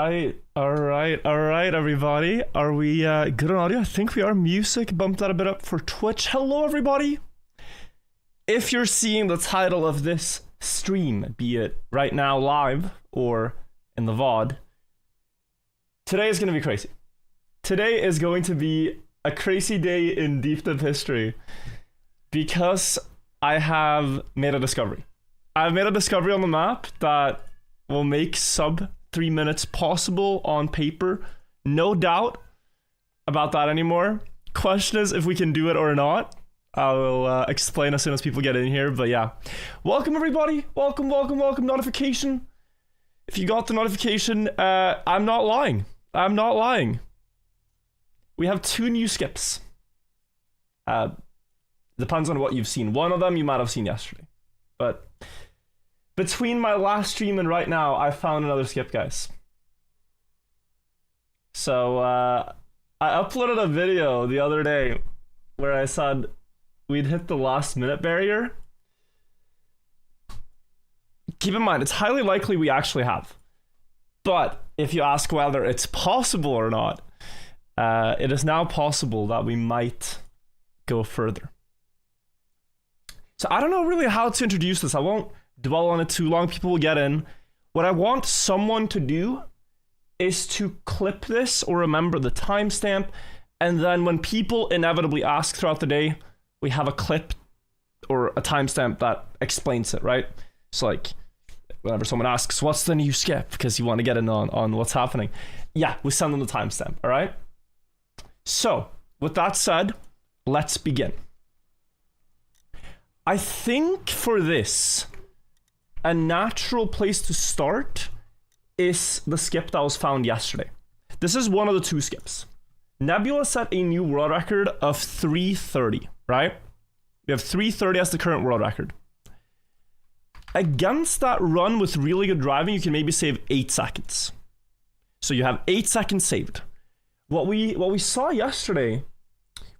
All right, everybody. Are we good on audio? I think we are. Music, bumped that a bit up for Twitch. Hello, everybody. If you're seeing the title of this stream, be it right now live or in the VOD, today is going to be crazy. Today is going to be a crazy day in Deep Dip history because I have made a discovery. I've made a discovery on the map that will make sub 3 minutes possible on paper. No doubt about that anymore. Question is if we can do it or not. I will explain as soon as people get in here, but yeah. Welcome everybody. Welcome. Notification. If you got the notification, I'm not lying. We have 2 new skips. Depends on what you've seen. One of them you might have seen yesterday. But between my last stream and right now, I found another skip, guys. So, I uploaded a video the other day where I said we'd hit the last minute barrier. Keep in mind, it's highly likely we actually have. But if you ask whether it's possible or not, it is now possible that we might go further. So I don't know really how to introduce this. I won't dwell on it too long. People will get in. What I want someone to do is to clip this or remember the timestamp, and then when people inevitably ask throughout the day, we have a clip or a timestamp that explains it, right? So like, whenever someone asks, what's the new skip? Because you want to get in on what's happening. Yeah, we send them the timestamp, all right? So, with that said, let's begin. I think for this, a natural place to start is the skip that was found yesterday. This is one of the 2 skips. Nebula set a new world record of 3:30, right? We have 3:30 as the current world record. Against that run with really good driving, you can maybe save 8 seconds. So you have 8 seconds saved. What we saw yesterday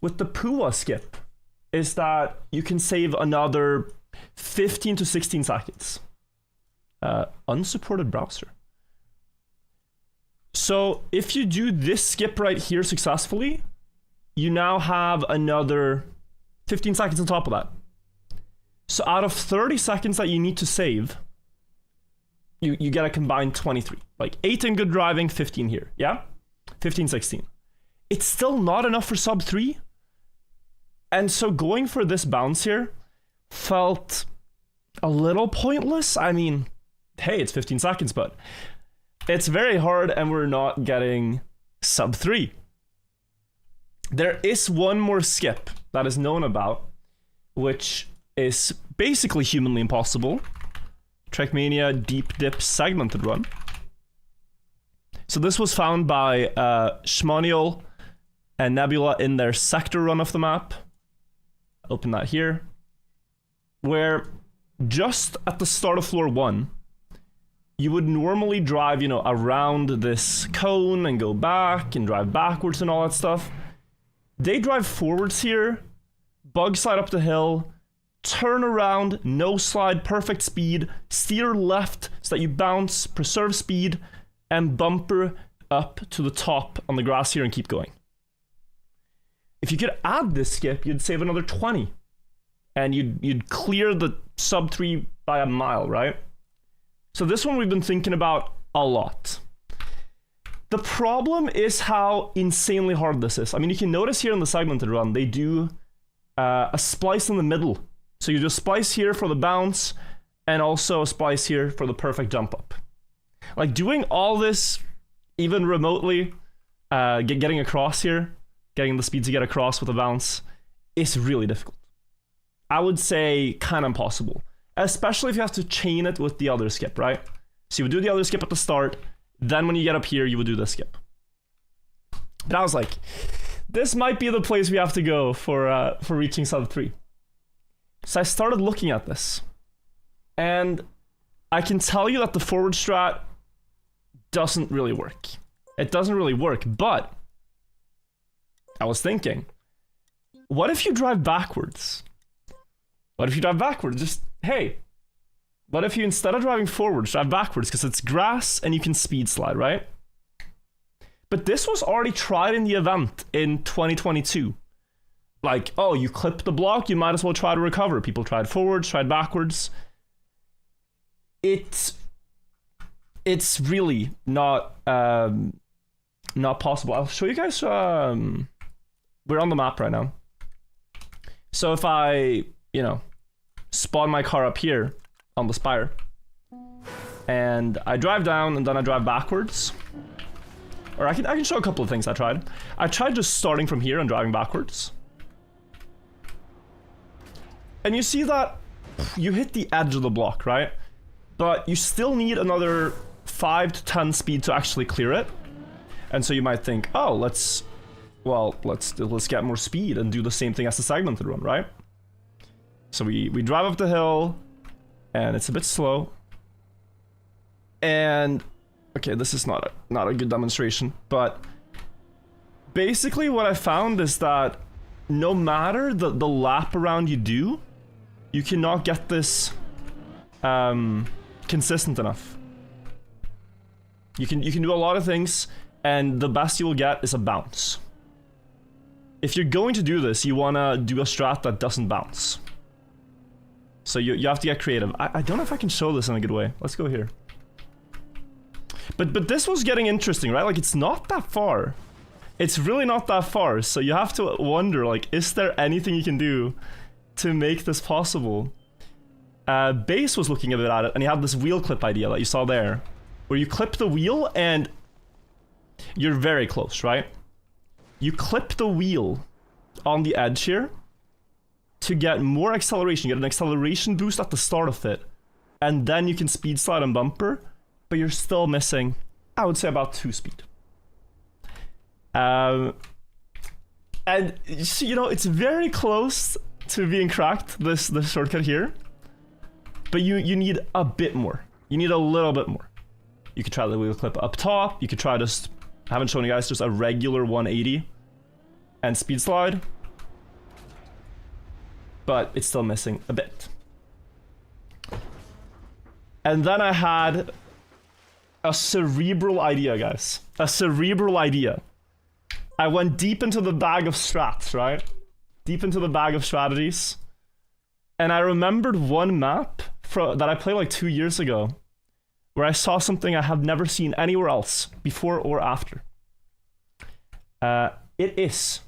with the Pua skip is that you can save another 15 to 16 seconds. Unsupported browser. So if you do this skip right here successfully, you now have another 15 seconds on top of that. So out of 30 seconds that you need to save, you get a combined 23. Like 8 in good driving, 15 here. Yeah? 15, 16. It's still not enough for sub 3. And so going for this bounce here felt a little pointless. I mean, hey, it's 15 seconds, but it's very hard and we're not getting sub 3. There is one more skip that is known about, which is basically humanly impossible. Trackmania Deep Dip segmented run. So this was found by Shmonial and Nebula in their sector run of the map. Open that here. Where just at the start of floor 1, you would normally drive, you know, around this cone and go back and drive backwards and all that stuff. They drive forwards here, bug slide up the hill, turn around, no slide, perfect speed, steer left so that you bounce, preserve speed, and bumper up to the top on the grass here and keep going. If you could add this skip, you'd save another 20. And you'd clear the sub 3 by a mile, right? So this one we've been thinking about a lot. The problem is how insanely hard this is. I mean, you can notice here in the segmented run, they do a splice in the middle. So you do a splice here for the bounce, and also a splice here for the perfect jump up. Like doing all this, even remotely, getting across here, getting the speed to get across with a bounce, is really difficult. I would say kind of impossible. Especially if you have to chain it with the other skip, right? So you would do the other skip at the start, then when you get up here, you would do this skip. But I was like, this might be the place we have to go for reaching sub 3. So I started looking at this. And I can tell you that the forward strat doesn't really work. It doesn't really work, but I was thinking, what if you drive backwards? What if you drive backwards? Just, hey, what if you, instead of driving forwards, drive backwards? Because it's grass and you can speed slide, right? But this was already tried in the event in 2022. Like, oh, you clip the block, you might as well try to recover. People tried forwards, tried backwards. It's really not possible. I'll show you guys. We're on the map right now. So if I, spawn my car up here on the spire, and I drive down and then I drive backwards, or I can show a couple of things I tried. I tried just starting from here and driving backwards. And you see that you hit the edge of the block, right? But you still need another 5 to 10 speed to actually clear it. And so you might think, oh, let's get more speed and do the same thing as the segmented run, right? So we drive up the hill, and it's a bit slow. And okay, this is not a good demonstration, but basically what I found is that no matter the lap around you do, you cannot get this consistent enough. You can do a lot of things, and the best you will get is a bounce. If you're going to do this, you want to do a strat that doesn't bounce. So you have to get creative. I don't know if I can show this in a good way. Let's go here. But this was getting interesting, right? Like, it's not that far. It's really not that far. So you have to wonder, like, is there anything you can do to make this possible? Base was looking a bit at it, and he had this wheel clip idea that you saw there, where you clip the wheel and you're very close, right? You clip the wheel on the edge here to get more acceleration. You get an acceleration boost at the start of it, and then you can speed slide and bumper, but you're still missing, I would say, about 2 speed. And it's very close to being cracked, this shortcut here, but you need a bit more. You need a little bit more. You could try the wheel clip up top. You could try just, I haven't shown you guys, just a regular 180 and speed slide, but it's still missing a bit. And then I had a cerebral idea, guys. A cerebral idea. I went deep into the bag of strats, right? Deep into the bag of strategies. And I remembered one map that I played like 2 years ago, where I saw something I have never seen anywhere else, before or after. It is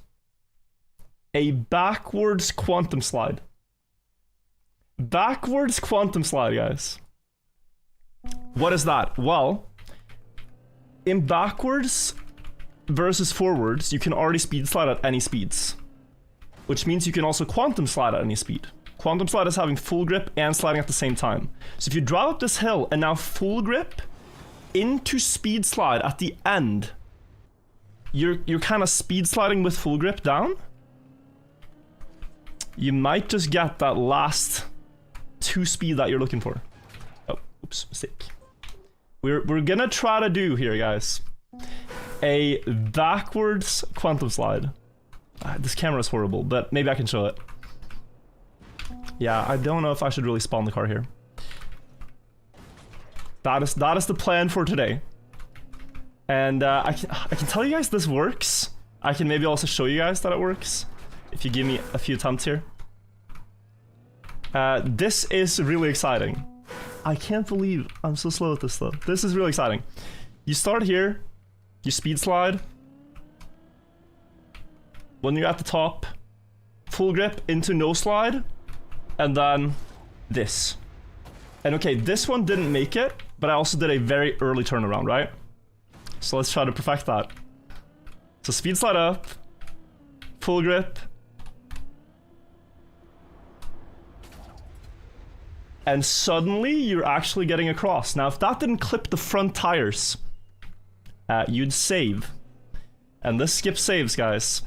a backwards quantum slide. Backwards quantum slide, guys. What is that? Well, in backwards versus forwards, you can already speed slide at any speeds, which means you can also quantum slide at any speed. Quantum slide is having full grip and sliding at the same time. So if you drive up this hill and now full grip into speed slide at the end, you're kind of speed sliding with full grip down. You might just get that last 2 speed that you're looking for. Oh, oops, mistake. We're gonna try to do here, guys, a backwards quantum slide. This camera is horrible, but maybe I can show it. Yeah, I don't know if I should really spawn the car here. That is the plan for today. And I can tell you guys this works. I can maybe also show you guys that it works, if you give me a few attempts here. This is really exciting. I can't believe I'm so slow at this though. This is really exciting. You start here, you speed slide. When you're at the top, full grip into no slide, and then this. And okay, this one didn't make it, but I also did a very early turnaround, right? So let's try to perfect that. So speed slide up, full grip, and suddenly you're actually getting across. Now, if that didn't clip the front tires, you'd save. And this skip saves, guys.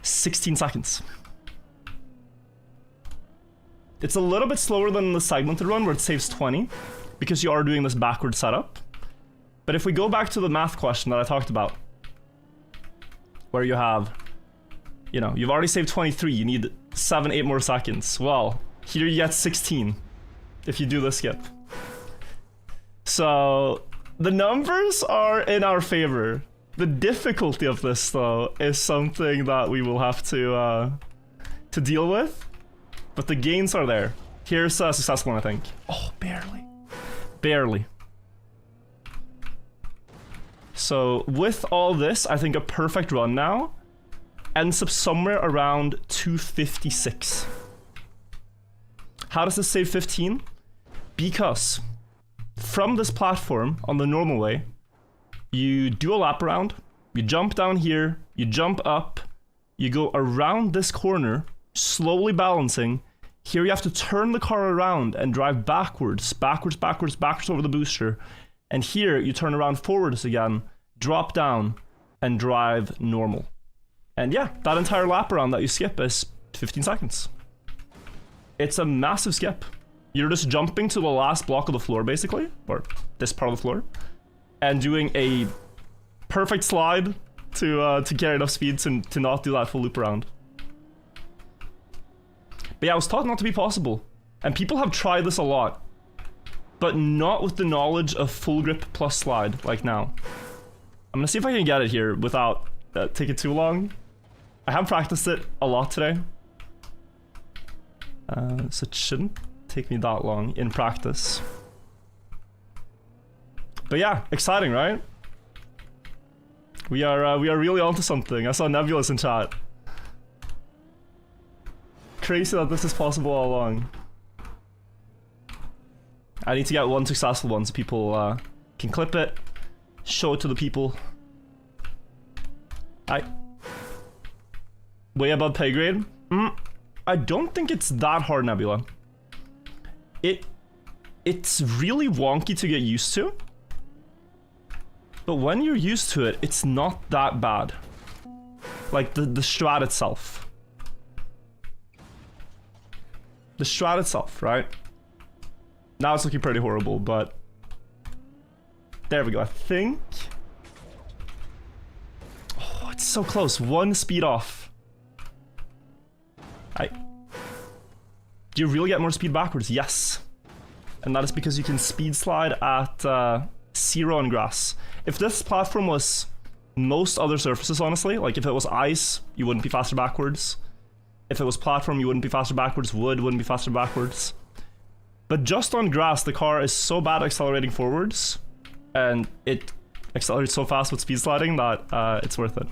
16 seconds. It's a little bit slower than the segmented run, where it saves 20, because you are doing this backward setup. But if we go back to the math question that I talked about, where you have, you've already saved 23, you need 7-8 more seconds. Well, here you get 16 if you do the skip. So The numbers are in our favor. The difficulty of this, though, is something that we will have to deal with. But the gains are there. Here's a successful one, I think. Oh, barely. Barely. So, with all this, I think a perfect run now ends up somewhere around 256. How does this save 15? Because from this platform, on the normal way, you do a lap around, you jump down here, you jump up, you go around this corner, slowly balancing. Here you have to turn the car around and drive backwards over the booster. And here you turn around forwards again, drop down, and drive normal. And yeah, that entire lap around that you skip is 15 seconds. It's a massive skip. You're just jumping to the last block of the floor, basically, or this part of the floor, and doing a perfect slide to carry enough speed to not do that full loop around. But yeah, it was thought not to be possible, and people have tried this a lot, but not with the knowledge of full grip plus slide like now. I'm gonna see if I can get it here without taking too long. I have practiced it a lot today, so it shouldn't take me that long in practice. But yeah, exciting, right? We are really onto something. I saw Nebulous in chat. Crazy that this is possible all along. I need to get one successful one so people can clip it, show it to the people. Way above pay grade? I don't think it's that hard, Nebula. It's really wonky to get used to. But when you're used to it, it's not that bad. Like the strat itself. The strat itself, right? Now it's looking pretty horrible, but there we go. I think. Oh, it's so close. One speed off. Do you really get more speed backwards? Yes. And that is because you can speed slide at 0 on grass. If this platform was most other surfaces, honestly, like if it was ice, you wouldn't be faster backwards. If it was platform, you wouldn't be faster backwards. Wood wouldn't be faster backwards. But just on grass, the car is so bad at accelerating forwards, and it accelerates so fast with speed sliding that it's worth it.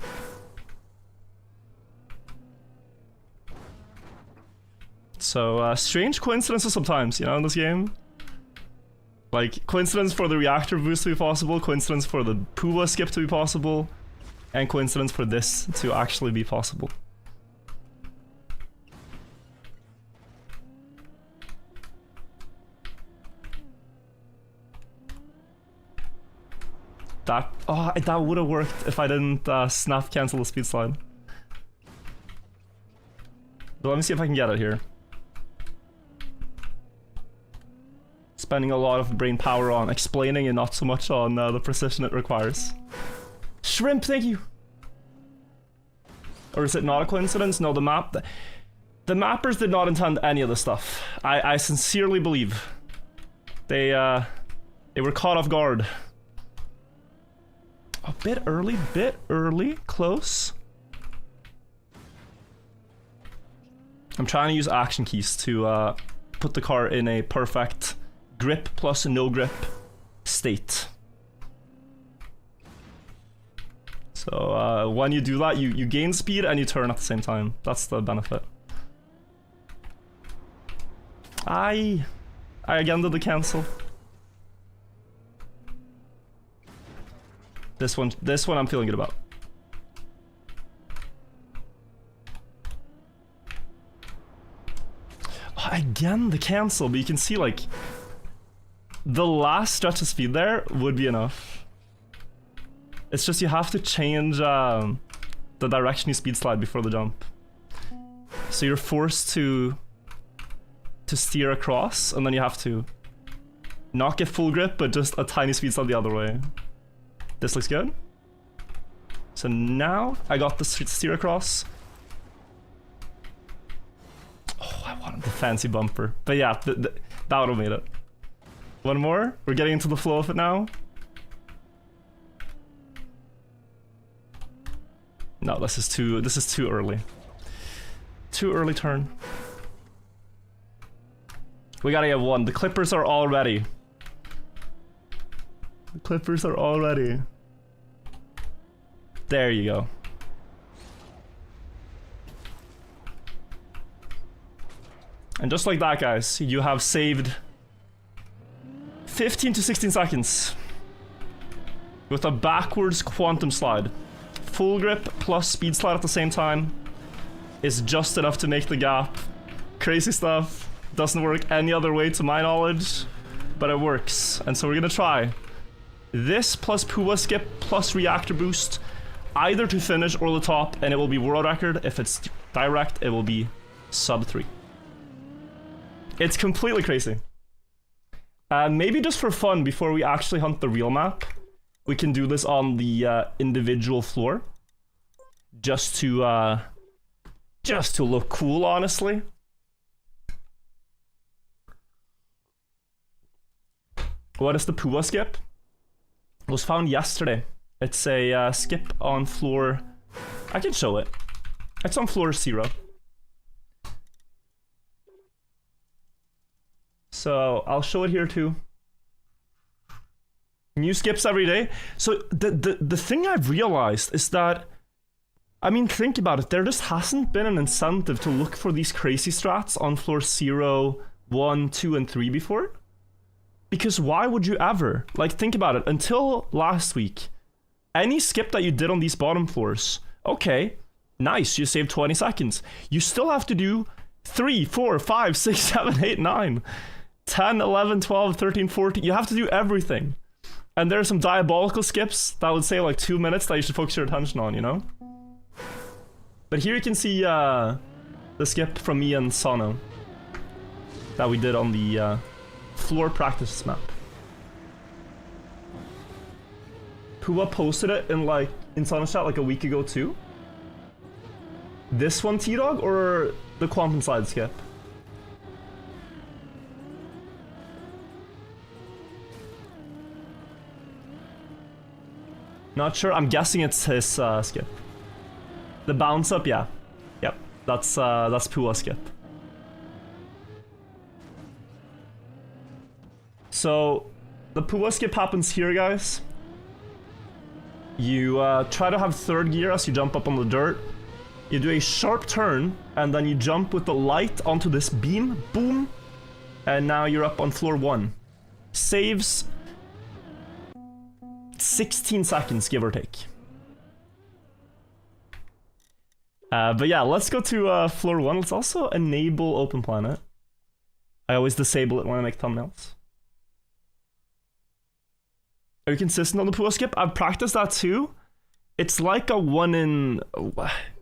So, strange coincidences sometimes, you know, in this game. Like, coincidence for the reactor boost to be possible, coincidence for the Pua skip to be possible, and coincidence for this to actually be possible. That would have worked if I didn't snap cancel the speed slide. But let me see if I can get it here. Spending a lot of brain power on explaining and not so much on the precision it requires. Shrimp, thank you! Or is it not a coincidence? No, the mappers did not intend any of this stuff. I sincerely believe. They were caught off guard. A bit early, close. I'm trying to use action keys to put the car in a perfect grip plus no grip state. So when you do that, you gain speed and you turn at the same time. That's the benefit. I again did the cancel. This one I'm feeling good about. Again, the cancel, but you can see, like, the last stretch of speed there would be enough. It's just you have to change the direction you speed slide before the jump. So you're forced to steer across, and then you have to not get full grip, but just a tiny speed slide the other way. This looks good. So now I got the steer across. Oh, I wanted the fancy bumper. But yeah, that would have made it. One more. We're getting into the flow of it now. No, this is too early. Too early turn. We gotta get one. The Clippers are all ready. The Clippers are all ready. There you go. And just like that, guys, you have saved 15 to 16 seconds with a backwards quantum slide. Full grip plus speed slide at the same time is just enough to make the gap. Crazy stuff. Doesn't work any other way to my knowledge, but it works. And so we're gonna try this plus Pua skip plus reactor boost, either to finish or the top, and it will be world record. If it's direct, it will be sub 3. It's completely crazy. Maybe just for fun, before we actually hunt the real map, we can do this on the individual floor, just to look cool, honestly. What is the Pua skip? It was found yesterday. It's a skip on floor. I can show it. It's on floor 0. So I'll show it here too. New skips every day. So the thing I've realized is that, I mean, think about it. There just hasn't been an incentive to look for these crazy strats on floor 0, 1, 2, and 3 before. Because why would you ever? Like, think about it. Until last week, any skip that you did on these bottom floors, okay, nice, you saved 20 seconds. You still have to do 3, 4, 5, 6, 7, 8, 9, 10, 11, 12, 13, 14. You have to do everything. And there are some diabolical skips that would say like 2 minutes that you should focus your attention on, you know? But here you can see the skip from me and Sano that we did on the floor practice map. Pua posted it in Sano's chat like a week ago too. This one, T-Dog, or the quantum slide skip? Not sure. I'm guessing it's his skip. The bounce up, yeah. Yep. That's Pua skip. So the Pua skip happens here, guys. You try to have third gear as you jump up on the dirt. You do a sharp turn, and then you jump with the light onto this beam. Boom. And now you're up on floor 1. Saves 16 seconds, give or take. But yeah, let's go to floor 1. Let's also enable open planet. I always disable it when I make thumbnails. Are you consistent on the Pua skip? I've practiced that too. It's like a 1 in...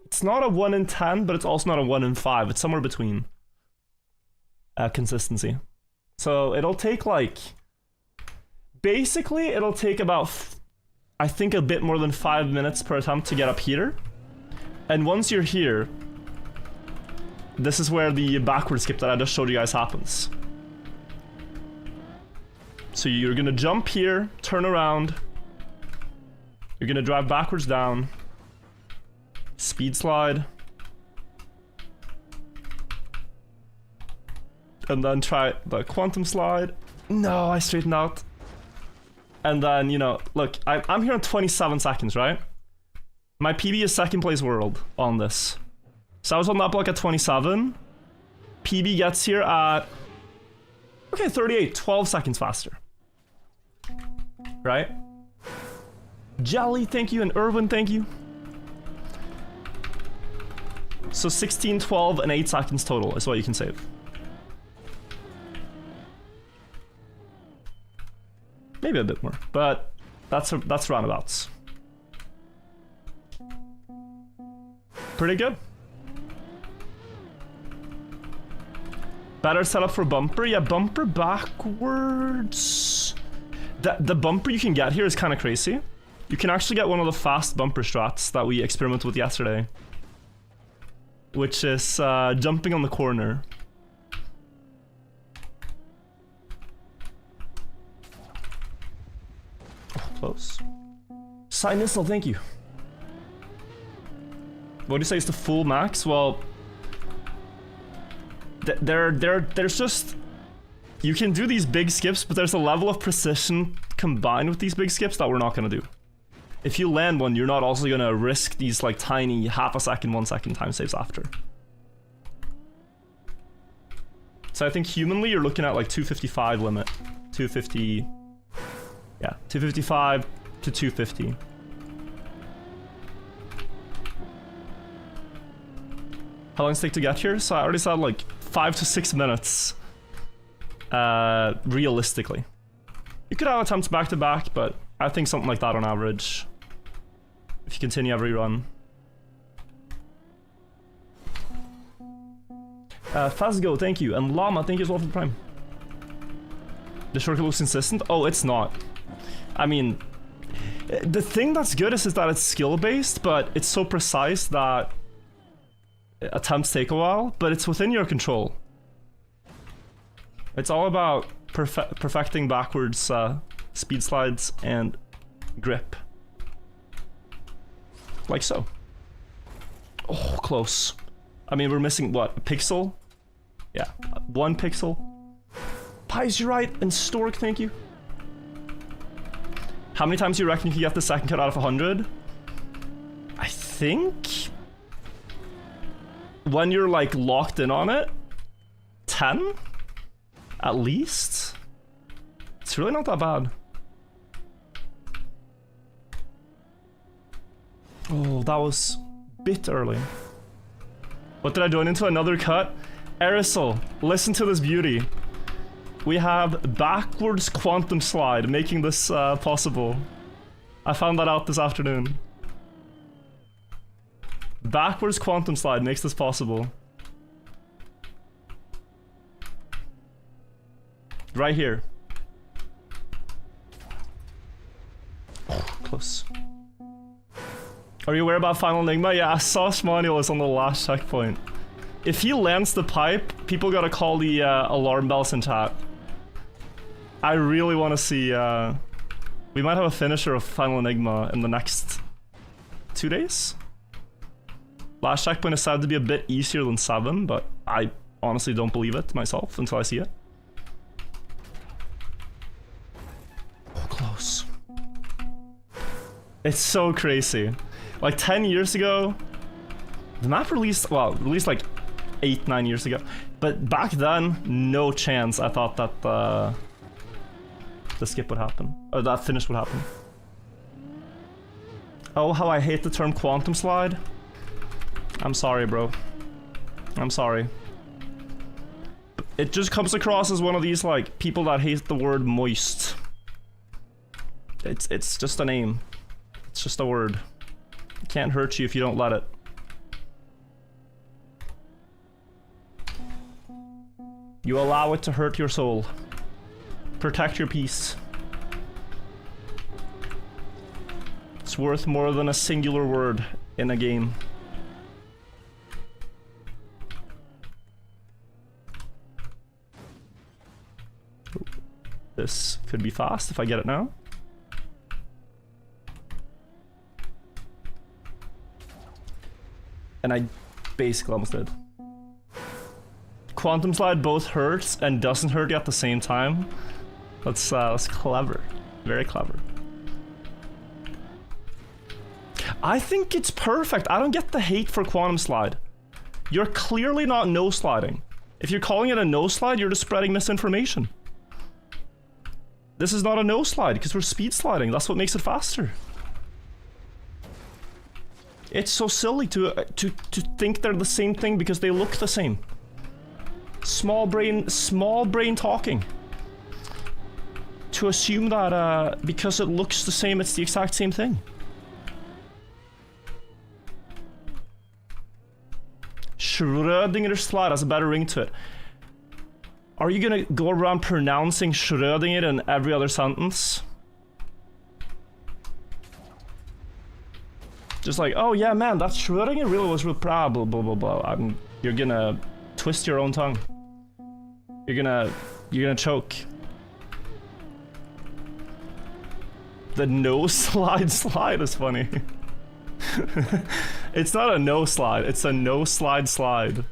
It's not a 1 in 10, but it's also not a 1 in 5. It's somewhere between consistency. So it'll take like... Basically, it'll take about, I think, a bit more than 5 minutes per attempt to get up here. And once you're here, this is where the backward skip that I just showed you guys happens. So you're gonna jump here, turn around. You're gonna drive backwards down. Speed slide. And then try the quantum slide. No, I straightened out. And then, you know, look, I'm here in 27 seconds, right? My PB is second place world on this. So I was on that block at 27. PB gets here at... Okay, 38, 12 seconds faster. Right? Jelly, thank you, and Irwin, thank you. So 16, 12, and 8 seconds total is what you can save. Maybe a bit more, but that's roundabouts. Pretty good. Better setup for bumper. Yeah, bumper backwards. The bumper you can get here is kind of crazy. You can actually get one of the fast bumper strats that we experimented with yesterday, which is jumping on the corner. Oh, close. Sinusal, thank you. What do you say is the full max? Well, there's just... You can do these big skips, but there's a level of precision combined with these big skips that we're not gonna do. If you land one, you're not also gonna risk these like tiny half a second, 1 second time saves after. So I think humanly you're looking at like 255 limit. 250... Yeah, 255 to 250. How long does it take to get here? So I already said like 5 to 6 minutes. Realistically. You could have attempts back to back, but I think something like that on average. If you continue every run. Fazgo, thank you. And Llama, thank you as well for the prime. The shortcut looks consistent? Oh, it's not. I mean, the thing that's good is that it's skill-based, but it's so precise that attempts take a while, but it's within your control. It's all about perfecting backwards speed slides and grip. Like so. Oh, close. I mean, we're missing, what, a pixel? Yeah, 1 pixel. Pies, you're right, and Stork, thank you. How many times do you reckon you can get the second cut out of 100? I think... when you're, like, locked in on it, 10? At least? It's really not that bad. Oh, that was a bit early. What did I join into? Another cut? Aerosol, listen to this beauty. We have backwards quantum slide making this possible. I found that out this afternoon. Backwards quantum slide makes this possible. Right here. Oh, close. Are you aware about Final Enigma? Yeah, I saw Shmaniel is on the last checkpoint. If he lands the pipe, people gotta call the alarm bells in chat. I really want to see... we might have a finisher of Final Enigma in the next 2 days? Last checkpoint is said to be a bit easier than 7, but I honestly don't believe it myself until I see it. Oh, close. It's so crazy. Like 10 years ago, the map released, well, released like 8-9 years ago. But back then, no chance I thought that the skip would happen, or that finish would happen. Oh, how I hate the term quantum slide. I'm sorry, bro. I'm sorry. It just comes across as one of these, like, people that hate the word moist. It's just a name. It's just a word. It can't hurt you if you don't let it. You allow it to hurt your soul. Protect your peace. It's worth more than a singular word in a game. This could be fast if I get it now. And I basically almost did. Quantum slide both hurts and doesn't hurt you at the same time. That's clever. Very clever. I think it's perfect. I don't get the hate for quantum slide. You're clearly not no sliding. If you're calling it a no slide, you're just spreading misinformation. This is not a no slide because we're speed sliding. That's what makes it faster. It's so silly to think they're the same thing because they look the same. Small brain talking. To assume that because it looks the same, it's the exact same thing. Schrödinger slide has a better ring to it. Are you gonna go around pronouncing Schrödinger in every other sentence? Just like, oh yeah, man, that Schrödinger really was real proud, blah, blah, blah, blah. You're gonna twist your own tongue. You're gonna choke. The no slide is funny. It's not a no slide, it's a no slide slide.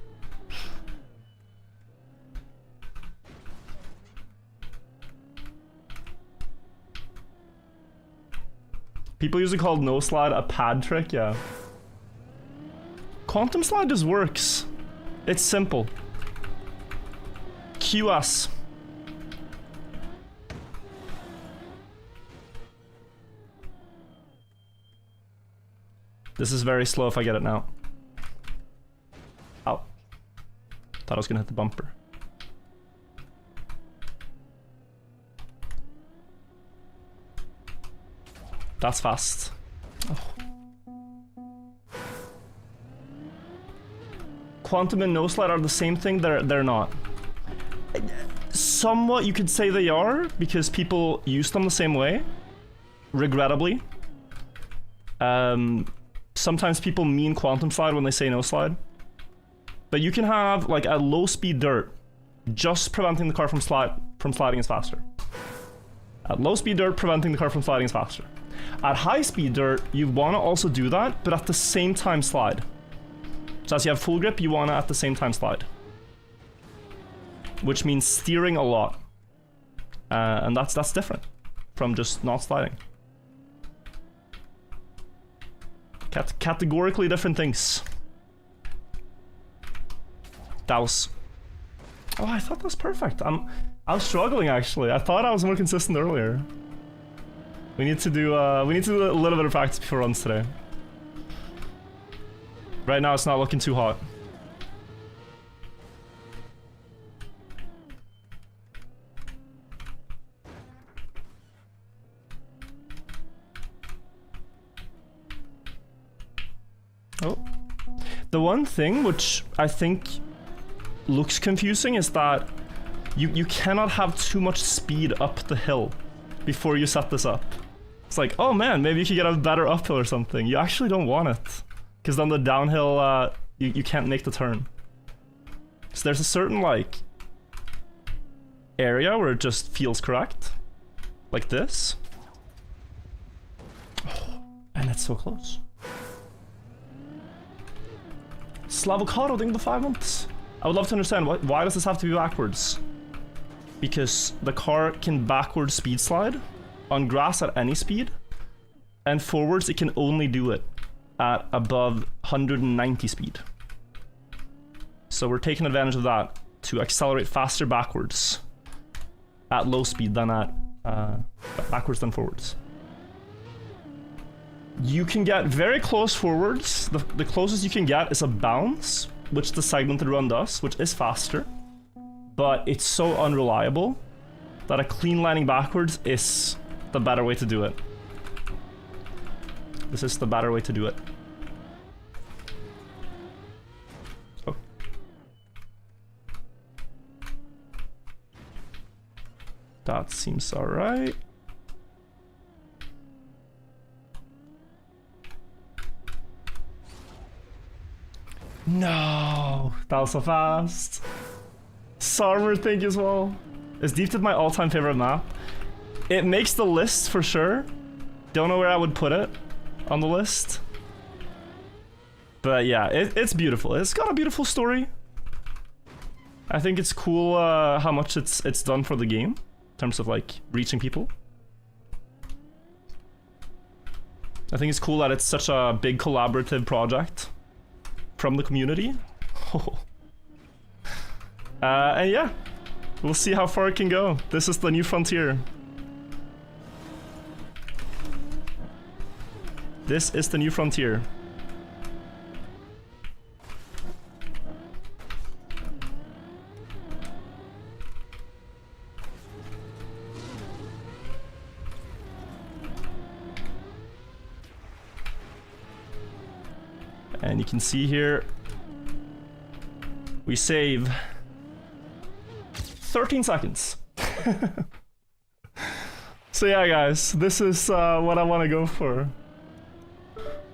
People usually call no slide a pad trick, yeah. Quantum slide just works. It's simple. QS. This is very slow if I get it now. Ow. Thought I was gonna hit the bumper. That's fast. Oh. Quantum and no slide are the same thing. They're not. Somewhat you could say they are because people use them the same way. Regrettably. Sometimes people mean quantum slide when they say no slide. But you can have like a low speed dirt just preventing the car from sliding is faster. At low speed dirt, preventing the car from sliding is faster. At high speed dirt, you want to also do that, but at the same time slide. So as you have full grip, you want to at the same time slide. Which means steering a lot. And that's different from just not sliding. Categorically different things. That was... Oh, I thought that was perfect. I was struggling actually. I thought I was more consistent earlier. We need to do a little bit of practice before runs today. Right now it's not looking too hot. Oh. The one thing which I think looks confusing is that you cannot have too much speed up the hill before you set this up. It's like, oh man, maybe you could get a better uphill or something. You actually don't want it. Because then the downhill, you can't make the turn. So there's a certain, like, area where it just feels correct. Like this. Oh, and it's so close. Slavocado doing the 5 months. I would love to understand, why does this have to be backwards? Because the car can backwards speed slide on grass at any speed, and forwards it can only do it at above 190 speed. So we're taking advantage of that to accelerate faster backwards at low speed than at backwards than forwards. You can get very close forwards. The closest you can get is a bounce, which the segmented run does, which is faster, but it's so unreliable that a clean landing backwards is the better way to do it. This is the better way to do it. Oh. That seems alright. No, that was so fast. Sarmer, thank you as well. Is Deep Dip my all-time favorite map? It makes the list for sure. Don't know where I would put it on the list. But yeah, it's beautiful. It's got a beautiful story. I think it's cool how much it's done for the game in terms of like reaching people. I think it's cool that it's such a big collaborative project from the community. And yeah, we'll see how far it can go. This is the new frontier. This is the new frontier. And you can see here, we save 13 seconds. So yeah, guys, this is what I want to go for.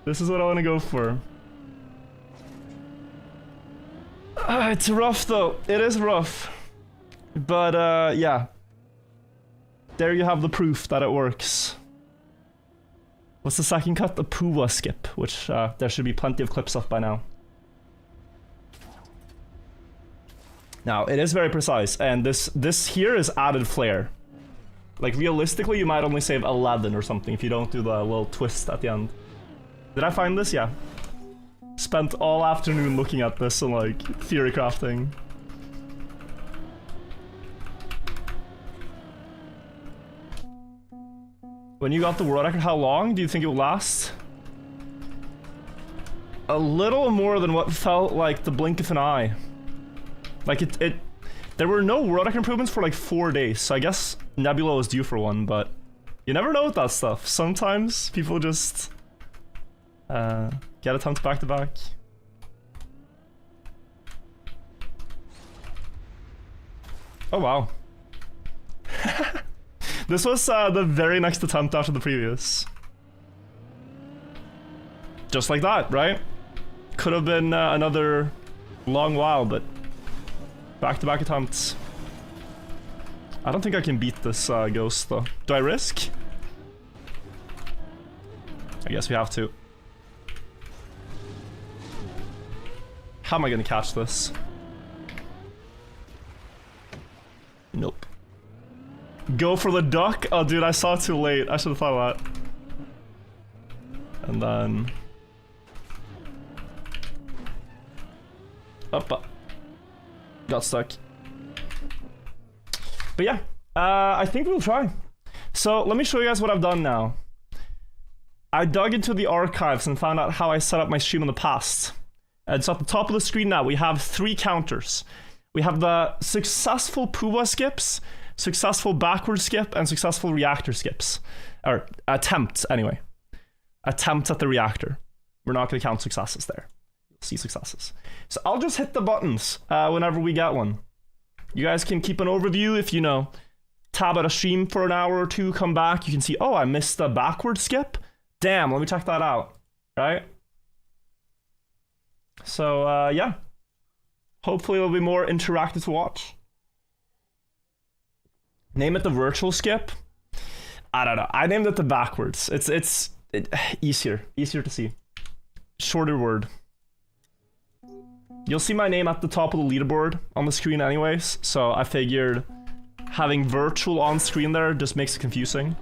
This is what I want to go for. It's rough though. It is rough. But yeah. There you have the proof that it works. What's the second cut? The Puwa skip, which there should be plenty of clips of by now. Now, it is very precise, and this here is added flair. Like, realistically, you might only save 11 or something if you don't do the little twist at the end. Did I find this? Yeah. Spent all afternoon looking at this and, like, theory crafting. When you got the world record, how long do you think it will last? A little more than what felt like the blink of an eye. Like, there were no world record improvements for like 4 days, so I guess Nebula was due for one, but you never know with that stuff. Sometimes people just get attempts back to back. Oh wow. This was the very next attempt after the previous. Just like that, right? Could have been another long while, but back-to-back attempts. I don't think I can beat this ghost, though. Do I risk? I guess we have to. How am I gonna catch this? Nope. Go for the duck? Oh, dude, I saw it too late. I should have thought of that. And then... Up. Got stuck. But yeah, I think we'll try. So let me show you guys what I've done now. I dug into the archives and found out how I set up my stream in the past. And so at the top of the screen now, we have 3 counters. We have the successful Puwa skips, successful backward skip, and successful reactor skips. Or attempts, anyway. Attempts at the reactor. We're not going to count successes there. You'll see successes. So I'll just hit the buttons whenever we get one. You guys can keep an overview if, you know, tab out a stream for an hour or two, come back. You can see, oh, I missed the backward skip. Damn, let me check that out. Right? So, yeah. Hopefully it'll be more interactive to watch. Name it the virtual skip. I don't know. I named it the backwards. It's easier to see. Shorter word. You'll see my name at the top of the leaderboard on the screen anyways, so I figured having virtual on screen there just makes it confusing.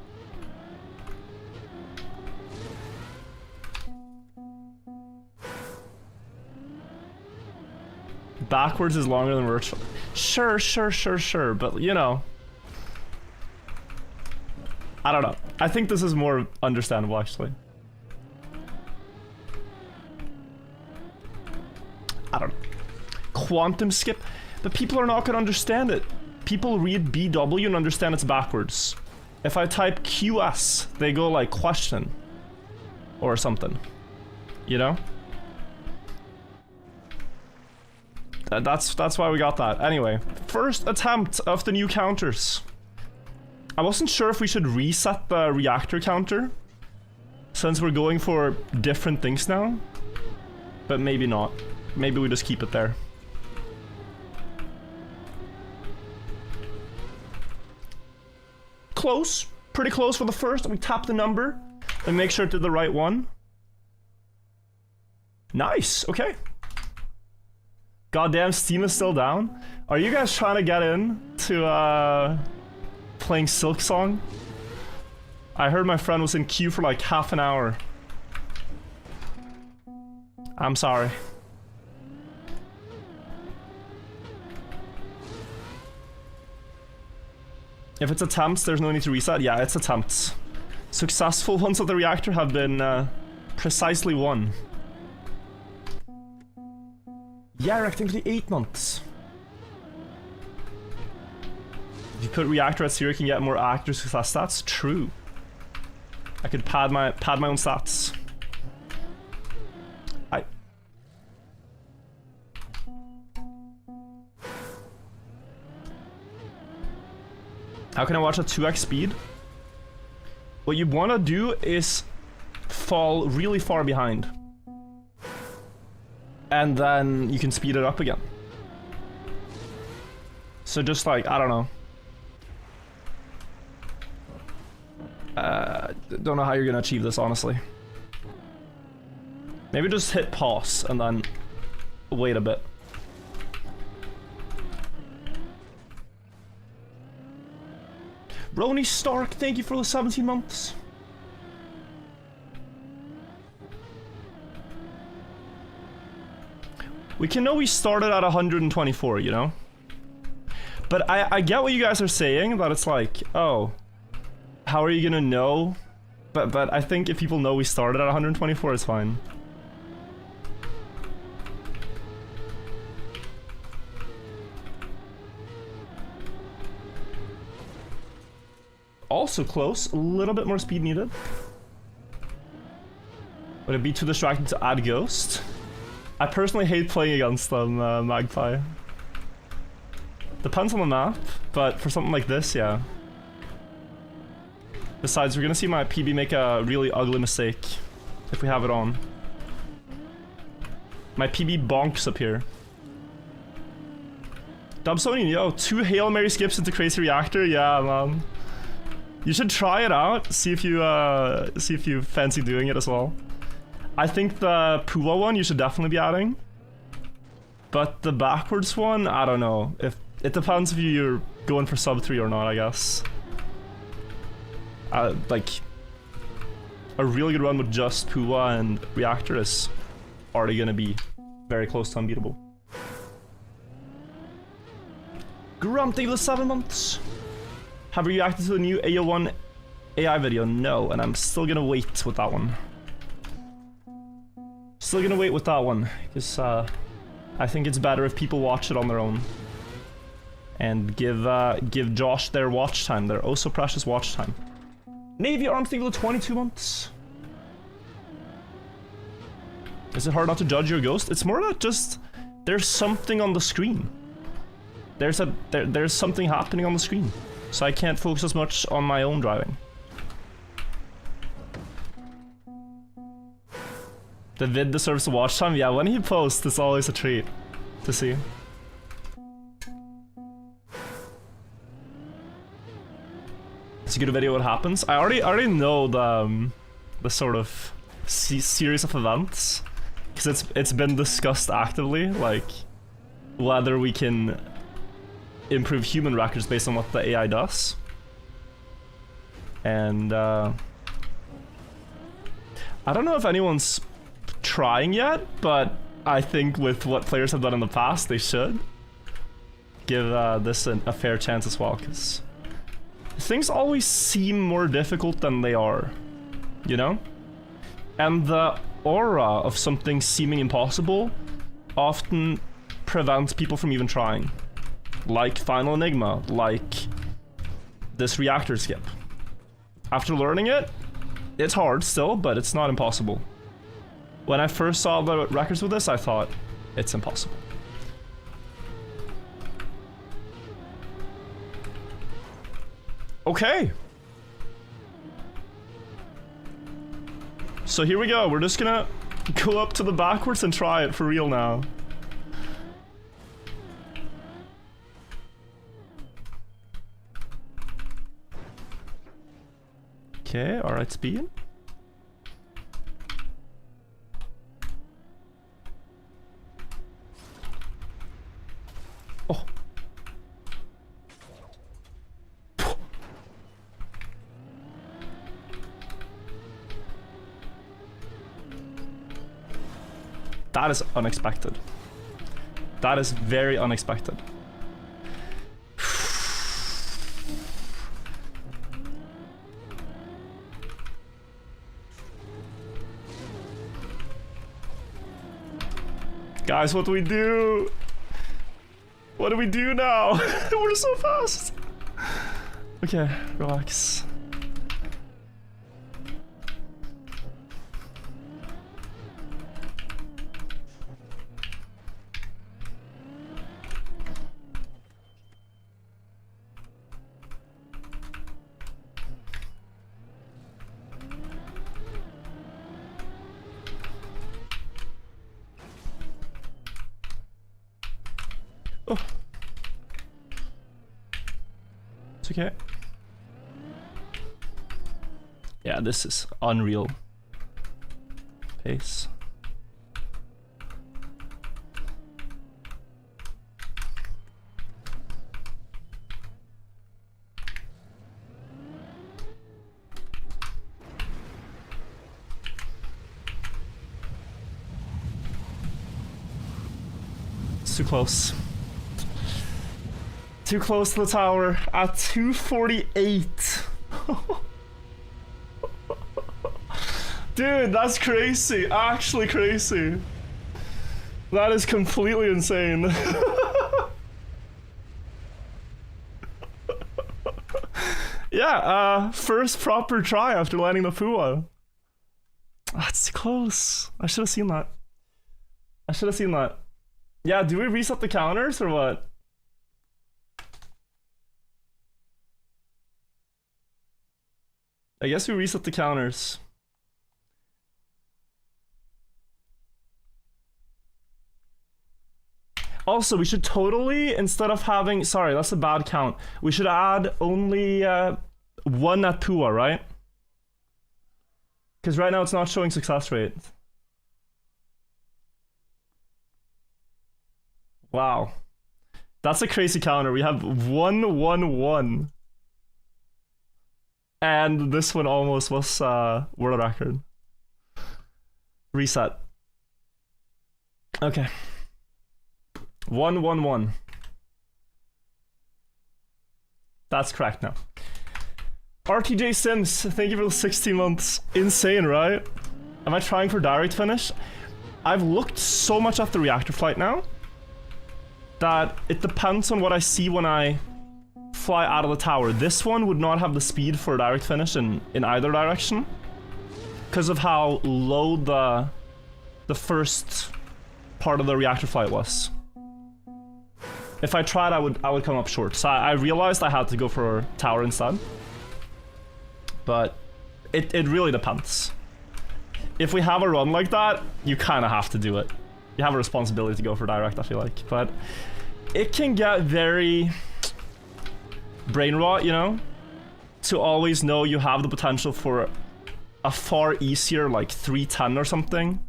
Backwards is longer than virtual. Sure, but you know. I don't know. I think this is more understandable actually. I don't know. Quantum skip? But people are not going to understand it. People read BW and understand it's backwards. If I type QS, they go like question. Or something. You know? That's why we got that. Anyway, first attempt of the new counters. I wasn't sure if we should reset the reactor counter. Since we're going for different things now. But maybe not. Maybe we just keep it there. Close. Pretty close for the first. We tap the number and make sure it did the right one. Nice. Okay. Goddamn, Steam is still down. Are you guys trying to get in to playing Silk Song? I heard my friend was in queue for like half an hour. I'm sorry. If it's attempts, there's no need to reset. Yeah, it's attempts. Successful ones at the reactor have been precisely 1. Yeah, activity 8 months. If you put reactor at 0, you can get more actor success stats. True. I could pad my own stats. How can I watch at 2x speed? What you want to do is fall really far behind. And then you can speed it up again. So just like, I don't know. Don't know how you're gonna achieve this, honestly. Maybe just hit pause and then wait a bit. Roni Stark, thank you for the 17 months. We can know we started at 124, you know? But I get what you guys are saying, that it's like, oh, how are you gonna know? But I think if people know we started at 124, it's fine. Also close, a little bit more speed needed. Would it be too distracting to add Ghost? I personally hate playing against them, Magpie. Depends on the map, but for something like this, yeah. Besides, we're gonna see my PB make a really ugly mistake if we have it on. My PB bonks up here. Dubsonian, yo, 2 Hail Mary skips into Crazy Reactor? Yeah, man. You should try it out, see if you fancy doing it as well. I think the Pua one you should definitely be adding. But the backwards one, I don't know. It depends if you're going for sub 3 or not, I guess. Like, a really good run with just Pua and Reactor is already gonna be very close to unbeatable. Grump, thank you for the 7 months. Have you reacted to the new AO1 AI video? No, and I'm still gonna wait with that one. Still gonna wait with that one, because I think it's better if people watch it on their own. And give Josh their watch time, their oh so precious watch time. Navy Arms, thank you for the 22 months. Is it hard not to judge your ghost? It's more that just there's something on the screen. There's something happening on the screen, so I can't focus as much on my own driving. The vid deserves a watch time. Yeah, when he posts, it's always a treat to see. It's a good video. What happens? I already know the sort of series of events, because it's been discussed actively, like whether we can improve human records based on what the AI does. And I don't know if anyone's trying yet, but I think with what players have done in the past, they should give this a fair chance as well, because things always seem more difficult than they are, you know? And the aura of something seeming impossible often prevents people from even trying. Like Final Enigma, like this reactor skip. After learning it, it's hard still, but it's not impossible. When I first saw the records with this, I thought, it's impossible. Okay. So here we go. We're just gonna go up to the backwards and try it for real now. Okay, alright, speed. Oh. That is unexpected. That is very unexpected. Guys, what do we do? What do we do now? We're so fast. Okay, relax. Oh. It's okay. Yeah, this is unreal pace. It's too close. Too close to the tower at 248. Dude, that's crazy. Actually crazy. That is completely insane. Yeah, first proper try after landing the Pua. That's too close. I should have seen that. I should have seen that. Yeah, do we reset the counters or what? I guess we reset the counters. Also, we should totally, instead of having... Sorry, that's a bad count. We should add only one at Pua, right? Because right now it's not showing success rate. Wow. That's a crazy counter. We have 1-1-1. And this one almost was world record. Reset. Okay. 1-1-1. That's correct now. RTJ Sims, thank you for the 16 months. Insane, right? Am I trying for direct finish? I've looked so much at the reactor flight now that it depends on what I see when I fly out of the tower. This one would not have the speed for a direct finish in either direction because of how low the first part of the reactor flight was. If I tried, I would come up short. So I realized I had to go for tower instead. But it really depends. If we have a run like that, you kind of have to do it. You have a responsibility to go for direct, I feel like. But it can get very brain rot, you know? To always know you have the potential for a far easier, like 310 or something.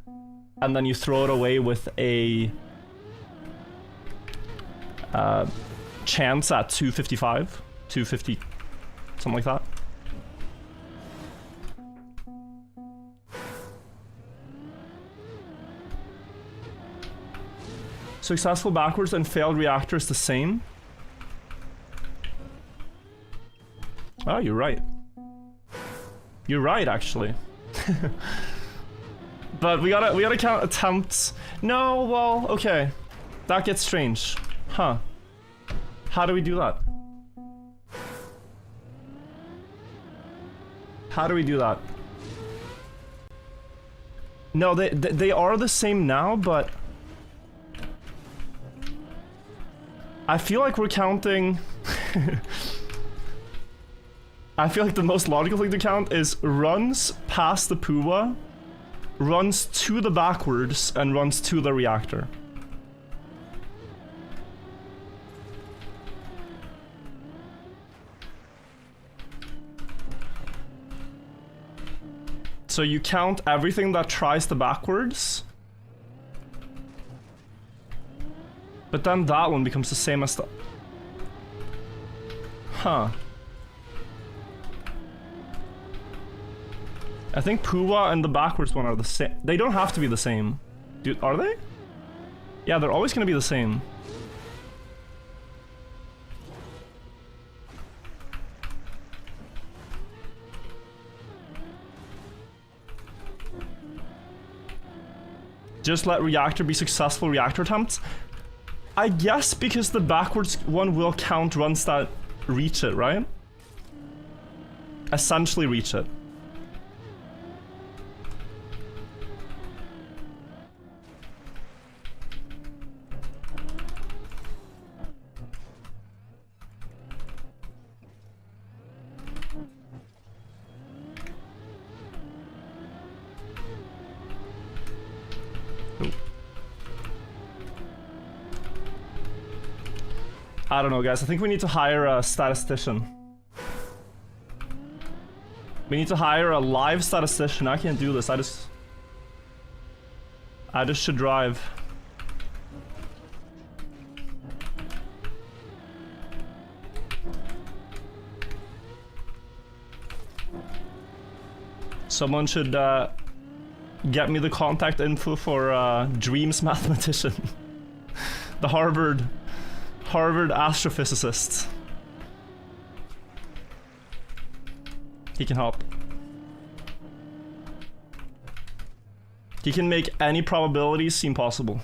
And then you throw it away with a chance at 255, 250, something like that. Successful backwards and failed reactor is the same. Oh, you're right. You're right, actually. But we gotta count attempts. No, well, okay. That gets strange. Huh. How do we do that? How do we do that? No, they are the same now, but I feel like we're counting. I feel like the most logical thing to count is runs past the Pua, runs to the backwards, and runs to the reactor. So you count everything that tries the backwards, but then that one becomes the same as the... Huh. I think Pua and the backwards one are the same. They don't have to be the same. Dude, are they? Yeah, they're always gonna be the same. Just let reactor be successful reactor attempts? I guess because the backwards one will count runs that reach it, right? Essentially reach it. I don't know, guys. I think we need to hire a statistician. We need to hire a live statistician. I can't do this. I just should drive. Someone should get me the contact info for Dreams mathematician. The Harvard astrophysicist. He can help. He can make any probabilities seem possible.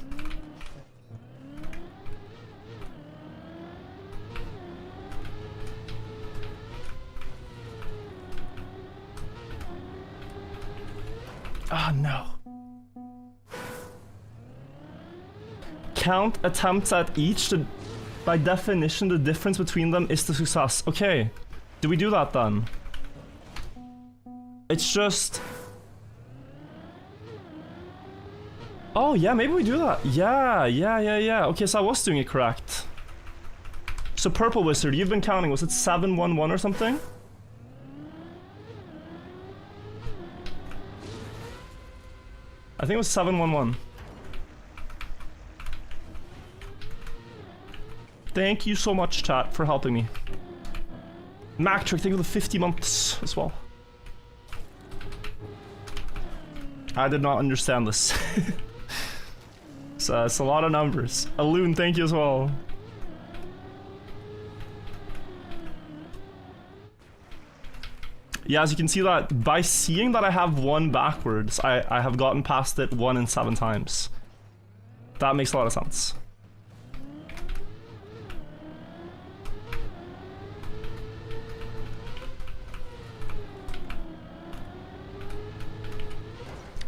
Ah, no. Count attempts at each. By definition, the difference between them is the success. Okay. Do we do that then? It's just... Oh, yeah, maybe we do that. Yeah. Okay, so I was doing it correct. So, Purple Wizard, you've been counting. Was it 711 or something? I think it was 711. Thank you so much, chat, for helping me. MacTrick, thank you for the 50 months as well. I did not understand this. So it's a lot of numbers. Aloon, thank you as well. Yeah, as you can see that by seeing that I have one backwards, I have gotten past it 1 in 7 times. That makes a lot of sense.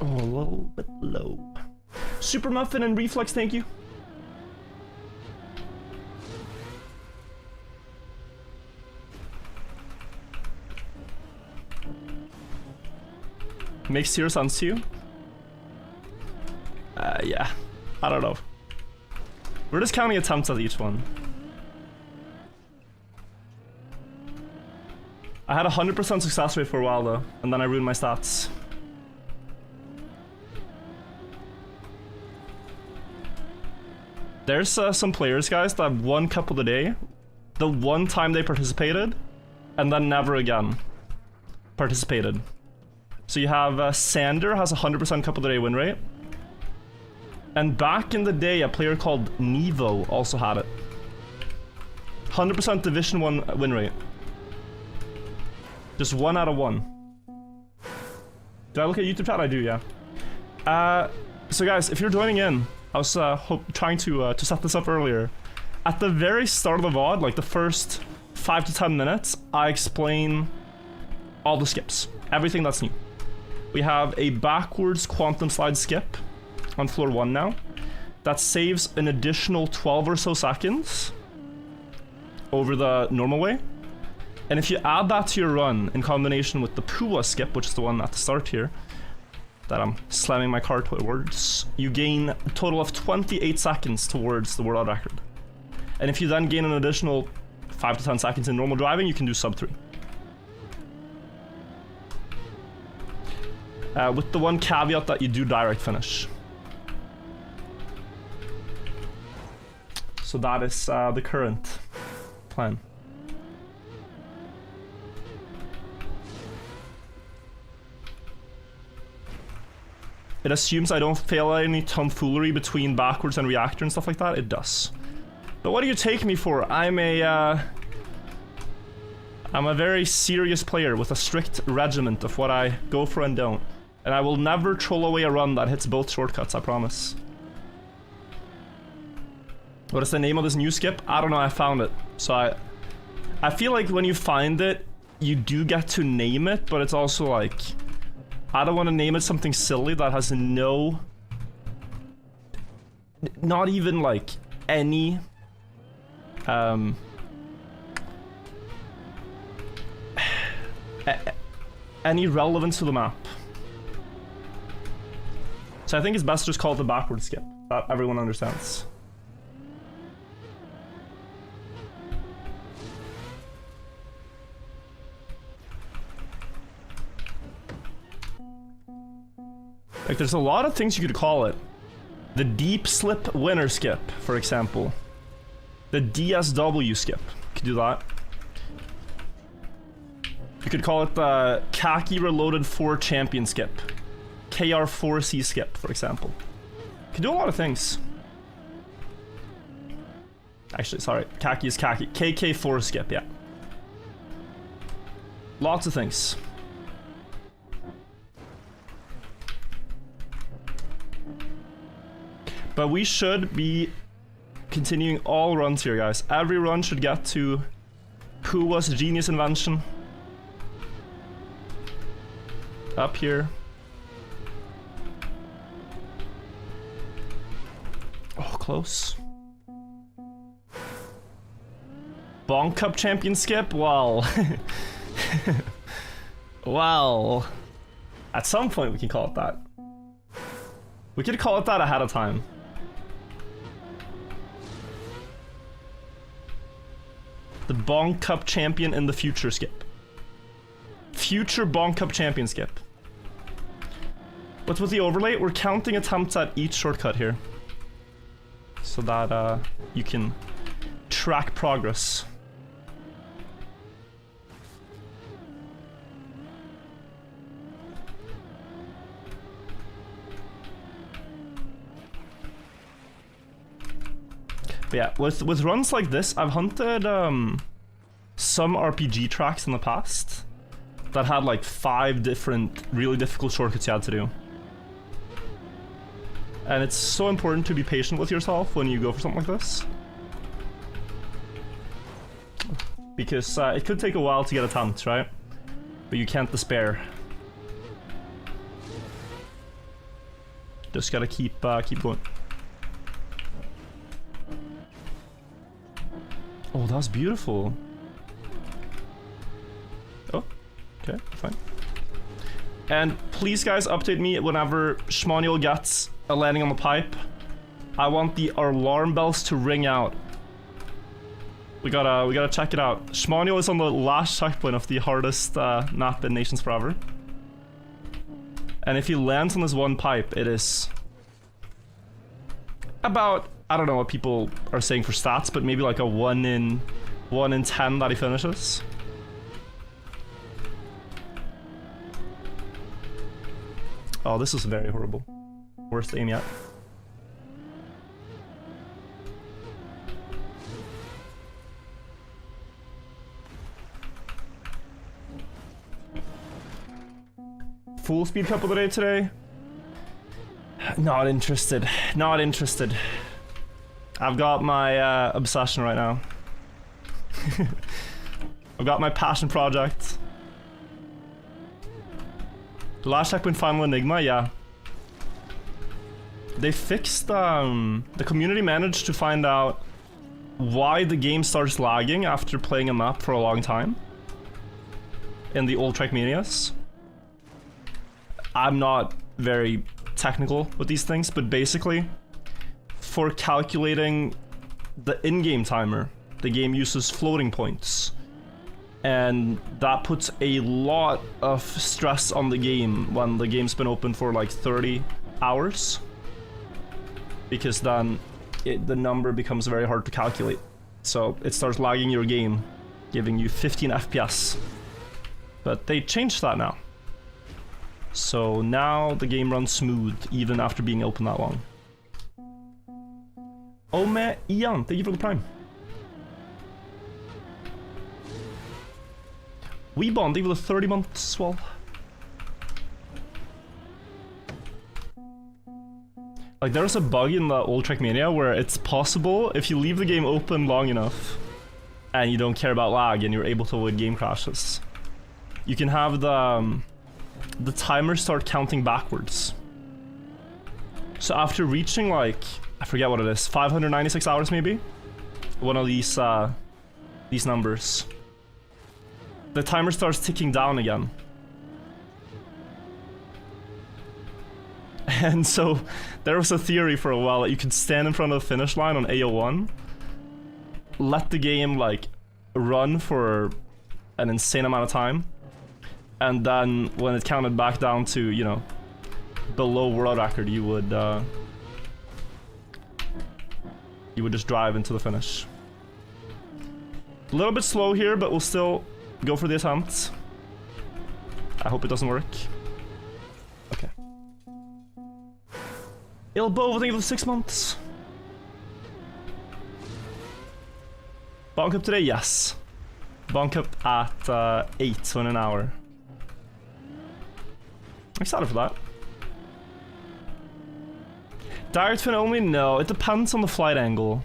Oh, a little bit low. Super Muffin and Reflex, thank you. Makes zero sense to you? Yeah. I don't know. We're just counting attempts at each one. I had a 100% success rate for a while though, and then I ruined my stats. There's some players, guys, that have won Cup of the Day the one time they participated, and then never again participated. So you have Sander has a 100% Cup of the Day win rate. And back in the day, a player called Nevo also had it. 100% Division 1 win rate. Just 1 out of 1. Do I look at YouTube chat? I do, yeah. So guys, if you're joining in, I was trying to set this up earlier. At the very start of the VOD, like the first 5 to 10 minutes, I explain all the skips. Everything that's new. We have a backwards quantum slide skip on floor 1 now. That saves an additional 12 or so seconds over the normal way. And if you add that to your run in combination with the Pua skip, which is the one at the start here, that I'm slamming my car towards, you gain a total of 28 seconds towards the world record. And if you then gain an additional 5 to 10 seconds in normal driving, you can do sub 3. With the one caveat that you do direct finish. So that is the current plan. It assumes I don't fail at any tomfoolery between backwards and reactor and stuff like that. It does. But what do you take me for? I'm a very serious player with a strict regiment of what I go for and don't. And I will never troll away a run that hits both shortcuts, I promise. What is the name of this new skip? I don't know, I found it. So I feel like when you find it, you do get to name it, but it's also like, I don't want to name it something silly that has no... Not even like any... any relevance to the map. So I think it's best just call it the backward skip. That everyone understands. Like, there's a lot of things you could call it. The deep slip winner skip, for example. The DSW skip. You could do that. You could call it the khaki reloaded 4 champion skip. KR4C skip, for example. You could do a lot of things. Actually, sorry. Khaki is khaki. KK4 skip, yeah. Lots of things. But we should be continuing all runs here, guys. Every run should get to who was genius invention. Up here. Oh, close. Bonk Cup champion skip? Well. Well. At some point we can call it that. We could call it that ahead of time. The Bonk Cup champion in the future skip. Future Bonk Cup champion skip. But with the overlay, we're counting attempts at each shortcut here. So that you can track progress. But yeah, with runs like this, I've hunted some RPG tracks in the past that had like 5 different really difficult shortcuts you had to do. And it's so important to be patient with yourself when you go for something like this. Because it could take a while to get attempts, right? But you can't despair. Just gotta keep going. Oh, that was beautiful. Oh, okay, fine. And please, guys, update me whenever Schmaniel gets a landing on the pipe. I want the alarm bells to ring out. We gotta check it out. Schmaniel is on the last checkpoint of the hardest map in Nations Forever. And if he lands on this one pipe, it is about, I don't know what people are saying for stats, but maybe like a 1 in 10 that he finishes. Oh, this is very horrible. Worst aim yet. Full speed cup of the day today? Not interested. Not interested. I've got my obsession right now. I've got my passion project. The last checkpoint final enigma, yeah. They fixed, the community managed to find out why the game starts lagging after playing a map for a long time. In the old Trackmanias. I'm not very technical with these things, but basically, for calculating the in-game timer, the game uses floating points. And that puts a lot of stress on the game when the game's been open for like 30 hours. Because then the number becomes very hard to calculate. So it starts lagging your game, giving you 15 FPS. But they changed that now. So now the game runs smooth, even after being open that long. Ome Ian, thank you for the prime. Weebon, thank you for the 30 months swell. Like, there's a bug in the old Trackmania where it's possible, if you leave the game open long enough, and you don't care about lag, and you're able to avoid game crashes, you can have the timer start counting backwards. So after reaching, like, I forget what it is, 596 hours maybe? One of these numbers. The timer starts ticking down again. And so, there was a theory for a while that you could stand in front of the finish line on AO1, let the game, like, run for an insane amount of time, and then when it counted back down to, you know, below world record, you would just drive into the finish. A little bit slow here, but we'll still go for the attempt. I hope it doesn't work. Okay. Ilbo, thank you for 6 months. Bonk Cup today? Yes. Bonk Cup at 8, so in an hour. I'm excited for that. Direct fin only? No, it depends on the flight angle.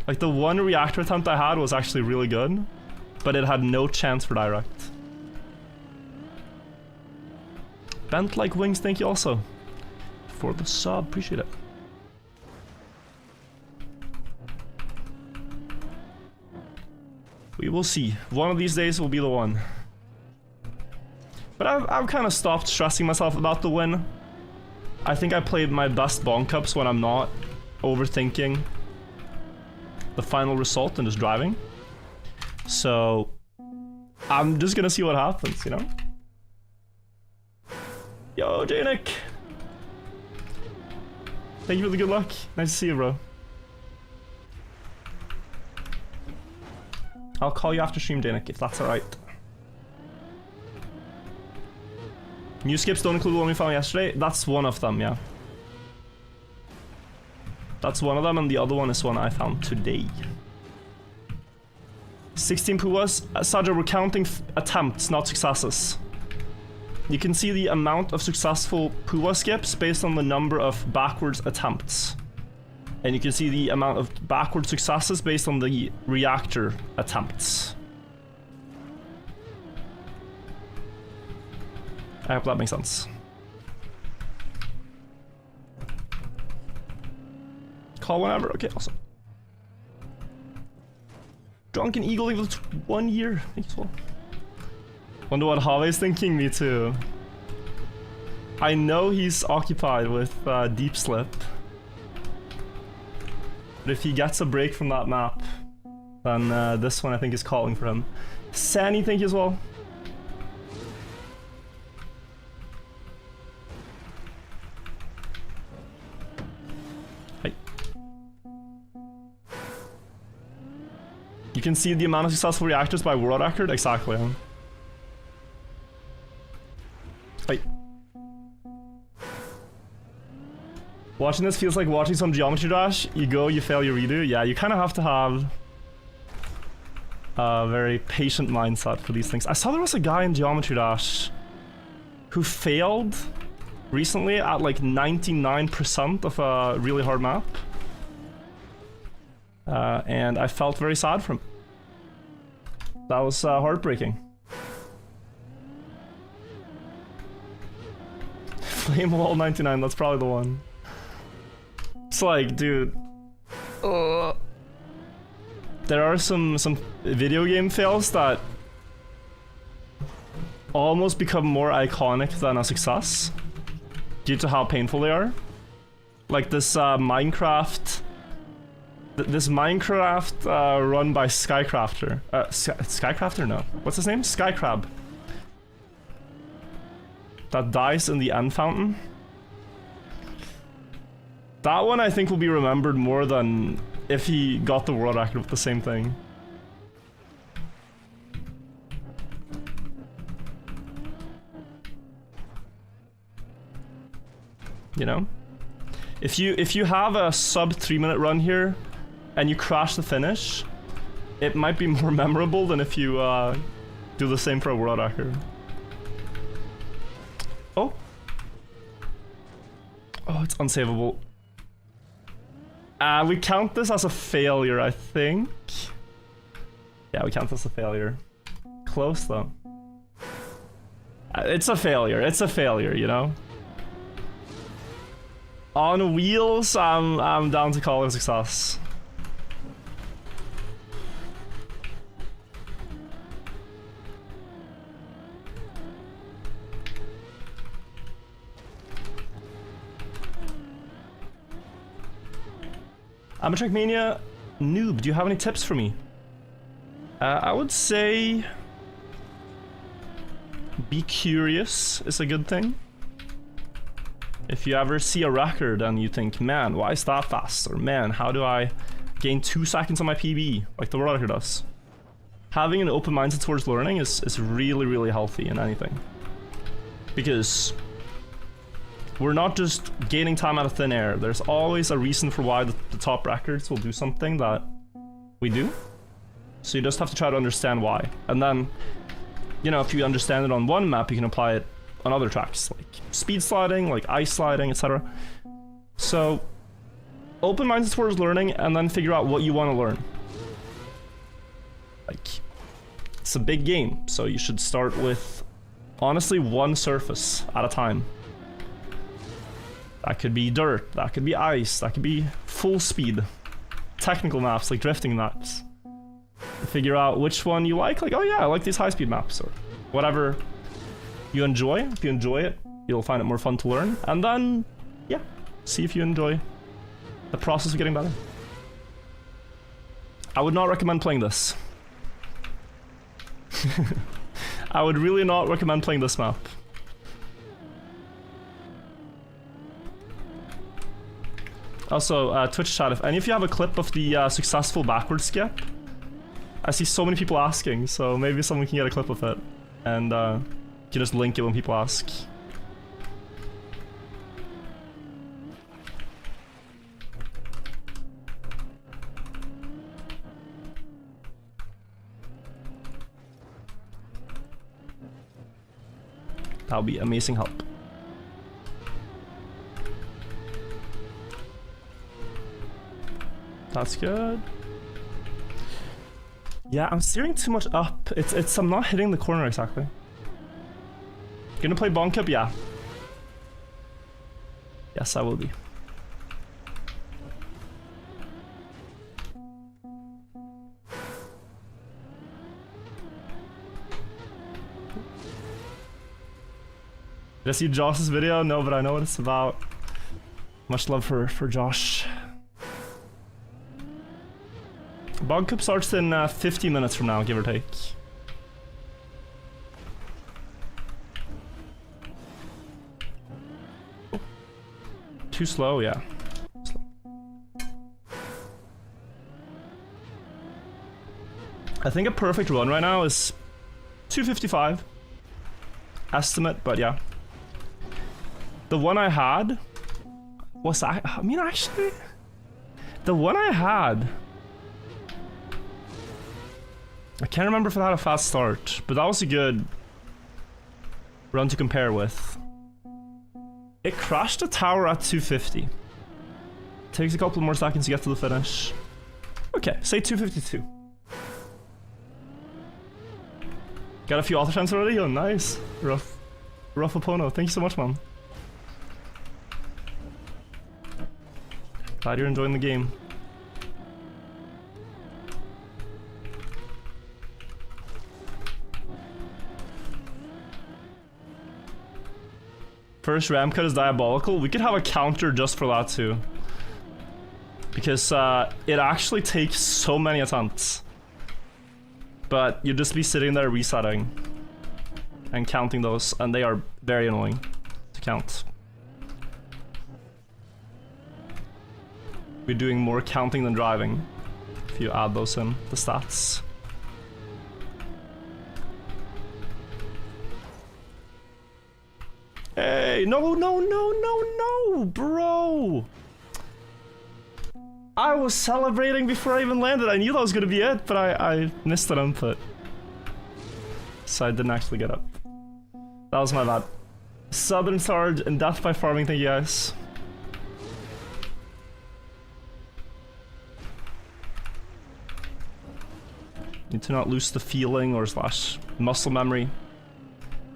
Like the one reactor attempt I had was actually really good, but it had no chance for direct. Bent like wings, thank you also for the sub, appreciate it. We will see. One of these days will be the one. But I've kind of stopped stressing myself about the win. I think I played my best Bonk Cups when I'm not overthinking the final result and just driving. So I'm just gonna see what happens, you know? Yo, Janik! Thank you for the good luck. Nice to see you, bro. I'll call you after stream, Danik, if that's alright. New skips don't include the one we found yesterday? That's one of them, yeah. That's one of them, and the other one is one I found today. 16 puas. Saja, we're counting attempts, not successes. You can see the amount of successful pua skips based on the number of backwards attempts. And you can see the amount of backward successes based on the reactor attempts. I hope that makes sense. Call whenever? Okay, awesome. Drunken Eagle equals 1 year. Thank you as well. Wonder what Have's thinking? Me too. I know he's occupied with Deep Slip. But if he gets a break from that map, then this one I think is calling for him. Sani, thank you as well. Hi. You can see the amount of successful reactors by world record? Exactly. Hi. Watching this feels like watching some Geometry Dash. You go, you fail, you redo. Yeah, you kind of have to have a very patient mindset for these things. I saw there was a guy in Geometry Dash who failed recently at like 99% of a really hard map. And I felt very sad for him. That was heartbreaking. Flame Wall 99, that's probably the one. It's like, dude, there are some video game fails that almost become more iconic than a success due to how painful they are. Like this Minecraft run by Skycrafter. Skycrafter? No. What's his name? Skycrab. That dies in the end fountain. That one I think will be remembered more than if he got the world record with the same thing. You know? If you have a sub 3-minute run here and you crash the finish, it might be more memorable than if you do the same for a world record. Oh. Oh, it's unsavable. We count this as a failure, I think. Yeah, we count this as a failure. Close, though. It's a failure. It's a failure, you know? On wheels, I'm down to call it a success. Amatric Mania noob, do you have any tips for me? I would say be curious is a good thing. If you ever see a record and you think, man, why is that fast? Or man, how do I gain 2 seconds on my PB like the world record does? Having an open mindset towards learning is really, really healthy in anything. Because we're not just gaining time out of thin air. There's always a reason for why the top records will do something that we do. So you just have to try to understand why. And then, you know, if you understand it on one map, you can apply it on other tracks, like speed sliding, like ice sliding, etc. So, open minded towards learning, and then figure out what you want to learn. Like, it's a big game, so you should start with, honestly, one surface at a time. That could be dirt, that could be ice, that could be full speed. Technical maps, like drifting maps. Figure out which one you like, oh yeah, I like these high speed maps, or whatever you enjoy. If you enjoy it, you'll find it more fun to learn. And then, yeah, see if you enjoy the process of getting better. I would not recommend playing this. I would really not recommend playing this map. Also, Twitch chat, if any of you have a clip of the successful backward skip, I see so many people asking, so maybe someone can get a clip of it. And you can just link it when people ask. That would be amazing help. That's good. Yeah, I'm steering too much up. I'm not hitting the corner exactly. Gonna play Bonk Cup? Yeah. Yes, I will be. Did I see Josh's video? No, but I know what it's about. Much love for Josh. Bonk Cup starts in 50 minutes from now, give or take. Oh. Too slow, yeah. Slow. I think a perfect run right now is 255. Estimate, but yeah. The one I had was, I mean, actually, the one I had, I can't remember if it had a fast start, but that was a good run to compare with. It crashed a tower at 250. Takes a couple more seconds to get to the finish. Okay, say 252. Got a few auto chance already? Oh, nice. Rough Opono. Thank you so much, man. Glad you're enjoying the game. First ram cut is diabolical. We could have a counter just for that too. Because it actually takes so many attempts. But you'd just be sitting there resetting and counting those, and they are very annoying to count. We're doing more counting than driving if you add those in, the stats. Hey, no, bro! I was celebrating before I even landed. I knew that was gonna be it, but I missed an input. So I didn't actually get up. That was my bad. Southern Sarge and Death by Farming, thank you guys. Need to not lose the feeling or slash muscle memory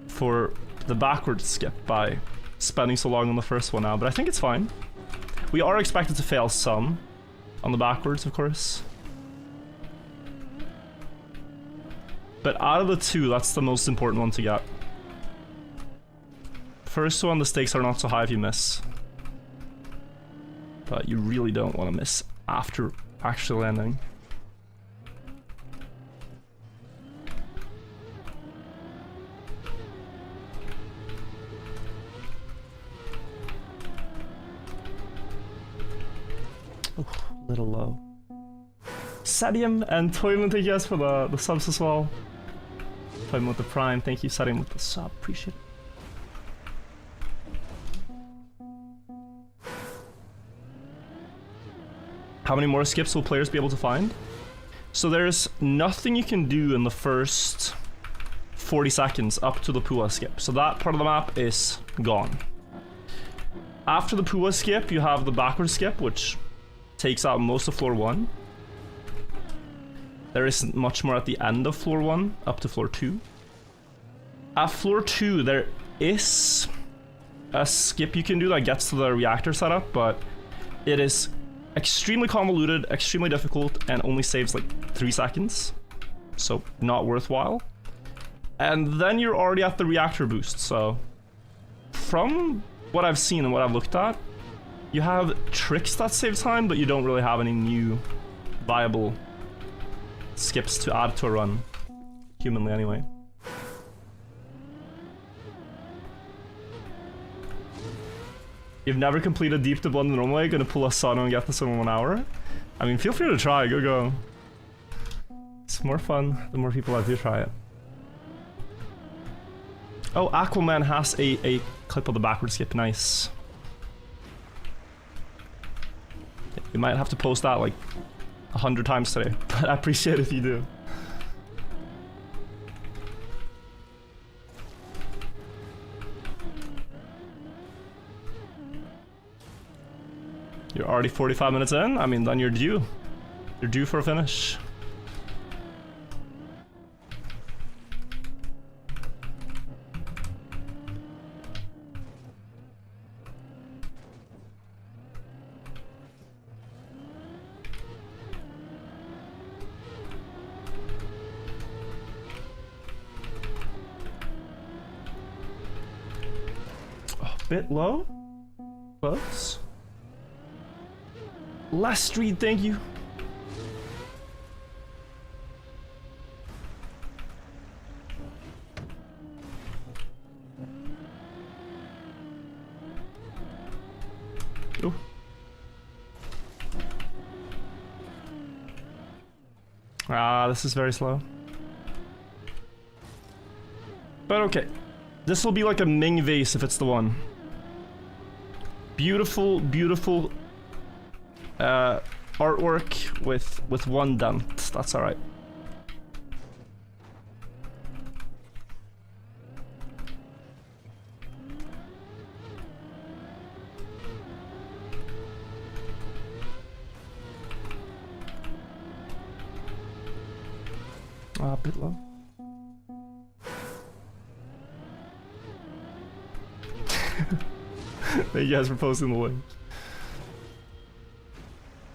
for the backward skip by spending so long on the first one now, but I think it's fine. We are expected to fail some on the backwards, of course. But out of the two, that's the most important one to get. First one, the stakes are not so high if you miss. But you really don't want to miss after actually landing. Oh, little low. Sadium and Toyman, thank you guys for the subs as well. Toyman with the prime, thank you. Sadium with the sub, appreciate it. How many more skips will players be able to find? So there's nothing you can do in the first 40 seconds up to the Pua skip. So that part of the map is gone. After the Pua skip, you have the backward skip, which takes out most of floor 1. There isn't much more at the end of floor 1, up to floor 2. At floor 2, there is a skip you can do that gets to the reactor setup, but it is extremely convoluted, extremely difficult, and only saves like 3 seconds. So not worthwhile. And then you're already at the reactor boost, so from what I've seen and what I've looked at, you have tricks that save time, but you don't really have any new viable skips to add to a run, humanly anyway. You've never completed deep dip on the normal way, gonna pull a Sano and get this in 1 hour? I mean, feel free to try, go. It's more fun the more people that do try it. Oh, Aquaman has a clip of the backward skip, nice. You might have to post that like 100 times today, but I appreciate it if you do. You're already 45 minutes in? I mean, then you're due. You're due for a finish. Oh, bit low? Close? Last street, thank you. Ooh. Ah, this is very slow. But okay. This will be like a Ming vase if it's the one. Beautiful, beautiful artwork with 1 dent. That's all right. A bit low. Thank you guys for posting the link.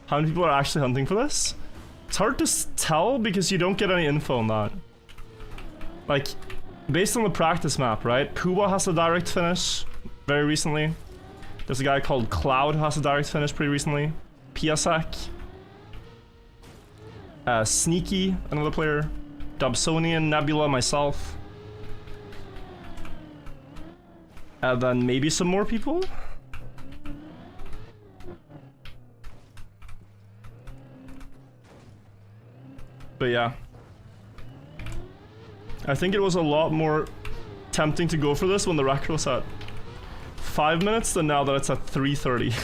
How many people are actually hunting for this? It's hard to tell because you don't get any info on that. Like, based on the practice map, right? Puwa has a direct finish very recently. There's a guy called Cloud who has a direct finish pretty recently. Piasek. Sneaky, another player. Dobsonian, Nebula, myself. And then maybe some more people? But yeah, I think it was a lot more tempting to go for this when the record was at 5 minutes than now that it's at 3:30.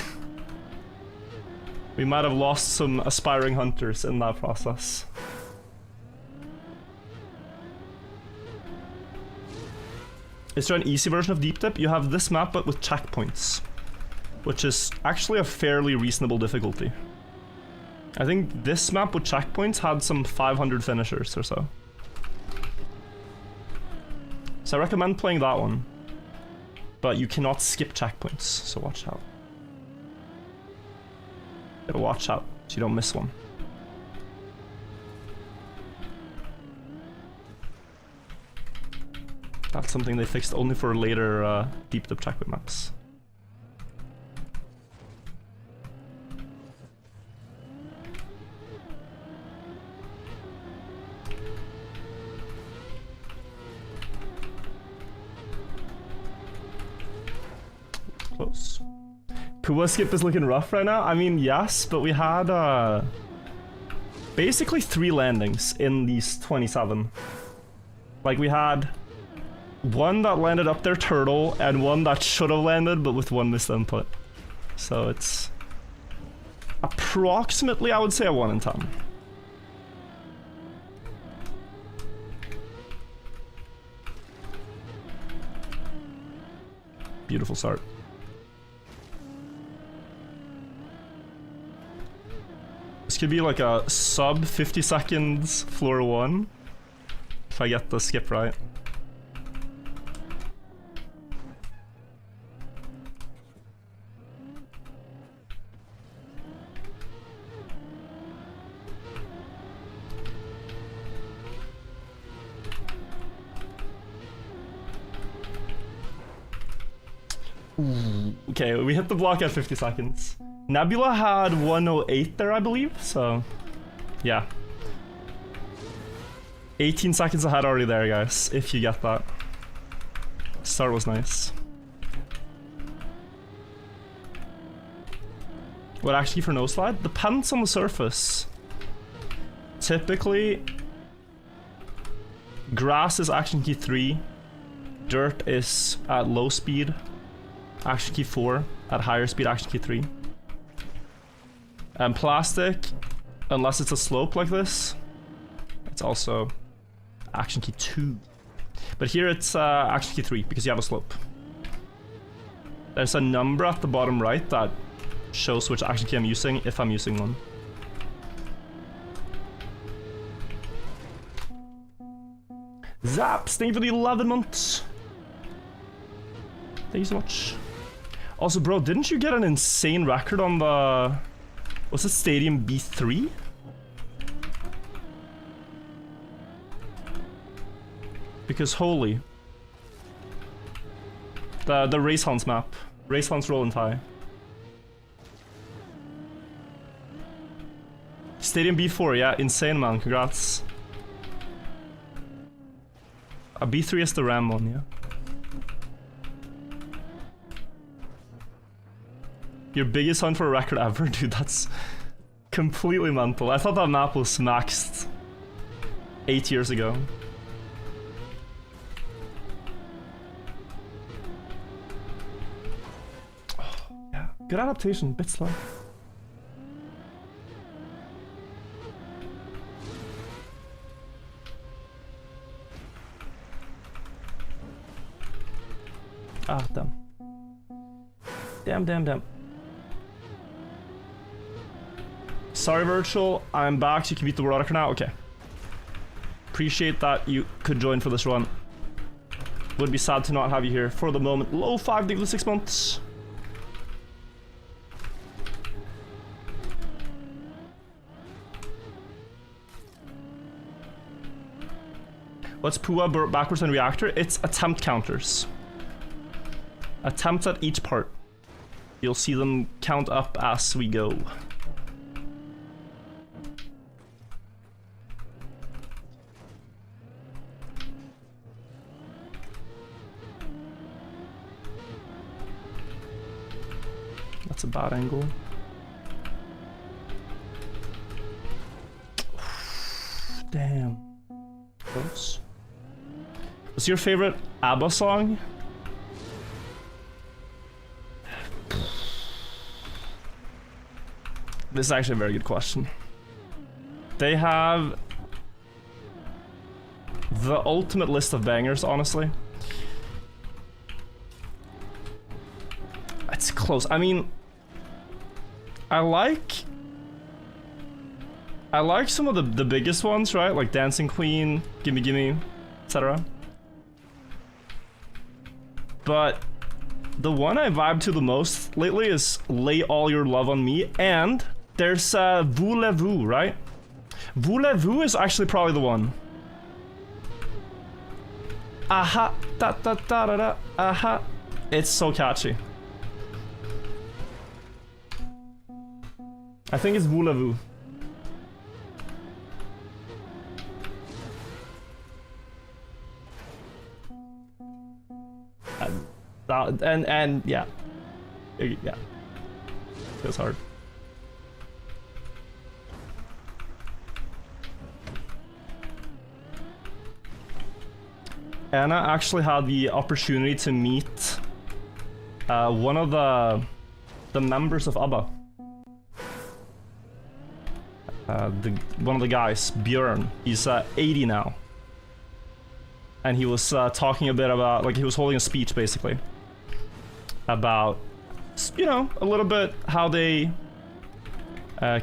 We might have lost some aspiring hunters in that process. Is there an easy version of Deep Dip? You have this map but with checkpoints, which is actually a fairly reasonable difficulty. I think this map with checkpoints had some 500 finishers or so. So I recommend playing that one. But you cannot skip checkpoints, so watch out. Gotta watch out so you don't miss one. That's something they fixed only for later Deep Dip checkpoint maps. Close. Pua skip is looking rough right now. I mean, yes, but we had basically 3 landings in these 27. Like, we had one that landed up their turtle and one that should have landed but with 1 missed input. So it's approximately, I would say, a 1 in 10. Beautiful start. This could be like a sub 50 seconds floor 1 if I get the skip right. Okay, we hit the block at 50 seconds. Nebula had 108 there, I believe, so yeah. 18 seconds ahead already there, guys, if you get that. Start was nice. What actually for no slide? Depends on the surface. Typically, grass is action key 3, dirt is at low speed, action key 4, at higher speed, action key 3. And plastic, unless it's a slope like this, it's also action key 2. But here it's action key 3 because you have a slope. There's a number at the bottom right that shows which action key I'm using if I'm using one. Zaps, thank you for the 11 months. Thank you so much. Also, bro, didn't you get an insane record on the... What's it, Stadium B3? Because holy. The Race Hounds map. Race Hounds roll and tie. Stadium B4, yeah, insane man, congrats. A B3 is the RAM one, yeah. Your biggest hunt for a record ever? Dude, that's completely mental. I thought that map was maxed 8 years ago. Oh, yeah, good adaptation, bit slow. Ah, damn. Damn. Sorry, Virtual. I'm back, so you can beat the world record now? Okay. Appreciate that you could join for this run. Would be sad to not have you here for the moment. Low 5 to 6 months. What's Pua backwards and reactor? It's attempt counters. Attempts at each part. You'll see them count up as we go. That's a bad angle. Damn. Close. What's your favorite ABBA song? This is actually a very good question. They have the ultimate list of bangers, honestly. It's close. I mean, I like some of the biggest ones, right? Like Dancing Queen, Gimme Gimme, etc. But the one I vibe to the most lately is Lay All Your Love on Me, and there's Voulez-Vous, right? Voulez-Vous is actually probably the one. Aha, da da da da da, aha. It's so catchy. I think it's Voulez-Vous. And yeah. Yeah. It's hard. Anna actually had the opportunity to meet one of the members of ABBA. One of the guys, Björn. He's 80 now. And he was talking a bit about, like, he was holding a speech basically about, you know, a little bit how they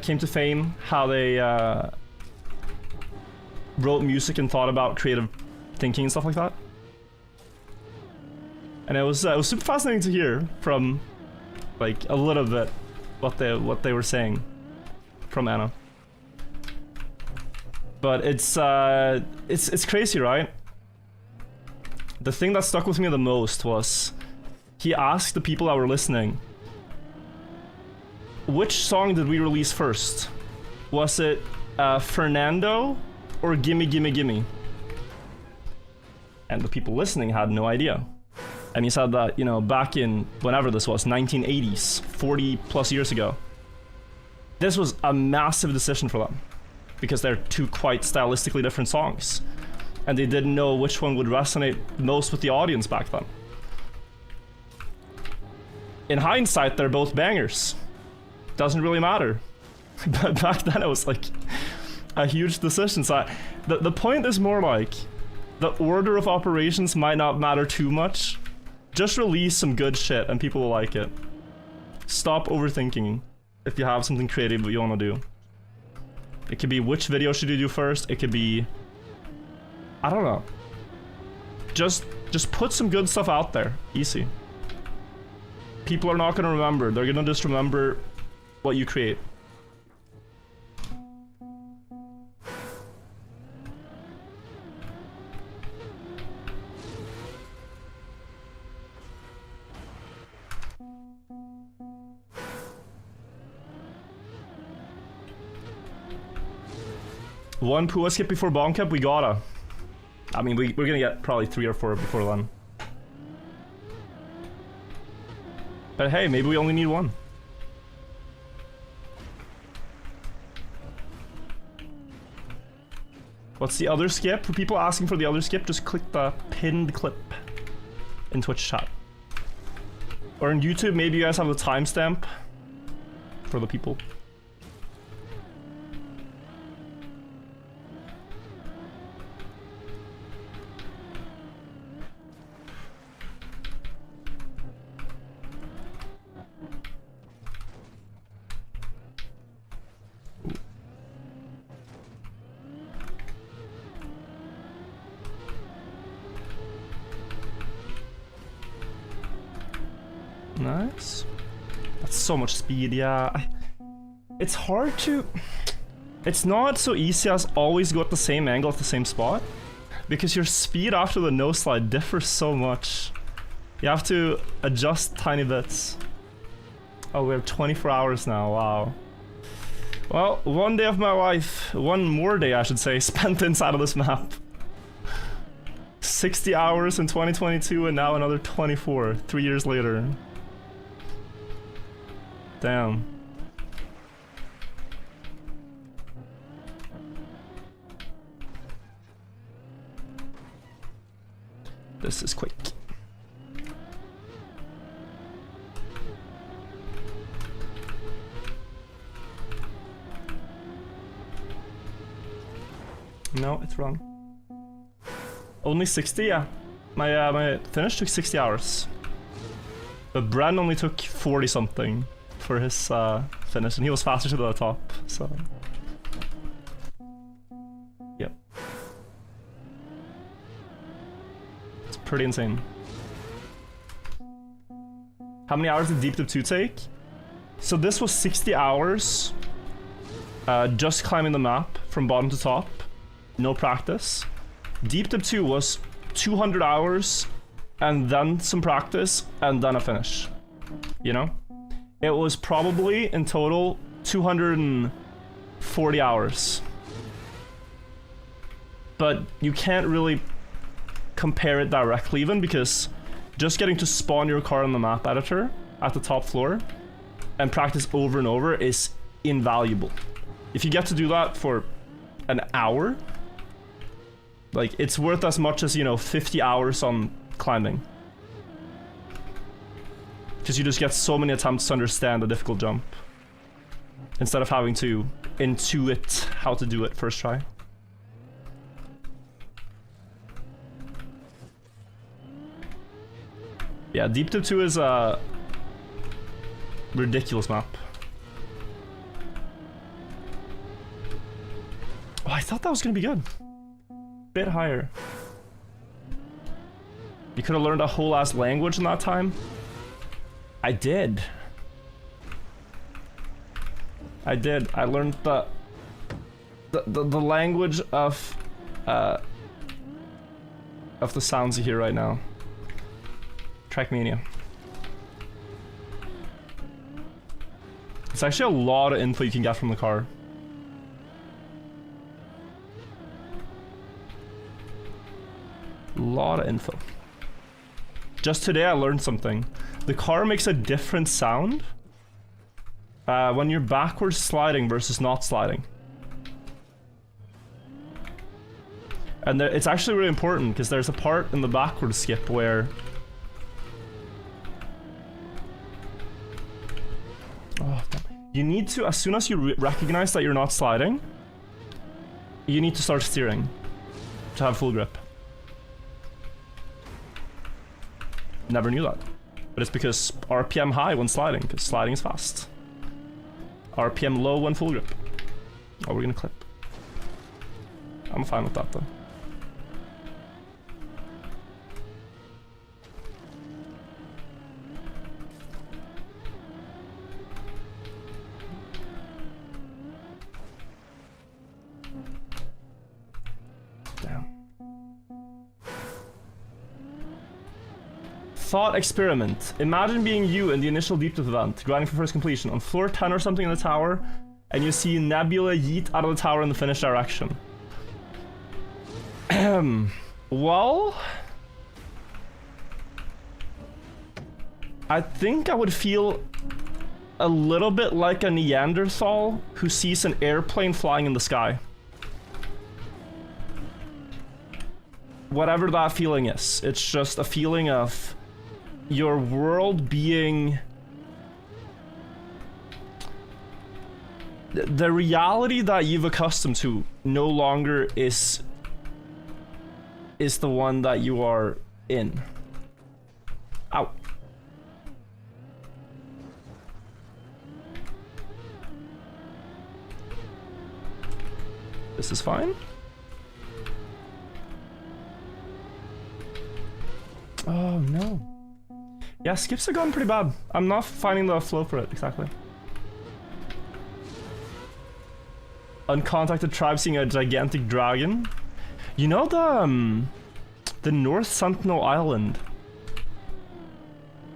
came to fame, how they wrote music and thought about creative thinking and stuff like that. And it was super fascinating to hear from, like, a little bit what they were saying from Anna. But it's crazy, right? The thing that stuck with me the most was he asked the people that were listening, which song did we release first? Was it Fernando or Gimme Gimme Gimme? And the people listening had no idea. And he said that, you know, back in whenever this was, 1980s, 40 plus years ago, this was a massive decision for them because they're two quite stylistically different songs. And they didn't know which one would resonate most with the audience back then. In hindsight, they're both bangers. Doesn't really matter. But back then it was like a huge decision. So the point is more like, the order of operations might not matter too much. Just release some good shit and people will like it. Stop overthinking if you have something creative that you want to do. It could be, which video should you do first? It could be, I don't know. Just put some good stuff out there. Easy. People are not going to remember. They're going to just remember what you create. One Pua skip before Bonk Cup, we gotta. I mean, we're gonna get probably 3 or 4 before then. But hey, maybe we only need 1. What's the other skip? For people asking for the other skip, just click the pinned clip in Twitch chat. Or in YouTube, maybe you guys have the timestamp for the people. Nice. That's so much speed, yeah. It's hard to... It's not so easy as always go at the same angle at the same spot. Because your speed after the no slide differs so much. You have to adjust tiny bits. Oh, we have 24 hours now, wow. Well, one day of my life, one more day I should say, spent inside of this map. 60 hours in 2022 and now another 24, 3 years later. Damn. This is quick. No, it's wrong. Only 60, yeah. My finish took 60 hours. But Bren only took 40 something for his finish, and he was faster to the top, so... Yep. It's pretty insane. How many hours did Deep Dip 2 take? So this was 60 hours, just climbing the map from bottom to top, no practice. Deep Dip 2 was 200 hours, and then some practice, and then a finish. You know? It was probably, in total, 240 hours. But you can't really compare it directly even, because just getting to spawn your car in the map editor at the top floor and practice over and over is invaluable. If you get to do that for an hour, like, it's worth as much as, you know, 50 hours on climbing. Because you just get so many attempts to understand a difficult jump, instead of having to intuit how to do it first try. Yeah, Deep Dip 2 is a ridiculous map. Oh, I thought that was gonna be good. Bit higher. You could have learned a whole ass language in that time. I did. I did. I learned the language of the sounds you hear right now. Trackmania. It's actually a lot of info you can get from the car. A lot of info. Just today I learned something. The car makes a different sound when you're backwards sliding versus not sliding. And it's actually really important because there's a part in the backwards skip where you need to, as soon as you recognize that you're not sliding, you need to start steering to have full grip. Never knew that. But it's because RPM high when sliding, because sliding is fast. RPM low when full grip. Oh, we're gonna clip. I'm fine with that though. Thought experiment. Imagine being you in the initial deep dip event, grinding for first completion, on floor 10 or something in the tower, and you see Nebula yeet out of the tower in the finish direction. Well, I think I would feel a little bit like a Neanderthal who sees an airplane flying in the sky. Whatever that feeling is, it's just a feeling of your world being the reality that you've accustomed to no longer is the one that you are in. Ow. This is fine. Oh no. Yeah, skips have gone pretty bad. I'm not finding the flow for it, exactly. Uncontacted tribe seeing a gigantic dragon. You know the North Sentinel Island?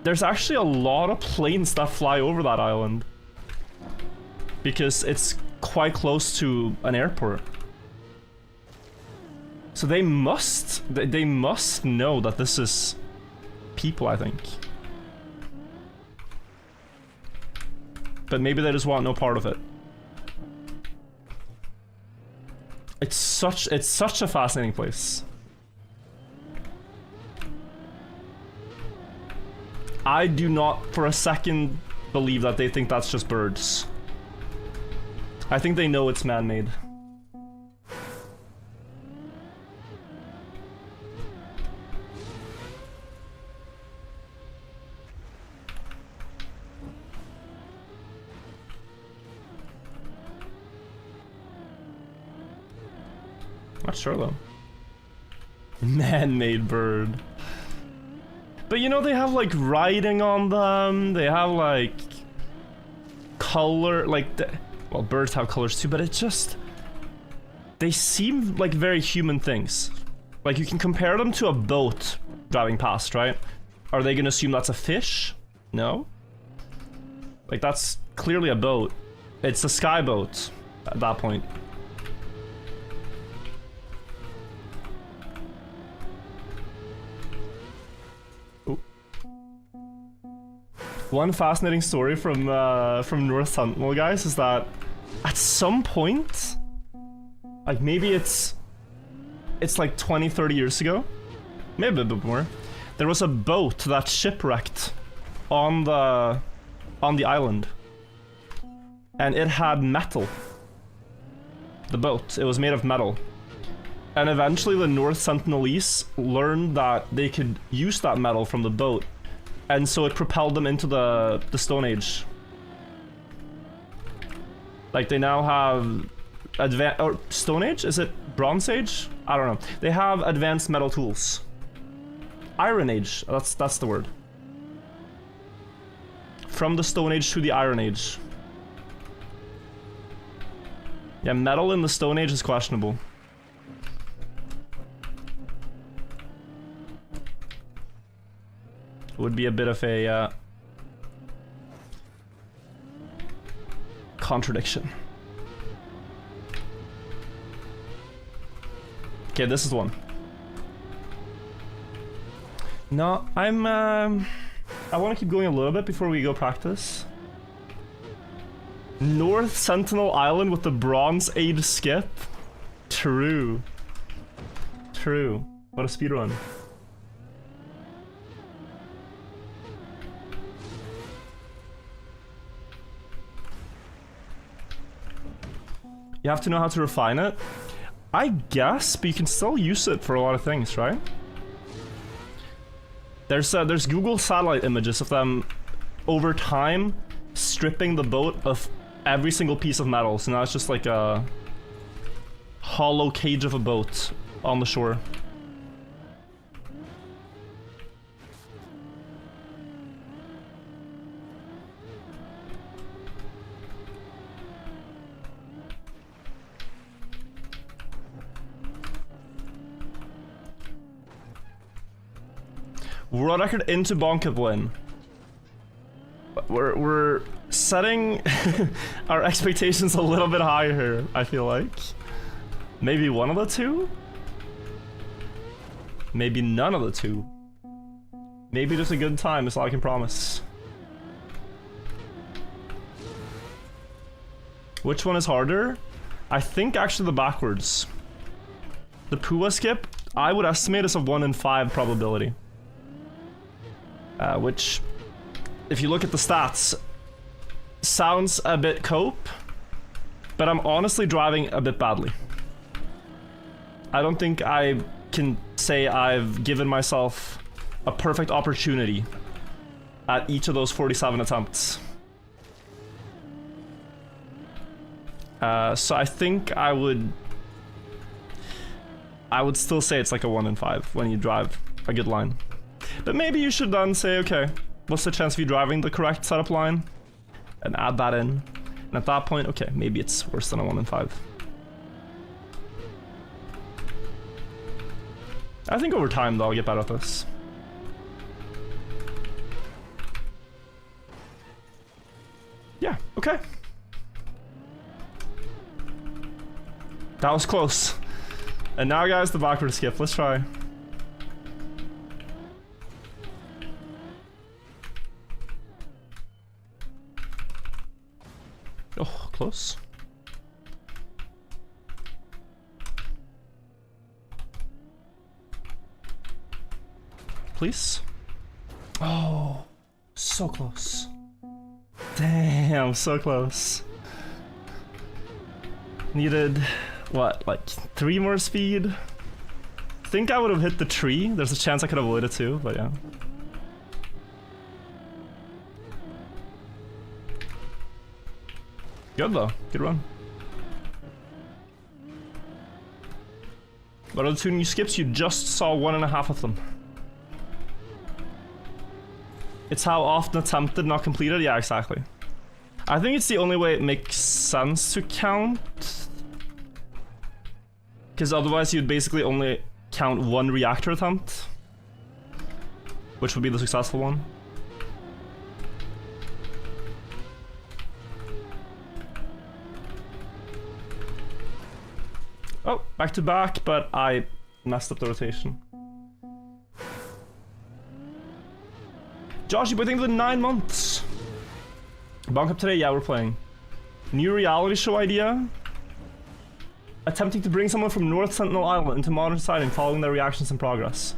There's actually a lot of planes that fly over that island. Because it's quite close to an airport. So they must know that this is people, I think. But maybe they just want no part of it. It's such a fascinating place. I do not for a second believe that they think that's just birds. I think they know it's man-made. Not sure though. Man-made bird. But you know, they have like writing on them, they have like color, like well, birds have colors too, but it just, they seem like very human things. Like you can compare them to a boat driving past, right? Are they gonna assume that's a fish? No. Like that's clearly a boat. It's a sky boat at that point. One fascinating story from North Sentinel, guys, is that at some point, like maybe it's like 20, 30 years ago, maybe a bit more, there was a boat that shipwrecked on the island, and it had metal. The boat, it was made of metal. And eventually the North Sentinelese learned that they could use that metal from the boat, and so it propelled them into the Stone Age. Like they now have or Stone Age? Is it Bronze Age? I don't know. They have advanced metal tools. Iron Age, that's the word. From the Stone Age to the Iron Age. Yeah, metal in the Stone Age is questionable. Would be a bit of a contradiction. Okay, this is one. No, I want to keep going a little bit before we go practice. North Sentinel Island with the Bronze Age skip? True. True. What a speedrun. You have to know how to refine it? I guess, but you can still use it for a lot of things, right? There's Google satellite images of them over time stripping the boat of every single piece of metal, so now it's just like a hollow cage of a boat on the shore. World record into Bonk Cup win. We're setting our expectations a little bit higher, I feel like. Maybe one of the two? Maybe none of the two. Maybe just a good time is all I can promise. Which one is harder? I think actually the backwards. The Pua skip, I would estimate is a 1 in 5 probability. Which, if you look at the stats, sounds a bit cope, but I'm honestly driving a bit badly. I don't think I can say I've given myself a perfect opportunity at each of those 47 attempts. So I think I would still say it's like a 1 in 5 when you drive a good line. But maybe you should then say, okay, what's the chance of you driving the correct setup line? And add that in. And at that point, okay, maybe it's worse than a 1 in 5. I think over time, though, I'll get better at this. Yeah, okay. That was close. And now, guys, the backward skip. Let's try. Oh, close. Please. Oh, so close. Damn, so close. Needed, what, like 3 more speed? Think I would have hit the tree. There's a chance I could avoid it too, but yeah. Good though, good run. But of the 2 new skips, you just saw 1.5 of them. It's how often attempted, not completed? Yeah, exactly. I think it's the only way it makes sense to count. Because otherwise you'd basically only count 1 reactor attempt, which would be the successful one. Oh, back to back, but I messed up the rotation. Josh, you've been waiting for 9 months. Bonk Cup today? Yeah, we're playing. New reality show idea? Attempting to bring someone from North Sentinel Island into modern society and following their reactions and progress.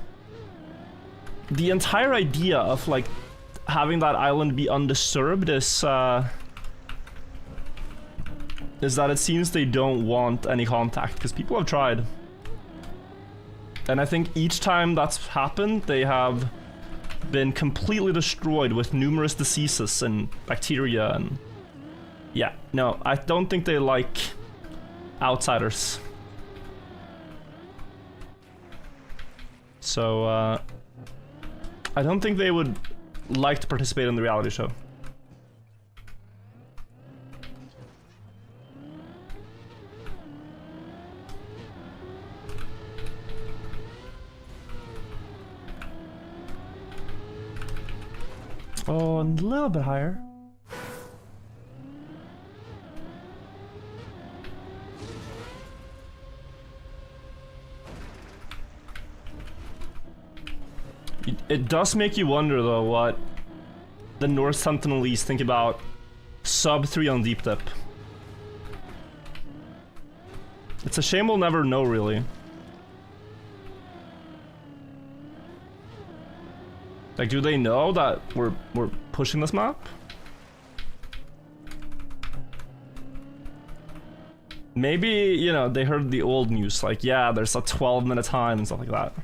The entire idea of, like, having that island be undisturbed is that it seems they don't want any contact, because people have tried. And I think each time that's happened, they have been completely destroyed with numerous diseases and bacteria and... Yeah, no, I don't think they like outsiders. So, I don't think they would like to participate in the reality show. Oh, a little bit higher. It does make you wonder, though, what the North Sentinelese think about sub 3 on deep dip. It's a shame we'll never know, really. Like, do they know that we're pushing this map? Maybe, you know, they heard the old news, like, yeah, there's a 12-minute time and stuff like that.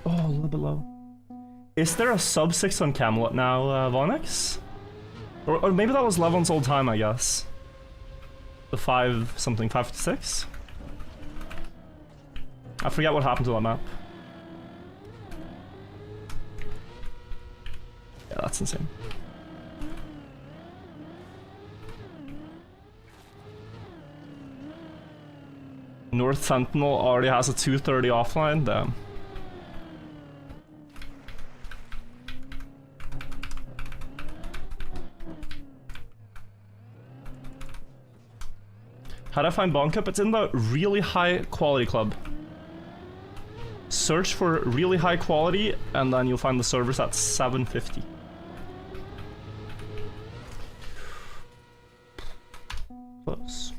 Oh, a little bit low. Is there a sub 6 on Camelot now, Vonix? Or maybe that was Levon's old time, I guess. The 5 something, 556? I forget what happened to that map. Yeah, that's insane. North Sentinel already has a 230 offline, damn. How do I find Bonk Cup? It's in the really high quality club. Search for really high quality, and then you'll find the servers at 750. Close.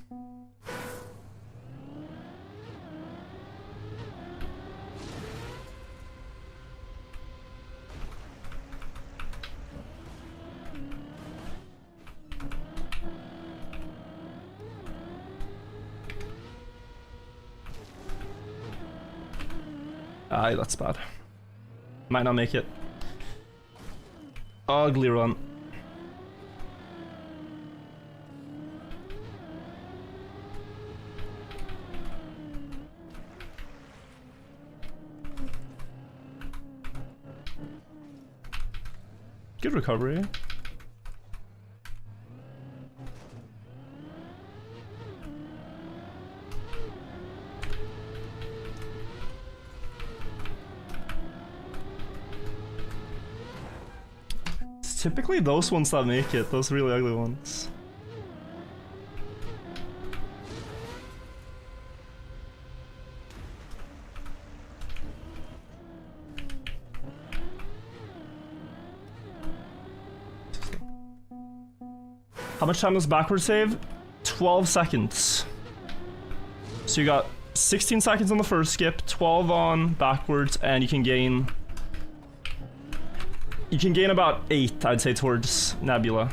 Aye, that's bad. Might not make it. Ugly run. Good recovery. Typically those ones that make it, those really ugly ones. How much time does backward save? 12 seconds. So you got 16 seconds on the first skip, 12 on backwards, and you can gain about 8, I'd say, towards Nebula,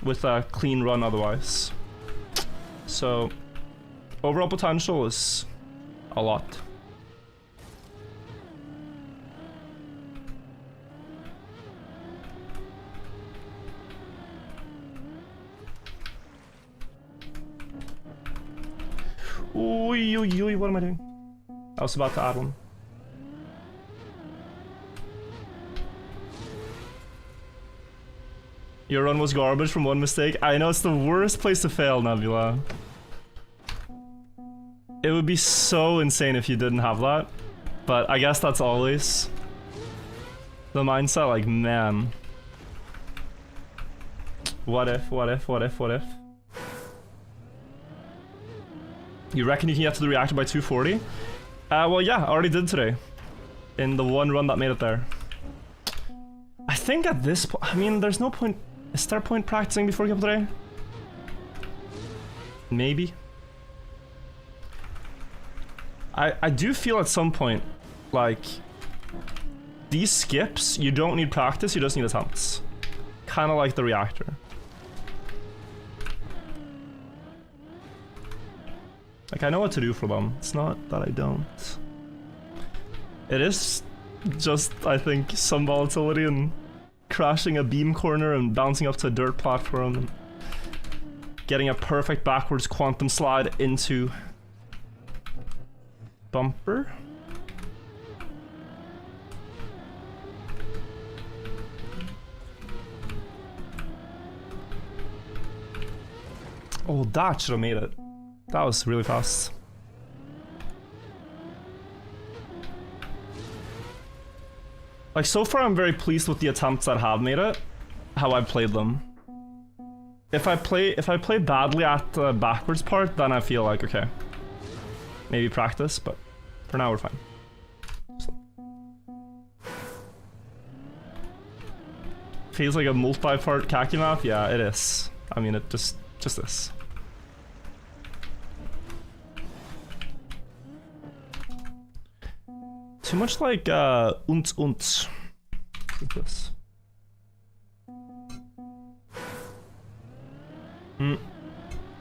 with a clean run otherwise. So, overall potential is a lot. Oy, what am I doing? I was about to add one. Your run was garbage from one mistake. I know it's the worst place to fail, Nebula. It would be so insane if you didn't have that. But I guess that's always the mindset, like, man. What if? You reckon you can get to the reactor by 240? Well, yeah, I already did today. In the one run that made it there. I think at this point, I mean, there's no point. Is there a point practicing before you come today? Maybe. I do feel at some point, like, these skips, you don't need practice, you just need attempts. Kind of like the reactor. Like, I know what to do for them. It's not that I don't. It is just, I think, some volatility and crashing a beam corner and bouncing up to a dirt platform and getting a perfect backwards quantum slide into bumper. Oh, that should have made it. That was really fast. Like, so far I'm very pleased with the attempts that have made it, how I've played them. If I play badly at the backwards part, then I feel like, okay, maybe practice, but for now we're fine. So. Feels like a multi-part khaki map? Yeah, it is. I mean, it just this. Too much like unts. Like this.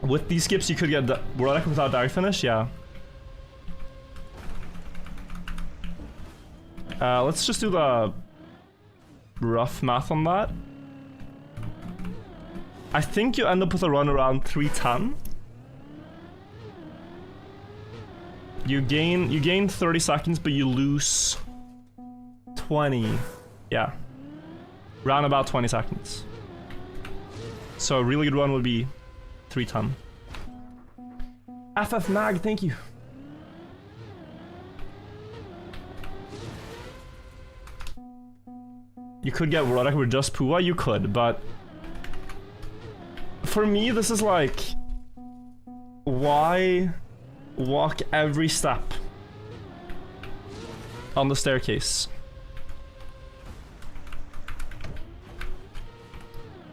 With these skips, you could get the world record without direct finish. Yeah. Let's just do the rough math on that. I think you end up with a run around 310. You gain 30 seconds, but you lose 20. Yeah. Round about 20 seconds. So a really good run would be 310. FF Mag, thank you. You could get world record with just Pua, you could, but for me this is like, why walk every step on the staircase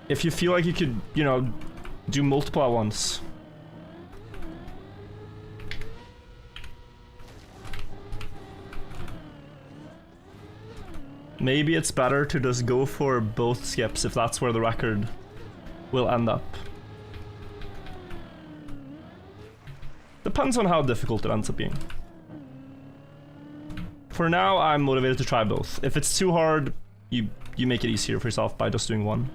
if you feel like you could, you know, do multiple at once? Maybe it's better to just go for both skips if that's where the record will end up. Depends on how difficult it ends up being. For now, I'm motivated to try both. If it's too hard, you make it easier for yourself by just doing one.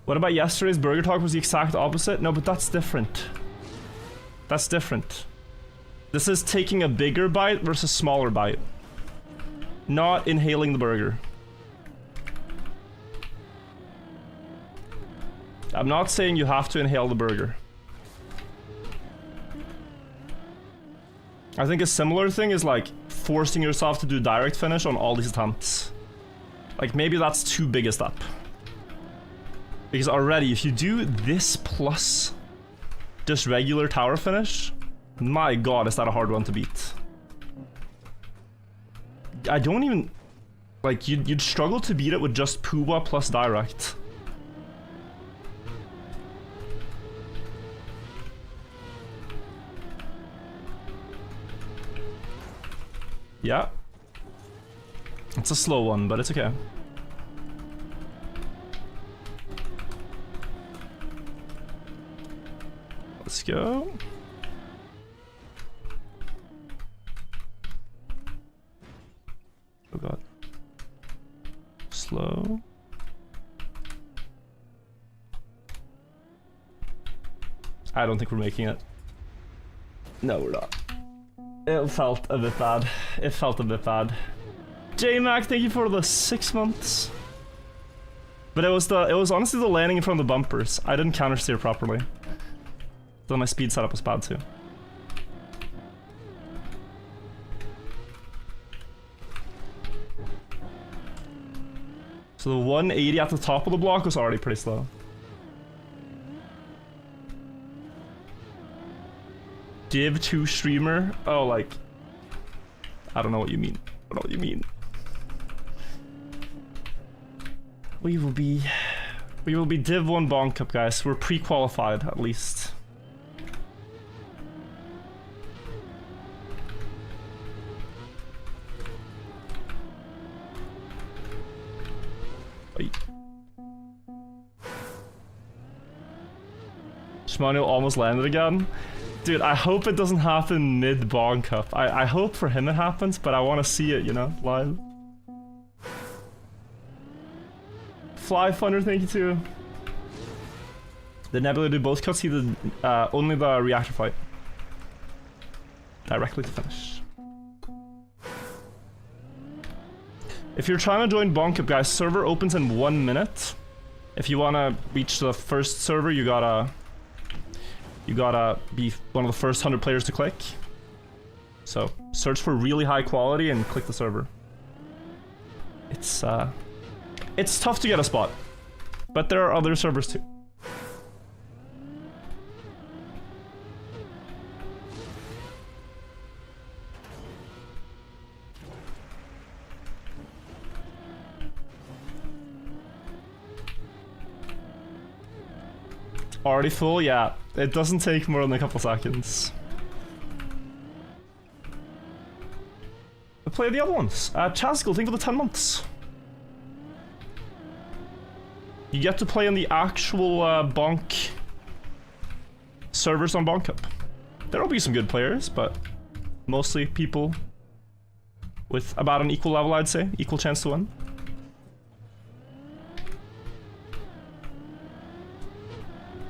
What about yesterday's burger talk? Was the exact opposite? No, but that's different. That's different. This is taking a bigger bite versus smaller bite. Not inhaling the burger. I'm not saying you have to inhale the burger. I think a similar thing is like forcing yourself to do direct finish on all these attempts. Like maybe that's too big a step. Because already if you do this plus just regular tower finish, my god, is that a hard one to beat. I don't even... Like, you'd struggle to beat it with just Puba plus direct. Yeah. It's a slow one, but it's okay. Let's go. Oh god. Slow. I don't think we're making it. No, we're not. It felt a bit bad. It felt a bit bad. J-Mac, thank you for the 6 months. But it was honestly the landing in front of the bumpers. I didn't counter steer properly. So my speed setup was bad too. So the 180 at the top of the block was already pretty slow. Div 2 streamer? Oh, like... I don't know what you mean. I don't know what you mean. We will be Div 1 Bonk Cup, guys. We're pre-qualified, at least. Shimano almost landed again. Dude, I hope it doesn't happen mid Bonk Cup. I hope for him it happens, but I want to see it, you know, live. Fly Thunder, thank you too. The Nebula do both cuts, he did only the reactor fight. Directly to finish. If you're trying to join Bonk Cup, guys, server opens in 1 minute. If you want to reach the first server, you gotta be one of the first 100 players to click. So search for really high quality and click the server. It's tough to get a spot, but there are other servers too. Already full? Yeah. It doesn't take more than a couple seconds. But play the other ones. Chazgal, think of the 10 months. You get to play on the actual Bonk servers on Bonk Cup. There'll be some good players, but mostly people with about an equal level, I'd say. Equal chance to win.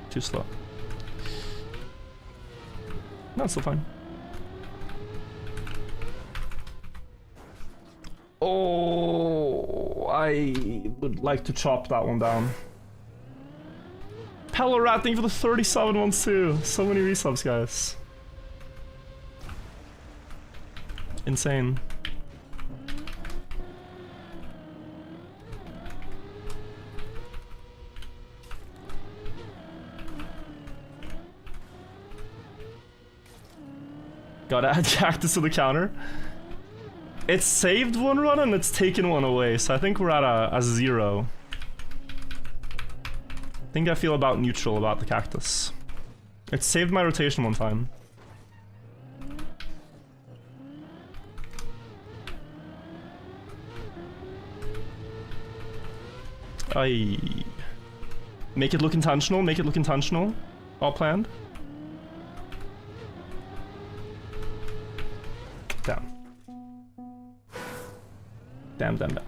Too slow. No, it's still fine. Oh, I would like to chop that one down. Pellorat, thank you for the 37 ones too. So many resubs, guys. Insane. Gotta add cactus to the counter. It's saved one run and it's taken one away, so I think we're at a 0. I think I feel about neutral about the cactus. It saved my rotation one time. Make it look intentional, make it look intentional. All planned. Down. Damn, damn, damn.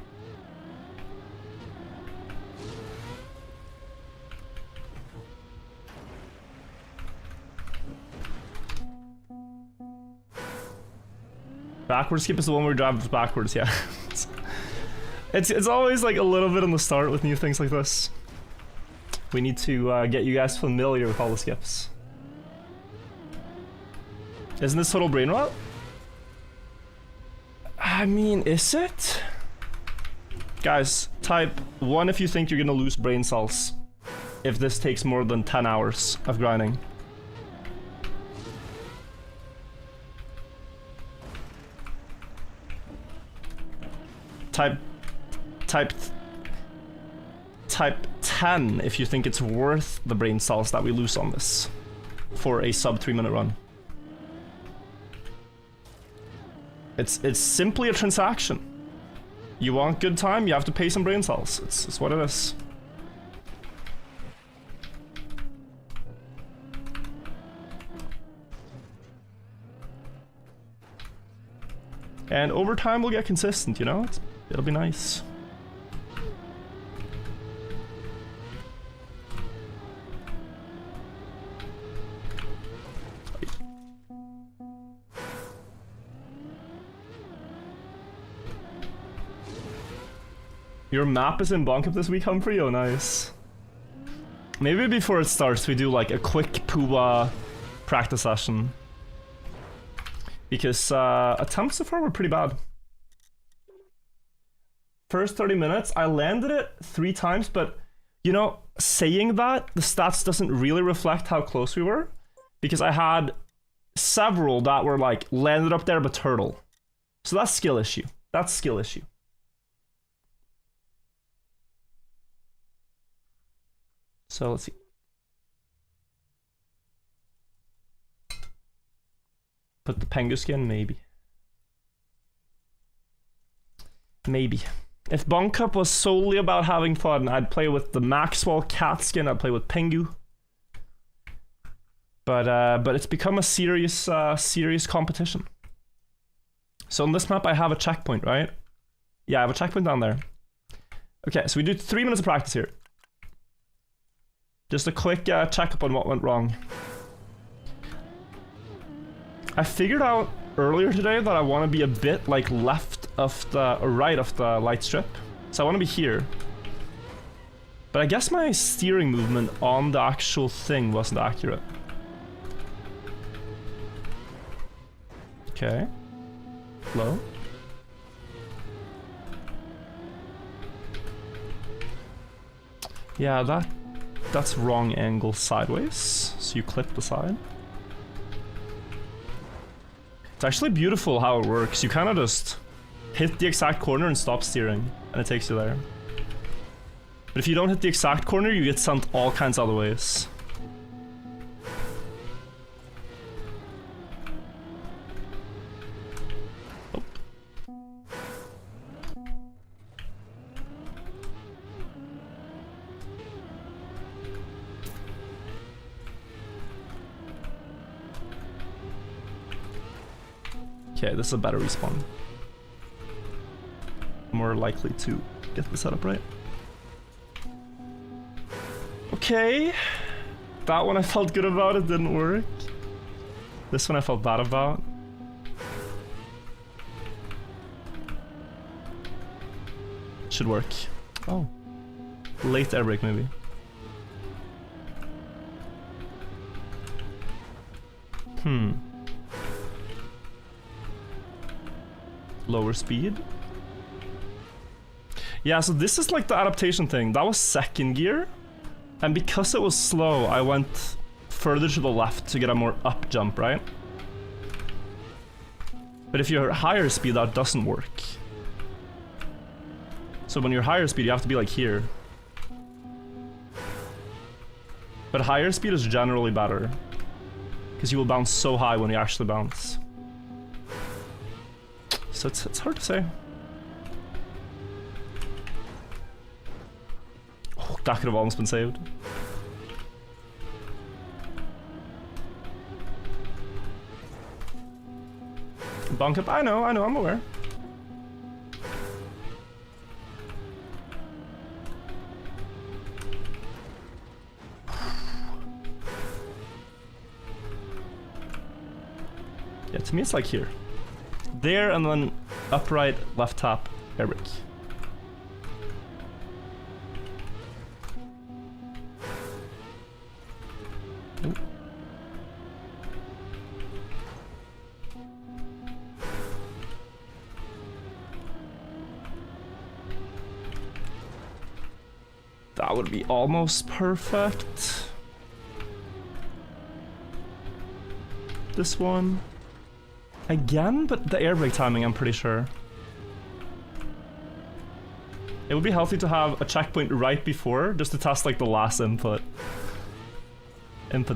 Backwards skip is the one where we drive backwards, yeah. It's always like a little bit on the start with new things like this. We need to get you guys familiar with all the skips. Isn't this total brain rot? I mean, is it? Guys, type 1 if you think you're gonna lose brain cells if this takes more than 10 hours of grinding. Type 10 if you think it's worth the brain cells that we lose on this for a sub 3-minute run. It's simply a transaction. You want good time, you have to pay some brain cells. It's what it is. And over time we'll get consistent, you know? It'll be nice. Your map is in Bonk Cup this week, Humphrey? Oh, nice. Maybe before it starts, we do like a quick Pooba practice session. Because attempts so far were pretty bad. first 30 minutes, I landed it 3 times, but you know, saying that, the stats doesn't really reflect how close we were, because I had several that were like landed up there but turtle. So that's skill issue. That's skill issue. So let's see. Put the Pengu skin, maybe. Maybe. If Bonk Cup was solely about having fun, I'd play with the Maxwell cat skin, I'd play with Pengu. But it's become a serious competition. So on this map I have a checkpoint, right? Yeah, I have a checkpoint down there. Okay, so we do 3 minutes of practice here. Just a quick checkup on what went wrong. I figured out earlier today that I want to be a bit like left of the, or right of the light strip. So I want to be here. But I guess my steering movement on the actual thing wasn't accurate. Okay. Low. Yeah, that's wrong angle sideways. So you clip the side. It's actually beautiful how it works. You kind of just hit the exact corner and stop steering, and it takes you there. But if you don't hit the exact corner, you get sent all kinds of other ways. Oh. Okay, this is a better respawn. More likely to get the setup right. Okay. That one I felt good about, it didn't work. This one I felt bad about. Should work. Oh. Late air brake maybe. Lower speed. Yeah, so this is like the adaptation thing. That was second gear. And because it was slow, I went further to the left to get a more up jump, right? But if you're higher speed, that doesn't work. So when you're higher speed, you have to be like here. But higher speed is generally better, because you will bounce so high when you actually bounce. So it's hard to say. Oh, that could have almost been saved. Bonk Cup, I know, I'm aware. Yeah, to me it's like here. There and then upright, left tap, air brake. Ooh. That would be almost perfect. This one. Again, but the air brake timing, I'm pretty sure. It would be healthy to have a checkpoint right before, just to test like the last input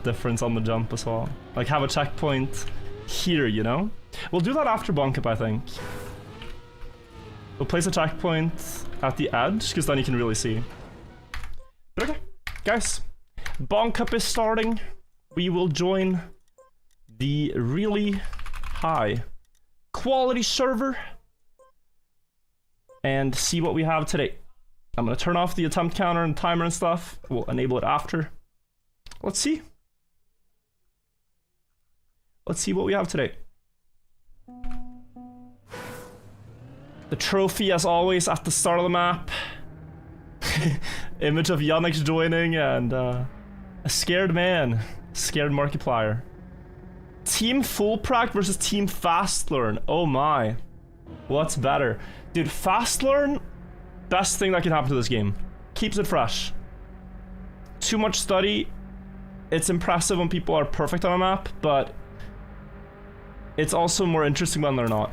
difference on the jump as well. Like have a checkpoint here, you know? We'll do that after Bonk Cup, I think. We'll place a checkpoint at the edge, because then you can really see. But okay, guys. Bonk Cup is starting. We will join the really high quality server and see what we have today. I'm gonna turn off the attempt counter and timer and stuff. We'll enable it after. Let's see. Let's see what we have today. The trophy, as always, at the start of the map. Image of Yannick's joining and a scared man, scared Markiplier. Team Full Prac versus Team Fast Learn. Oh my. What's better? Dude, Fast Learn Best thing that can happen to this game. Keeps it fresh. Too much study. It's impressive when people are perfect on a map, but it's also more interesting when they're not.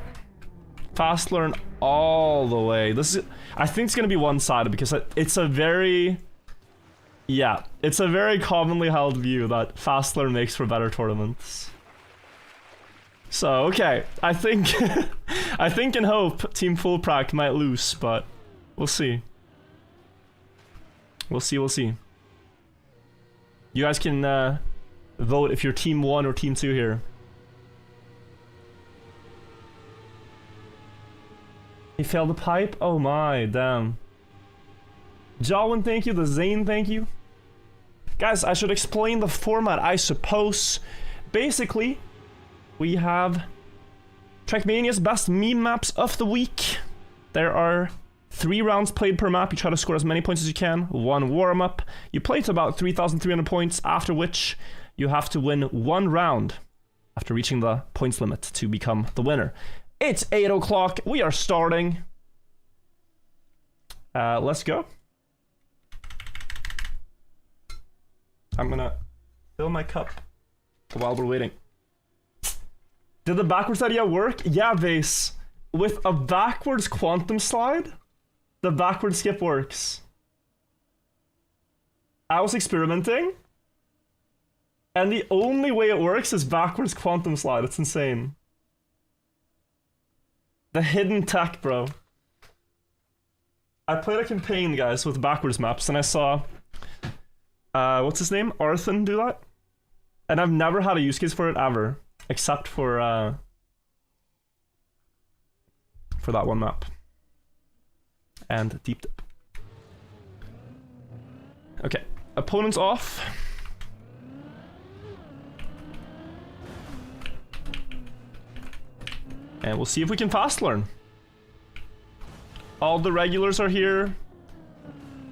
Fast learn all the way. This is, I think it's gonna be one-sided because it's a very, yeah, it's a very commonly held view that fast learn makes for better tournaments. So okay, I think I think and hope Team Full Prac might lose, but we'll see. We'll see. You guys can vote if you're Team 1 or Team 2 here. He failed the pipe? Oh my, damn. Jawin, thank you. The Zane, thank you. Guys, I should explain the format, I suppose. Basically, we have Trackmania's best meme maps of the week. There are 3 rounds played per map. You try to score as many points as you can. 1 warm-up. You play to about 3,300 points, after which you have to win 1 round after reaching the points limit to become the winner. It's 8 o'clock. We are starting. Let's go. I'm gonna fill my cup while we're waiting. Did the backwards idea work? Yeah, Vase. With a backwards quantum slide, the backward skip works. I was experimenting, and the only way it works is backwards quantum slide. It's insane. The hidden tech, bro. I played a campaign, guys, with backwards maps, and I saw, what's his name? Arthur do that? And I've never had a use case for it ever, except for that one map. And deep dip. Okay, opponents off. And we'll see if we can fast learn. All the regulars are here.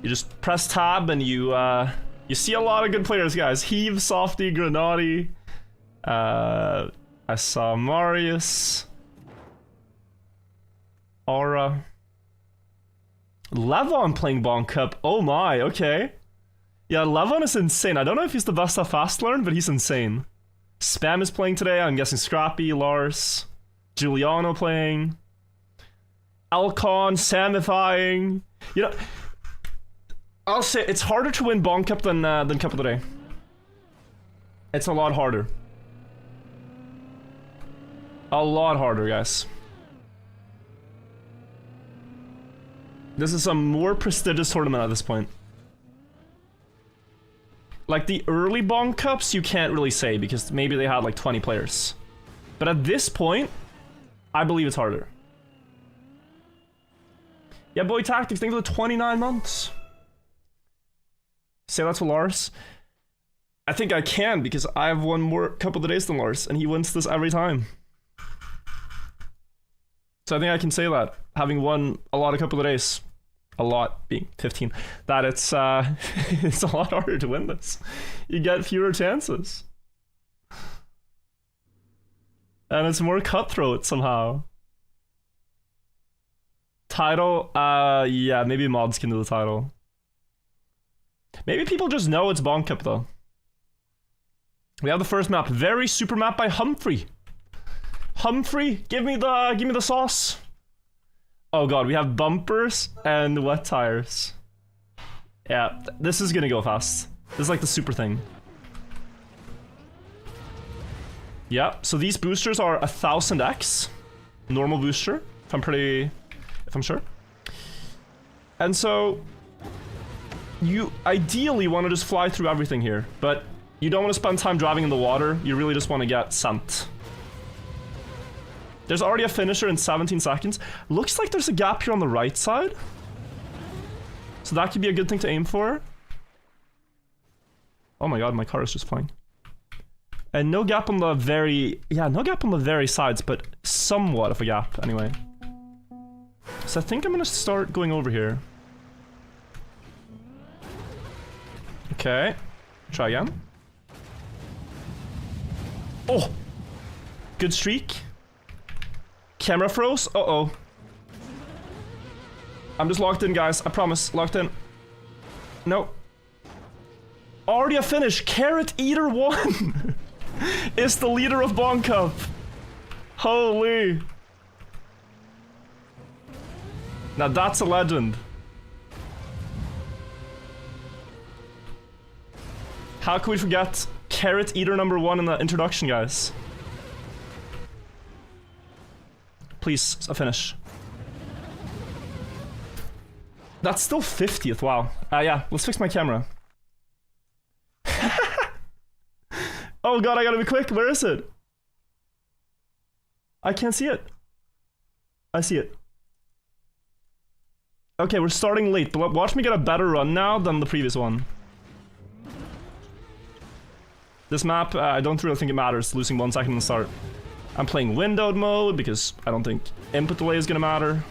You just press tab and you see a lot of good players, guys. Heave, Softy, Grenadi. I saw Marius. Aura. Levon playing Bonk Cup. Oh my, okay. Yeah, Levon is insane. I don't know if he's the best at fast learn, but he's insane. Spam is playing today. I'm guessing Scrappy, Lars. Giuliano playing. Alcon, Samifying. You know, I'll say it's harder to win Bonk Cup than Cup of the Day. It's a lot harder. A lot harder, guys. This is a more prestigious tournament at this point. Like the early Bonk Cups, you can't really say because maybe they had like 20 players. But at this point, I believe it's harder. Yeah, boy, Tactics, thanks for the 29 months. Say that to Lars. I think I can because I have won more Cup of the Days than Lars, and he wins this every time. So I think I can say that, having won a lot of Cup of the Days. A lot being 15. That it's it's a lot harder to win this. You get fewer chances. And it's more cutthroat somehow. Title, yeah, maybe mods can do the title. Maybe people just know it's Bonk Cup though. We have the first map, very super map by Humphrey. Humphrey, give me the sauce. Oh god, we have bumpers and wet tires. Yeah, this is gonna go fast. This is like the super thing. Yeah, so these boosters are 1000x. Normal booster, if I'm sure. And so, you ideally want to just fly through everything here, but you don't want to spend time driving in the water, you really just want to get sent. There's already a finisher in 17 seconds. Looks like there's a gap here on the right side. So that could be a good thing to aim for. Oh my god, my car is just flying. And no gap on the no gap on the very sides, but somewhat of a gap anyway. So I think I'm gonna start going over here. Okay. Try again. Oh! Good streak. Camera froze. Uh-oh. I'm just locked in, guys. I promise. Locked in. No. Already a finish. Carrot Eater 1 is the leader of Bonk Cup. Holy. Now that's a legend. How could we forget Carrot Eater number 1 in the introduction, guys? Please, a finish. That's still 50th, wow. Yeah, let's fix my camera. Oh god, I gotta be quick, where is it? I can't see it. I see it. Okay, we're starting late, but watch me get a better run now than the previous one. This map, I don't really think it matters, losing 1 second in the start. I'm playing windowed mode because I don't think input delay is gonna matter.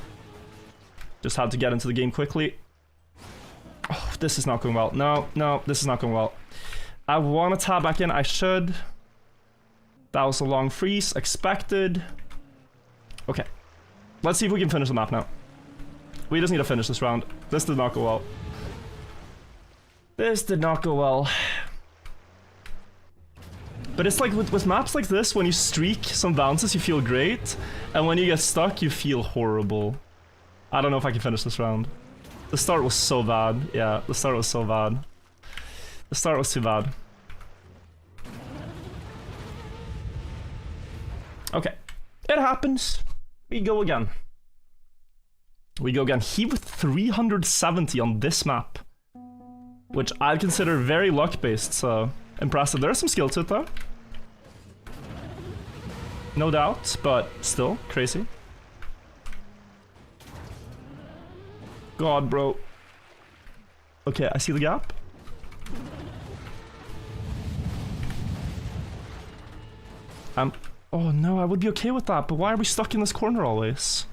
Just had to get into the game quickly. Oh, this is not going well. No, no, this is not going well. I want to tab back in, I should. That was a long freeze, expected. Okay. Let's see if we can finish the map now. We just need to finish this round. This did not go well. This did not go well. But it's like with maps like this, when you streak some bounces, you feel great. And when you get stuck, you feel horrible. I don't know if I can finish this round. The start was so bad. Yeah, the start was so bad. The start was too bad. Okay. It happens. We go again. We go again. He with 370 on this map. Which I'd consider very luck-based, so impressive. There's some skill to it, though. No doubt, but still, crazy. God, bro. Okay, I see the gap. Oh no, I would be okay with that, but why are we stuck in this corner always?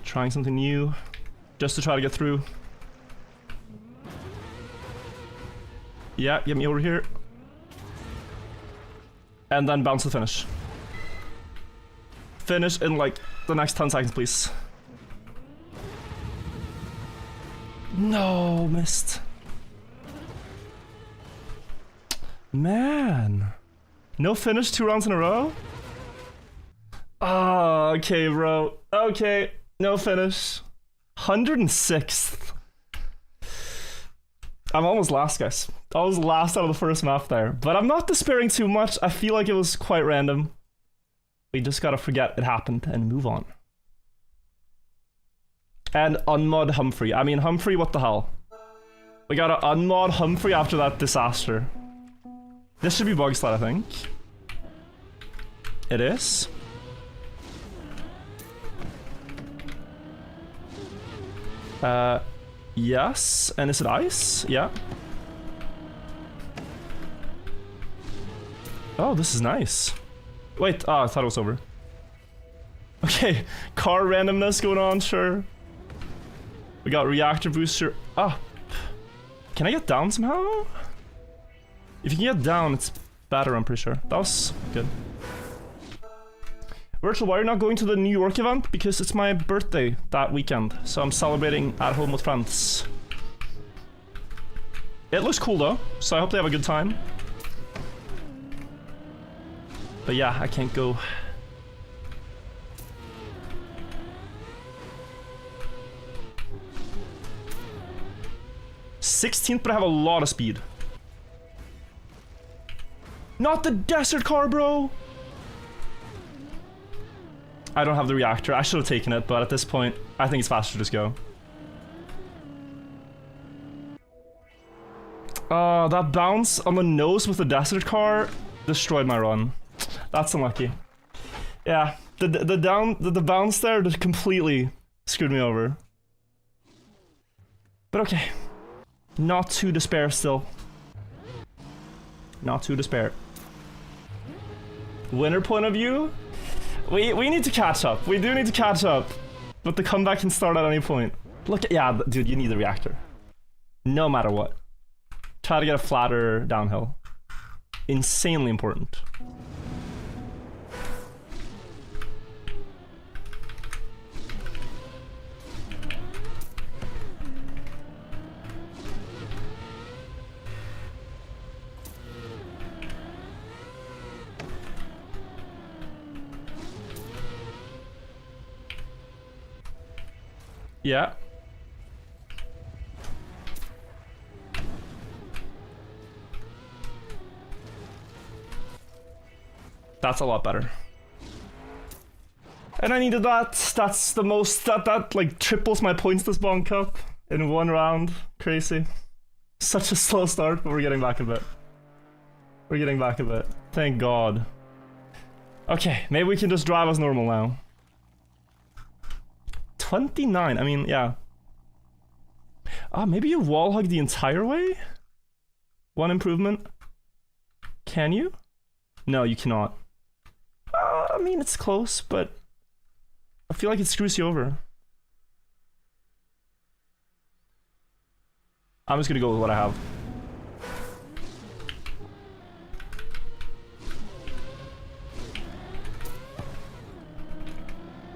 Trying something new, just to try to get through. Yeah, get me over here. And then bounce to the finish. Finish in like the next 10 seconds, please. No, missed. Man. No finish 2 rounds in a row? Ah, okay, bro. Okay, no finish. 106th. I'm almost last, guys. I was last out of the first map there. But I'm not despairing too much. I feel like it was quite random. We just gotta forget it happened and move on. And unmod Humphrey. I mean, Humphrey, what the hell? We gotta unmod Humphrey after that disaster. This should be bug slide, I think. It is. Yes. And is it ice? Yeah. Oh, this is nice. Wait, I thought it was over. Okay, car randomness going on, sure. We got reactor booster up. Can I get down somehow? If you can get down, it's better, I'm pretty sure. That was good. Virtual, why are you not going to the New York event? Because it's my birthday that weekend, so I'm celebrating at home with friends. It looks cool though, so I hope they have a good time. But yeah, I can't go. $16th, but I have a lot of speed. Not the desert car, bro! I don't have the reactor. I should have taken it, but at this point, I think it's faster to just go. That bounce on the nose with the desert car destroyed my run. That's unlucky. Yeah, the bounce there just completely screwed me over. But okay. Not to despair still. Not to despair. Winner point of view? We need to catch up. We do need to catch up. But the comeback can start at any point. Look at, yeah, dude, you need the reactor. No matter what. Try to get a flatter downhill. Insanely important. Yeah. That's a lot better. And I needed that. That's the most, that like triples my points this Bonk Cup in one round. Crazy. Such a slow start, but we're getting back a bit. We're getting back a bit. Thank God. Okay, maybe we can just drive as normal now. 29, I mean, yeah. Ah, maybe you wall hug the entire way? One improvement. Can you? No, you cannot. I mean, it's close, but I feel like it screws you over. I'm just gonna go with what I have.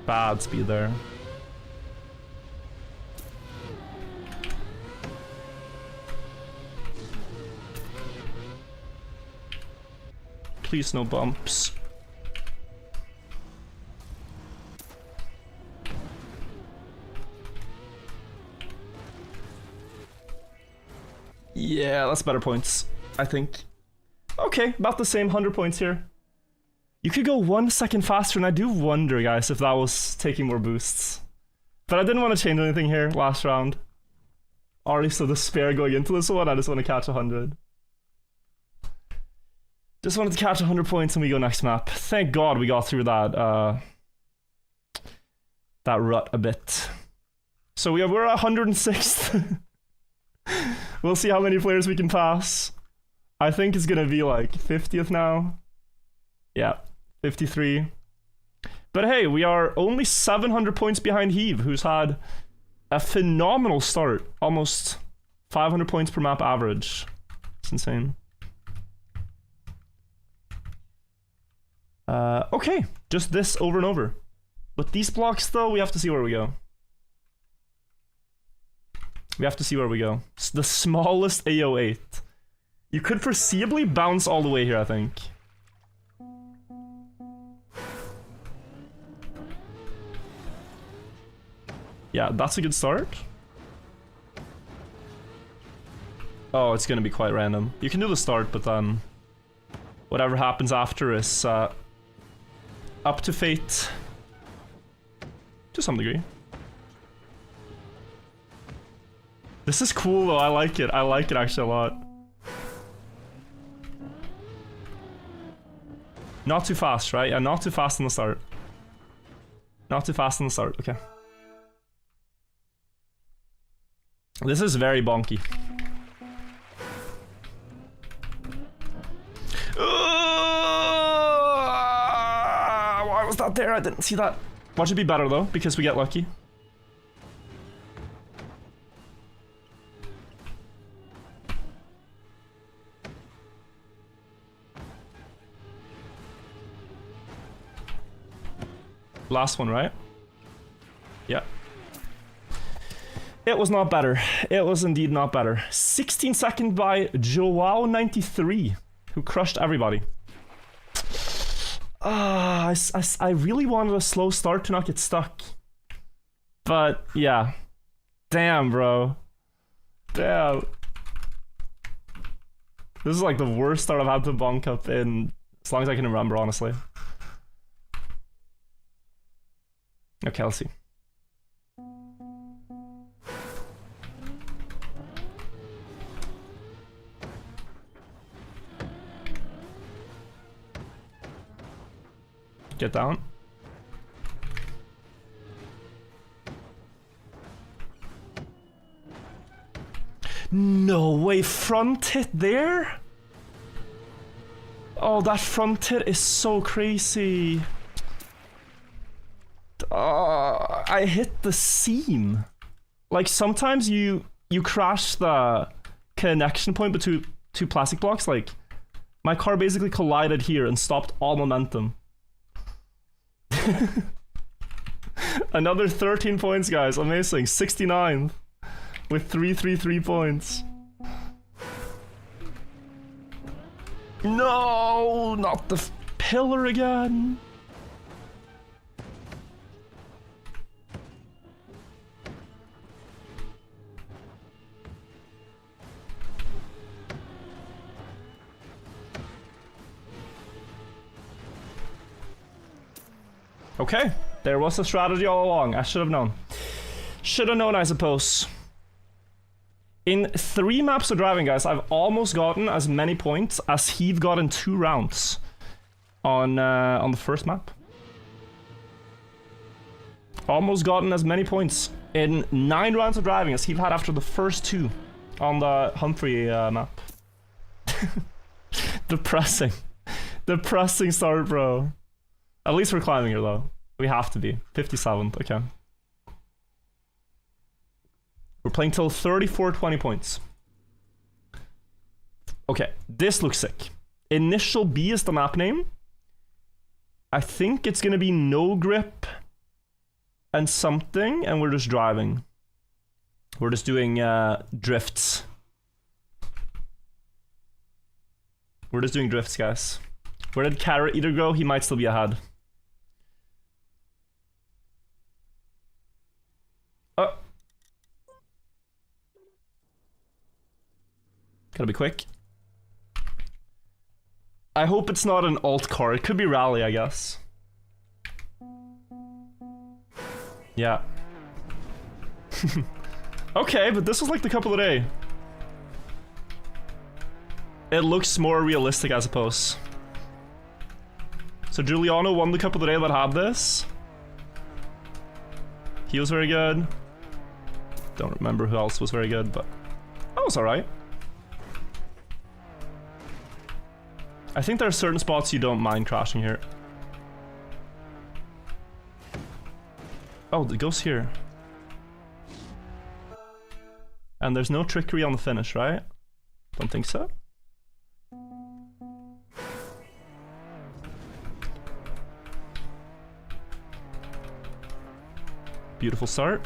Bad speed there. Please no bumps. Yeah, that's better points, I think. Okay, about the same 100 points here. You could go 1 second faster, and I do wonder, guys, if that was taking more boosts. But I didn't want to change anything here last round. Already so despair going into this one, I just want to catch 100. Just wanted to catch 100 points and we go next map. Thank God we got through that, that rut a bit. So we're at 106th. We'll see how many players we can pass. I think it's gonna be like 50th now. Yeah, 53. But hey, we are only 700 points behind Heave, who's had a phenomenal start. Almost 500 points per map average. It's insane. Okay, just this over and over. With these blocks though, we have to see where we go. We have to see where we go. It's the smallest AO8. You could foreseeably bounce all the way here, I think. Yeah, that's a good start. Oh, it's gonna be quite random. You can do the start, but then whatever happens after is up to fate. To some degree. This is cool though, I like it. I like it actually a lot. Not too fast, right? Yeah, not too fast in the start. Not too fast in the start, okay. This is very bonky. Why was that there? I didn't see that. Watch it be better though, because we get lucky. Last one, right? Yeah. It was not better. It was indeed not better. 16 second by Joao93, who crushed everybody. I really wanted a slow start to not get stuck. But, yeah. Damn, bro. Damn. This is like the worst start I've had to Bonk Cup in as long as I can remember, honestly. Okay, let's see. Get down. No way, front hit there? Oh, that front hit is so crazy. I hit the seam. Like sometimes you crash the connection point between two plastic blocks. Like my car basically collided here and stopped all momentum. Another 13 points, guys. Amazing. 69 with 333 points. No, not the pillar again. Okay, there was a strategy all along. I should have known. Should have known, I suppose. In 3 maps of driving, guys, I've almost gotten as many points as Heath got in 2 rounds on the first map. Almost gotten as many points in 9 rounds of driving as Heath had after the first 2 on the Humphrey map. Depressing. Depressing start, bro. At least we're climbing here, though. We have to be. 57th, okay. We're playing till 34-20 points. Okay, this looks sick. Initial B is the map name. I think it's gonna be no grip and something, and we're just driving. We're just doing drifts. We're just doing drifts, guys. Where did Carrot Eater go? He might still be ahead. Oh. Gotta be quick. I hope it's not an alt car. It could be Rally, I guess. Yeah. Okay, but this was like the cup of the day. It looks more realistic, I suppose. So Giuliano won the cup of the day that had this. He was very good. Don't remember who else was very good, but that was alright. I think there are certain spots you don't mind crashing here. Oh, it goes here. And there's no trickery on the finish, right? Don't think so. Beautiful start.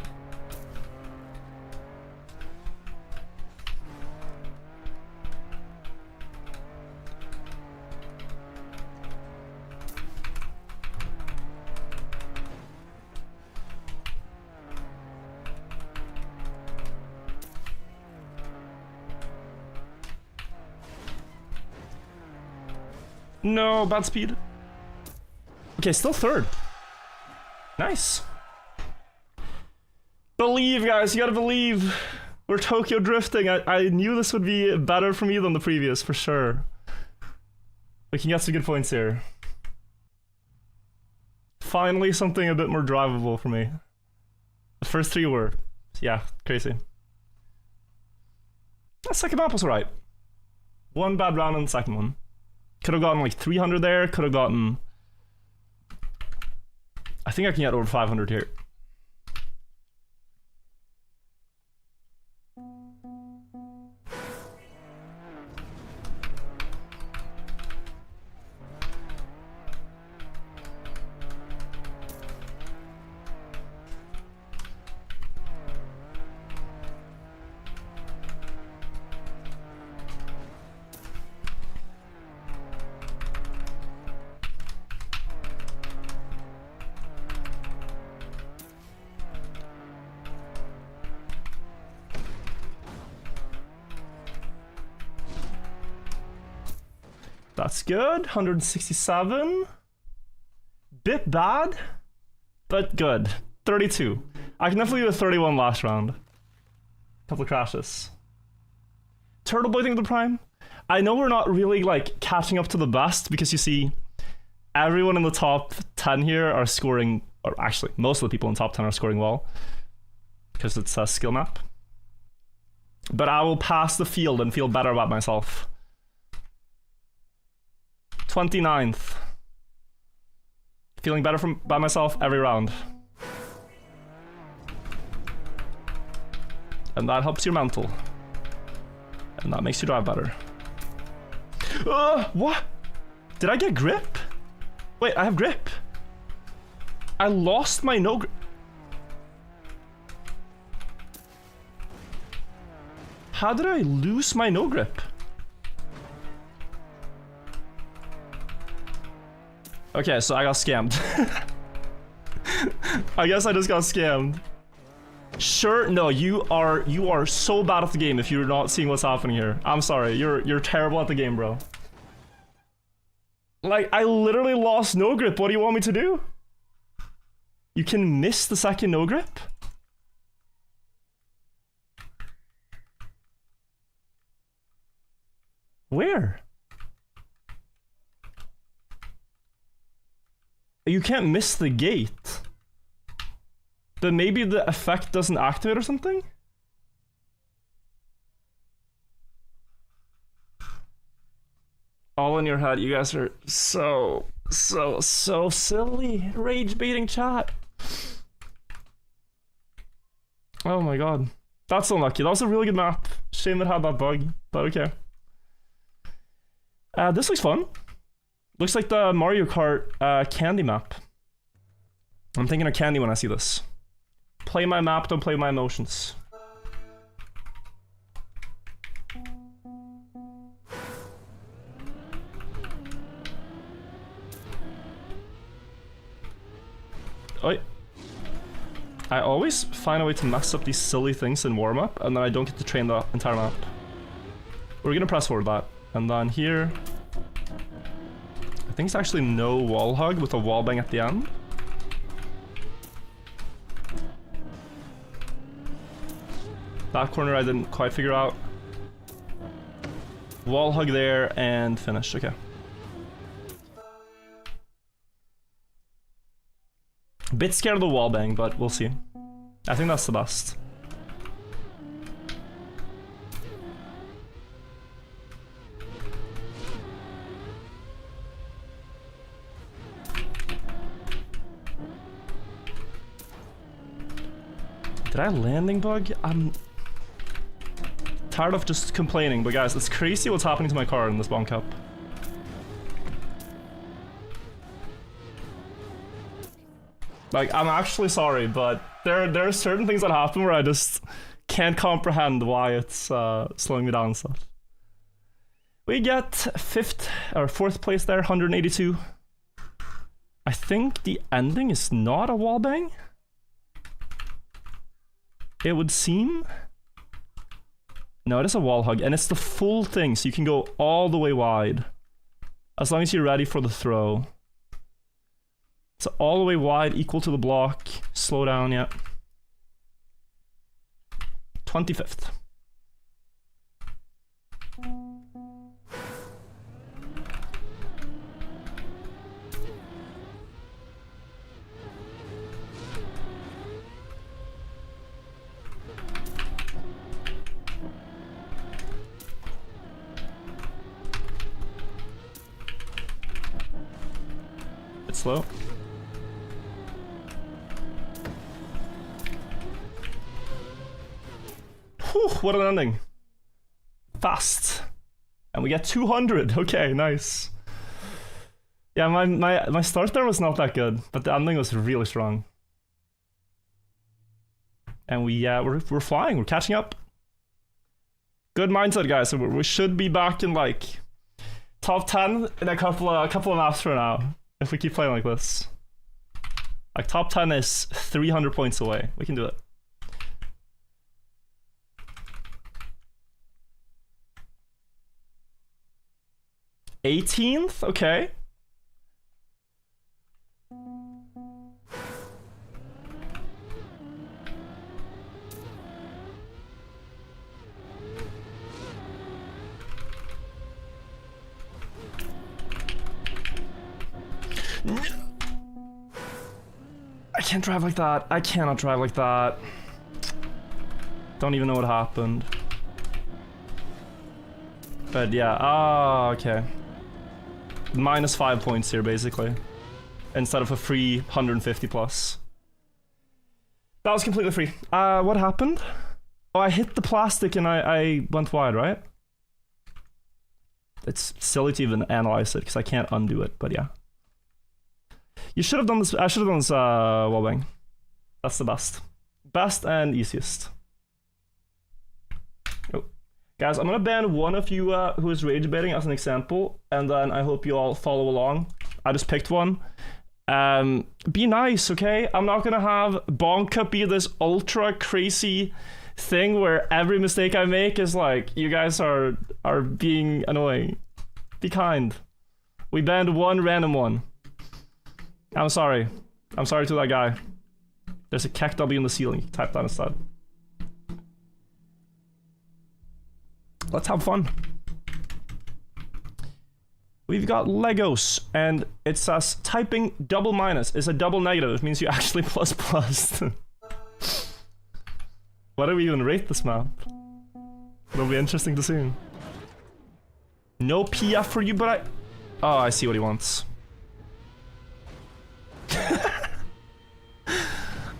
No, bad speed. Okay, still third. Nice. Believe, guys, you gotta believe. We're Tokyo drifting. I knew this would be better for me than the previous, for sure. We can get some good points here. Finally, something a bit more drivable for me. The first 3 were, yeah, crazy. That second map was alright. 1 bad round on the second one. Could have gotten like 300 there, could have gotten... I think I can get over 500 here. That's good. 167. Bit bad, but good. 32. I can definitely do a 31 last round. Couple of crashes. Turtle Boy thing with the Prime. I know we're not really like catching up to the best because you see everyone in the top 10 here are scoring, or actually most of the people in the top 10 are scoring well because it's a skill map. But I will pass the field and feel better about myself. 29th. Feeling better by myself every round. And that helps your mental. And that makes you drive better. What? Did I get grip? Wait, I have grip. I lost my no grip. How did I lose my no grip? Okay, so I got scammed. I guess I just got scammed. Sure, no, you are so bad at the game if you're not seeing what's happening here. I'm sorry, you're terrible at the game, bro. Like, I literally lost no grip. What do you want me to do? You can miss the second no grip? Where? You can't miss the gate. But maybe the effect doesn't activate or something? All in your head. You guys are so silly. Rage baiting chat. Oh my god. That's unlucky. That was a really good map. Shame it had that bug, but okay. This looks fun. Looks like the Mario Kart candy map. I'm thinking of candy when I see this. Play my map, don't play my emotions. Oi. I always find a way to mess up these silly things in warm-up, and then I don't get to train the entire map. We're gonna press forward that. And then here... I think it's actually no wall hug with a wall bang at the end. That corner I didn't quite figure out. Wall hug there and finish, okay. Bit scared of the wall bang, but we'll see. I think that's the best. Did I landing bug? I'm tired of just complaining, but guys, it's crazy what's happening to my car in this Bonk Cup. Like, I'm actually sorry, but there are certain things that happen where I just can't comprehend why it's slowing me down and stuff. We get fourth place there, 182. I think the ending is not a wall bang. It would seem. No, it is a wall hug, and it's the full thing, so you can go all the way wide. As long as you're ready for the throw. So all the way wide, equal to the block. Slow down, yeah. 25th. It's slow. Whew, what an ending. Fast. And we get 200. Okay, nice. Yeah, my start there was not that good, but the ending was really strong. And we're flying, we're catching up. Good mindset, guys. So we should be back in like top 10 in a couple of maps for now, if we keep playing like this. Like top 10 is 300 points away. We can do it. $18th? Okay. I can't drive like that. I cannot drive like that. Don't even know what happened. But yeah, okay. Minus 5 points here, basically. Instead of a free 150 plus. That was completely free. What happened? Oh, I hit the plastic and I went wide, right? It's silly to even analyze it, because I can't undo it, but yeah. You should have done this. I should have done this wall bang. That's the best. Best and easiest. Oh. Guys, I'm gonna ban one of you who is rage baiting as an example, and then I hope you all follow along. I just picked one. Be nice, okay? I'm not gonna have Bonk Cup be this ultra crazy thing where every mistake I make is like, you guys are being annoying. Be kind. We banned one random one. I'm sorry. I'm sorry to that guy. There's a kek W in the ceiling. Type that instead. Let's have fun. We've got Legos, and it says typing double minus is a double negative. It means you actually plus plus. What do we even rate this map? It'll be interesting to see. No PF for you, but I... Oh, I see what he wants.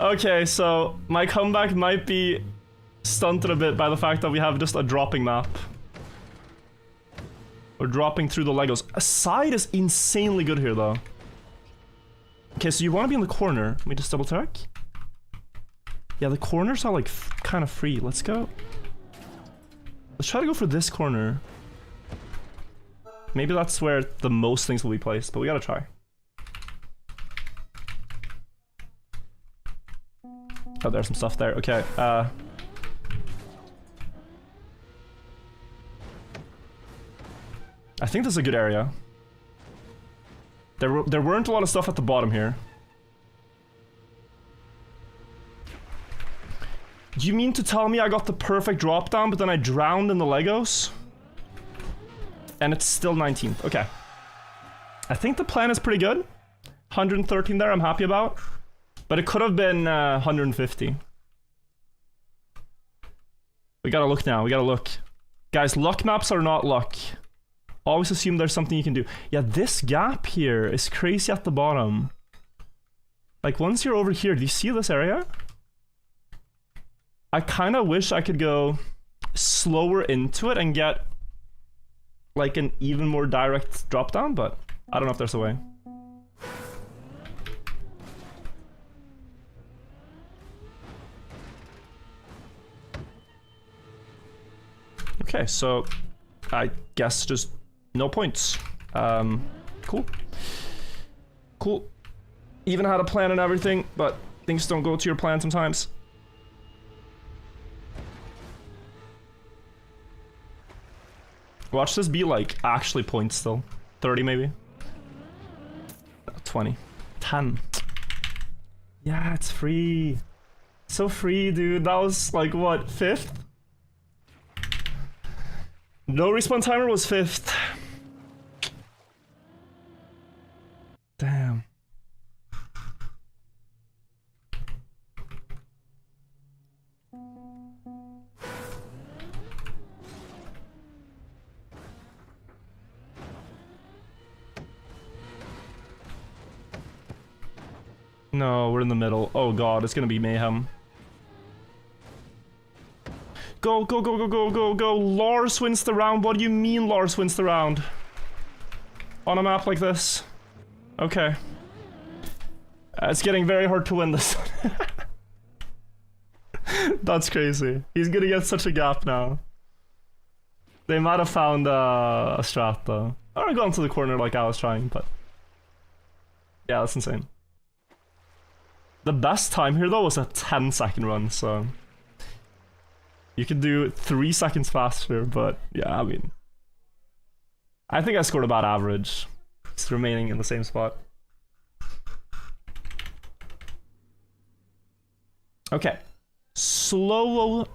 Okay, so my comeback might be stunted a bit by the fact that we have just a dropping map. We're dropping through the Legos. A side is insanely good here, though. Okay, so you want to be in the corner. Let me just double check. Yeah, the corners are like kind of free. Let's go. Let's try to go for this corner. Maybe that's where the most things will be placed, but we gotta try. Oh, there's some stuff there. Okay, I think this is a good area. There weren't a lot of stuff at the bottom here. Do you mean to tell me I got the perfect drop down, but then I drowned in the Legos? And it's still 19th. Okay. I think the plan is pretty good. 113 there, I'm happy about. But it could have been 150. We gotta look now, we gotta look. Guys, luck maps are not luck. Always assume there's something you can do. Yeah, this gap here is crazy at the bottom. Like, once you're over here, do you see this area? I kind of wish I could go slower into it and get like an even more direct drop down, but I don't know if there's a way. Okay, so I guess just no points. Cool. Cool. Even had a plan and everything, but things don't go to your plan sometimes. Watch this be like actually points still. 30 maybe. 20. 10. Yeah, it's free. So free, dude. That was like what, 5th? No respawn timer was 5th. Damn. No, we're in the middle. Oh god, it's gonna be mayhem. Go, go, go, go, go, go, go. Lars wins the round. What do you mean Lars wins the round? On a map like this? Okay. It's getting very hard to win this. That's crazy. He's gonna get such a gap now. They might have found a strat though. I don't go into the corner like I was trying, but... Yeah, that's insane. The best time here though was a 10-second run, so... You could do 3 seconds faster, but yeah, I mean... I think I scored about average. Just remaining in the same spot. Okay. Slow-o...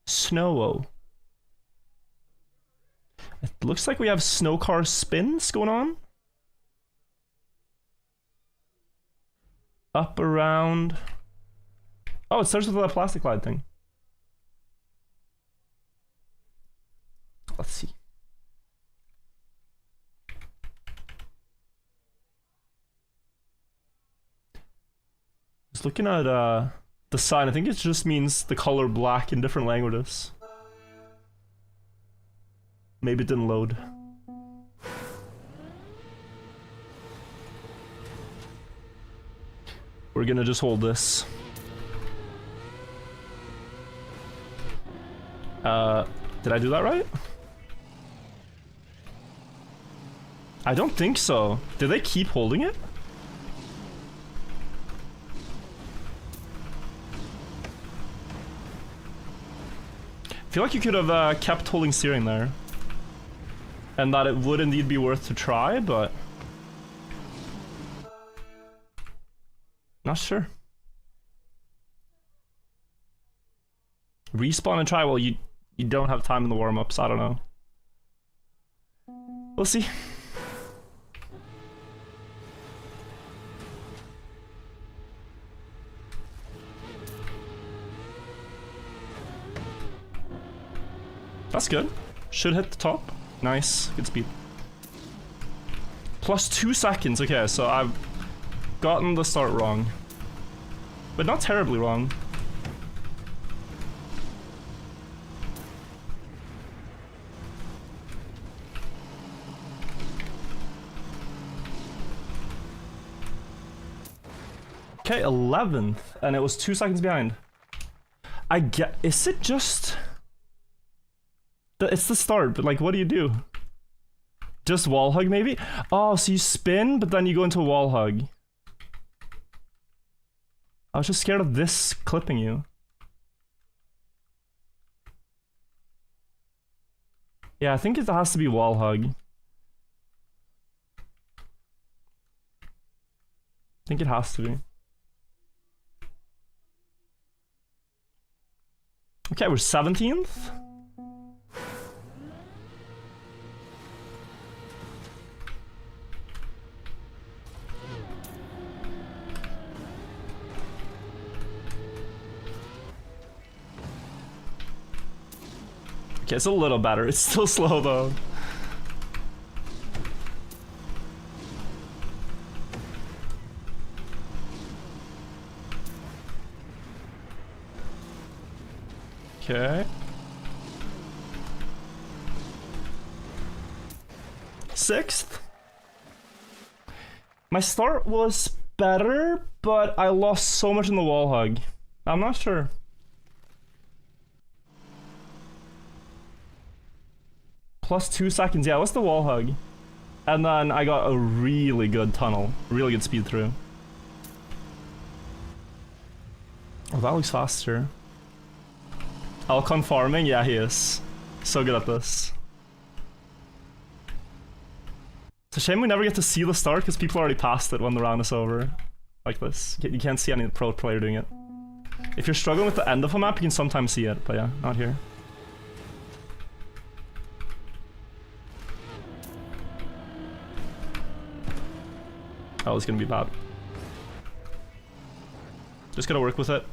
Snow-o. It looks like we have snow car spins going on. Up, around... Oh, it starts with that plastic glide thing. Let's see. Just looking at the sign, I think it just means the color black in different languages. Maybe it didn't load. We're gonna just hold this. Did I do that right? I don't think so. Did they keep holding it? I feel like you could have kept holding steering there. And that it would indeed be worth to try, but... Not sure. Respawn and try. Well, you don't have time in the warm-ups. I don't know. We'll see. That's good. Should hit the top. Nice. Good speed. Plus 2 seconds. Okay, so I've gotten the start wrong. But not terribly wrong. Okay, 11th. And it was 2 seconds behind. I get... Is it just... It's the start, but like, what do you do? Just wall hug, maybe? Oh, so you spin, but then you go into a wall hug. I was just scared of this clipping you. Yeah, I think it has to be wall hug. I think it has to be. Okay, we're 17th. Okay, it's a little better. It's still slow though. Okay. 6th. My start was better, but I lost so much in the wall hug. I'm not sure. Plus 2 seconds. Yeah, what's the wall hug? And then I got a really good tunnel. Really good speed through. Oh, that looks faster. Alcon farming? Yeah, he is. So good at this. It's a shame we never get to see the start because people already passed it when the round is over. Like this. You can't see any pro player doing it. If you're struggling with the end of a map, you can sometimes see it, but yeah, not here. Oh, it's gonna be bad. Just gotta work with it.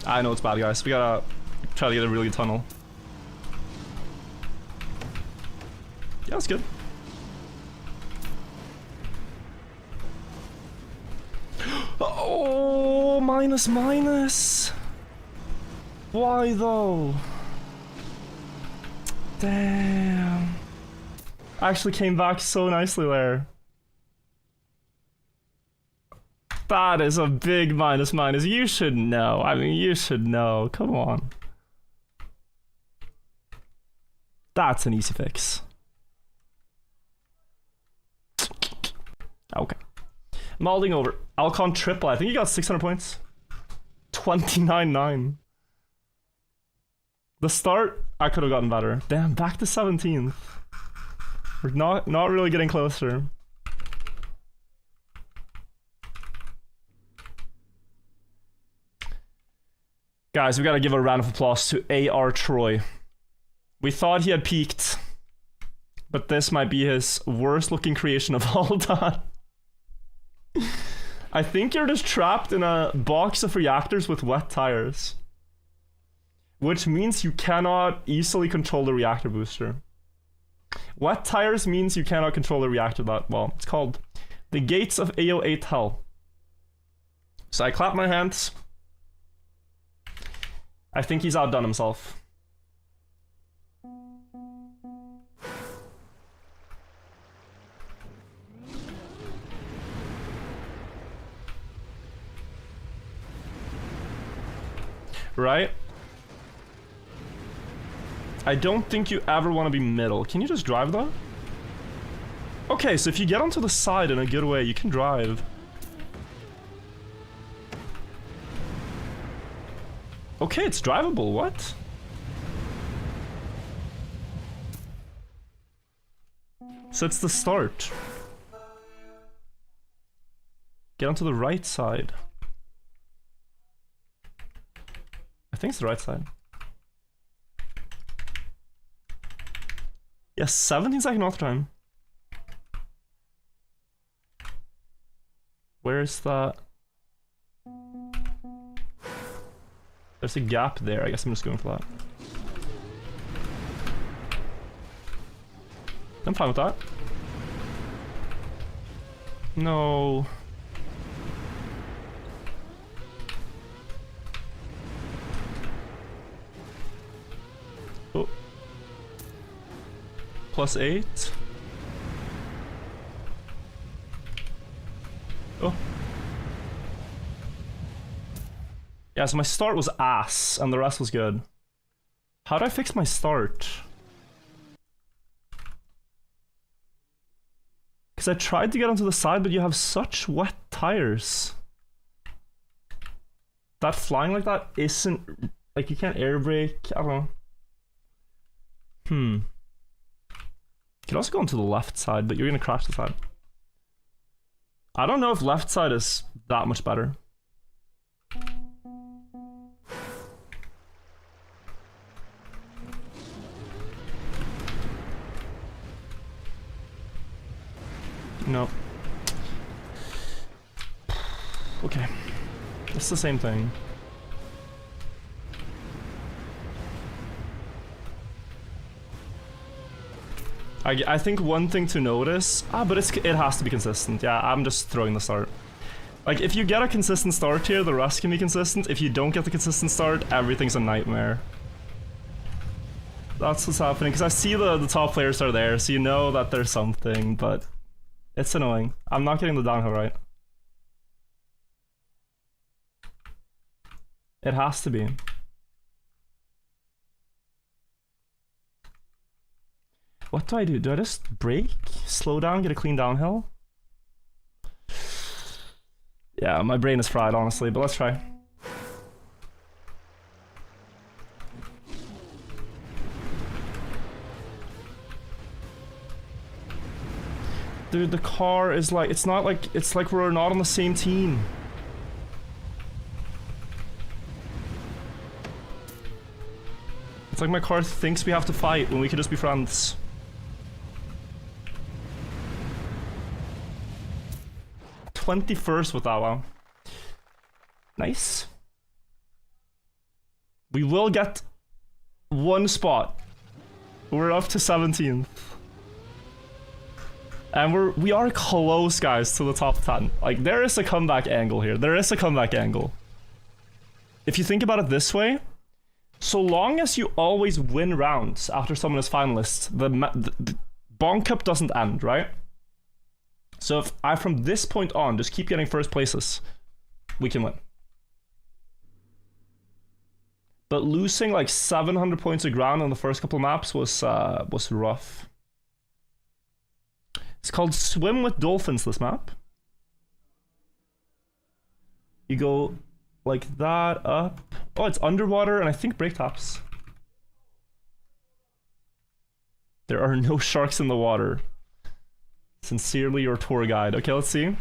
I know it's bad, guys. We gotta try to get a really good tunnel. Yeah, that's good. Oh, minus. Why though? Damn. Actually came back so nicely there. That is a big minus. You should know. I mean, you should know. Come on. That's an easy fix. Okay. Malding over. Alcon triple. I think he got 600 points. 29-9. The start, I could have gotten better. Damn, back to 17th. We're not really getting closer. Guys, we gotta give a round of applause to AR Troy. We thought he had peaked, but this might be his worst looking creation of all time. I think you're just trapped in a box of reactors with wet tires. Which means you cannot easily control the reactor booster. Wet tires means you cannot control the reactor that well. It's called the gates of AO8 hell. So I clap my hands. I think he's outdone himself. Right? I don't think you ever want to be middle. Can you just drive though? Okay, so if you get onto the side in a good way, you can drive. Okay, it's drivable. What? So it's the start. Get onto the right side. I think it's the right side. Yes, 17-second auto time. Where's that? There's a gap there. I guess I'm just going for that. I'm fine with that. No. Oh. +8. Oh. Yeah, so my start was ass, and the rest was good. How do I fix my start? Because I tried to get onto the side, but you have such wet tires. That flying like that isn't... Like, you can't air brake. I don't know. You could also go onto the left side, but you're gonna crash the side. I don't know if left side is that much better. No. Okay. It's the same thing. I think one thing to notice... but it has to be consistent. Yeah, I'm just throwing the start. Like, if you get a consistent start here, the rest can be consistent. If you don't get the consistent start, everything's a nightmare. That's what's happening. Because I see the top players are there, so you know that there's something, but... It's annoying. I'm not getting the downhill right. It has to be. What do I do? Do I just brake? Slow down, get a clean downhill? Yeah, my brain is fried, honestly, but let's try. Dude, the car is like, it's not like, it's like we're not on the same team. It's like my car thinks we have to fight when we could just be friends. '21st with that one. Nice. We will get one spot. We're up to 17th. And we are close, guys, to the top 10. Like, there is a comeback angle here. There is a comeback angle. If you think about it this way, so long as you always win rounds after someone is finalist, the Bonk Cup doesn't end, right? So if I, from this point on, just keep getting first places, we can win. But losing like 700 points of ground on the first couple maps was rough. It's called Swim with Dolphins, this map. You go like that up. Oh, it's underwater and I think brake taps. There are no sharks in the water. Sincerely, your tour guide. Okay, let's see.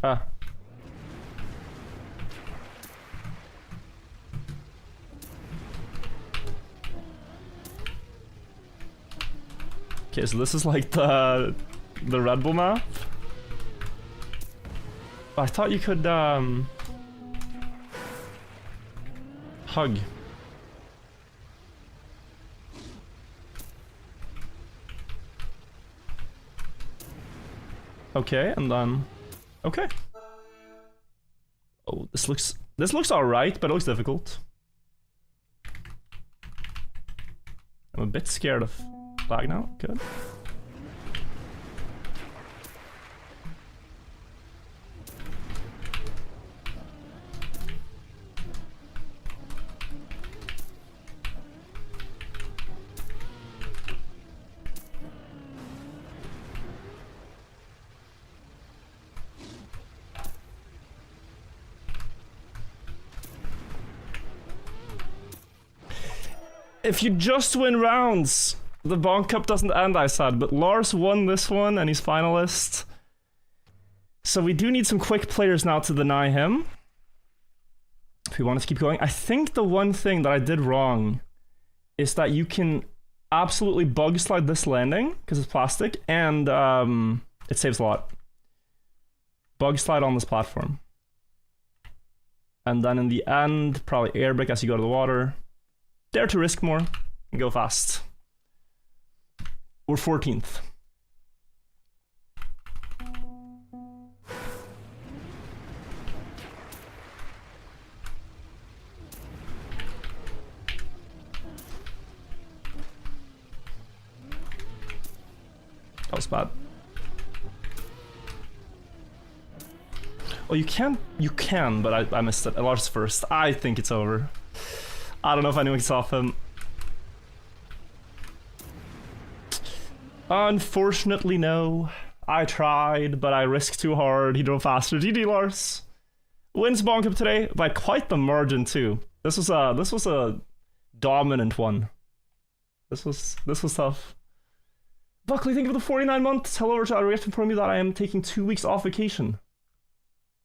Ah. Okay, so this is like the Red Bull map. Oh, I thought you could hug. Okay, and then okay. Oh, this looks alright, but it looks difficult. I'm a bit scared of lag now. Good. If you just win rounds, the Bonk Cup doesn't end, I said, but Lars won this one and he's finalist. So we do need some quick players now to deny him. If we want to keep going. I think the one thing that I did wrong is that you can absolutely bug slide this landing because it's plastic, and it saves a lot. Bug slide on this platform. And then in the end, probably air brake as you go to the water. Dare to risk more and go fast. We're 14th. That was bad. Oh, you can, but I missed it. I lost first. I think it's over. I don't know if anyone can stop him. Unfortunately, no. I tried, but I risked too hard. He drove faster. GG, Lars. Wins Bonk Cup today by quite the margin too. This was a dominant one. This was tough. Buckley, thank you for the 49 months. Hello, Richard. I regret to inform you that I am taking 2 weeks off vacation.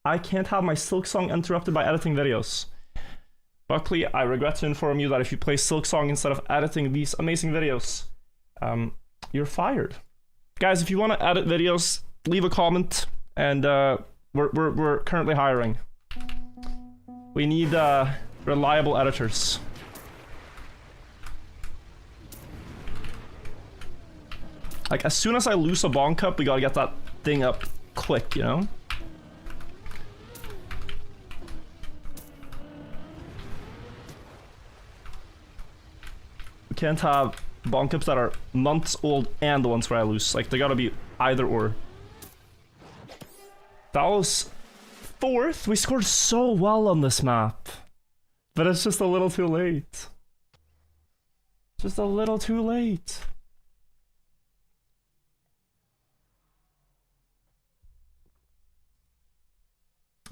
I can't have my Silksong interrupted by editing videos. Buckley, I regret to inform you that if you play Silksong instead of editing these amazing videos, you're fired. Guys, if you want to edit videos, leave a comment, and we're currently hiring. We need reliable editors. Like, as soon as I lose a Bonk Cup, we gotta get that thing up quick, you know? We can't have Bonk Cups that are months old and the ones where I lose. Like, they gotta be either or. That was 4th. We scored so well on this map. But it's just a little too late. Just a little too late.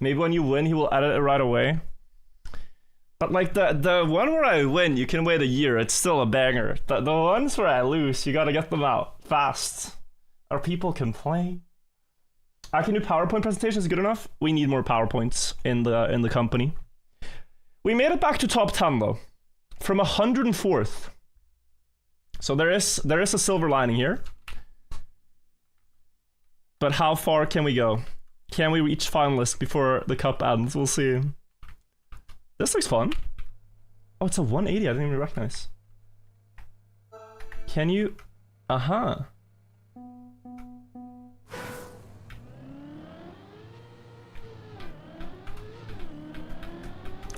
Maybe when you win, he will edit it right away. But like the one where I win, you can wait a year. It's still a banger. The ones where I lose, you gotta get them out fast. Or people complain. I can do PowerPoint presentations good enough. We need more PowerPoints in the company. We made it back to top 10 though, from 104th. So there is a silver lining here. But how far can we go? Can we reach finalist before the cup ends? We'll see. This looks fun. Oh, it's a 180. I didn't even recognize. Can you? Uh-huh.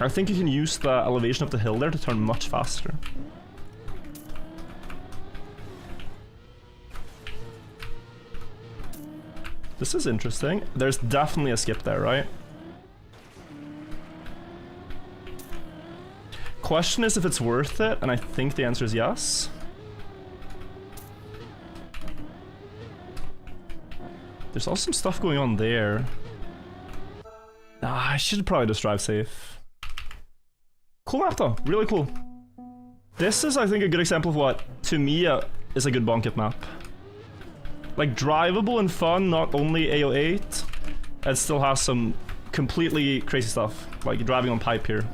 I think you can use the elevation of the hill there to turn much faster. This is interesting. There's definitely a skip there, right? Question is if it's worth it, and I think the answer is yes. There's also some stuff going on there. I should probably just drive safe. Cool map though, really cool. This is, I think, a good example of what, to me, is a good Bonk Cup map. Like, drivable and fun, not only AO8, it still has some completely crazy stuff, like driving on pipe here.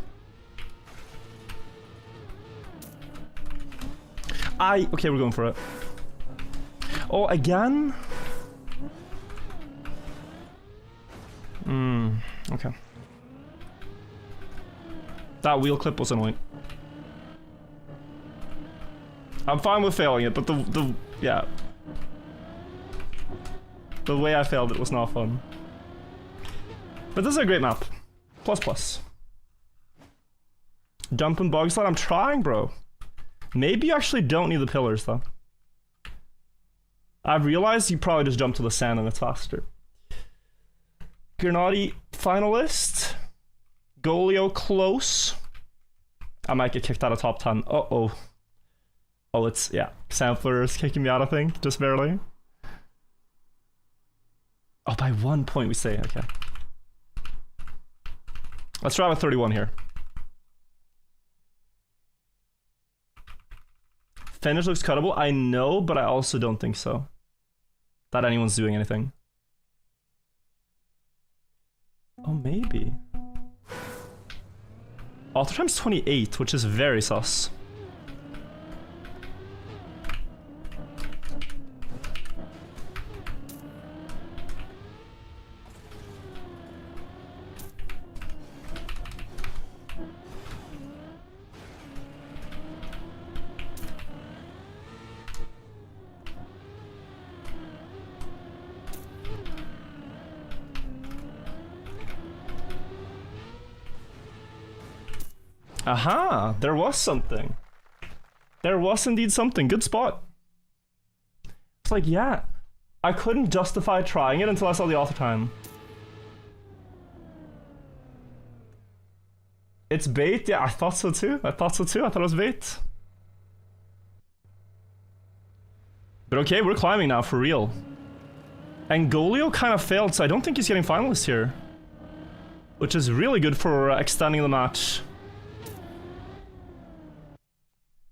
Okay, we're going for it. Oh, again? Okay. That wheel clip was annoying. I'm fine with failing it, but yeah. The way I failed it was not fun. But this is a great map. Plus. Jump and bog slide, I'm trying, bro. Maybe you actually don't need the pillars, though. I've realized you probably just jump to the sand and it's faster. Granati finalist. Golio close. I might get kicked out of top 10. Uh-oh. Oh, it's, yeah. Sampler is kicking me out, I think. Just barely. Oh, by 1 point we say. Okay. Let's try with 31 here. Finish looks cuttable. I know, but I also don't think so. That anyone's doing anything. Oh, maybe. Author time's 28, which is very sus. Aha, there was something. There was indeed something. Good spot. It's like, yeah, I couldn't justify trying it until I saw the author time. It's bait? Yeah, I thought so too. I thought it was bait. But okay, we're climbing now for real. And Golio kind of failed, so I don't think he's getting finalist here. Which is really good for extending the match.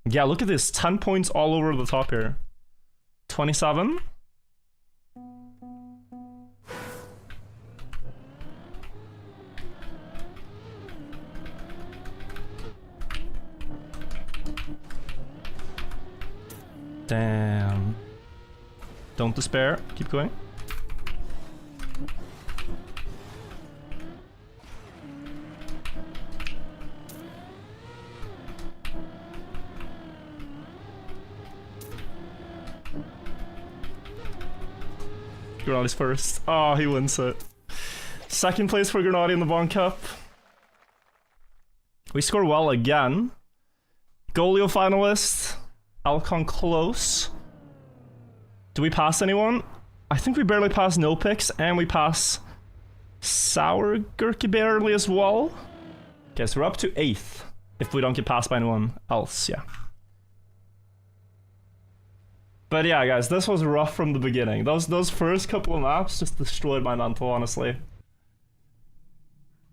Yeah, look at this. 10 points all over the top here. 27. Damn. Don't despair. Keep going. Granadi's first. Oh, he wins it. Second place for Granadi in the Bonk Cup. We score well again. Golio finalist. Alcon close. Do we pass anyone? I think we barely pass no picks, and we pass Sour Gurky barely as well. Okay, so we're up to 8th. If we don't get passed by anyone else, yeah. But yeah, guys, this was rough from the beginning. Those first couple of maps just destroyed my mental, honestly.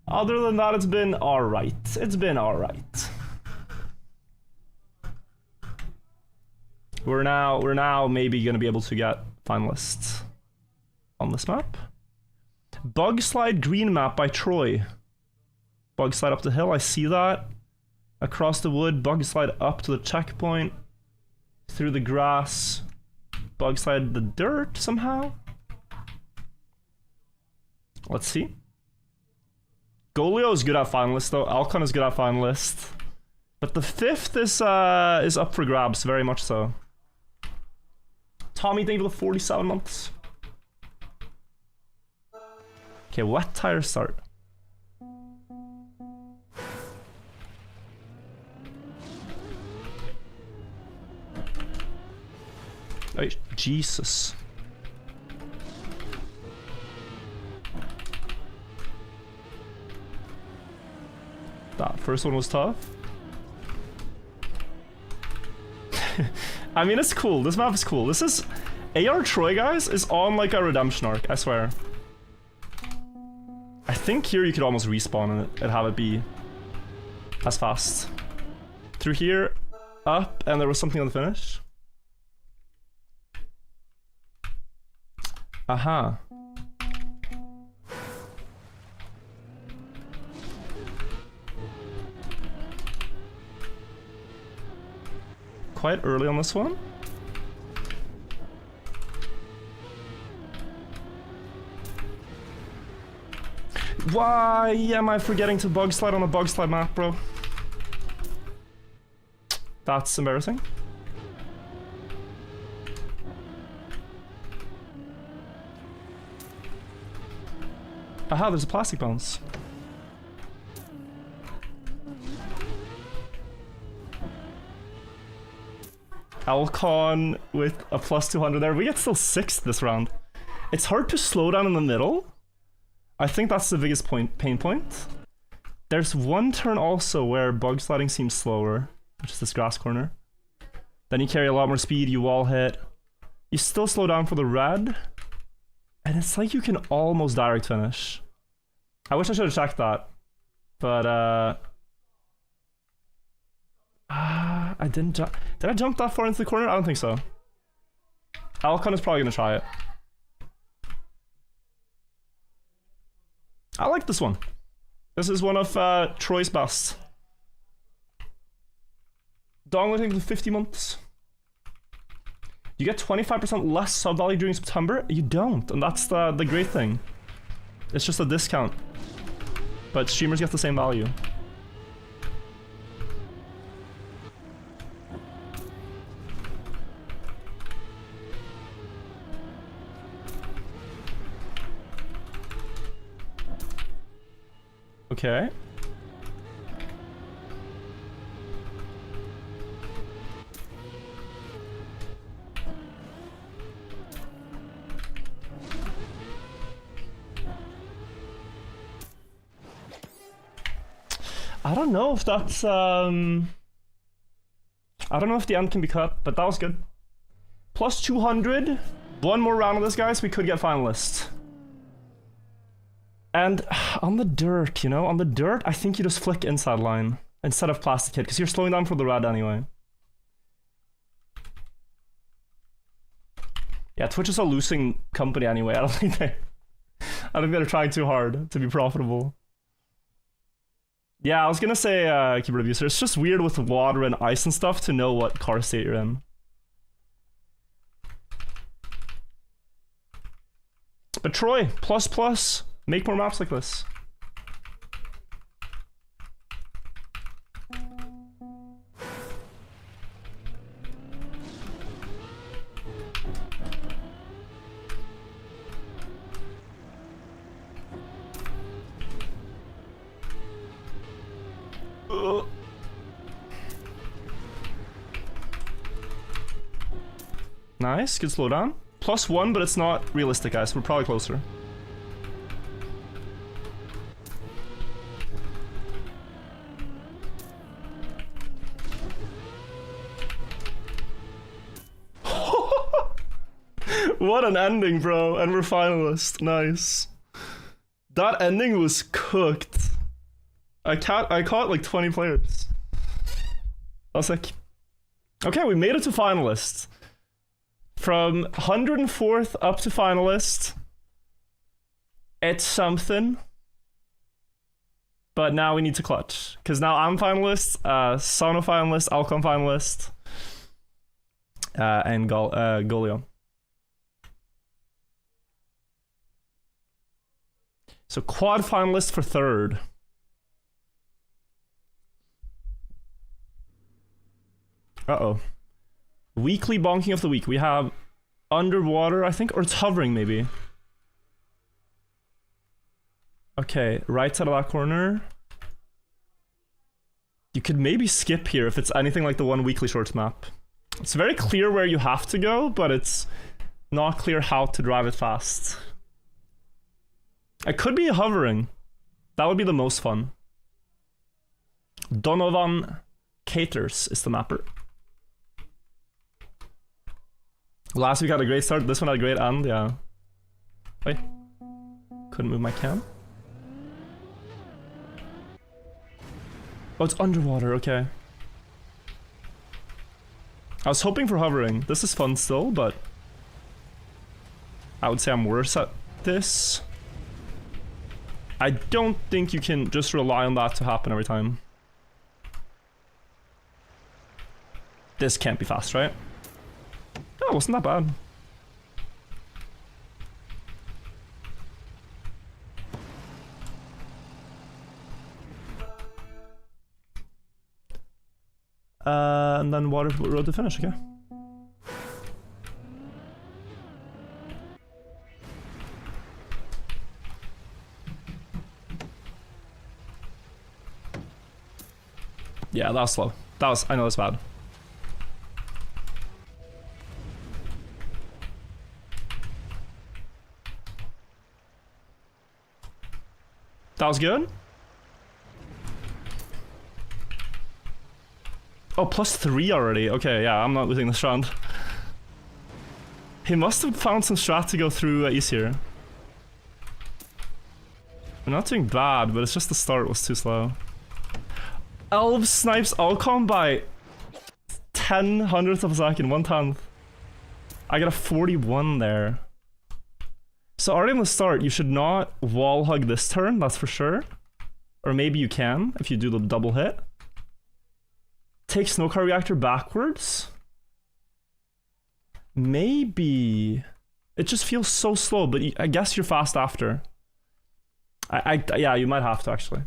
Other than that, it's been alright. It's been alright. We're now maybe gonna be able to get finalists on this map. Bug Slide Green map by Troy. Bug Slide up the hill, I see that. Across the wood, Bug Slide up to the checkpoint. Through the grass. Bug Slide the dirt somehow. Let's see. Golio is good at finalist though. Alcon is good at finalist. But the 5th is up for grabs, very much so. Tommy, thank you for the 47 months. Okay, wet tire start. Oh, Jesus. That first one was tough. I mean, it's cool. This map is cool. This is... AR Troy, guys, is on like a redemption arc, I swear. I think here you could almost respawn in it and have it be as fast. Through here, up, and there was something on the finish. Aha. Quite early on this one. Why am I forgetting to bug slide on a bug slide map, bro? That's embarrassing. Aha, there's a plastic bounce. Alcon with a plus 200 there. We get still 6th this round. It's hard to slow down in the middle. I think that's the biggest pain point. There's one turn also where bug sliding seems slower, which is this grass corner. Then you carry a lot more speed, you wall hit. You still slow down for the red. And it's like you can almost direct finish. I wish I should have checked that. But, I didn't jump. Did I jump that far into the corner? I don't think so. Alcon is probably gonna try it. I like this one. This is one of Troy's best. Downloading for 50 months. You get 25% less sub value during September? You don't, and that's the great thing. It's just a discount. But streamers get the same value. Okay. I don't know if that's I don't know if the end can be cut, but that was good. Plus 200. One more round of this, guys, we could get finalists. And on the dirt, you know, on the dirt, I think you just flick inside line instead of plastic hit, because you're slowing down for the red anyway. Yeah, Twitch is a losing company anyway. I don't think they're trying too hard to be profitable. Yeah, I was gonna say keyboard abuser. It's just weird with water and ice and stuff to know what car state you're in. But Troy, plus, make more maps like this. Nice, good slowdown. +1, but it's not realistic, guys. We're probably closer. What an ending, bro. And we're finalists. Nice. That ending was cooked. I caught like 20 players. I was like, okay, we made it to finalists. From 104th up to finalist. It's something. But now we need to clutch. Because now I'm finalist, Sono finalist, Alcon finalist, and Golio. So quad finalist for third. Uh-oh. Weekly bonking of the week. We have underwater, I think, or it's hovering maybe. Okay, right side of that corner. You could maybe skip here if it's anything like the one weekly shorts map. It's very clear where you have to go, but it's not clear how to drive it fast. It could be hovering. That would be the most fun. Donovan Caters is the mapper. Last week had a great start, this one had a great end, yeah. Wait. Couldn't move my cam. Oh, it's underwater, okay. I was hoping for hovering. This is fun still, but I would say I'm worse at this. I don't think you can just rely on that to happen every time. This can't be fast, right? Oh, it wasn't that bad. And then water road to finish, okay. Yeah, that was slow. I know that's bad. That was good. Oh, +3 already. Okay, yeah, I'm not losing this round. He must have found some strat to go through easier. We're not doing bad, but it's just the start was too slow. Elves snipes Alcon by 0.1 of a second, 1/10. I got a 41 there. So already in the start, you should not wall hug this turn, that's for sure. Or maybe you can, if you do the double hit. Take Snowcar Reactor backwards. Maybe. It just feels so slow, but I guess you're fast after. Yeah, you might have to, actually.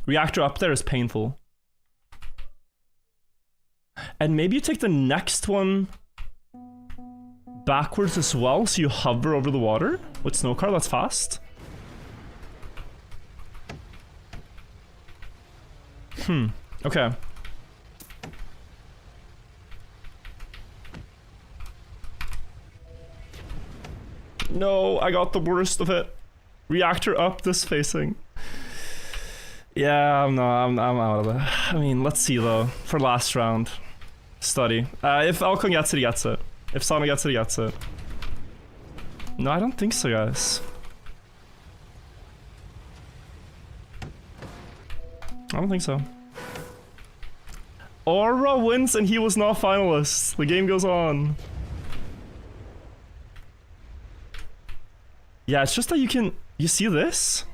Reactor up there is painful. And maybe you take the next one backwards as well, so you hover over the water with Snowcar, that's fast. Okay. No, I got the worst of it. Reactor up, this facing. Yeah, I'm out of it. I mean, let's see though, for last round. Study. If Alcon gets it, he gets it. If Sana gets it, he gets it. No, I don't think so, guys. I don't think so. Aura wins and he was not finalist. The game goes on. Yeah, it's just that you see this?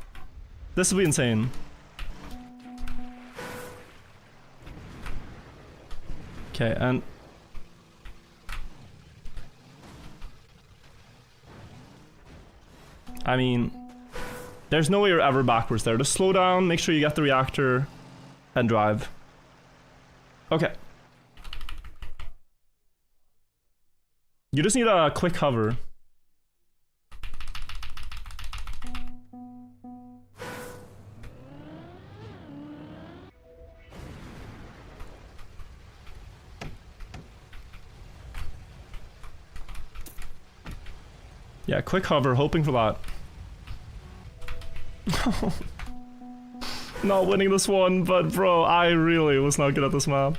This will be insane. Okay, and I mean, there's no way you're ever backwards there. Just slow down, make sure you get the reactor, and drive. Okay. You just need a quick hover. Yeah, quick hover, hoping for that. Not winning this one, but bro, I really was not good at this map.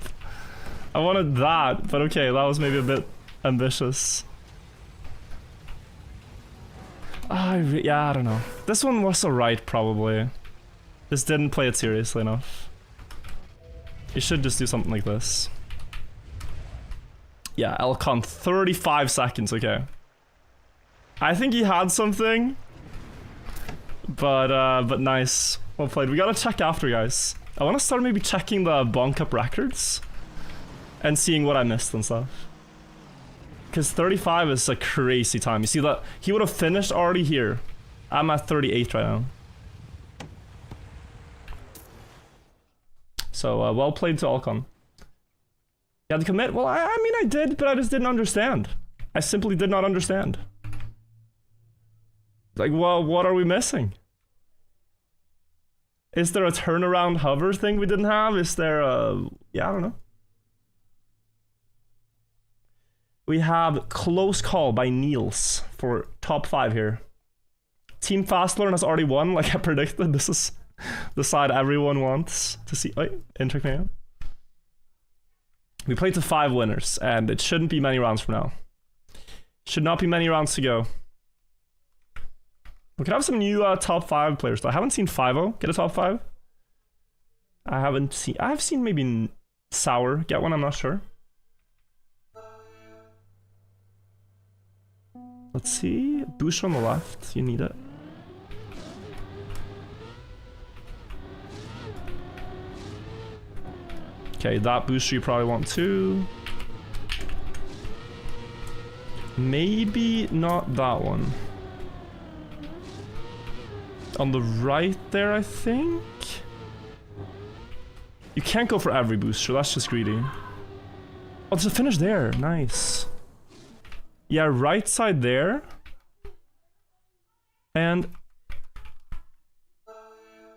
I wanted that, but okay, that was maybe a bit ambitious. Yeah, I don't know. This one was alright, probably. Just didn't play it seriously enough. You should just do something like this. Yeah, Elcon, 35 seconds, okay. I think he had something, but nice. Well played. We gotta check after, guys. I want to start maybe checking the Bonk Cup records and seeing what I missed and stuff. Because 35 is a crazy time. You see that? He would have finished already here. I'm at 38 right now. So, well played to Alcon. You had to commit? Well, I mean I did, but I just didn't understand. I simply did not understand. Like, well, what are we missing? Is there a turnaround hover thing we didn't have? Is there a... yeah, I don't know. We have Close Call by Niels for top 5 here. Team Fast Learn has already won, like I predicted. This is the side everyone wants to see. Wait, Intric Man. We played to 5 winners, and it shouldn't be many rounds from now. Should not be many rounds to go. We could have some new top 5 players though. I haven't seen 5-0 get a top 5. I've seen maybe Sour get one, I'm not sure. Let's see. Boost on the left, you need it. Okay, that booster you probably want too. Maybe not that one. On the right there, I think? You can't go for every booster, that's just greedy. Oh, there's a finish there, nice. Yeah, right side there. And...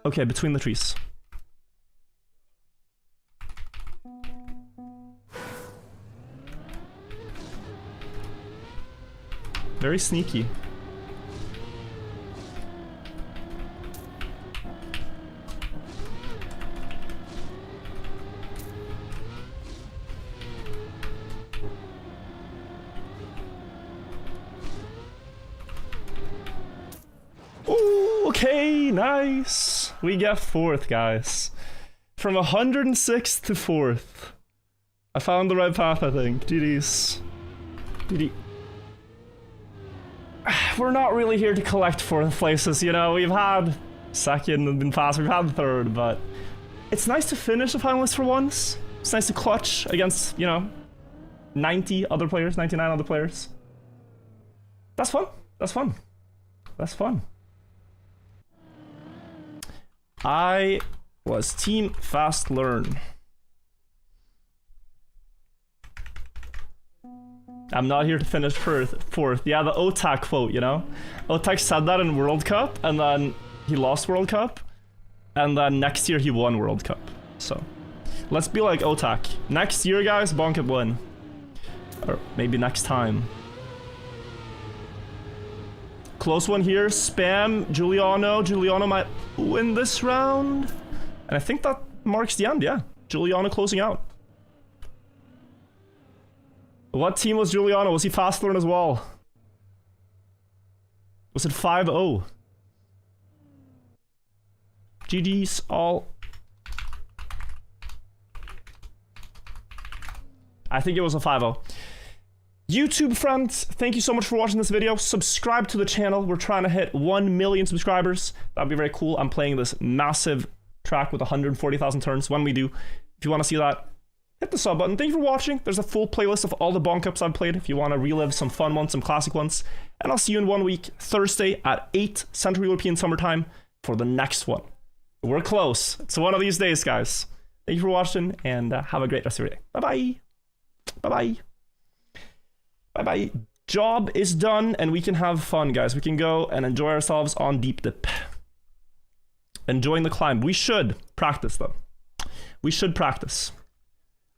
okay, between the trees. Very sneaky. Okay, nice. We get 4th, guys. From 106 to 4th. I found the right path, I think. GG's. GG. we're not really here to collect fourth places, you know? We've had second and been fast, we've had third, but it's nice to finish the finalists for once. It's nice to clutch against, you know, 90 other players, 99 other players. That's fun. That's fun. That's fun. I was team fast learn. I'm not here to finish fourth. Yeah, the Otak quote, you know? Otak said that in World Cup, and then he lost World Cup, and then next year he won World Cup. So, let's be like Otak. Next year, guys, Bonk Cup win. Or maybe next time. Close one here. Spam Giuliano. Giuliano might win this round. And I think that marks the end, yeah. Giuliano closing out. What team was Giuliano? Was he fast learn as well? Was it 5-0? GG's all. I think it was a 5-0. YouTube friends, thank you so much for watching this video. Subscribe to the channel. We're trying to hit 1 million subscribers. That'd be very cool. I'm playing this massive track with 140,000 turns. When we do, if you want to see that, hit the sub button. Thank you for watching. There's a full playlist of all the Bonk Cups I've played if you want to relive some fun ones, some classic ones. And I'll see you in 1 week, Thursday at 8 Central European Summertime for the next one. We're close. It's one of these days, guys. Thank you for watching, and have a great rest of your day. Bye-bye. Bye-bye. Bye-bye. Job is done, and we can have fun, guys. We can go and enjoy ourselves on Deep Dip. Enjoying the climb. We should practice, though. We should practice.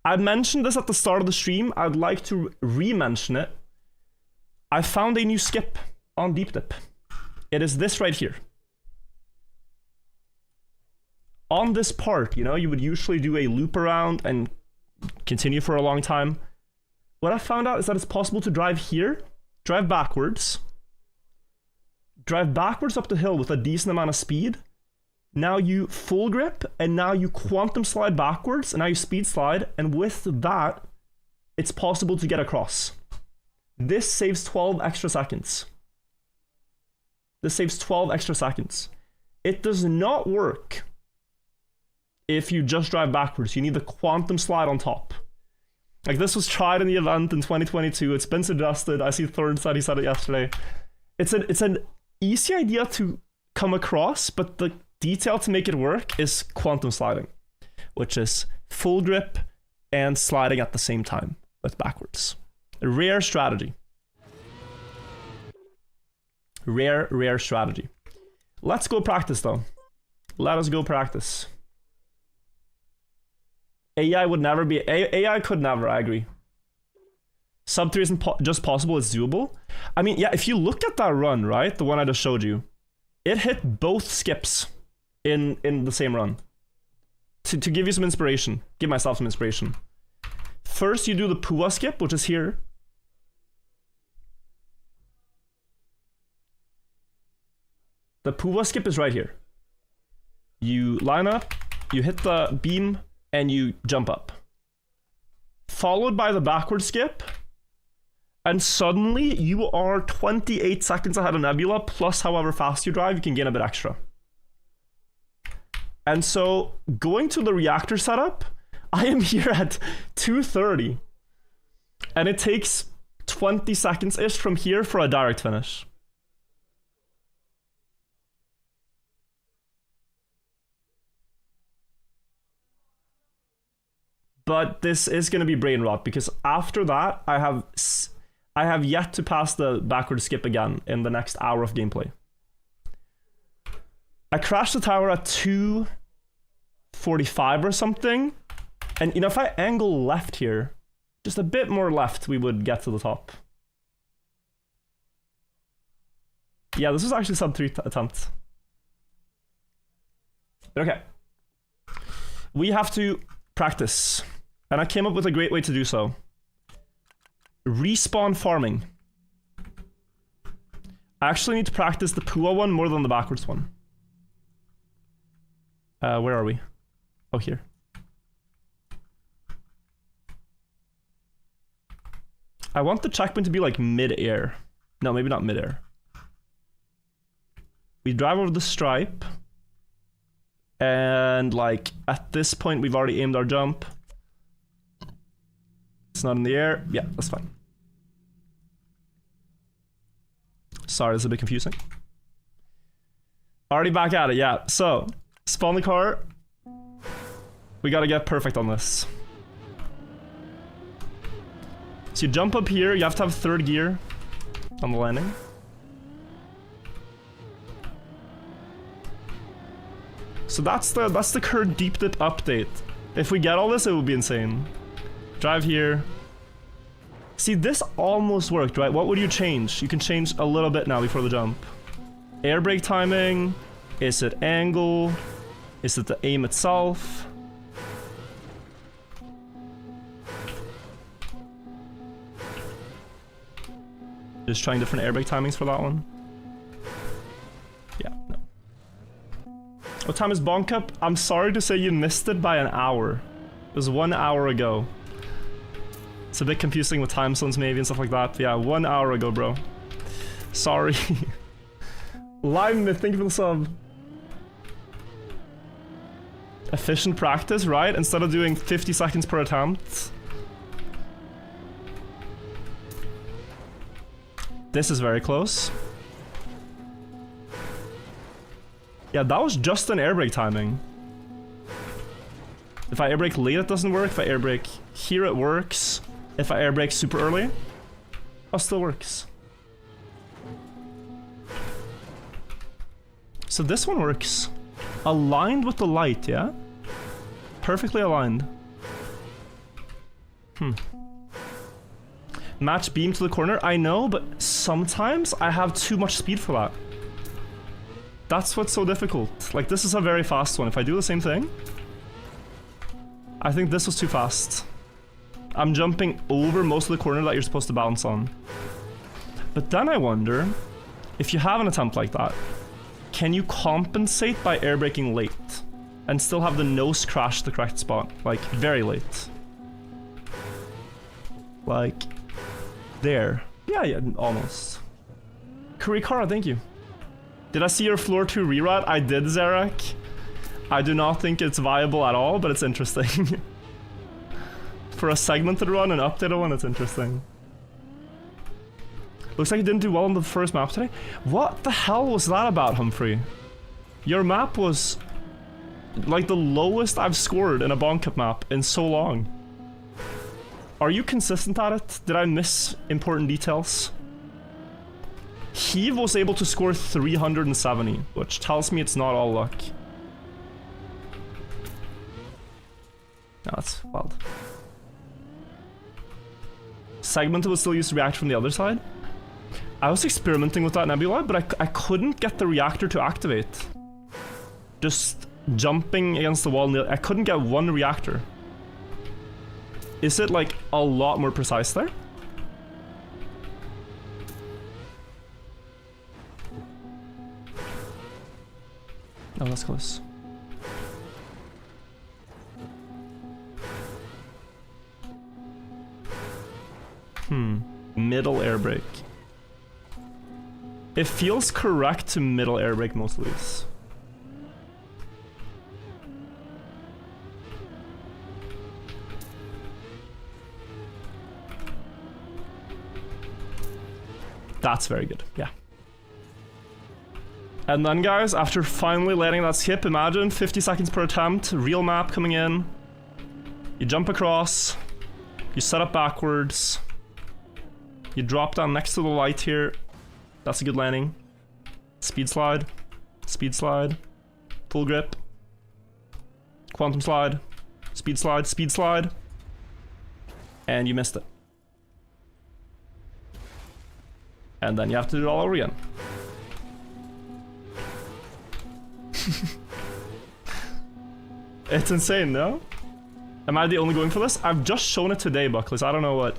I mentioned this at the start of the stream. I'd like to re-mention it. I found a new skip on Deep Dip. It is this right here. On this part, you know, you would usually do a loop around and continue for a long time. What I found out is that it's possible to drive here, drive backwards up the hill with a decent amount of speed. Now you full grip, and now you quantum slide backwards, and now you speed slide, and with that, it's possible to get across. This saves 12 extra seconds. This saves 12 extra seconds. It does not work if you just drive backwards. You need the quantum slide on top. Like, this was tried in the event in 2022. It's been suggested. I see Thorn said he said it yesterday. It's an easy idea to come across, but the detail to make it work is quantum sliding, which is full grip and sliding at the same time, but backwards. A rare strategy. Rare strategy. Let's go practice, though. Let us go practice. AI would never be... AI could never, I agree. Sub 3 isn't just possible, it's doable. I mean, yeah, if you look at that run, right? The one I just showed you. It hit both skips in the same run. To give you some inspiration. Give myself some inspiration. First, you do the Pua skip, which is here. The Pua skip is right here. You line up, you hit the beam, and you jump up. Followed by the backward skip. And suddenly, you are 28 seconds ahead of Nebula, plus however fast you drive, you can gain a bit extra. And so, going to the reactor setup, I am here at 2:30. And it takes 20 seconds-ish from here for a direct finish. But this is going to be brain rot, because after that, I have yet to pass the backward skip again in the next hour of gameplay. I crashed the tower at 2:45 or something. And, you know, if I angle left here, just a bit more left, we would get to the top. Yeah, this was actually sub 3 attempt. Okay. We have to practice. And I came up with a great way to do so. Respawn farming. I actually need to practice the Pua one more than the backwards one. Where are we? Oh, here. I want the checkpoint to be like mid-air. No, maybe not mid-air. We drive over the stripe. And like at this point, we've already aimed our jump. It's not in the air. Yeah, that's fine. Sorry, this is a bit confusing. Already back at it, yeah. So, spawn the car. We gotta get perfect on this. So you jump up here, you have to have third gear on the landing. So that's the current deep dip update. If we get all this, it would be insane. Drive here. See, this almost worked, right? What would you change? You can change a little bit now before the jump. Air brake timing. Is it angle? Is it the aim itself? Just trying different air brake timings for that one. Yeah, no. What time is Bonk Cup? I'm sorry to say you missed it by an hour. It was 1 hour ago. It's a bit confusing with time zones maybe and stuff like that. But yeah, 1 hour ago, bro. Sorry. Live myth, thank you for the sub. Efficient practice, right? Instead of doing 50 seconds per attempt. This is very close. Yeah, that was just an air brake timing. If I air brake late, it doesn't work. If I air brake here, it works. If I air brake super early, it still works. So this one works. Aligned with the light, yeah? Perfectly aligned. Match beam to the corner, I know, but sometimes I have too much speed for that. That's what's so difficult. Like, this is a very fast one. If I do the same thing, I think this was too fast. I'm jumping over most of the corner that you're supposed to bounce on. But then I wonder, if you have an attempt like that, can you compensate by air braking late and still have the nose crash the correct spot? Like, very late. Like, there. Yeah, almost. Kurikara, thank you. Did I see your floor 2 reride? I did, Zarek. I do not think it's viable at all, but it's interesting. For a segmented run, an updated one, it's interesting. Looks like you didn't do well on the first map today. What the hell was that about, Humphrey? Your map was like the lowest I've scored in a Bonk Cup map in so long. Are you consistent at it? Did I miss important details? Heave was able to score 370, which tells me it's not all luck. No, that's wild. Segmented would still use the reactor from the other side? I was experimenting with that nebula, but I couldn't get the reactor to activate. Just jumping against the wall, I couldn't get one reactor. Is it like a lot more precise there? Oh, that's close. Middle air brake. It feels correct to middle air brake most of these. That's very good, yeah. And then guys, after finally letting that skip, imagine 50 seconds per attempt, real map coming in. You jump across, you set up backwards, you drop down next to the light here. That's a good landing. Speed slide, full grip, quantum slide, speed slide, and you missed it. And then you have to do it all over again. It's insane, no? Am I the only going for this? I've just shown it today, Buckley, I don't know what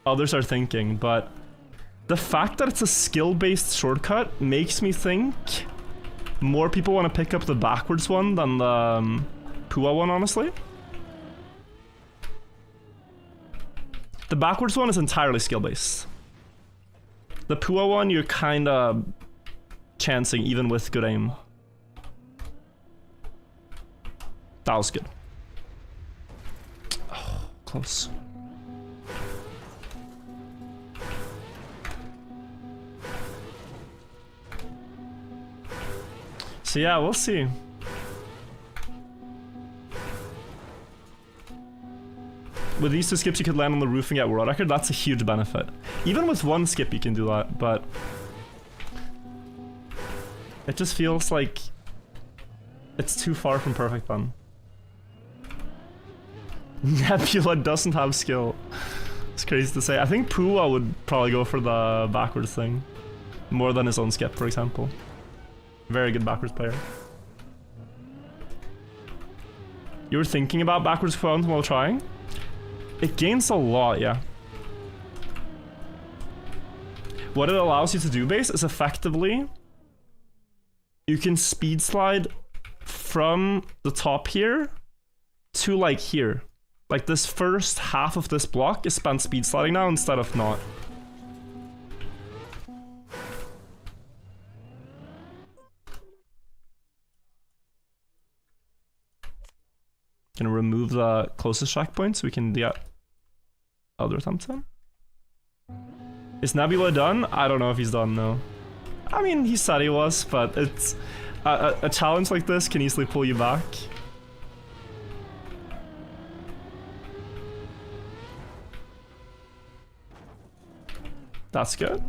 others are thinking, but the fact that it's a skill-based shortcut makes me think more people want to pick up the backwards one than the Pua one, honestly. The backwards one is entirely skill-based. The Pua one, you're kinda chancing even with good aim. That was good. Oh, close. So yeah, we'll see. With these two skips, you could land on the roof and get world record. That's a huge benefit. Even with one skip, you can do that, but it just feels like it's too far from perfect then. Nebula doesn't have skill. It's crazy to say. I think Pua would probably go for the backwards thing more than his own skip, for example. Very good backwards player. You were thinking about backwards quantum while trying? It gains a lot, yeah. What it allows you to do, base, is effectively you can speed slide from the top here to like here. Like this first half of this block is spent speed sliding now instead of not. Gonna remove the closest checkpoint so we can get other attempts in. Is Nebula done? I don't know if he's done, no. I mean, he said he was, but it's a challenge like this can easily pull you back. That's good.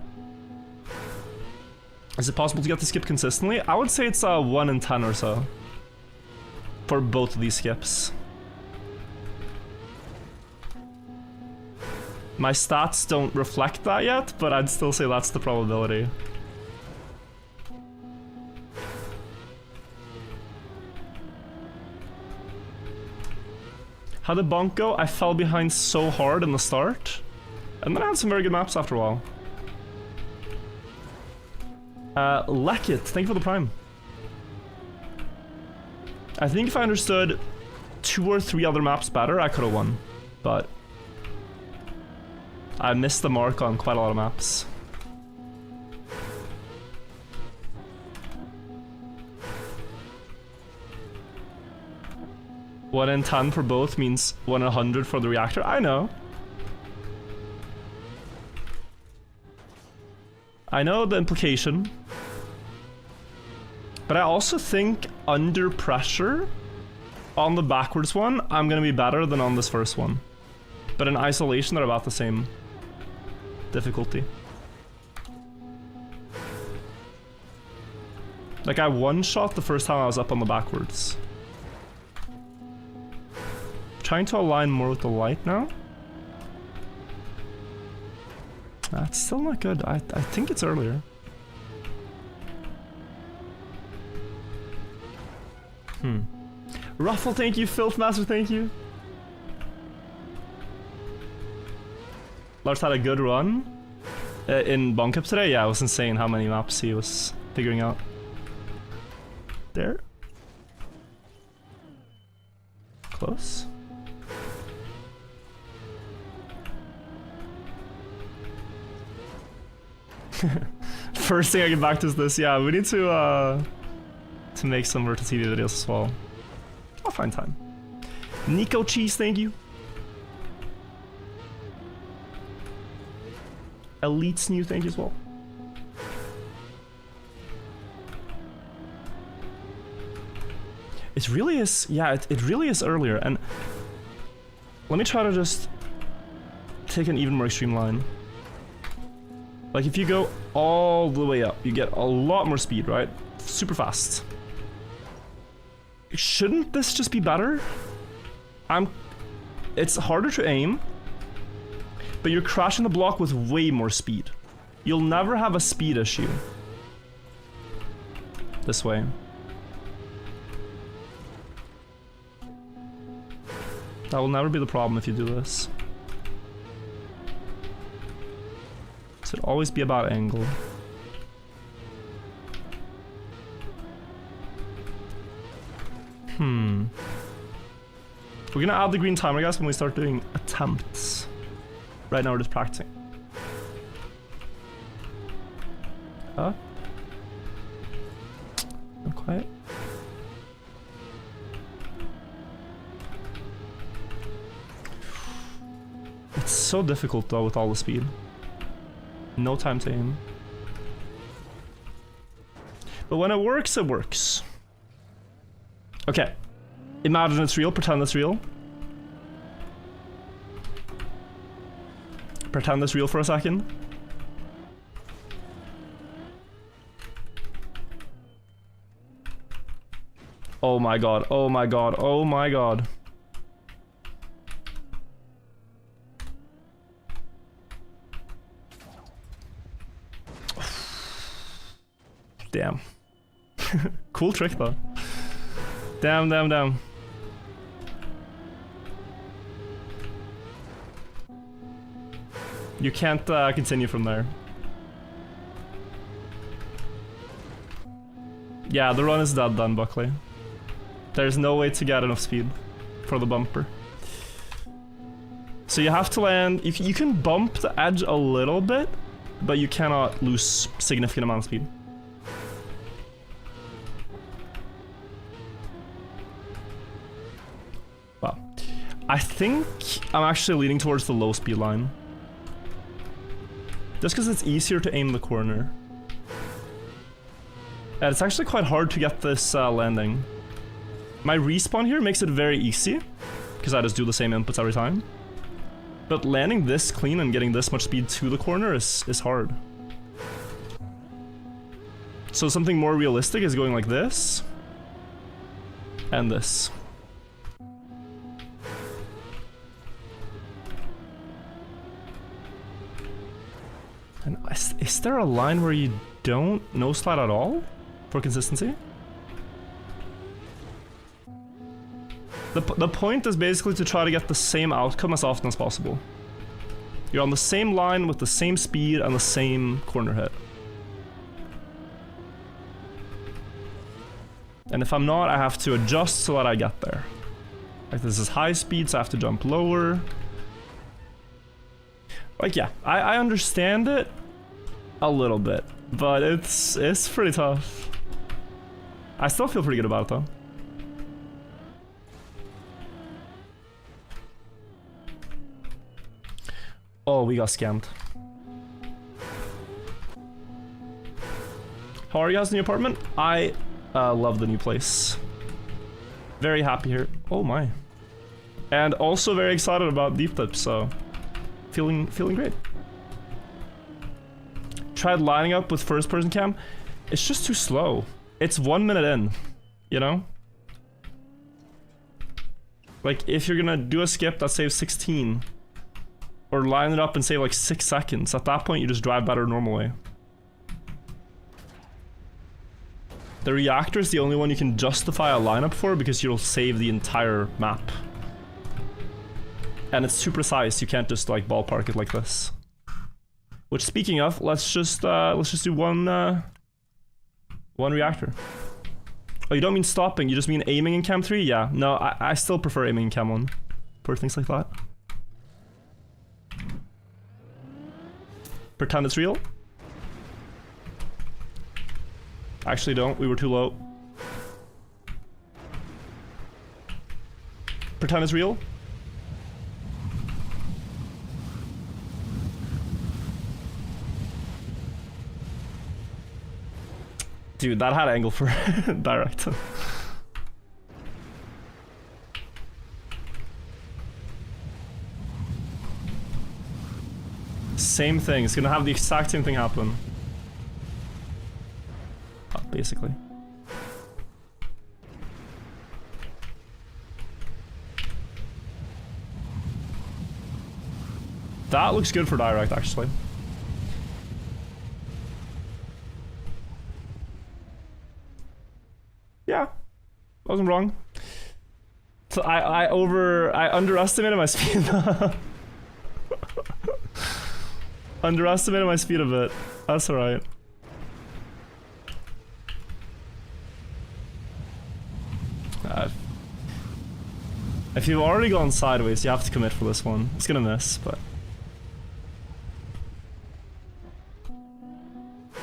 Is it possible to get the skip consistently? I would say it's 1 in 10 or so for both of these skips. My stats don't reflect that yet, but I'd still say that's the probability. How did Bonk go? I fell behind so hard in the start, and then I had some very good maps after a while. Lekit, thank you for the prime. I think if I understood 2 or 3 other maps better, I could have won, but I missed the mark on quite a lot of maps. One in 10 for both means 1 in 100 for the reactor. I know. I know the implication. But I also think under pressure on the backwards one, I'm gonna be better than on this first one. But in isolation, they're about the same difficulty. Like I one-shot the first time I was up on the backwards. Trying to align more with the light now. That's still not good. I think it's earlier. Ruffle, thank you. Filthmaster, thank you. Lars had a good run in Bonk Cup today. Yeah, it was insane how many maps he was figuring out. There. Close. First thing I get back to is this. Yeah, we need to make some Verta TV videos as well. I'll find time. Nico Cheese, thank you. Elite's new, thank you as well. It really is, yeah, it really is earlier. And let me try to just take an even more extreme line. Like if you go all the way up, you get a lot more speed, right? Super fast. Shouldn't this just be better? It's harder to aim, but you're crashing the block with way more speed. You'll never have a speed issue. This way. That will never be the problem if you do this. So it'll always be about angle. We're gonna add the green timer, guys, when we start doing attempts. Right now we're just practicing. Up. Right? It's so difficult though with all the speed. No time to aim. But when it works, it works. Okay. Imagine it's real, pretend it's real. Pretend it's real for a second. Oh my god, oh my god, oh my god. Damn. Cool trick though. Damn, damn, damn. You can't continue from there. Yeah, the run is dead then, Buckley. There's no way to get enough speed for the bumper. So you have to land... You can bump the edge a little bit, but you cannot lose significant amount of speed. Wow. I think I'm actually leaning towards the low speed line. Just because it's easier to aim the corner. And it's actually quite hard to get this landing. My respawn here makes it very easy, because I just do the same inputs every time. But landing this clean and getting this much speed to the corner is hard. So something more realistic is going like this. And this. And is there a line where you don't no slide at all for consistency? The point is basically to try to get the same outcome as often as possible. You're on the same line with the same speed and the same corner hit. And if I'm not, I have to adjust so that I get there. Like this is high speed, so I have to jump lower. Like yeah, I understand it a little bit, but it's pretty tough. I still feel pretty good about it though. Oh, we got scammed. How are you guys in the apartment? I love the new place. Very happy here. Oh my. And also very excited about deep dips, so feeling great. Tried lining up with first person cam. It's just too slow. It's 1 minute in, you know? Like if you're gonna do a skip that saves 16, or line it up and save like 6 seconds, at that point you just drive better normally. The reactor is the only one you can justify a lineup for because you'll save the entire map. And it's too precise, you can't just like ballpark it like this. Which speaking of, let's just do one reactor. Oh, you don't mean stopping, you just mean aiming in cam 3? Yeah, no, I still prefer aiming in cam 1 for things like that. Pretend it's real. Actually don't, we were too low. Pretend it's real. Dude, that had angle for direct. Same thing, it's gonna have the exact same thing happen. Oh, basically. That looks good for direct, actually. Yeah, wasn't wrong. So I underestimated my speed. Underestimated my speed a bit. That's alright. If you've already gone sideways, you have to commit for this one. It's gonna miss, but...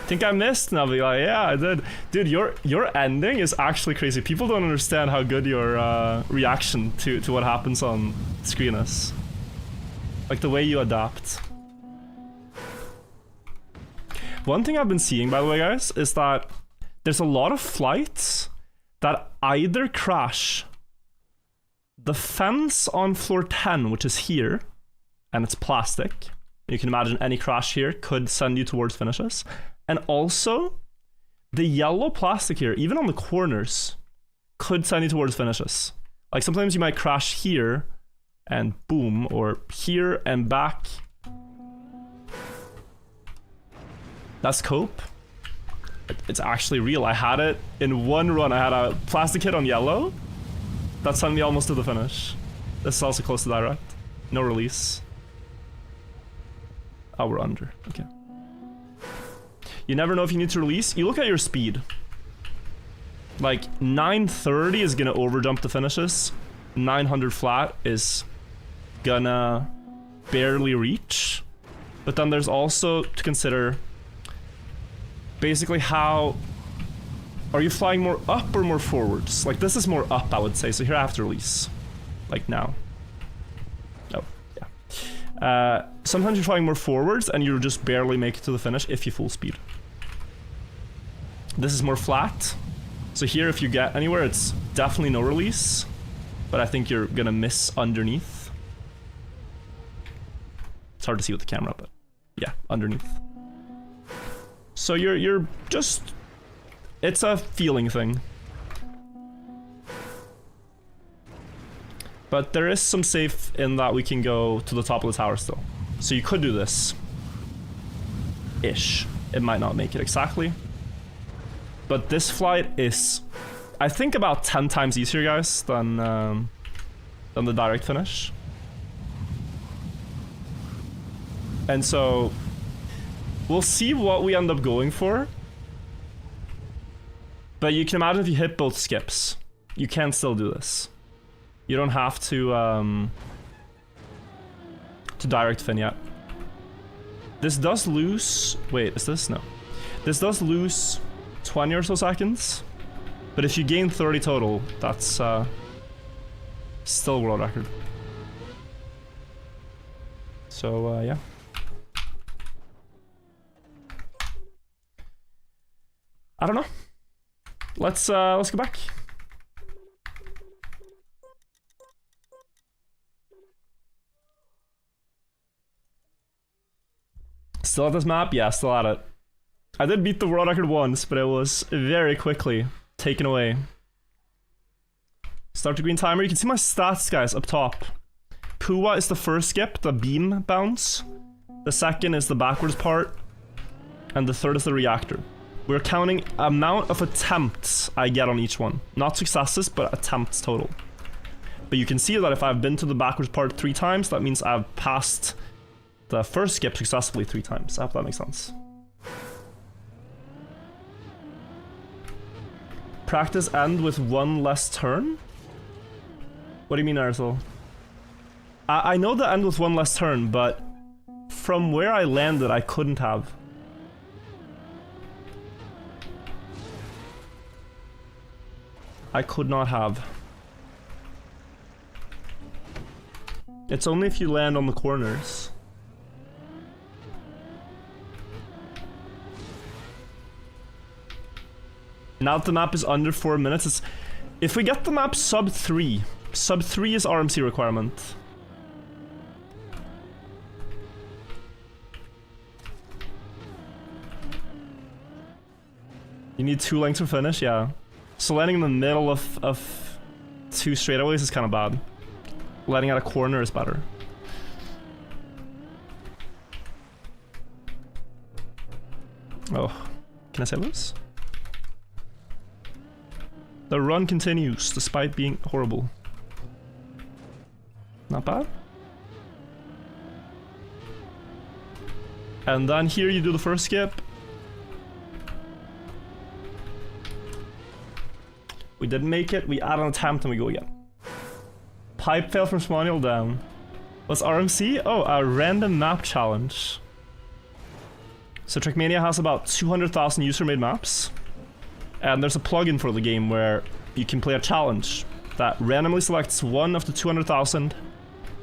Think I missed, Navi? Like, yeah, I did. Dude, your ending is actually crazy. People don't understand how good your reaction to what happens on screen is. Like the way you adapt. One thing I've been seeing, by the way, guys, is that there's a lot of flights that either crash the fence on floor 10, which is here, and it's plastic. You can imagine any crash here could send you towards finishes. And also, the yellow plastic here, even on the corners, could send you towards finishes. Like sometimes you might crash here and boom, or here and back. That's cope. It's actually real. I had it in one run. I had a plastic hit on yellow that sent me almost to the finish. This is also close to direct. No release. Oh, we're under. Okay. You never know if you need to release. You look at your speed. Like 930 is gonna overjump the finishes. 900 flat is gonna barely reach. But then there's also to consider basically how are you flying more up or more forwards? Like this is more up, I would say. So here I have to release. Like now. Oh, yeah. Sometimes you're flying more forwards and you just barely make it to the finish if you full speed. This is more flat. So here if you get anywhere, it's definitely no release. But I think you're gonna miss underneath. It's hard to see with the camera, but yeah, underneath. So you're just... It's a feeling thing. But there is some safe in that we can go to the top of the tower still. So you could do this. Ish. It might not make it exactly. But this flight is, I think, about 10 times easier, guys, than the direct finish. And so we'll see what we end up going for. But you can imagine if you hit both skips, you can still do this. You don't have to direct fin yet. This does lose... Wait, is this? No. This does lose 20 or so seconds. But if you gain 30 total, that's still world record. So, yeah. I don't know. Let's go back. Still at this map? Yeah, still at it. I did beat the world record once, but it was very quickly taken away. Start to green timer. You can see my stats, guys, up top. Pua is the first skip, the beam bounce. The second is the backwards part. And the third is the reactor. We're counting amount of attempts I get on each one. Not successes, but attempts total. But you can see that if I've been to the backwards part 3 times, that means I've passed the first skip successfully 3 times. I hope that makes sense. Practice end with 1 less turn? What do you mean, Arsel? I know the end with 1 less turn, but from where I landed, I couldn't have. I could not have. It's only if you land on the corners. Now that the map is under 4 minutes, it's... If we get the map sub 3 is RMC requirement. You need 2 lengths to finish, yeah. So landing in the middle of 2 straightaways is kind of bad. Landing at a corner is better. Oh, can I say this? The run continues despite being horrible. Not bad. And then here you do the first skip. We didn't make it, we add an attempt and we go again. Pipe fail from Smonial down. What's RMC? Oh, a random map challenge. So Trackmania has about 200,000 user-made maps, and there's a plugin for the game where you can play a challenge that randomly selects one of the 200,000.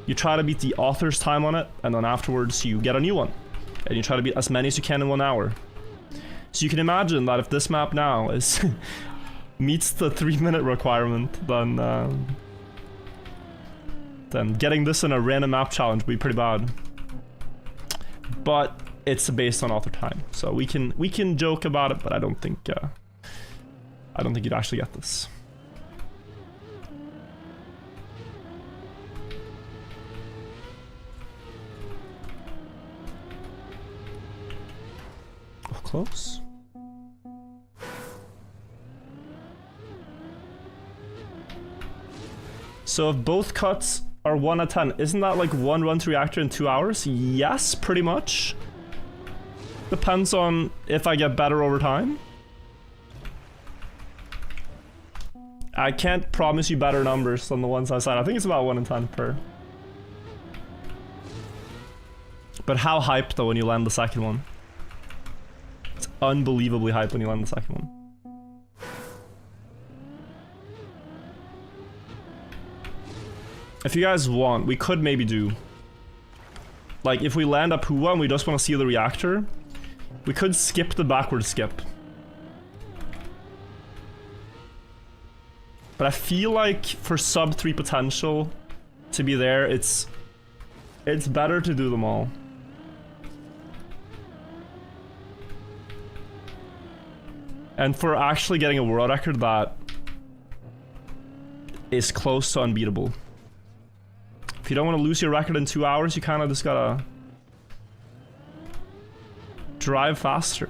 You try to beat the author's time on it, and then afterwards you get a new one. And you try to beat as many as you can in 1 hour. So you can imagine that if this map now is meets the 3-minute requirement, then getting this in a random map challenge would be pretty bad. But it's based on author time, so we can joke about it, but I don't think you'd actually get this. Oh, close. So if both cuts are 1 at 10, isn't that like 1 run to reactor in 2 hours? Yes, pretty much. Depends on if I get better over time. I can't promise you better numbers than the ones I said. I think it's about 1 in 10 per. But how hyped though when you land the second one? It's unbelievably hyped when you land the second one. If you guys want, we could maybe do... Like, if we land a Pua and we just want to see the reactor, we could skip the backward skip. But I feel like for sub 3 potential to be there, it's better to do them all. And for actually getting a world record that is close to unbeatable. If you don't want to lose your record in 2 hours, you kind of just gotta drive faster.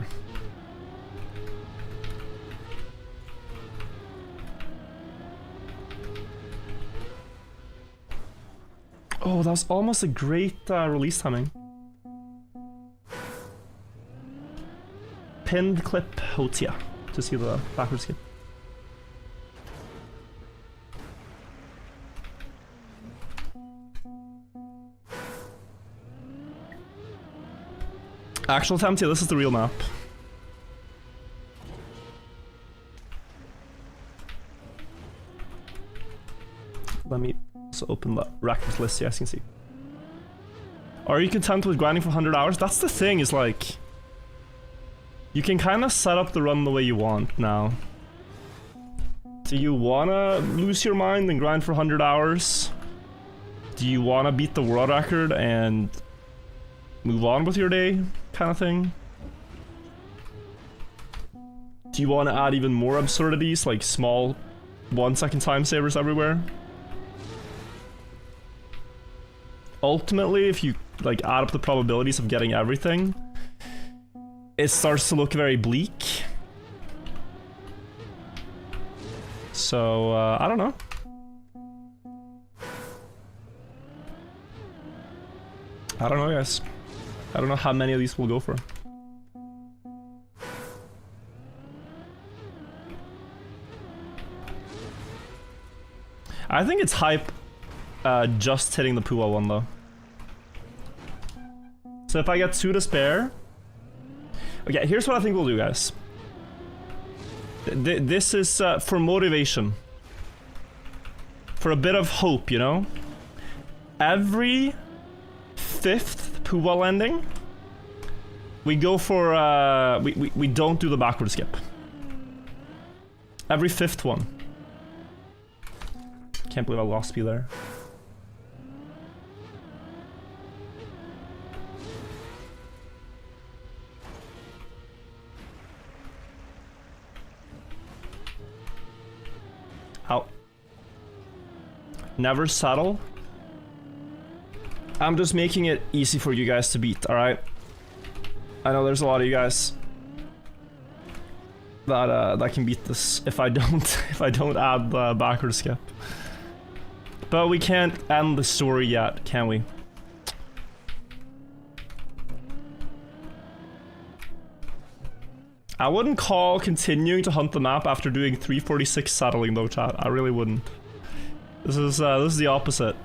Oh, that was almost a great release timing. Pinned clip Hotia to see the backward skip. Actual attempt, yeah, this is the real map. Let me also open the records list so you guys can see. Are you content with grinding for 100 hours? That's the thing, is like... You can kind of set up the run the way you want now. Do you want to lose your mind and grind for 100 hours? Do you want to beat the world record and move on with your day, kind of thing? Do you want to add even more absurdities, like small 1-second time savers everywhere? Ultimately, if you like add up the probabilities of getting everything, it starts to look very bleak. So, I don't know. I don't know, guys. I don't know how many of these we'll go for. I think it's hype just hitting the Pua one though. So if I get 2 to spare... Okay, here's what I think we'll do, guys. This is for motivation. For a bit of hope, you know? Every 5th Pua landing, we go for... we don't do the backward skip. Every 5th one. Can't believe I lost you there. Ow. Never settle. I'm just making it easy for you guys to beat, alright? I know there's a lot of you guys that can beat this if I don't add the backward skip. But we can't end the story yet, can we? I wouldn't call continuing to hunt the map after doing 346 settling though, chat. I really wouldn't. This is the opposite.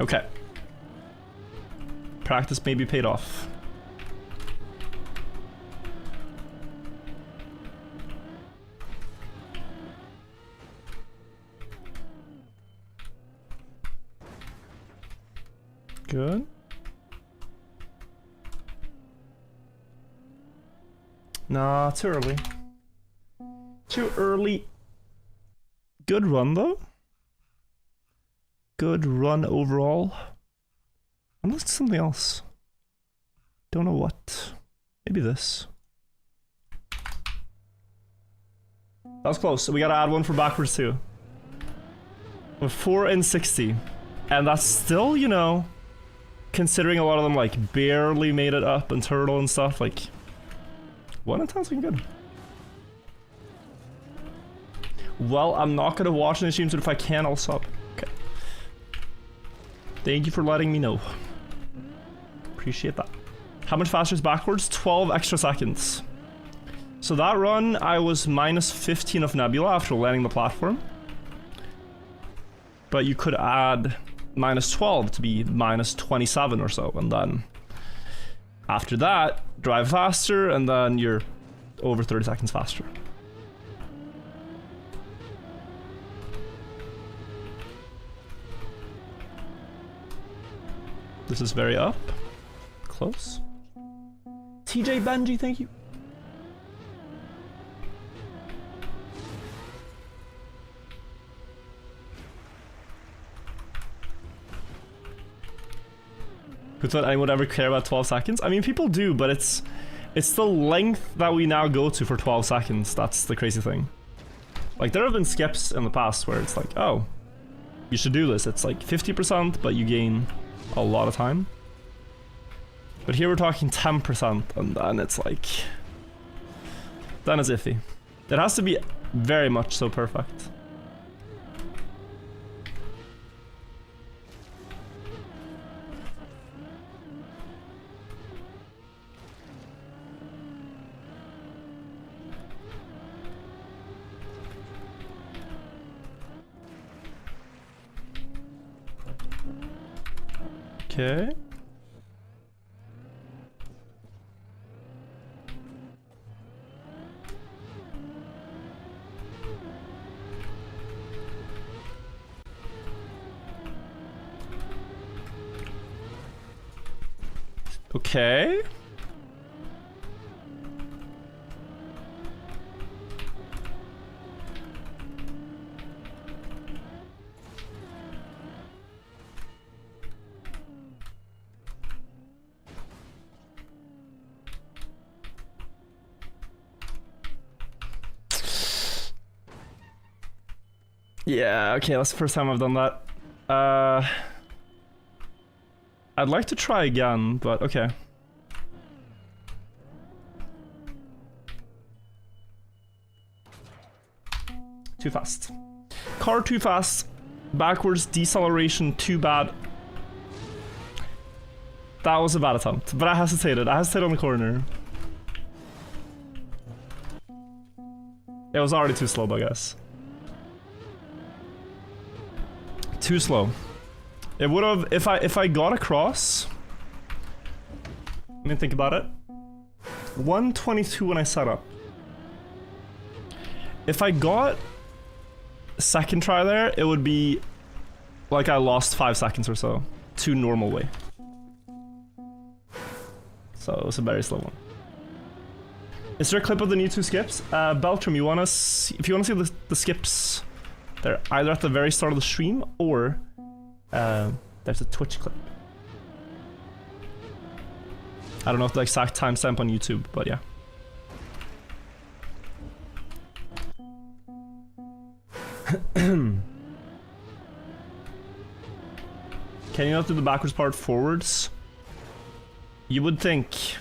Okay. Practice maybe paid off. Good. Nah, too early. Too early. Good run though. Good run overall. Unless it's something else. Don't know what. Maybe this. That was close. So we gotta add one for backwards too. We're 4 in 60. And that's still, you know, considering a lot of them like barely made it up and turtle and stuff, like 1 in 10's looking good. Well, I'm not gonna watch any streams, but if I can, I'll sub. Okay. Thank you for letting me know. Appreciate that. How much faster is backwards? 12 extra seconds. So that run, I was minus 15 of Nebula after landing the platform. But you could add minus 12 to be minus 27 or so, and then after that, drive faster, and then you're over 30 seconds faster. This is very up. Close. TJ Benji, thank you. Who thought anyone would ever care about 12 seconds? I mean, people do, but it's the length that we now go to for 12 seconds. That's the crazy thing. Like, there have been skips in the past where it's like, oh, you should do this. It's like 50%, but you gain a lot of time. But here we're talking 10%, and then it's like... then it's iffy. It has to be very much so perfect. Okay. Okay. Yeah, okay, that's the first time I've done that. I'd like to try again, but okay. Too fast. Car too fast. Backwards deceleration too bad. That was a bad attempt, but I hesitated. I hesitated on the corner. It was already too slow, I guess. Too slow. It would have, if I got across. Let me think about it. 122 when I set up. If I got a second try there, it would be like I lost 5 seconds or so to normal way. So it was a very slow one. Is there a clip of the new 2 skips? Beltram, you wanna see, if you wanna see the skips, they're either at the very start of the stream or there's a Twitch clip. I don't know if the exact timestamp on YouTube, but yeah. Can you not do the backwards part forwards? You would think,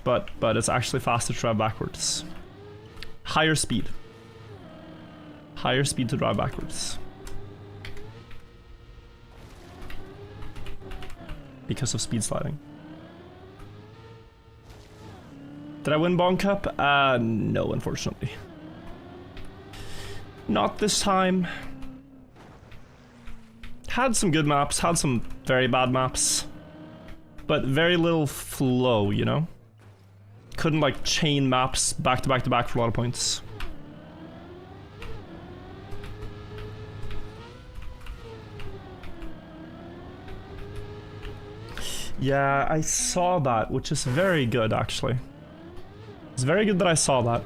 but it's actually faster to drive backwards. Higher speed. Higher speed to drive backwards. Because of speed sliding. Did I win Bonk Cup? No, unfortunately. Not this time. Had some good maps, had some very bad maps. But very little flow, you know? Couldn't like chain maps back to back to back for a lot of points. Yeah, I saw that, which is very good actually. It's very good that I saw that.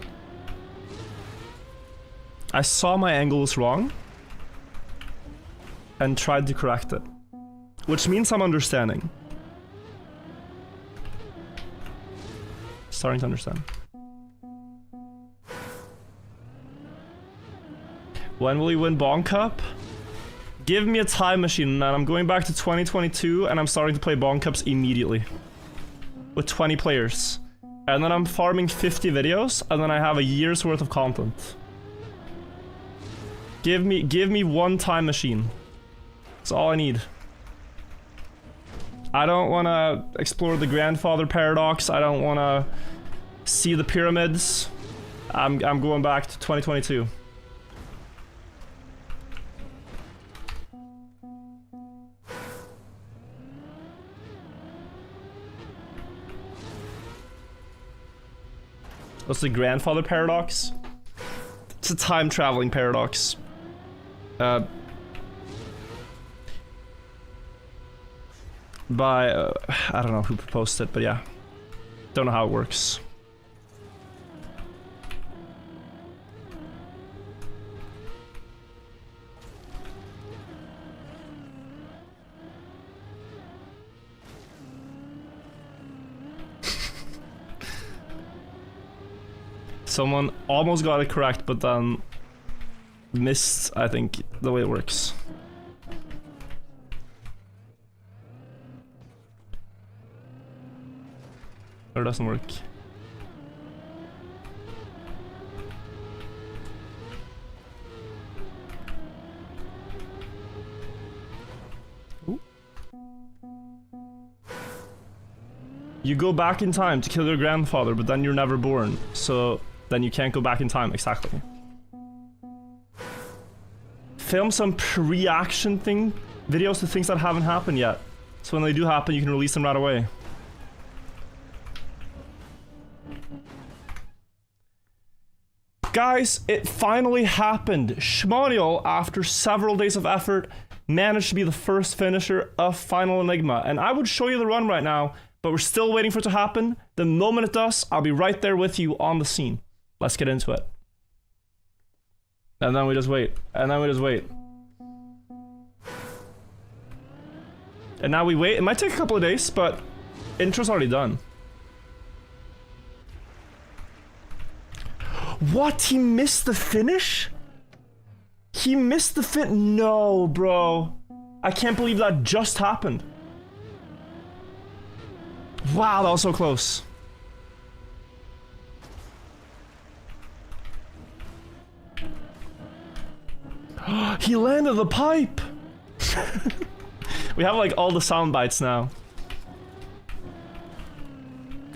I saw my angle was wrong and tried to correct it, which means I'm understanding. Starting to understand. When will you win Bonk Cup? Give me a time machine, man. I'm going back to 2022 and I'm starting to play Bonk Cups immediately. With 20 players. And then I'm farming 50 videos and then I have a year's worth of content. Give me one time machine. That's all I need. I don't want to explore the grandfather paradox. I don't want to see the pyramids. I'm going back to 2022. What's the grandfather paradox? It's a time traveling paradox. By I don't know who proposed it, but yeah, don't know how it works. Someone almost got it correct, but then missed, I think, the way it works. Or it doesn't work. Ooh. You go back in time to kill your grandfather, but then you're never born, so then you can't go back in time. Exactly. Film some pre-action videos to things that haven't happened yet, so when they do happen, you can release them right away. Guys, it finally happened. Shmoniel, after several days of effort, managed to be the first finisher of Final Enigma. And I would show you the run right now, but we're still waiting for it to happen. The moment it does, I'll be right there with you on the scene. Let's get into it. And then we just wait. And then we just wait. And now we wait. It might take a couple of days, but intro's already done. What? He missed the finish? He missed the fin- No, bro. I can't believe that just happened. Wow, that was so close. He landed the pipe! We have like all the sound bites now.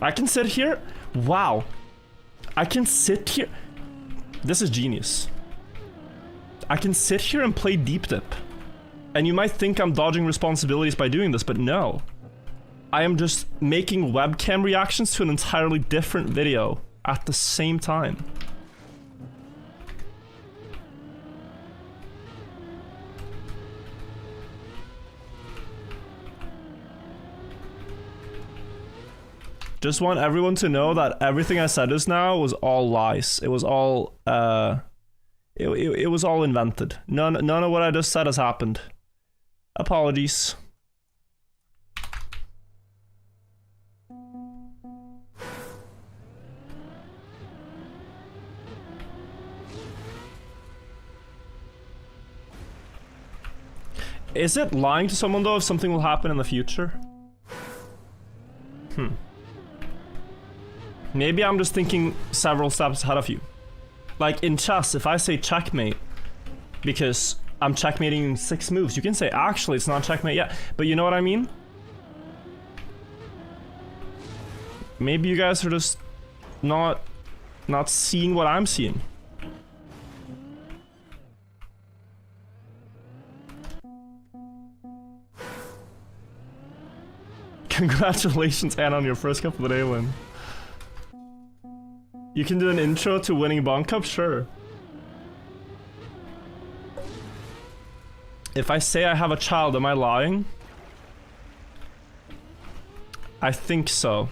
I can sit here. Wow. I can sit here. This is genius. I can sit here and play deep dip. And you might think I'm dodging responsibilities by doing this, but no. I am just making webcam reactions to an entirely different video at the same time. Just want everyone to know that everything I said just now was all lies. It was all, it was all invented. None of what I just said has happened. Apologies. Is it lying to someone though if something will happen in the future? Maybe I'm just thinking several steps ahead of you. Like in chess, if I say checkmate, because I'm checkmating in 6 moves, you can say, actually, it's not checkmate yet. But you know what I mean? Maybe you guys are just not seeing what I'm seeing. Congratulations, Anna, on your first Cup of the Day win. You can do an intro to winning Bonk Cup? Sure. If I say I have a child, am I lying? I think so.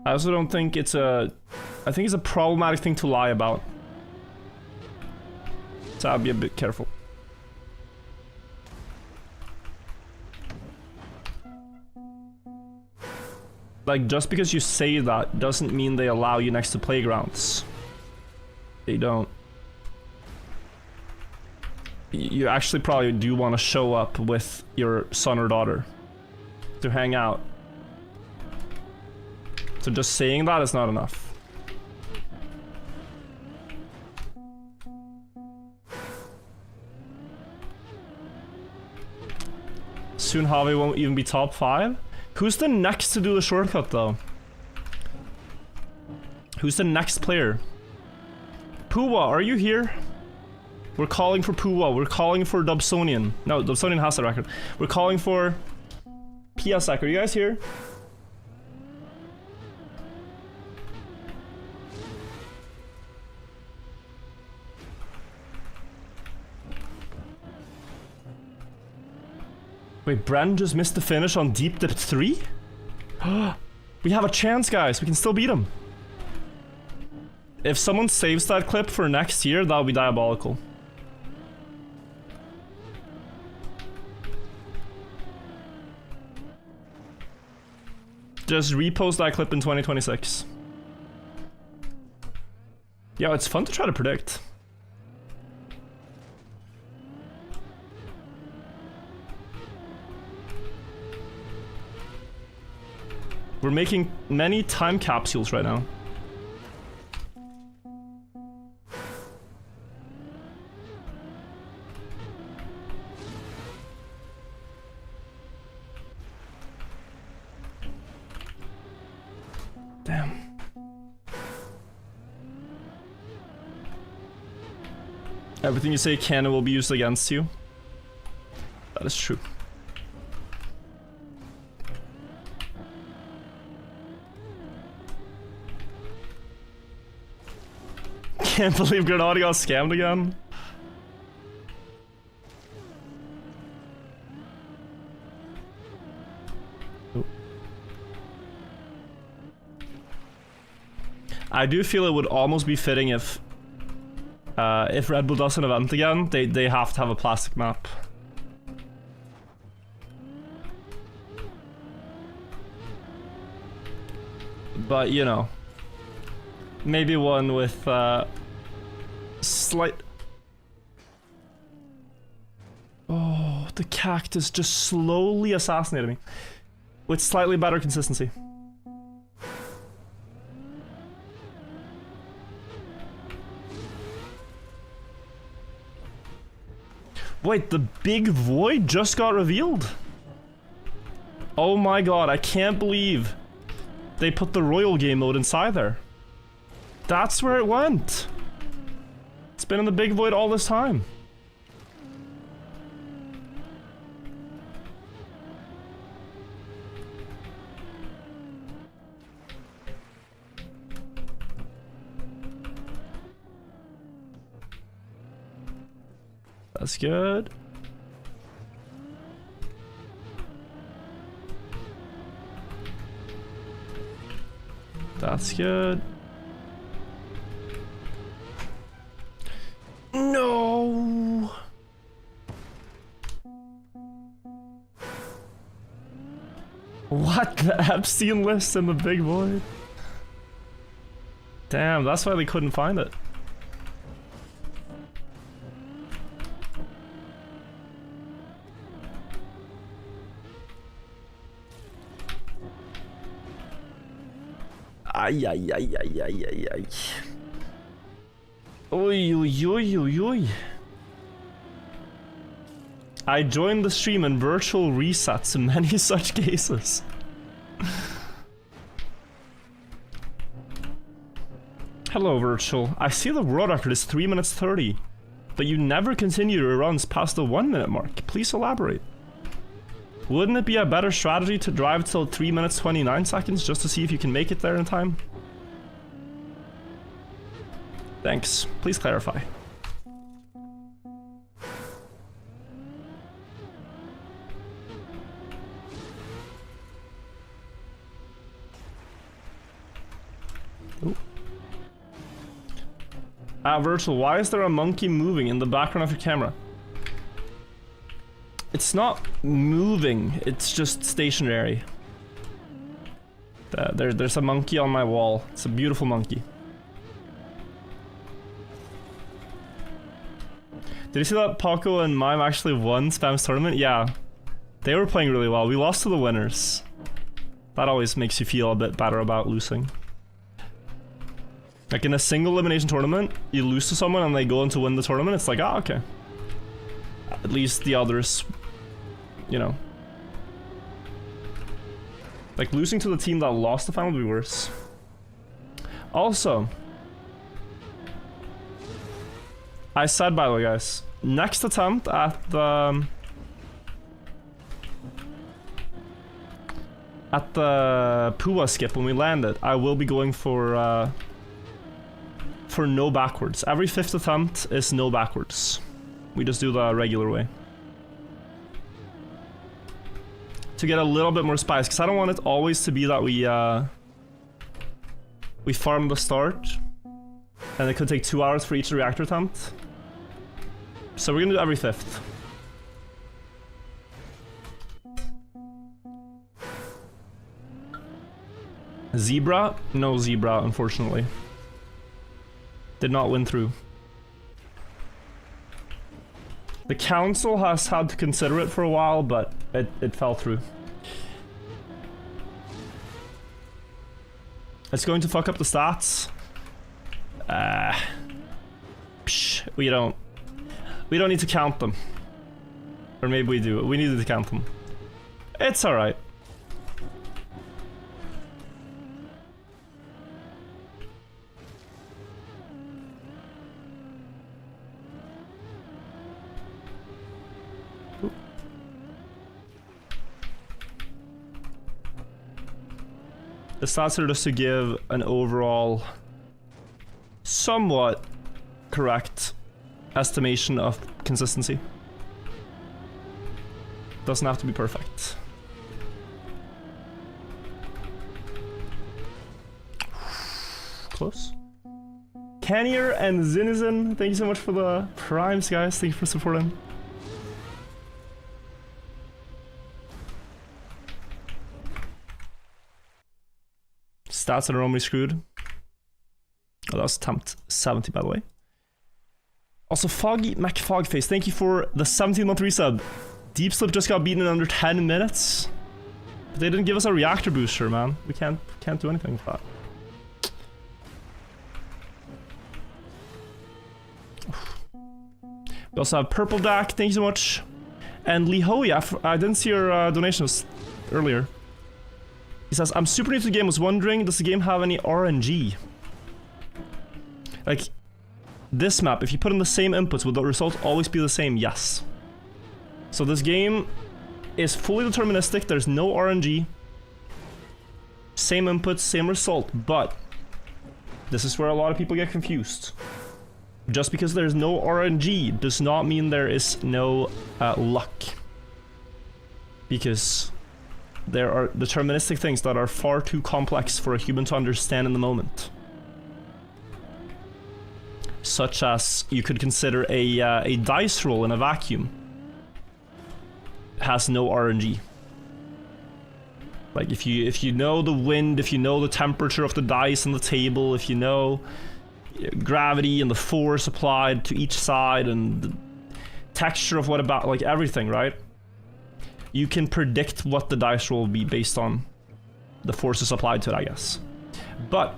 I also don't think it's a... I think it's a problematic thing to lie about. So I'll be a bit careful. Like, just because you say that doesn't mean they allow you next to playgrounds. They don't. You actually probably do want to show up with your son or daughter to hang out. So just saying that is not enough. Soon Javi won't even be top 5. Who's the next to do the shortcut though? Who's the next player? Puwa, are you here? We're calling for Puwa. We're calling for Dubsonian. No, Dubsonian has the record. We're calling for PSEC. Are you guys here? Wait, Bren just missed the finish on Deep Dip 3? We have a chance, guys. We can still beat him. If someone saves that clip for next year, that'll be diabolical. Just repost that clip in 2026. Yeah, it's fun to try to predict. We're making many time capsules right now. Damn. Everything you say can and will be used against you. That is true. Can't believe Grenade got scammed again. I do feel it would almost be fitting if Red Bull does an event again, they have to have a plastic map. But you know, maybe one with slight... Oh, the cactus just slowly assassinated me. With slightly better consistency. Wait, the big void just got revealed? Oh my god, I can't believe they put the Royal game mode inside there. That's where it went. It's been in the big void all this time. That's good. That's good. No. What? The Epstein list in the big void? Damn, that's why they couldn't find it. Ay, ay, ay, ay, ay, ay, ay. Oy, oy, oy, oy, oy. I joined the stream in virtual resets in many such cases. Hello, virtual. I see the world record is 3 minutes 30, but you never continue your runs past the 1 minute mark. Please elaborate. Wouldn't it be a better strategy to drive till 3 minutes 29 seconds just to see if you can make it there in time? Thanks. Please clarify. Ooh. Virtual, why is there a monkey moving in the background of your camera? It's not moving, it's just stationary. There's a monkey on my wall. It's a beautiful monkey. Did you see that Paco and Mime actually won Spam's tournament? Yeah. They were playing really well. We lost to the winners. That always makes you feel a bit better about losing. Like in a single elimination tournament, you lose to someone and they go on to win the tournament, it's like, ah, okay. At least the others, you know. Like losing to the team that lost the final would be worse. Also, I said, by the way, guys, next attempt at the Pua skip when we land it, I will be going for no backwards. Every 5th attempt is no backwards. We just do the regular way. To get a little bit more spice, because I don't want it always to be that we farm the start, and it could take 2 hours for each reactor attempt. So we're gonna do every 5th. Zebra? No zebra, unfortunately. Did not win through. The council has had to consider it for a while, but it fell through. It's going to fuck up the stats. We don't need to count them. Or maybe we do. We needed to count them. It's alright. The stats are just to give an overall, somewhat correct estimation of consistency. Doesn't have to be perfect. Close. Canier and Zinizen, thank you so much for the primes, guys. Thank you for supporting. Stats that are normally screwed. Oh, that was attempt 70, by the way. Also, Foggy McFogface, thank you for the 17-month resub. Deep Slip just got beaten in under 10 minutes. But they didn't give us a reactor booster, man. We can't do anything with that. We also have Purple Dak, thank you so much. And Lee Hoey, I didn't see your donations earlier. He says, I'm super new to the game, was wondering, does the game have any RNG? Like, this map, if you put in the same inputs, would the result always be the same? Yes. So this game is fully deterministic, there's no RNG. Same inputs, same result, but this is where a lot of people get confused. Just because there's no RNG does not mean there is no luck. Because there are deterministic things that are far too complex for a human to understand in the moment. Such as, you could consider a dice roll in a vacuum. Has no RNG. Like, if you know the wind, if you know the temperature of the dice on the table, if you know gravity and the force applied to each side and the texture of what about, like, everything, right? You can predict what the dice roll will be based on the forces applied to it, I guess. But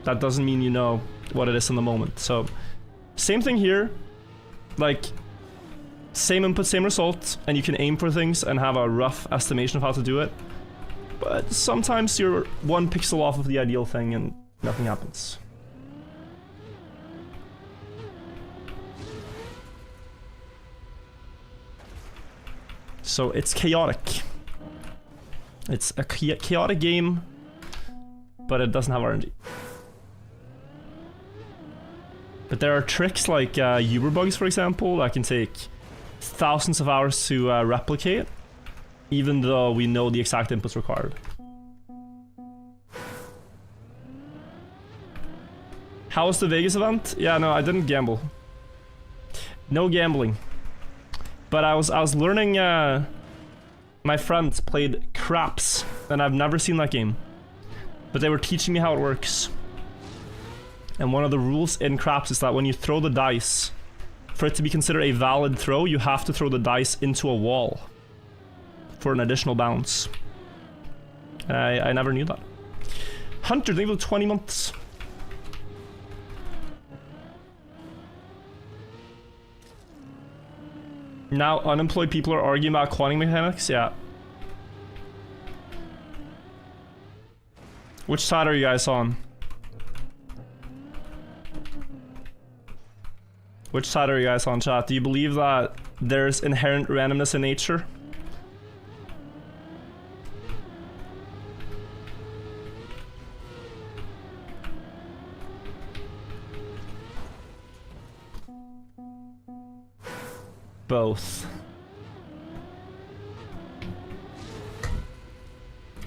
that doesn't mean you know what it is in the moment. So, same thing here. Like, same input, same result, and you can aim for things and have a rough estimation of how to do it. But sometimes you're 1 pixel off of the ideal thing and nothing happens. So it's chaotic. It's a chaotic game, but it doesn't have RNG. But there are tricks like Uber bugs, for example, that can take thousands of hours to replicate, even though we know the exact inputs required. How was the Vegas event? Yeah, no, I didn't gamble. No gambling. But I was learning. My friends played craps, and I've never seen that game. But they were teaching me how it works. And one of the rules in craps is that when you throw the dice, for it to be considered a valid throw, you have to throw the dice into a wall for an additional bounce. I never knew that. Hunter, thank you for 20 months. Now unemployed people are arguing about quantum mechanics, yeah. Which side are you guys on? Which side are you guys on, chat? Do you believe that there's inherent randomness in nature? Both.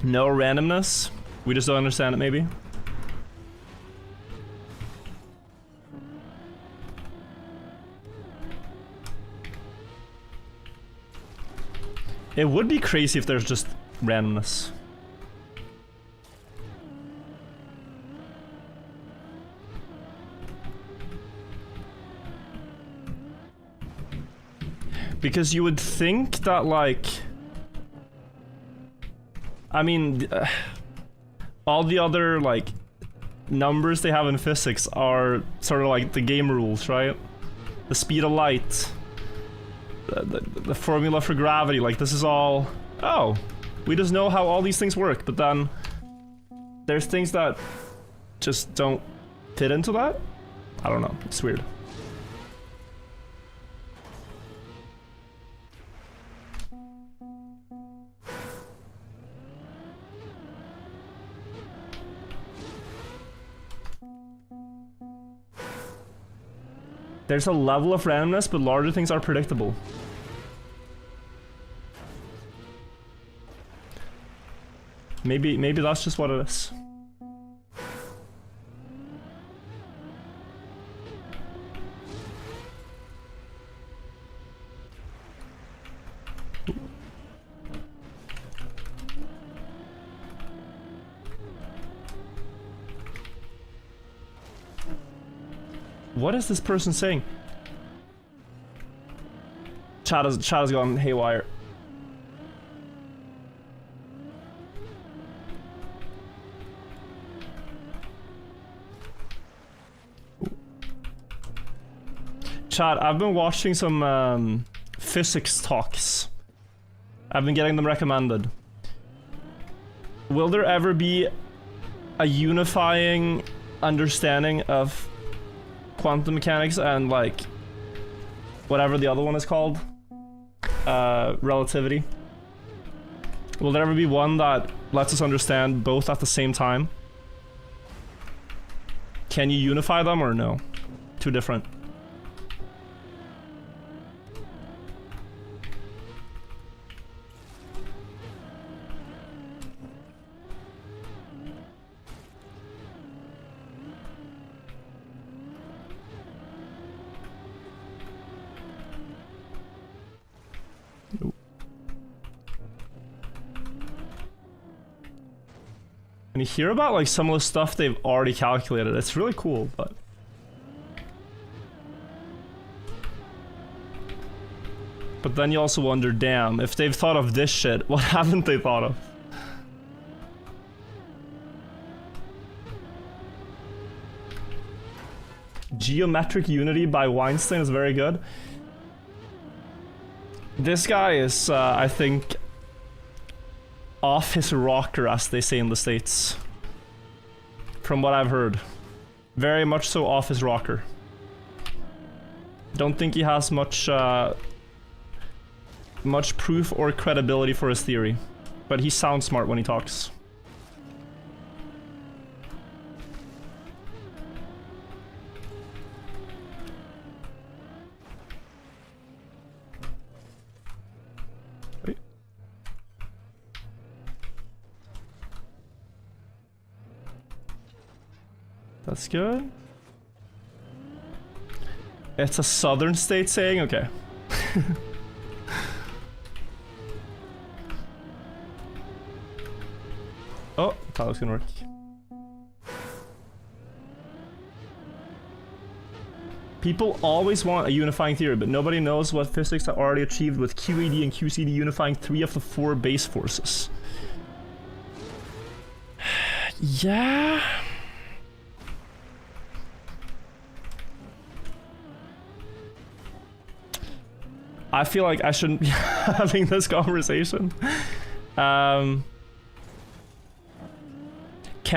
No randomness? We just don't understand it, maybe? It would be crazy if there's just randomness. Because you would think that, like... I mean... all the other, like, numbers they have in physics are sort of like the game rules, right? The speed of light. The formula for gravity, like, this is all... Oh, we just know how all these things work, but then... there's things that just don't fit into that? I don't know, it's weird. There's a level of randomness, but larger things are predictable. Maybe that's just what it is. What is this person saying? Chat has gone haywire. Chat, I've been watching some physics talks. I've been getting them recommended. Will there ever be a unifying understanding of quantum mechanics and, like, whatever the other one is called? Relativity. Will there ever be one that lets us understand both at the same time? Can you unify them or no? Too different. And you hear about, like, some of the stuff they've already calculated. It's really cool, but... But then you also wonder, damn, if they've thought of this shit, what haven't they thought of? Geometric Unity by Weinstein is very good. This guy is, I think... off his rocker, as they say in the States. From what I've heard. Very much so off his rocker. Don't think he has much much proof or credibility for his theory. But he sounds smart when he talks. Wait. That's good. It's a southern state saying? Okay. Oh, that looks gonna work. People always want a unifying theory, but nobody knows what physics have already achieved with QED and QCD unifying 3 of the 4 base forces. Yeah. I feel like I shouldn't be having this conversation. Can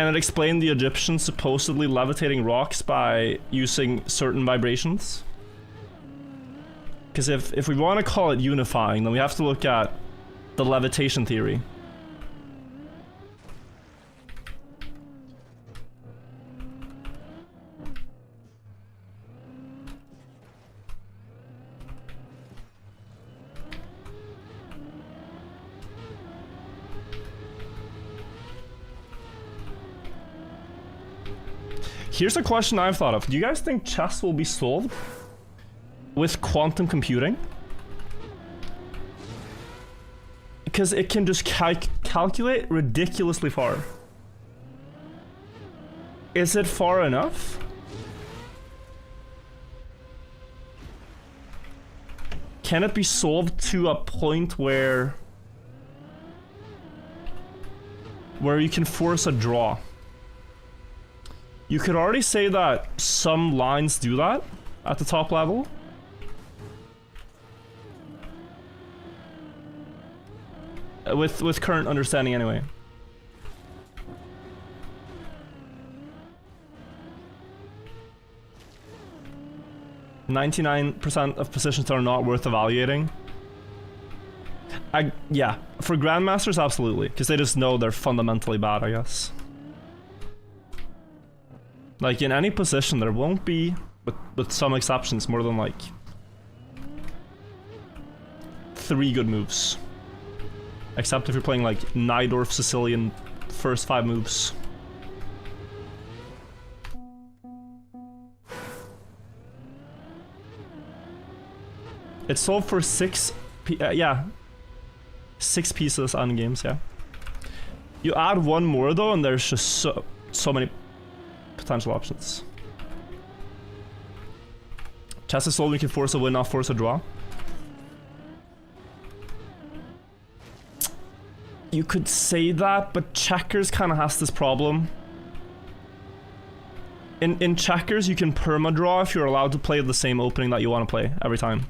it explain the Egyptians supposedly levitating rocks by using certain vibrations? Because if we want to call it unifying, then we have to look at the levitation theory. Here's a question I've thought of. Do you guys think chess will be solved with quantum computing? Because it can just calculate ridiculously far. Is it far enough? Can it be solved to a point where you can force a draw? You could already say that some lines do that at the top level. With current understanding anyway. "99% of positions are not worth evaluating." Yeah, for grandmasters absolutely, because they just know they're fundamentally bad, I guess. Like, in any position, there won't be, with some exceptions, more than, like, 3 good moves. Except if you're playing, like, Najdorf Sicilian first 5 moves. It's sold for 6 pieces on games, yeah. You add 1 more, though, and there's just so many potential options. Chess is sold, you can force a win, not force a draw. You could say that, but checkers kind of has this problem. In checkers, you can perma-draw if you're allowed to play the same opening that you want to play every time.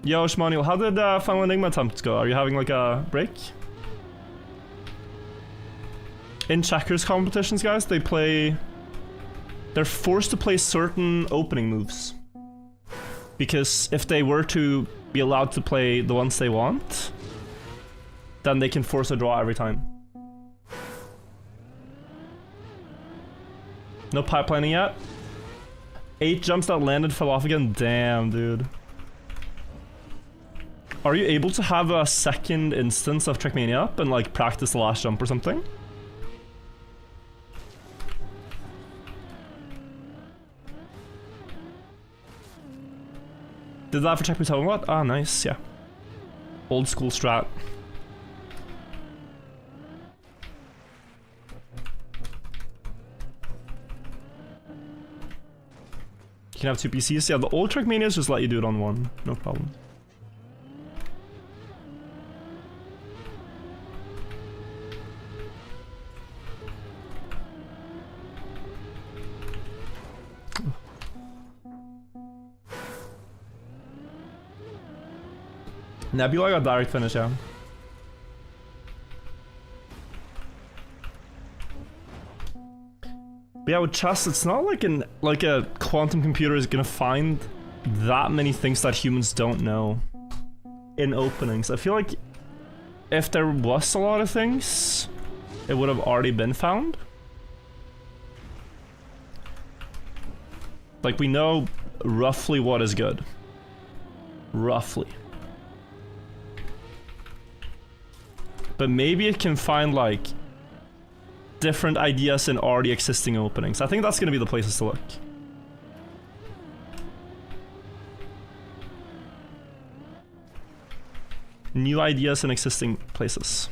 Yo, Shmanuel, how did Final Enigma attempts go? Are you having like a break? In checkers competitions, guys, they're forced to play certain opening moves. Because if they were to be allowed to play the ones they want, then they can force a draw every time. No pipelining yet? 8 jumps that landed fell off again? Damn, dude. Are you able to have a second instance of Trackmania up and like practice the last jump or something? Did that for Checkmate 7 what? Ah, nice, yeah. Old school strat. You can have 2 PCs. Yeah, the old Trackmanias just let you do it on 1. No problem. Nebula got direct finish, yeah. But yeah, with chess, it's not like a quantum computer is gonna find that many things that humans don't know in openings. I feel like if there was a lot of things, it would have already been found. Like, we know roughly what is good. Roughly. But maybe it can find, like, different ideas in already existing openings. I think that's gonna be the places to look. New ideas in existing places.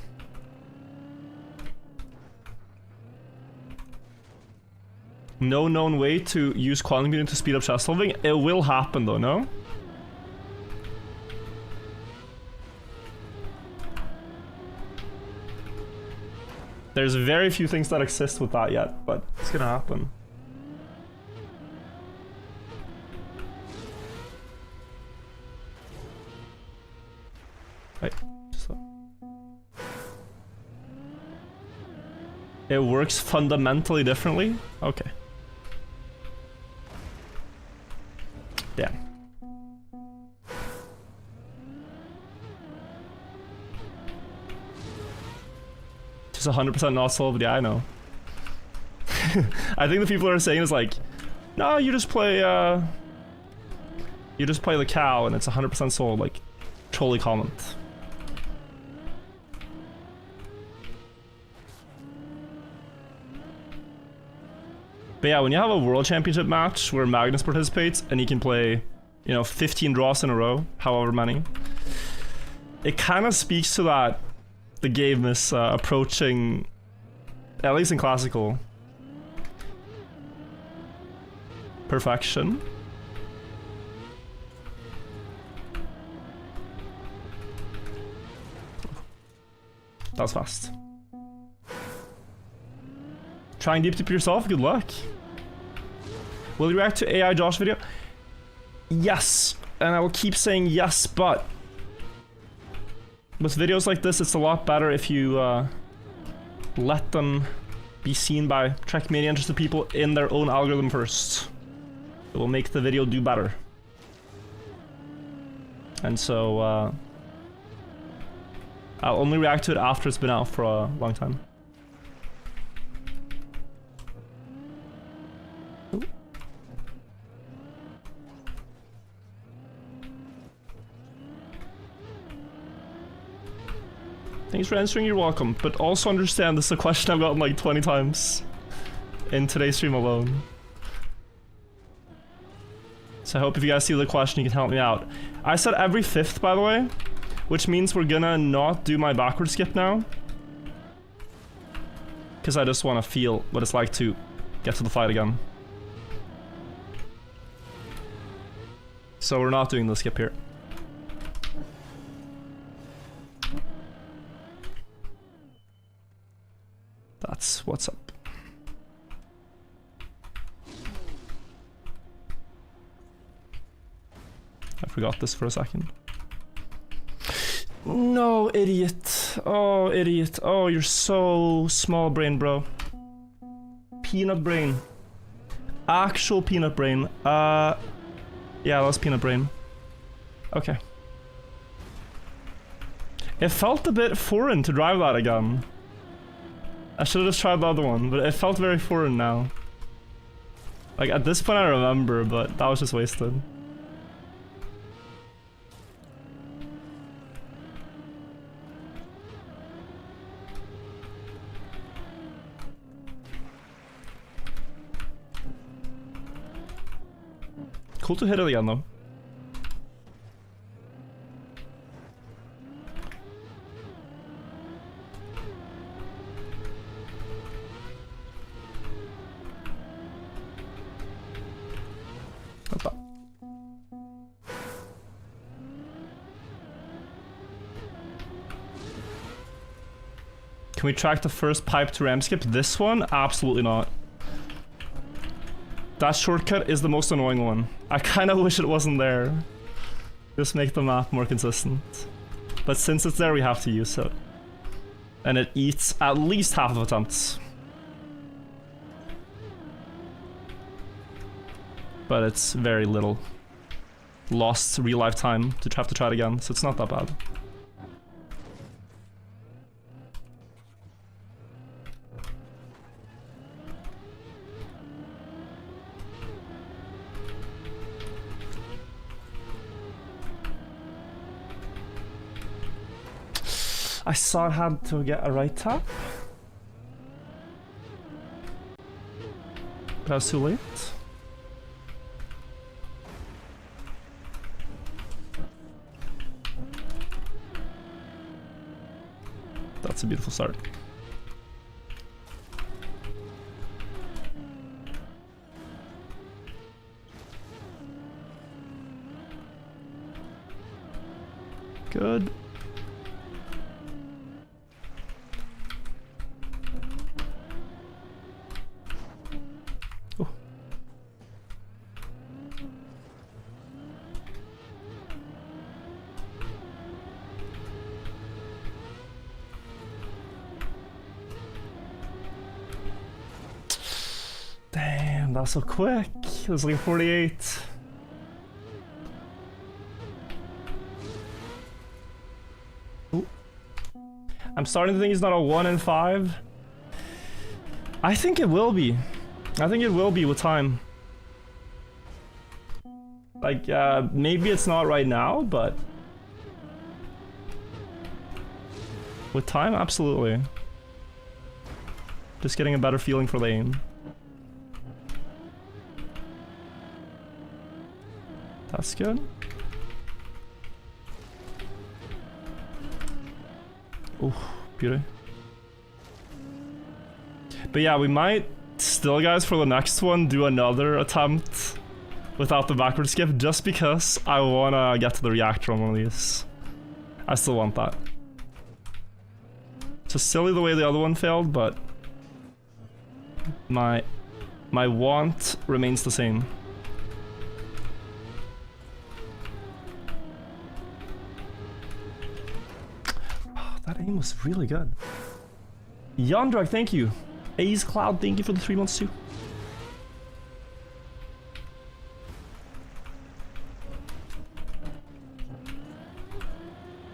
No known way to use quantum computing to speed up chess solving. It will happen though, no? There's very few things that exist with that yet, but it's gonna happen. Wait, so. It works fundamentally differently? Okay. Damn. Just 100% not solved. Yeah, I know. I think the people are saying is like, no, you just play the cow and it's 100% solved. Like, trolley comment. But yeah, when you have a world championship match where Magnus participates and he can play, you know, 15 draws in a row, however many, it kind of speaks to that the game is approaching, at least in classical, perfection. That was fast. Trying deep tip yourself, good luck. Will you react to AI Josh video? Yes, and I will keep saying yes, but with videos like this, it's a lot better if you let them be seen by Trackmania interested people in their own algorithm first. It will make the video do better. And so, I'll only react to it after it's been out for a long time. Thanks for answering, you're welcome. But also understand this is a question I've gotten like 20 times in today's stream alone. So I hope if you guys see the question, you can help me out. I said every 5th, by the way, which means we're gonna not do my backward skip now. Because I just want to feel what it's like to get to the fight again. So we're not doing the skip here. That's what's up. I forgot this for a second. No, idiot. Oh, idiot. Oh, you're so small brain, bro. Peanut brain. Actual peanut brain. Yeah, that was peanut brain. Okay. It felt a bit foreign to drive that again. I should have just tried the other one, but it felt very foreign now. Like, at this point I remember, but that was just wasted. Cool to hit it again, though. Can we track the first pipe to ram skip? This one? Absolutely not. That shortcut is the most annoying one. I kind of wish it wasn't there. Just make the map more consistent. But since it's there, we have to use it. And it eats at least half of attempts. but it's very little. Lost real life time to have to try it again, so it's not that bad. I saw it had to get a right tap. But I was too late. That's a beautiful start. Good. Oh. Damn, that's so quick. It was like 48. Ooh. I'm starting to think he's not a 1 in 5. I think it will be. I think it will be with time. Like, maybe it's not right now, but with time, absolutely. Just getting a better feeling for the aim. That's good. Oh, beauty. But yeah, we might still, guys, for the next one, do another attempt without the backward skip, just because I wanna get to the reactor on one of these. I still want that. It's just silly the way the other one failed, but my want remains the same. Oh, that aim was really good. Yondrag, thank you. Ace Cloud, thank you for the 3 months too.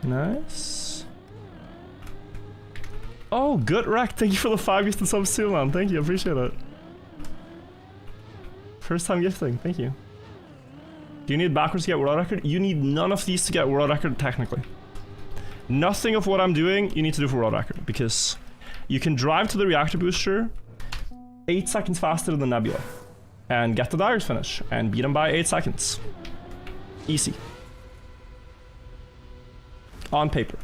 Nice. Oh, good wreck. Thank you for the 5 gifted subs too, man. Thank you, appreciate it. First time gifting, thank you. Do you need backwards to get world record? You need none of these to get world record, technically. Nothing of what I'm doing you need to do for world record, because you can drive to the reactor booster 8 seconds faster than the Nebula and get the direct finish and beat him by 8 seconds. Easy. On paper.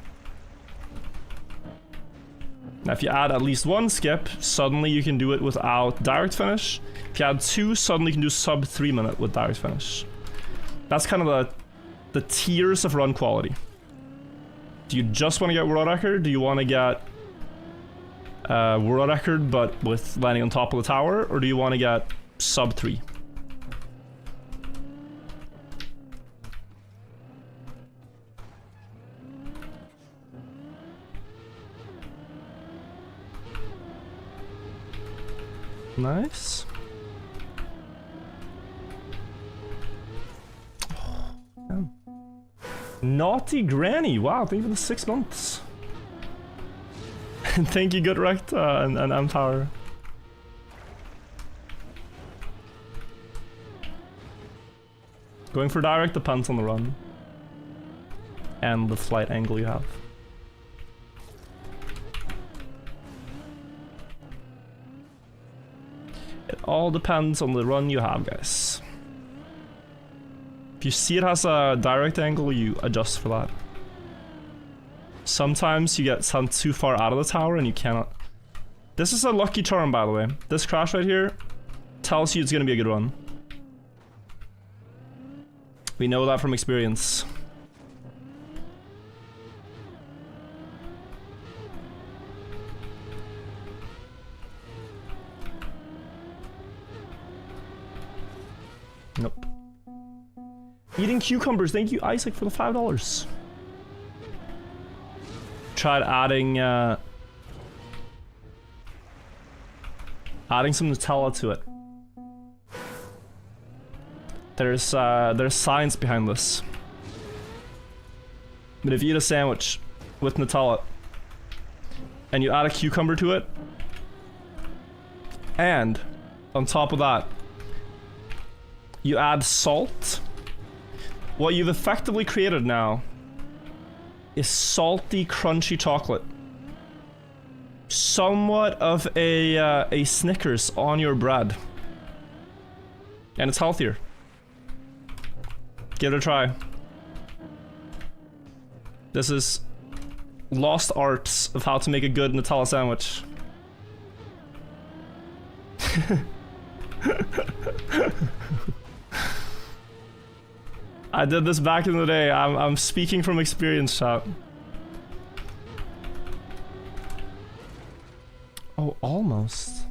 Now if you add at least 1 skip, suddenly you can do it without direct finish. If you add 2, suddenly you can do sub 3 minute with direct finish. That's kind of the tiers of run quality. Do you just want to get world record? Do you want to get world record but with landing on top of the tower? Or do you want to get sub 3? Nice. Oh, damn. Naughty Granny. Wow, thank you for the 6 months. Thank you, Good Rect and Empower. Going for direct depends on the run and the flight angle you have. It all depends on the run you have, guys. If you see it has a direct angle, you adjust for that. Sometimes you get sent too far out of the tower and you cannot. This is a lucky turn, by the way. This crash right here tells you it's gonna be a good run. We know that from experience. Nope. Eating cucumbers, thank you, Isaac, for the $5. Tried adding adding some Nutella to it. There's science behind this. But if you eat a sandwich with Nutella and you add a cucumber to it, and on top of that you add salt, what you've effectively created now is salty, crunchy chocolate. Somewhat of a Snickers on your bread. And it's healthier. Give it a try. This is lost arts of how to make a good Nutella sandwich. I did this back in the day. I'm speaking from experience, chat. Oh, almost.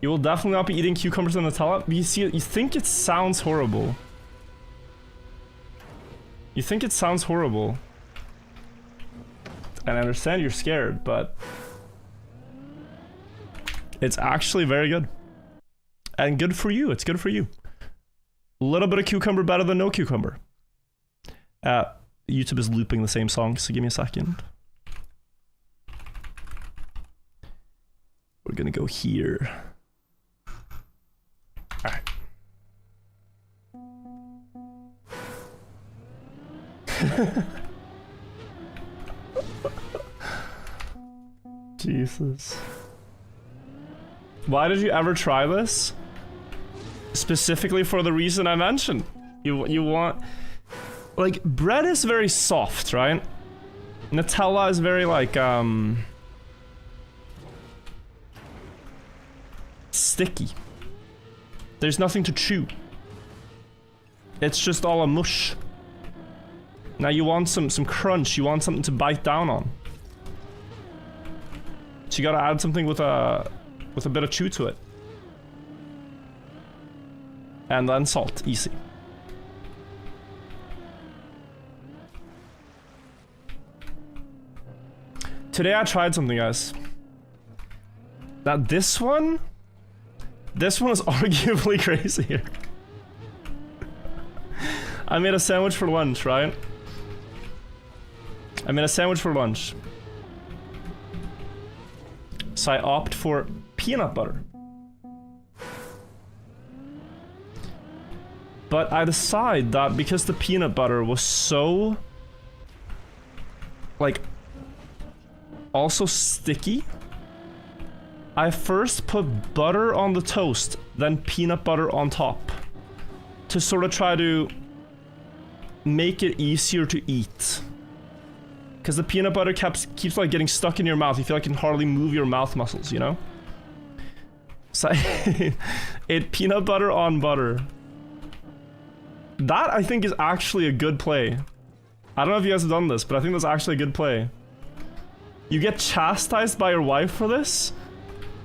You will definitely not be eating cucumbers and Nutella. But you see, you think it sounds horrible. You think it sounds horrible. And I understand you're scared, but it's actually very good. And good for you. It's good for you. A little bit of cucumber better than no cucumber. YouTube is looping the same song, so give me a second. We're gonna go here. Alright. Jesus. Why did you ever try this? Specifically for the reason I mentioned. You want... Like, bread is very soft, right? Nutella is very, like, sticky. There's nothing to chew. It's just all a mush. Now you want some crunch, you want something to bite down on. So you gotta add something with a bit of chew to it. And then salt, easy. Today I tried something, guys. Now this one is arguably crazier. I made a sandwich for lunch, right? I made a sandwich for lunch. So I opt for peanut butter. But I decide that because the peanut butter was so, like, also sticky, I first put butter on the toast, then peanut butter on top, to sort of try to make it easier to eat. Because the peanut butter keeps like getting stuck in your mouth. You feel like you can hardly move your mouth muscles, you know? So I ate peanut butter on butter. That, I think, is actually a good play. I don't know if you guys have done this, but I think that's actually a good play. You get chastised by your wife for this?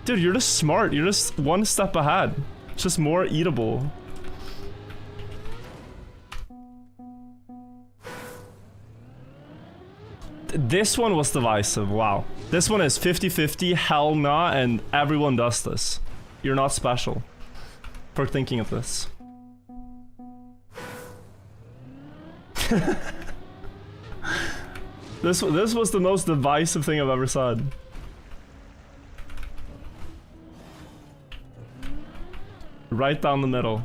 Dude, you're just smart. You're just one step ahead. It's just more eatable. This one was divisive, wow. This one is 50-50, hell nah, and everyone does this. You're not special for thinking of this. This was the most divisive thing I've ever said. Right down the middle.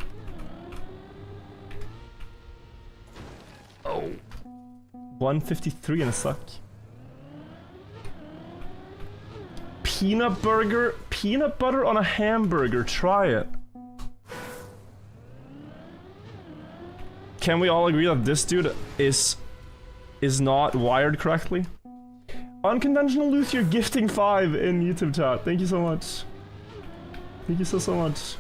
Oh. 153 in a sec. Peanut butter on a hamburger, try it. Can we all agree that this dude is not wired correctly? Unconventional Luth, you're gifting 5 in YouTube chat. Thank you so much. Thank you so much.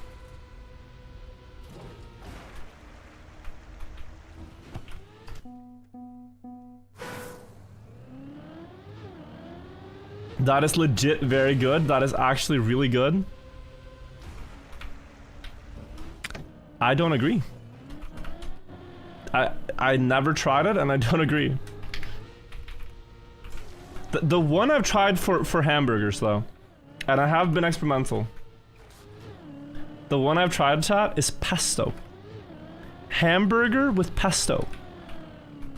That is legit very good. That is actually really good. I don't agree. I never tried it and I don't agree. The one I've tried for hamburgers though, and I have been experimental, The one I've tried, chat, is pesto. Hamburger with pesto.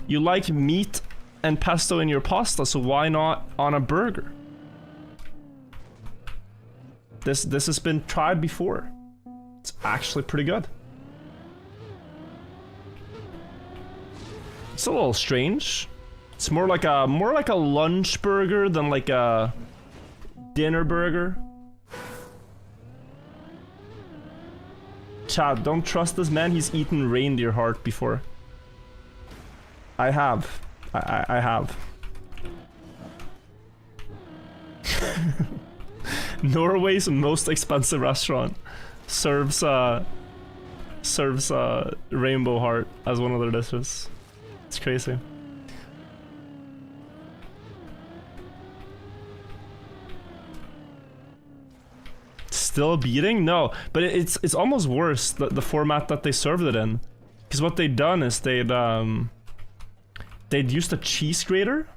You like meat and pesto in your pasta, so why not on a burger? This has been tried before. It's actually pretty good. It's a little strange. It's more like a lunch burger than like a dinner burger. Chad, don't trust this man. He's eaten reindeer heart before. I have. I have. Norway's most expensive restaurant serves rainbow heart as one of their dishes. It's crazy. Still beating? No, but it's almost worse, the format that they served it in, because what they'd done is they'd used a cheese grater.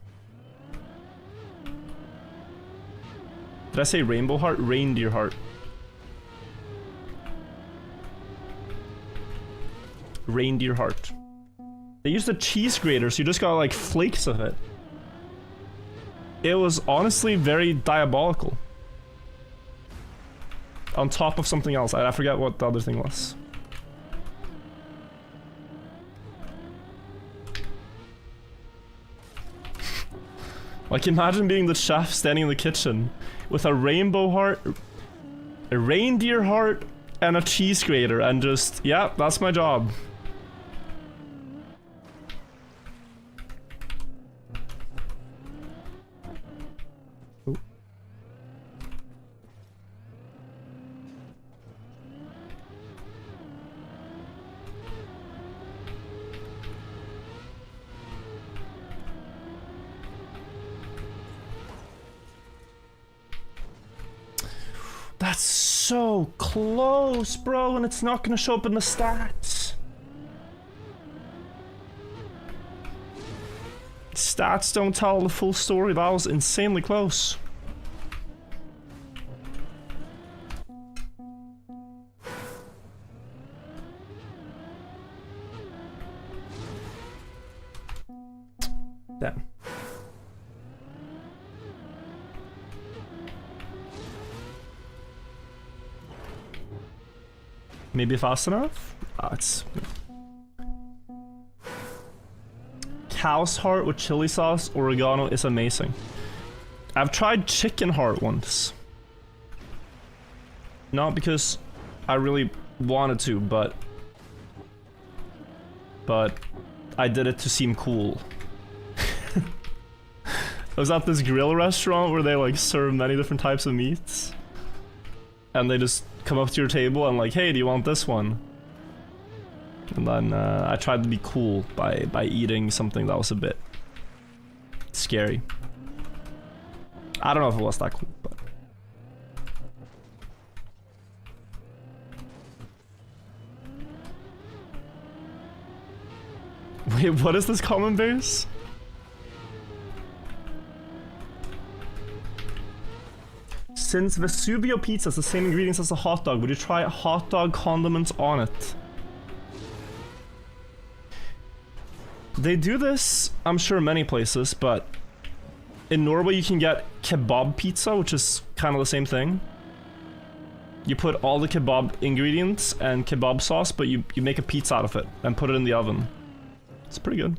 Did I say rainbow heart? Reindeer heart. Reindeer heart. They used a cheese grater, so you just got like flakes of it. It was honestly very diabolical. On top of something else. I forget what the other thing was. Like, imagine being the chef standing in the kitchen with a rainbow heart, a reindeer heart, and a cheese grater, and just, yeah, that's my job. Ooh. That's so close, bro, and it's not gonna show up in the stats. Stats don't tell the full story. That was insanely close. Damn. Maybe fast enough? It's... Cow's heart with chili sauce, oregano is amazing. I've tried chicken heart once. Not because I really wanted to, but I did it to seem cool. I was at this grill restaurant where they like serve many different types of meats. And they just come up to your table and like, hey, do you want this one? And then I tried to be cool by eating something that was a bit scary. I don't know if it was that cool, but... Wait, what is this common base? Since Vesuvio pizza has the same ingredients as a hot dog, would you try hot dog condiments on it? They do this, I'm sure, many places, but in Norway you can get kebab pizza, which is kind of the same thing. You put all the kebab ingredients and kebab sauce, but you make a pizza out of it and put it in the oven. It's pretty good.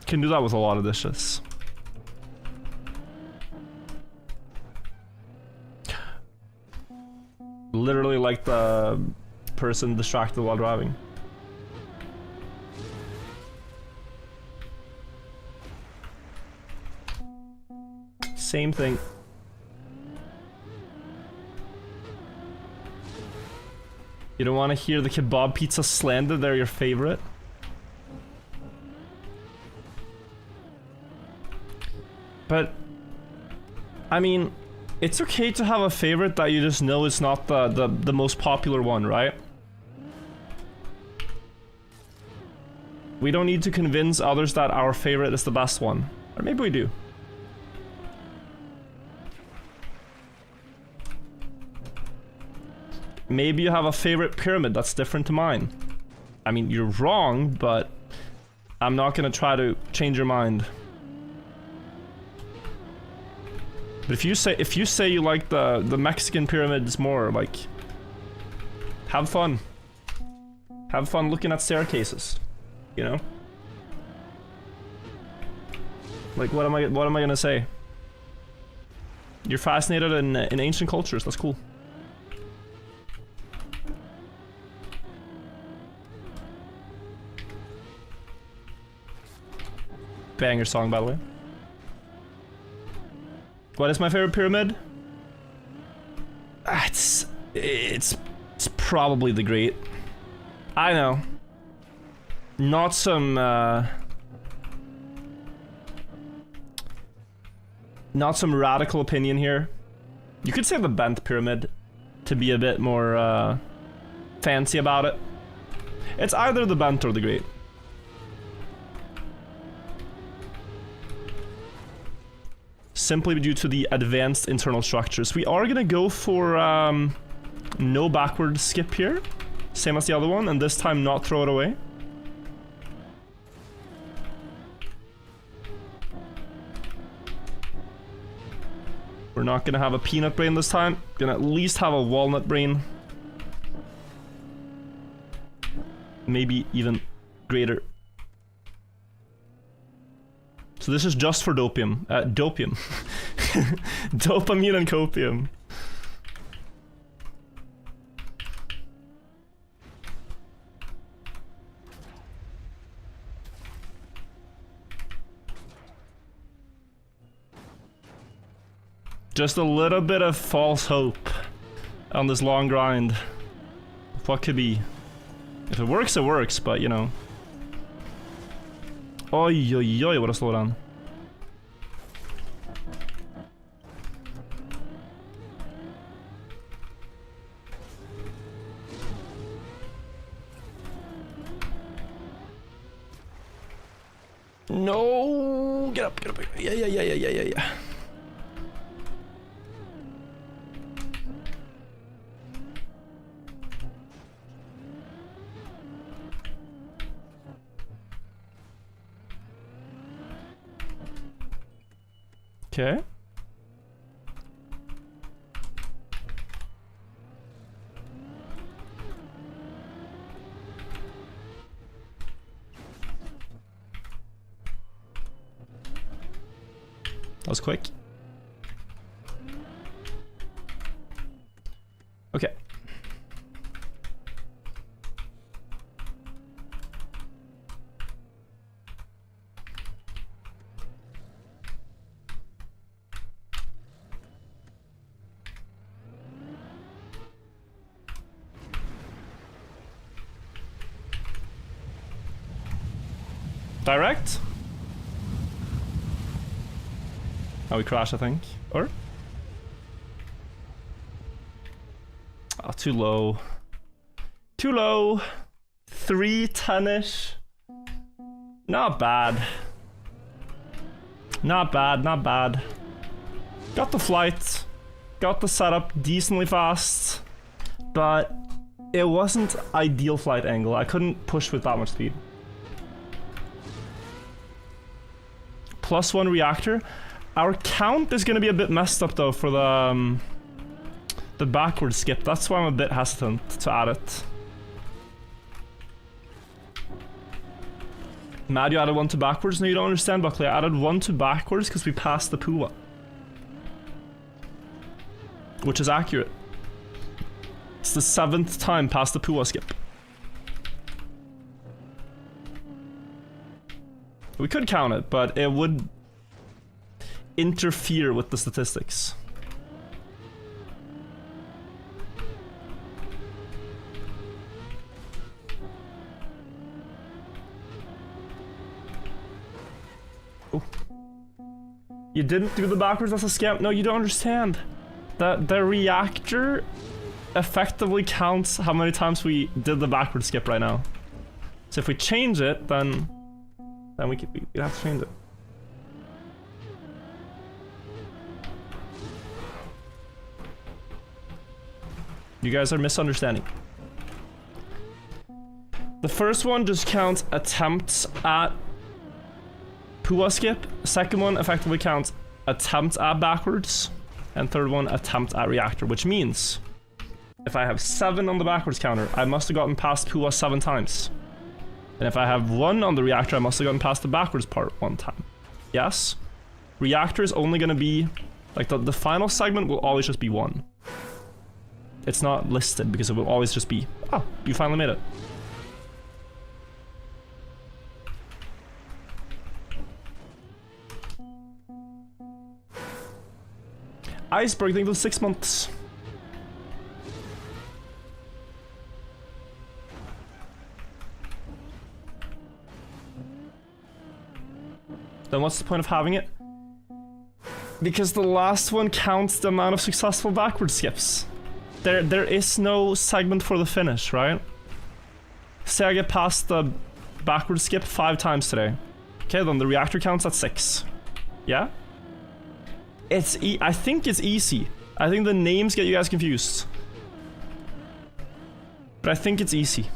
Can do that with a lot of dishes. Literally like the person distracted while driving. Same thing. You don't want to hear the kebab pizza slander, they're your favorite? But, I mean, it's okay to have a favorite that you just know is not the most popular one, right? We don't need to convince others that our favorite is the best one. Or maybe we do. Maybe you have a favorite pyramid that's different to mine. I mean, you're wrong, but I'm not gonna try to change your mind. But if you say you like the Mexican pyramids more, like, have fun. Have fun looking at staircases, you know? Like, what am I gonna say? You're fascinated in ancient cultures, that's cool. Banger song, by the way. What is my favorite pyramid? It's probably the Great. I know. Not some radical opinion here. You could say the Bent Pyramid to be a bit more fancy about it. It's either the Bent or the Great. Simply due to the advanced internal structures. We are gonna go for no backward skip here, same as the other one, and this time not throw it away. We're not gonna have a peanut brain this time, gonna at least have a walnut brain. Maybe even greater. So this is just for dopium. Dopium. Dopamine and copium. Just a little bit of false hope on this long grind. What could be? If it works, but you know. Oj, oj, oj, what a slowdown. No, get up, get up. Yeah. Okay. That was quick. Okay. Direct? Oh, we crash, I think. Or? Oh, too low. Too low. 310-ish. Not bad. Not bad, not bad. Got the flight. Got the setup decently fast. But it wasn't ideal flight angle. I couldn't push with that much speed. +1 reactor. Our count is gonna be a bit messed up though for the backward skip. That's why I'm a bit hesitant to add it. Mad, you added 1 to backwards? No, you don't understand, Buckley. I added 1 to backwards because we passed the Pua. Which is accurate. It's the 7th time past the Pua skip. We could count it, but it would interfere with the statistics. Oh. You didn't do the backwards, that's a scam. No, you don't understand. The reactor effectively counts how many times we did the backward skip right now. So if we change it, then we'd have to change it. You guys are misunderstanding. The first one just counts attempts at Pua skip. Second one effectively counts attempts at backwards. And third one, attempt at reactor, which means if I have 7 on the backwards counter, I must have gotten past Pua 7 times. And if I have 1 on the reactor, I must have gotten past the backwards part 1 time. Yes? Reactor is only going to be, like the final segment will always just be 1. It's not listed because it will always just be, oh, you finally made it. Iceberg, thank you for 6 months. Then what's the point of having it? Because the last one counts the amount of successful backward skips. There is no segment for the finish, right? Say I get past the backward skip 5 times today. Okay, then the reactor counts at 6. Yeah? I think it's easy. I think the names get you guys confused. But I think it's easy.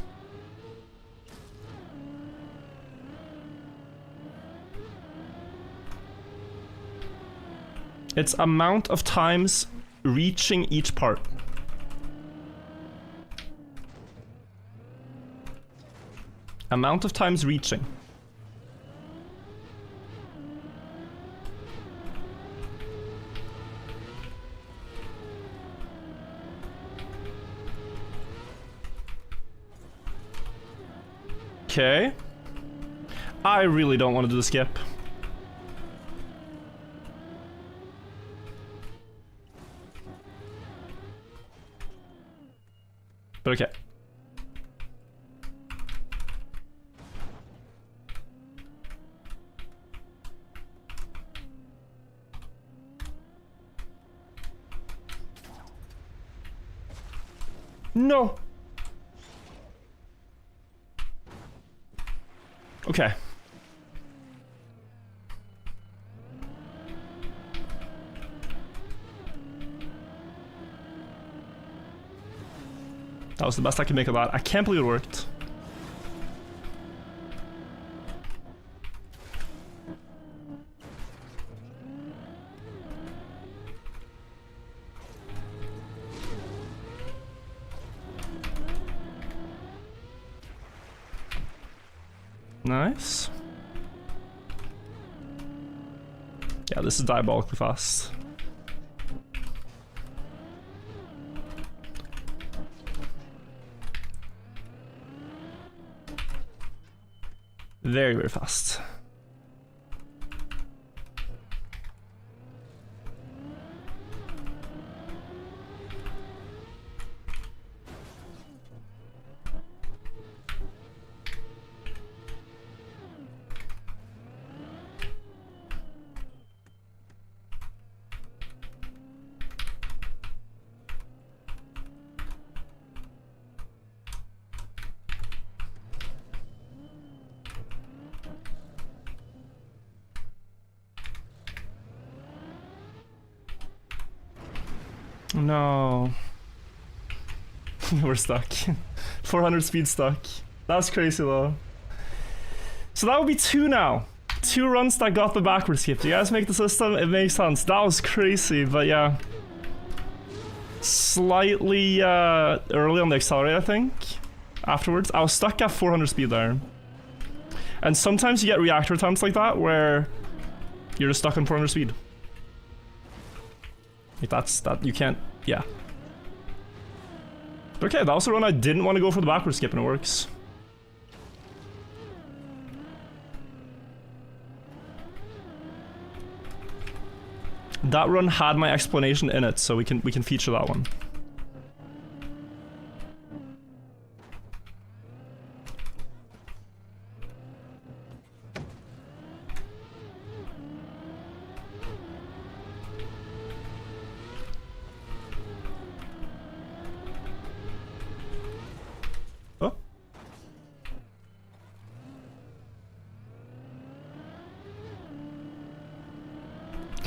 It's amount of times reaching each part. Amount of times reaching. Okay. I really don't want to do the skip. But okay. No. Okay. That was the best I could make of that. I can't believe it worked. Nice. Yeah, this is diabolically fast. Very, very fast. No. We're stuck. 400 speed stuck. That's crazy though. So that would be 2 now. 2 runs that got the backward skip. You guys make the system? It makes sense. That was crazy, but yeah. Slightly early on the accelerator, I think. Afterwards. I was stuck at 400 speed there. And sometimes you get reactor attempts like that where you're just stuck on 400 speed. Like that you can't, yeah. But okay, that was the run I didn't want to go for the backward skip and it works. That run had my explanation in it, so we can feature that one.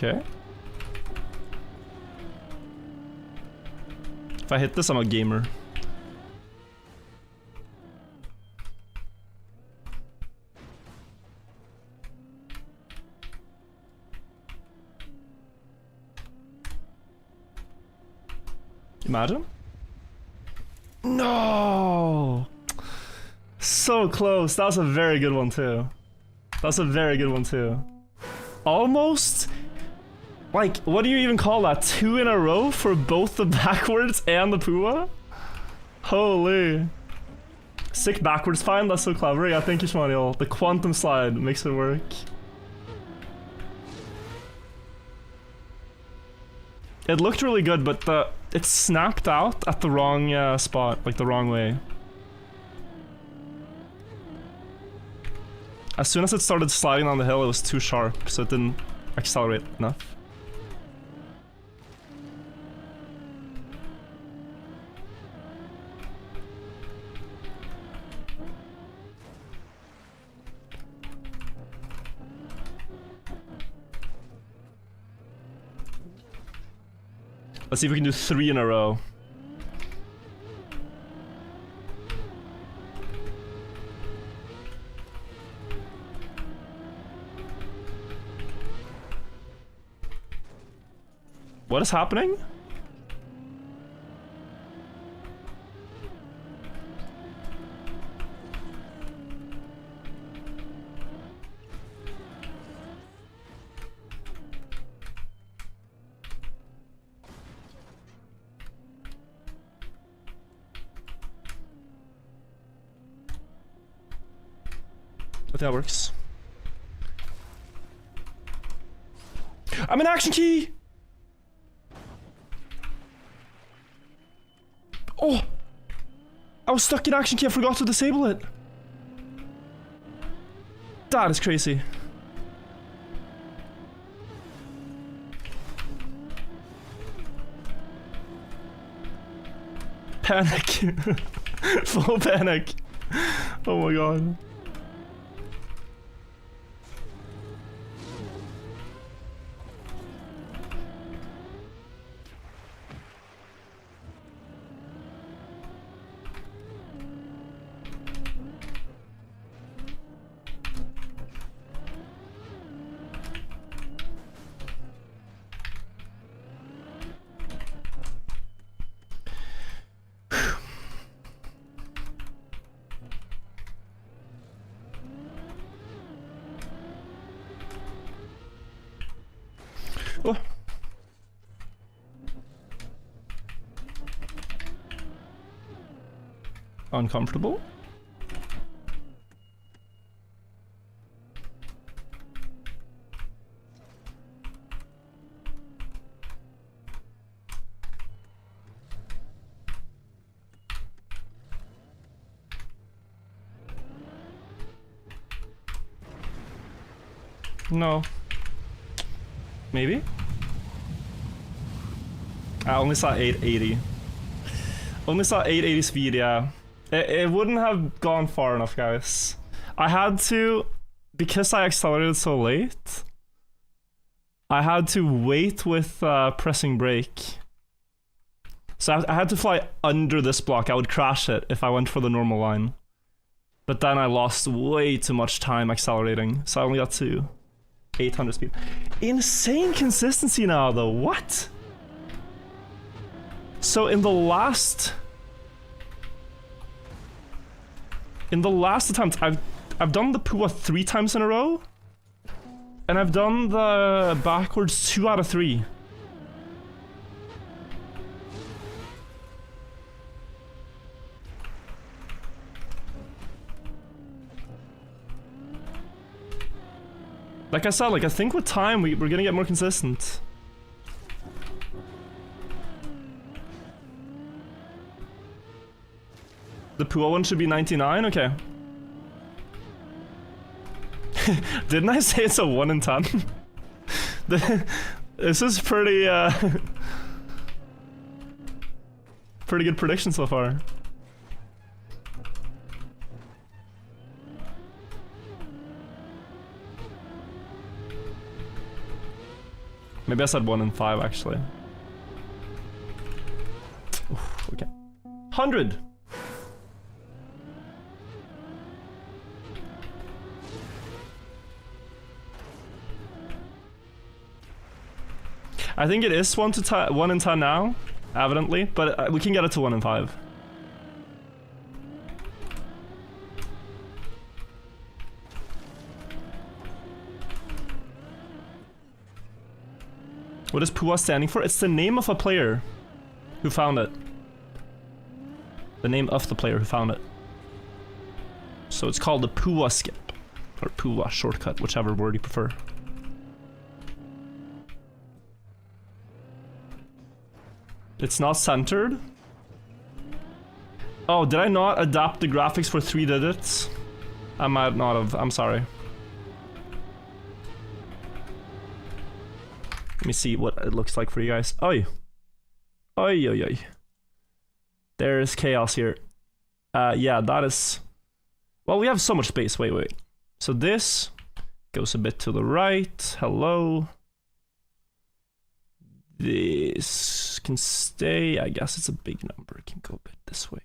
Okay. If I hit this, I'm a gamer. Imagine? No! So close. That was a very good one too. That's a very good one too. Almost, like, what do you even call that? 2 in a row for both the backwards and the Pua? Holy. Sick backwards find, that's so clever. Yeah, thank you, Shmaniel. The quantum slide makes it work. It looked really good, but it snapped out at the wrong spot, like the wrong way. As soon as it started sliding on the hill, it was too sharp, so it didn't accelerate enough. Let's see if we can do 3 in a row. What is happening? I think that works. I'm an action key! Oh! I was stuck in action key, I forgot to disable it. That is crazy. Panic. Full panic. Oh my god. Oh. Uncomfortable? No. Maybe? I only saw 880. Only saw 880 speed, yeah. It wouldn't have gone far enough, guys. I had to, because I accelerated so late, I had to wait with pressing brake. So I had to fly under this block. I would crash it if I went for the normal line. But then I lost way too much time accelerating, so I only got to 800 speed. Insane consistency now, though. What? So in the last attempt, I've done the Pua 3 times in a row, and I've done the backwards 2 out of 3. Like I said, like I think with time we're gonna get more consistent. The Pua one should be 99? Okay. Didn't I say it's a 1 in 10? This is pretty pretty good prediction so far. Maybe I said 1 in 5 actually. Oof, okay. 100. I think it is 1 in 10 now, evidently, but we can get it to 1 in 5. What is PUA standing for? It's the name of a player who found it. The name of the player who found it. So it's called the PUA skip. Or PUA shortcut, whichever word you prefer. It's not centered? Oh, did I not adapt the graphics for 3 digits? I might not have. I'm sorry. Let me see what it looks like for you guys. Oi. Oi, oi, oi. There's chaos here. Yeah, that is... Well, we have so much space. Wait, wait. So this goes a bit to the right. Hello. This can stay. I guess it's a big number. It can go a bit this way.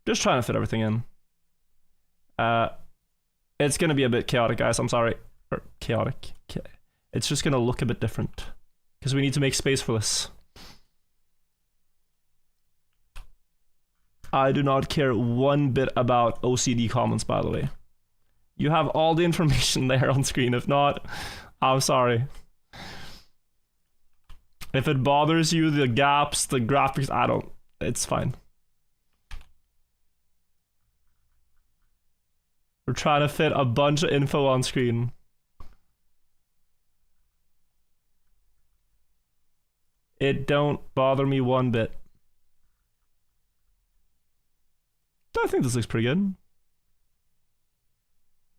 Just trying to fit everything in. It's gonna be a bit chaotic, guys. I'm sorry. Or chaotic. It's just gonna look a bit different. Because we need to make space for this. I do not care one bit about OCD comments, by the way. You have all the information there on screen. If not, I'm sorry. If it bothers you, the gaps, the graphics, I don't. It's fine. We're trying to fit a bunch of info on screen. It don't bother me one bit. I think this looks pretty good.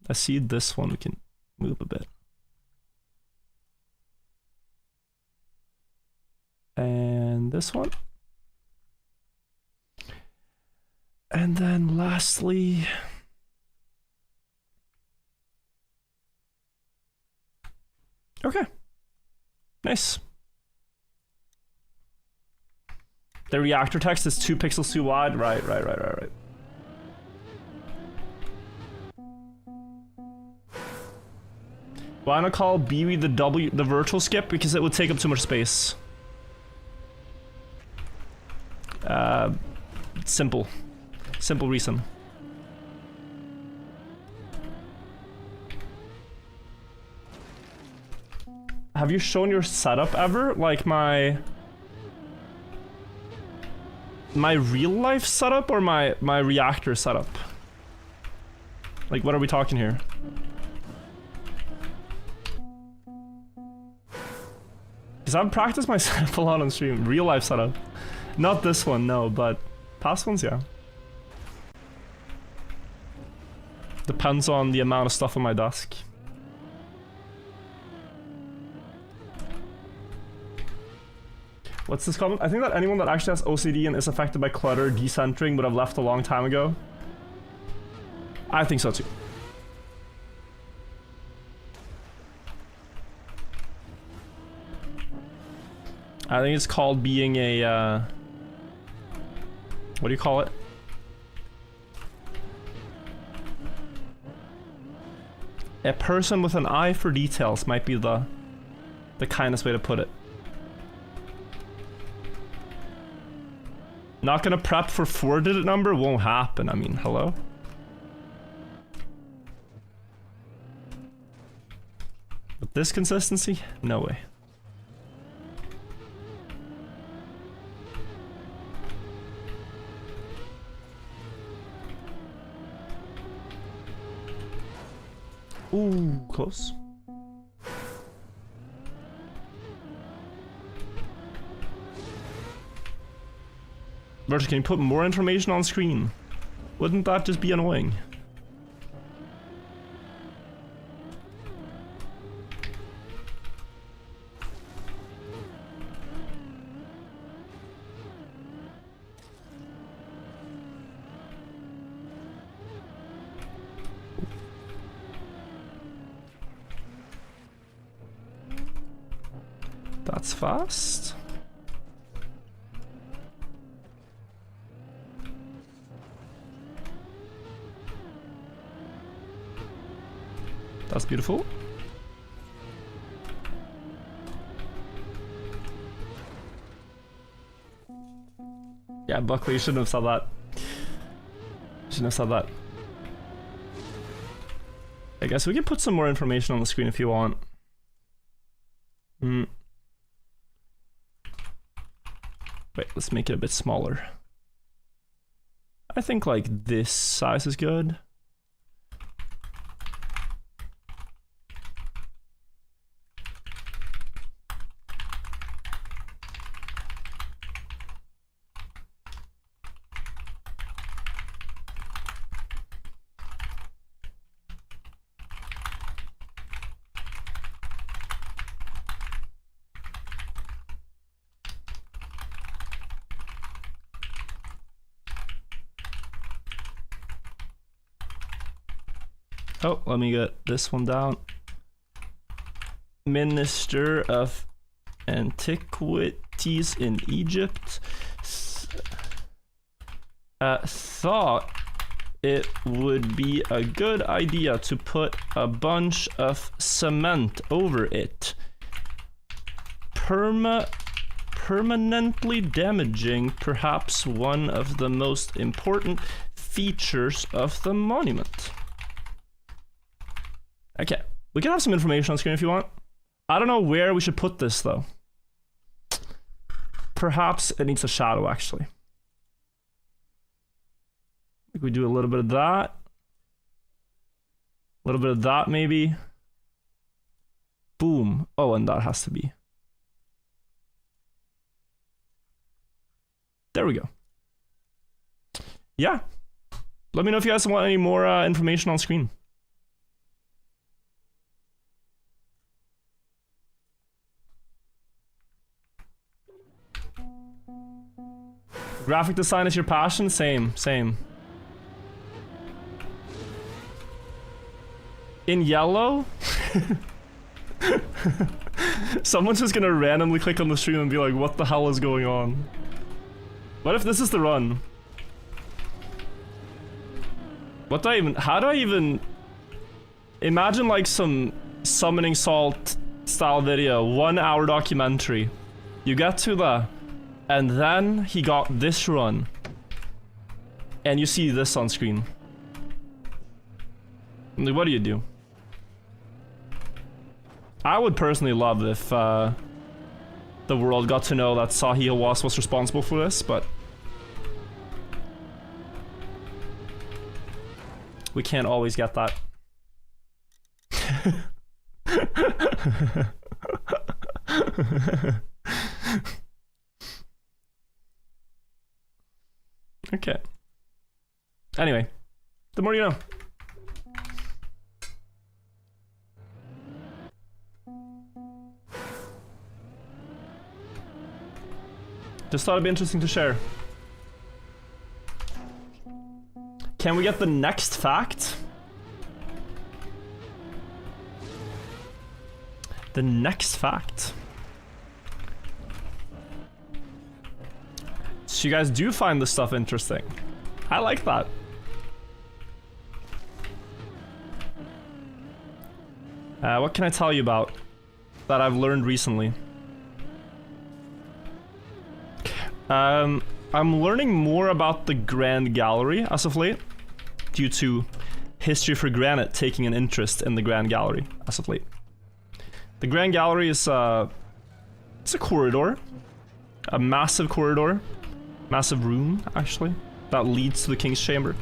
I see this one we can move a bit. And this one. And then lastly... Okay. Nice. The reactor text is 2 pixels too wide. Right. Why not call BB the virtual skip? Because it would take up too much space. Simple reason. Have you shown your setup ever? Like my real life setup or my reactor setup? Like, what are we talking here? Because I've practiced my setup a lot on stream. Real life setup. Not this one, no, but past ones, yeah. Depends on the amount of stuff on my desk. What's this comment? I think that anyone that actually has OCD and is affected by clutter, decentering would have left a long time ago. I think so too. I think it's called being a, what do you call it? A person with an eye for details might be the kindest way to put it. Not gonna prep for 4-digit number, won't happen. I mean, hello? With this consistency? No way. Ooh, close. Virgil, can you put more information on screen? Wouldn't that just be annoying? That's fast. That's beautiful. Yeah, Buckley, you shouldn't have said that. Shouldn't have said that. I guess we can put some more information on the screen if you want. Wait, let's make it a bit smaller. I think like this size is good. Oh, let me get this one down. Minister of Antiquities in Egypt thought it would be a good idea to put a bunch of cement over it, permanently damaging perhaps one of the most important features of the monument. Okay, we can have some information on screen if you want. I don't know where we should put this though. Perhaps it needs a shadow actually. Like we do a little bit of that. A little bit of that maybe. Boom. Oh, and that has to be. There we go. Yeah. Let me know if you guys want any more information on screen. Graphic design is your passion? Same. In yellow? Someone's just gonna randomly click on the stream and be like, what the hell is going on? What if this is the run? How do I even... Imagine like some Summoning Salt style video, 1 hour documentary. You get to the... And then he got this run. And you see this on screen. Like, what do you do? I would personally love if the world got to know that Sahi Hawass was responsible for this, but we can't always get that. Okay. Anyway, the more you know. Just thought it'd be interesting to share. Can we get the next fact? The next fact. So you guys do find this stuff interesting. I like that. What can I tell you about that I've learned recently? I'm learning more about the Grand Gallery as of late, due to History for Granite taking an interest in the Grand Gallery as of late. The Grand Gallery is it's a corridor, a massive corridor, massive room actually, that leads to the King's Chamber.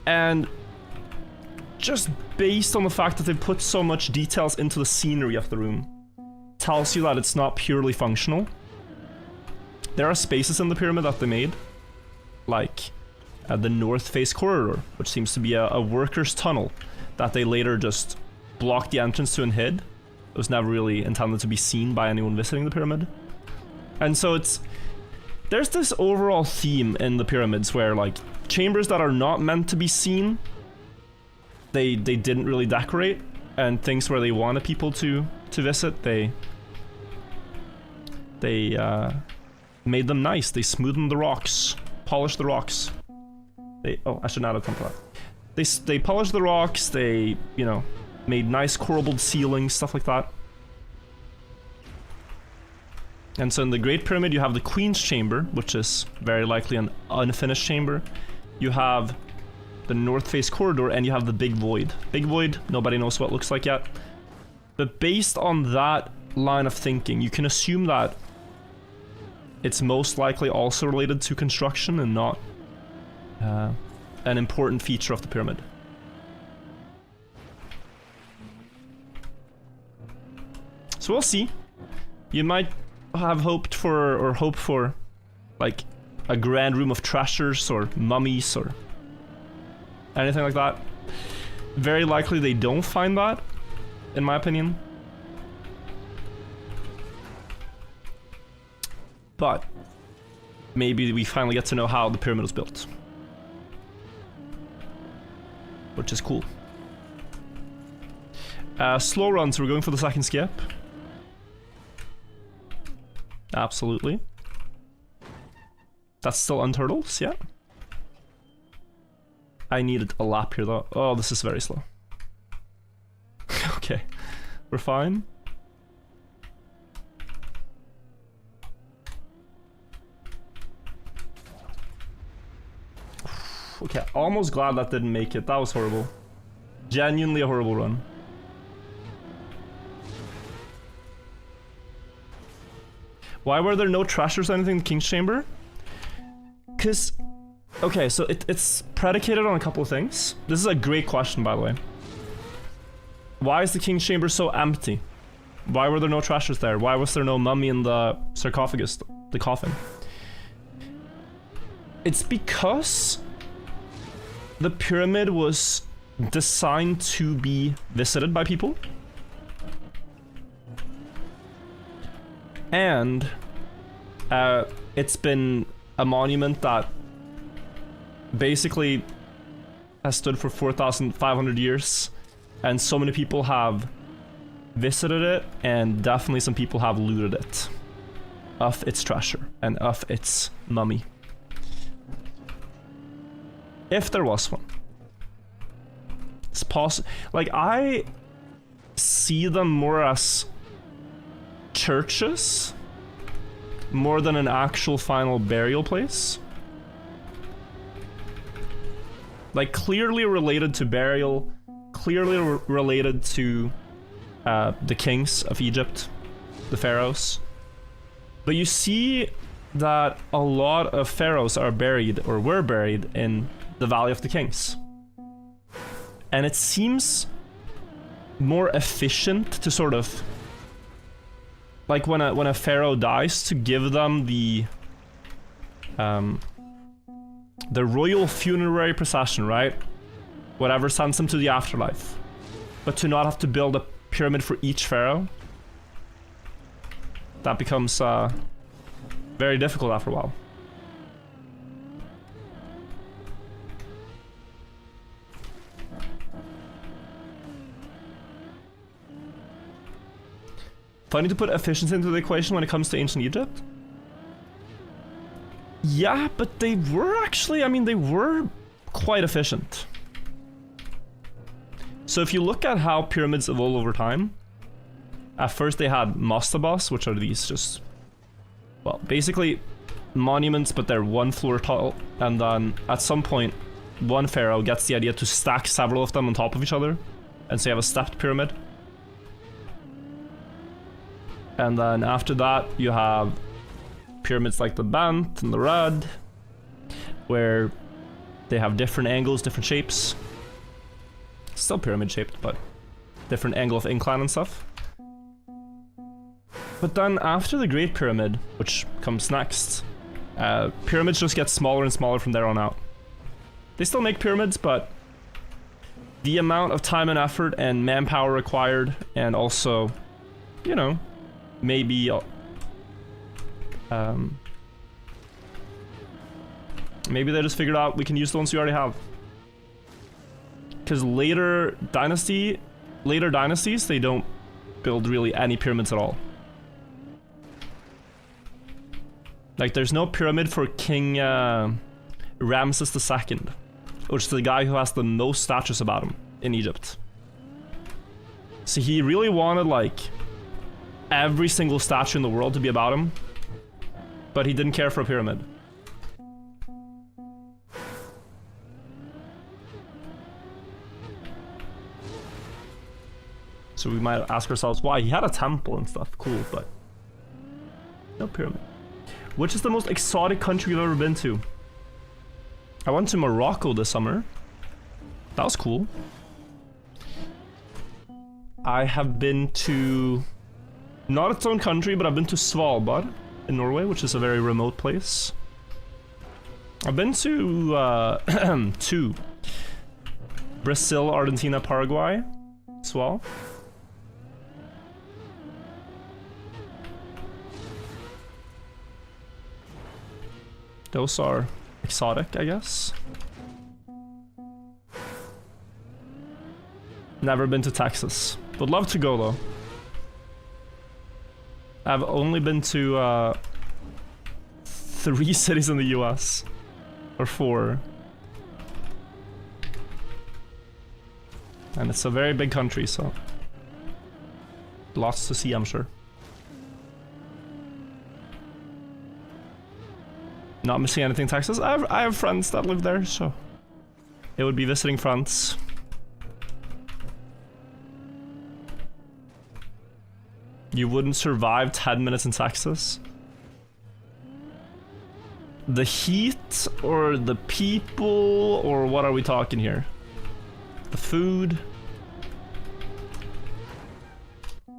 And just based on the fact that they put so much details into the scenery of the room, tells you that it's not purely functional. There are spaces in the pyramid that they made, like the North Face corridor, which seems to be a worker's tunnel that they later just blocked the entrance to and hid. It was never really intended to be seen by anyone visiting the pyramid. And so there's this overall theme in the pyramids where like chambers that are not meant to be seen, they didn't really decorate, and things where they wanted people to visit, they They made them nice. They smoothened the rocks, polished the rocks. Oh, I should not have come to that. They polished the rocks. They, you know, made nice corbelled ceilings, stuff like that. And so in the Great Pyramid, you have the Queen's Chamber, which is very likely an unfinished chamber. You have the North Face Corridor, and you have the Big Void. Big Void, nobody knows what it looks like yet. But based on that line of thinking, you can assume that it's most likely also related to construction and not an important feature of the pyramid. So we'll see. You might have hoped for, or hope for, like, a grand room of treasures or mummies or anything like that. Very likely they don't find that, in my opinion. But maybe we finally get to know how the pyramid was built, which is cool. Slow run, so we're going for the second skip. Absolutely. That's still unturtles, yeah. I needed a lap here though. Oh, this is very slow. Okay, we're fine. Okay, almost glad that didn't make it. That was horrible. Genuinely a horrible run. Why were there no treasures or anything in the King's Chamber? Because, okay, so it's predicated on a couple of things. This is a great question, by the way. Why is the King's Chamber so empty? Why were there no treasures there? Why was there no mummy in the sarcophagus, the coffin? It's because the pyramid was designed to be visited by people. And it's been a monument that basically has stood for 4,500 years, and so many people have visited it, and definitely some people have looted it of its treasure and of its mummy. If there was one. It's possible. Like, I see them more as churches more than an actual final burial place. Like, clearly related to burial, clearly related to the kings of Egypt, the pharaohs. But you see that a lot of pharaohs are buried, or were buried, in the Valley of the Kings. And it seems more efficient to sort of, like, when a pharaoh dies, to give them the royal funerary procession, right? Whatever sends them to the afterlife. But to not have to build a pyramid for each pharaoh, that becomes very difficult after a while. Funny to put efficiency into the equation when it comes to ancient Egypt. Yeah, but they were actually, I mean, they were quite efficient. So if you look at how pyramids evolve over time, at first they had mastabas, which are these just, well, basically monuments, but they're one floor tall. And then at some point, one pharaoh gets the idea to stack several of them on top of each other. And so you have a stepped pyramid. And then after that, you have pyramids like the bent and the red, where they have different angles, different shapes. Still pyramid shaped, but different angle of incline and stuff. But then after the Great Pyramid, which comes next, pyramids just get smaller and smaller from there on out. They still make pyramids, but the amount of time and effort and manpower required, and also, you know, maybe maybe they just figured out we can use the ones we already have. Because later dynasties, they don't build really any pyramids at all. Like, there's no pyramid for King Ramses II, which is the guy who has the most statues about him in Egypt. So he really wanted, like, every single statue in the world to be about him, but he didn't care for a pyramid. So we might ask ourselves why. He had a temple and stuff, cool, but no pyramid. Which is the most exotic country you've ever been to? I went to Morocco this summer. That was cool. I have been to, not its own country, but I've been to Svalbard in Norway, which is a very remote place. I've been to two. Brazil, Argentina, Paraguay as well. Those are exotic, I guess. Never been to Texas. Would love to go though. I've only been to 3 cities in the US. Or 4. And it's a very big country, so lots to see, I'm sure. Not missing anything in Texas. I have friends that live there, so it would be visiting friends. You wouldn't survive 10 minutes in Texas? The heat, or the people, or what are we talking here? The food?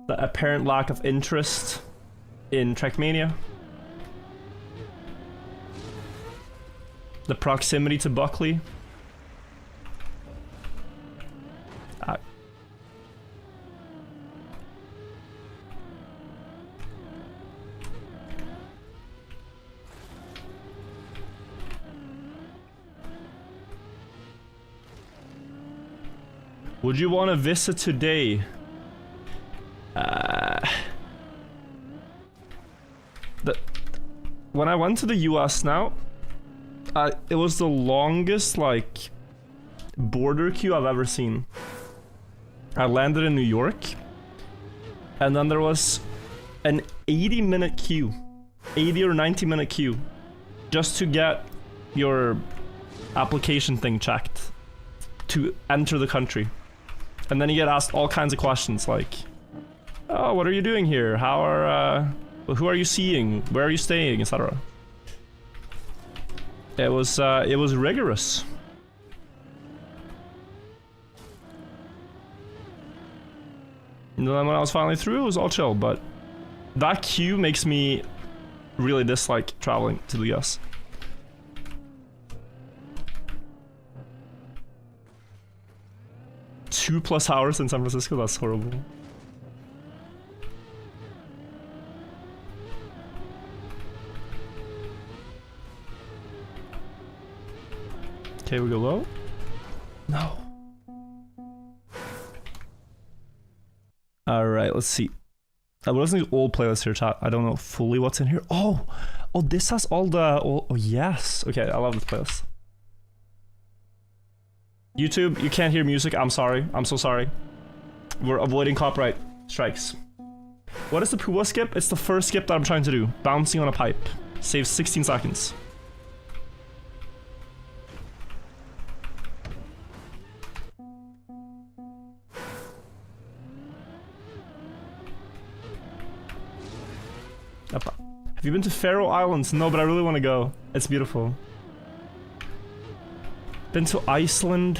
The apparent lack of interest in Trackmania? The proximity to Buckley? Would you want to visit today? When I went to the US now, it was the longest, like, border queue I've ever seen. I landed in New York, and then there was an 80-minute queue, 80 or 90-minute queue, just to get your application thing checked to enter the country. And then you get asked all kinds of questions like, oh, what are you doing here? How are, who are you seeing? Where are you staying? Etc. It was rigorous. And then when I was finally through, it was all chill, but that queue makes me really dislike traveling to the US. +2 hours in San Francisco, that's horrible. Okay, we go low. No. Alright, let's see. I was listening to old playlists here, chat. I don't know fully what's in here. Oh, this has all the... Oh, yes. Okay, I love this playlist. YouTube, you can't hear music. I'm sorry. I'm so sorry. We're avoiding copyright strikes. What is the Pua skip? It's the first skip that I'm trying to do. Bouncing on a pipe. Saves 16 seconds. Have you been to Faroe Islands? No, but I really want to go. It's beautiful. Been to Iceland.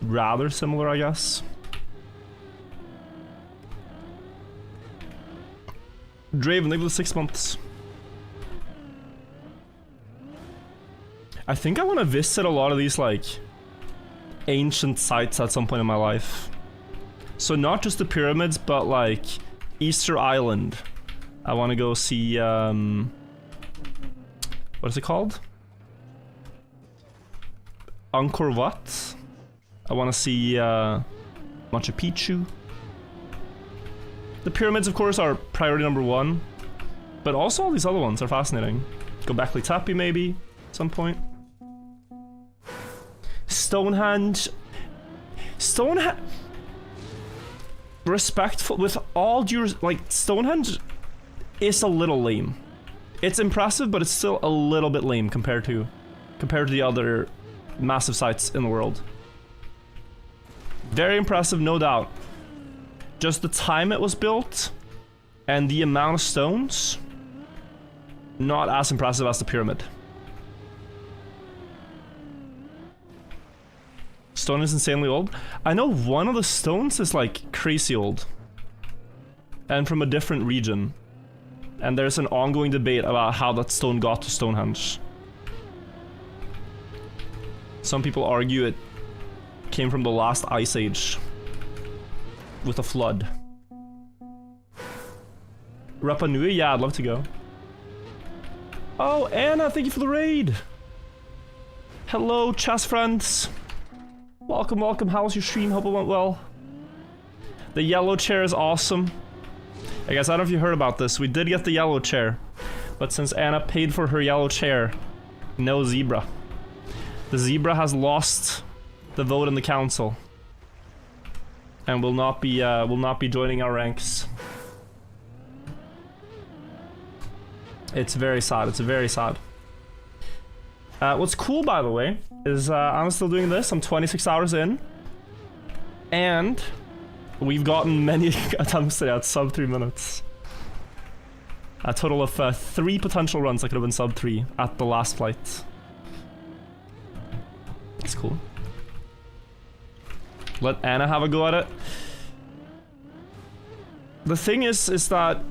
Rather similar, I guess. Draven, they live 6 months. I think I want to visit a lot of these, like, ancient sites at some point in my life. So not just the pyramids, but like Easter Island. I want to go see, what is it called? Angkor Wat. I want to see Machu Picchu. The pyramids, of course, are priority number 1. But also all these other ones are fascinating. Göbekli Tepe, maybe, at some point. Stonehenge. Respectful, with all due, like, Stonehenge is a little lame. It's impressive, but it's still a little bit lame compared to the other massive sites in the world. Very impressive, no doubt. Just the time it was built and the amount of stones, not as impressive as the pyramid. Stone is insanely old. I know one of the stones is like crazy old. And from a different region. And there's an ongoing debate about how that stone got to Stonehenge. Some people argue it came from the last ice age. With a flood. Rapa Nui? Yeah, I'd love to go. Oh, Anna, thank you for the raid! Hello, chess friends! Welcome, welcome. How was your stream? Hope it went well. The yellow chair is awesome. I guess I don't know if you heard about this. We did get the yellow chair. But since Anna paid for her yellow chair, no zebra. The zebra has lost the vote in the council. And will not be joining our ranks. It's very sad. It's very sad. What's cool, by the way, is I'm still doing this. I'm 26 hours in. And we've gotten many attempts today at sub 3 minutes. A total of 3 potential runs that could have been sub 3 at the last flight. It's cool. Let Anna have a go at it. The thing is that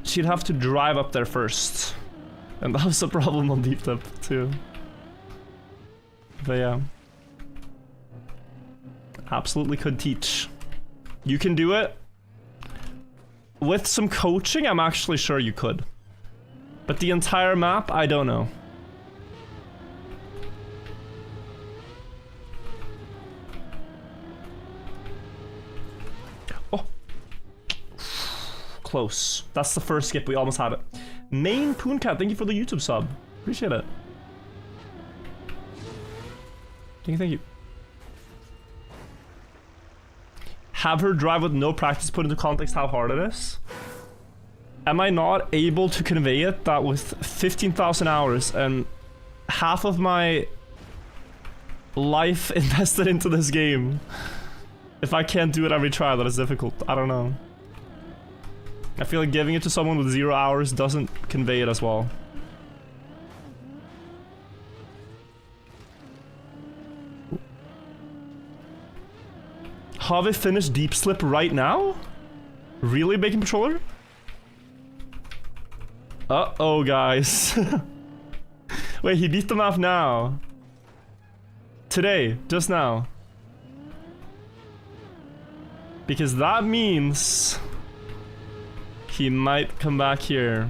she'd have to drive up there first. And that was a problem on Deep Tip, too. But yeah. Absolutely could teach. You can do it. With some coaching, I'm actually sure you could. But the entire map, I don't know. Oh. Close. That's the first skip. We almost had it. Main Pooncat, thank you for the YouTube sub. Appreciate it. Thank you. Have her drive with no practice, put into context how hard it is. Am I not able to convey it that with 15,000 hours and half of my life invested into this game, if I can't do it every try, that is difficult. I don't know. I feel like giving it to someone with 0 hours doesn't convey it as well. Have I finished Deep Slip right now? Really, Bacon Patroller? Uh-oh, guys. Wait, he beat the map now. Today, just now. Because that means he might come back here.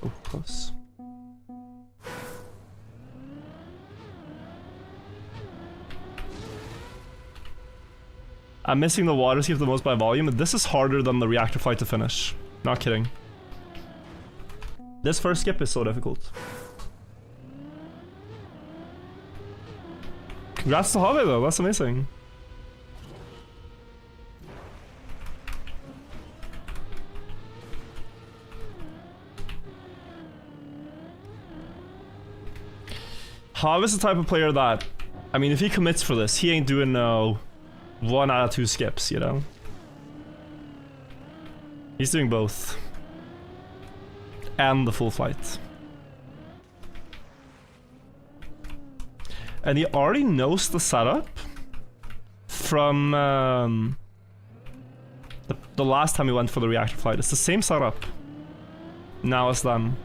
Oh, close. I'm missing the water skip the most by volume. This is harder than the reactor flight to finish. Not kidding. This first skip is so difficult. Congrats to Have though, that's amazing. Have is the type of player that, I mean, if he commits for this, he ain't doing no 1 out of 2 skips, you know? He's doing both. And the full flight. And he already knows the setup from the last time he went for the reactor flight. It's the same setup now as them.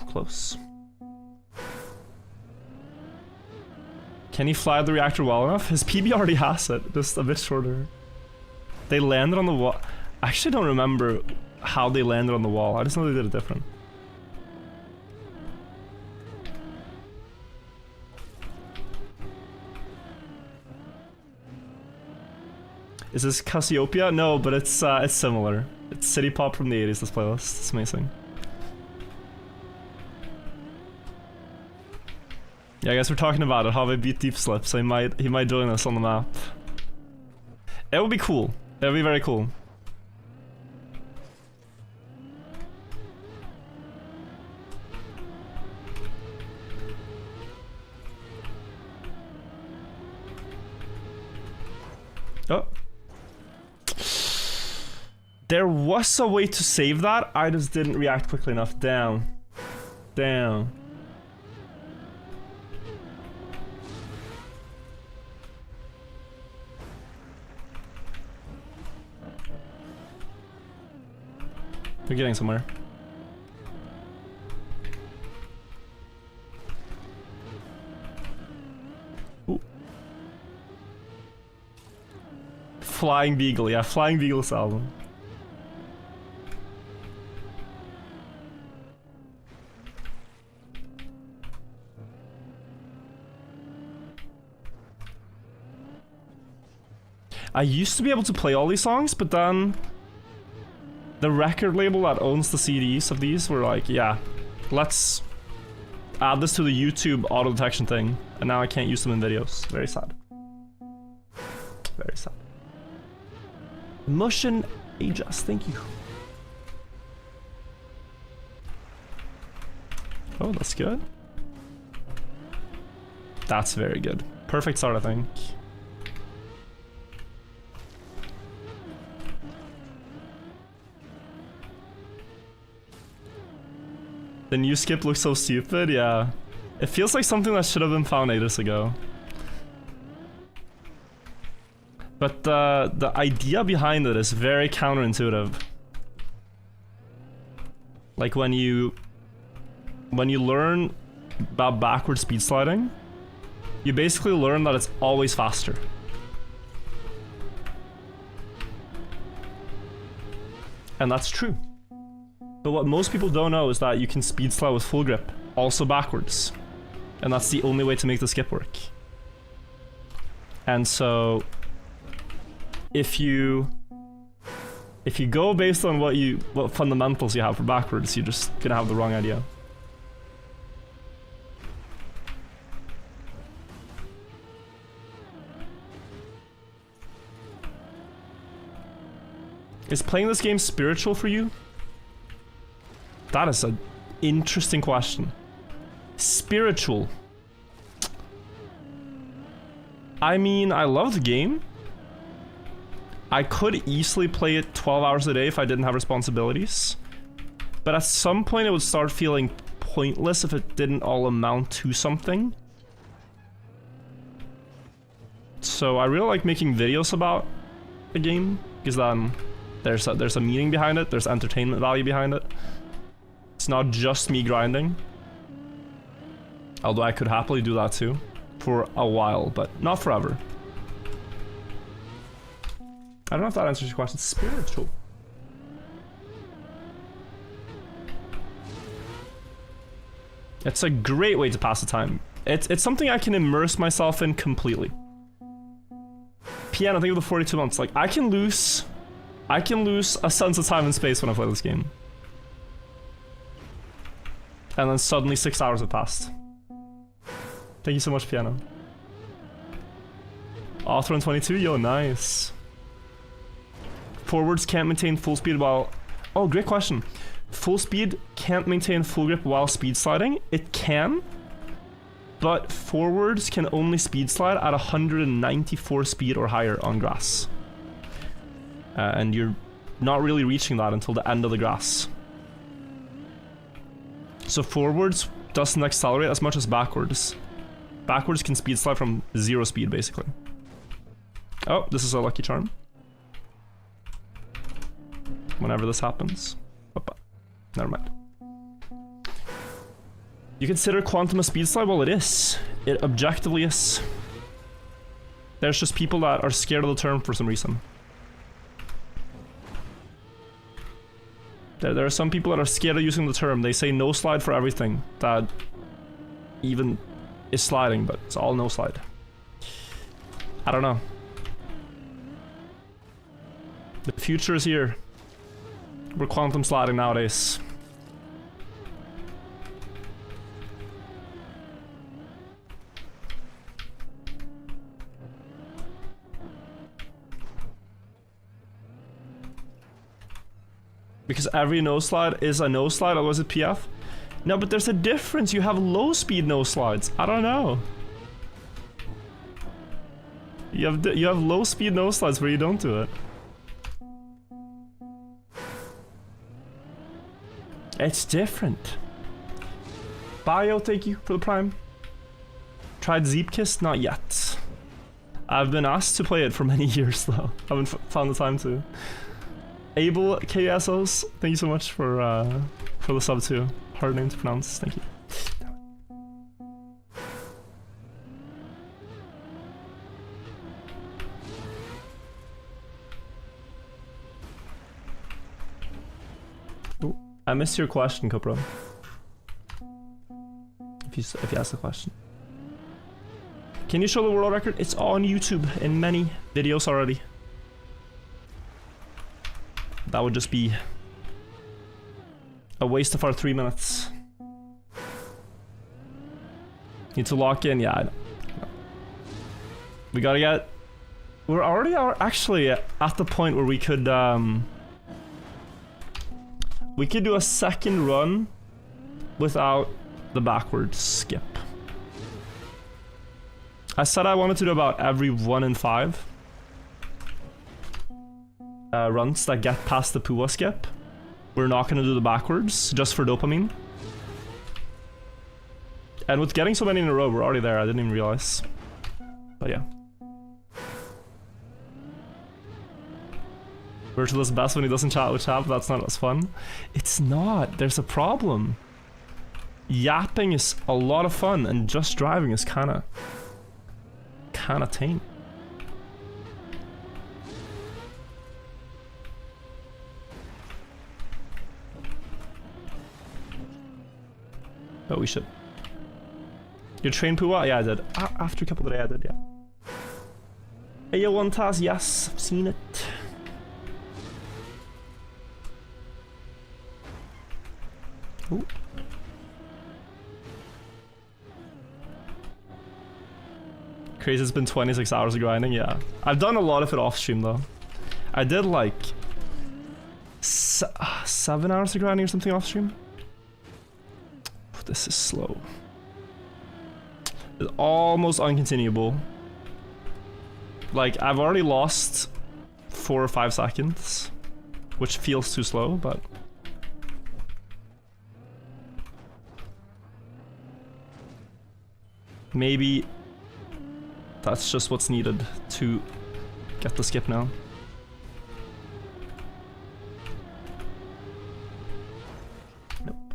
Close. Can he fly the reactor well enough? His PB already has it, just a bit shorter. They landed on the wall. I actually don't remember how they landed on the wall. I just know they did it different. Is this Cassiopeia? No, but it's similar. It's City Pop from the 80s, this playlist. It's amazing. Yeah, I guess we're talking about it, how I beat Deep Slip, so he might join us on the map. It would be cool. It would be very cool. Oh. There was a way to save that, I just didn't react quickly enough. Damn. Damn. We're getting somewhere. Ooh. Flying Beagle, yeah, Flying Beagle's album. I used to be able to play all these songs, but then the record label that owns the CDs of these were like, yeah, let's add this to the YouTube auto detection thing, and now I can't use them in videos. Very sad. Very sad. Motion Aegis, thank you. Oh, that's good. That's very good. Perfect start, I think. The new skip looks so stupid, yeah. It feels like something that should have been found ages ago. But the idea behind it is very counterintuitive. Like when you learn about backward speed sliding, you basically learn that it's always faster. And that's true. But what most people don't know is that you can speed slide with full grip, also backwards. And that's the only way to make the skip work. And so if you go based on what fundamentals you have for backwards, you're just gonna have the wrong idea. Is playing this game spiritual for you? That is an interesting question. Spiritual. I mean, I love the game. I could easily play it 12 hours a day if I didn't have responsibilities. But at some point it would start feeling pointless if it didn't all amount to something. So I really like making videos about the game, because then there's a meaning behind it, there's entertainment value behind it. It's not just me grinding. Although I could happily do that too. For a while, but not forever. I don't know if that answers your question. Spiritual. It's a great way to pass the time. It's something I can immerse myself in completely. Piano, think of the 42 months. Like, I can lose a sense of time and space when I play this game. And then suddenly 6 hours have passed. Thank you so much, Piano. Author on 22, yo, nice. Forwards can't maintain full speed while... Oh, great question. Full speed can't maintain full grip while speed sliding. It can, but forwards can only speed slide at 194 speed or higher on grass. And you're not really reaching that until the end of the grass. So forwards doesn't accelerate as much as backwards. Backwards can speed slide from 0 speed, basically. Oh, this is a lucky charm. Whenever this happens. Opa. Never mind. You consider quantum a speed slide? Well, it is. It objectively is. There's just people that are scared of the term for some reason. There are some people that are scared of using the term. They say no slide for everything that even is sliding, but it's all no slide. I don't know. Future is here. We're quantum sliding nowadays. Because every no slide is a no slide, otherwise it's PF. No, but there's a difference. You have low speed no slides. I don't know. You have low speed no slides where you don't do it. It's different. Bio, thank you for the prime. Tried Zeepkist? Not yet. I've been asked to play it for many years though. Haven't found the time to. Abel KSOs, thank you so much for the sub too. Hard name to pronounce, thank you. Ooh, I missed your question, Copro. If you ask the question. Can you show the world record? It's on YouTube in many videos already. That would just be a waste of our 3 minutes. Need to lock in, yeah. We gotta get... We're already actually at the point where we could do a second run without the backwards skip. I said I wanted to do about every 1 in 5 runs that get past the Pua skip. We're not gonna do the backwards, just for dopamine. And with getting so many in a row, we're already there, I didn't even realize. But yeah. Virtual is best when he doesn't chat with chat, but that's not as fun. It's not, there's a problem. Yapping is a lot of fun, and just driving is kinda tame. Oh, we should. You trained Pua? Yeah, I did. After a couple of days, I did, yeah. Hey, yo, one task, yes, I've seen it. Ooh. Crazy, it's been 26 hours of grinding, yeah. I've done a lot of it off stream though. I did like 7 hours of grinding or something off stream. This is slow. It's almost uncontinuable. Like, I've already lost 4 or 5 seconds, which feels too slow, but... maybe that's just what's needed to get the skip now. Nope.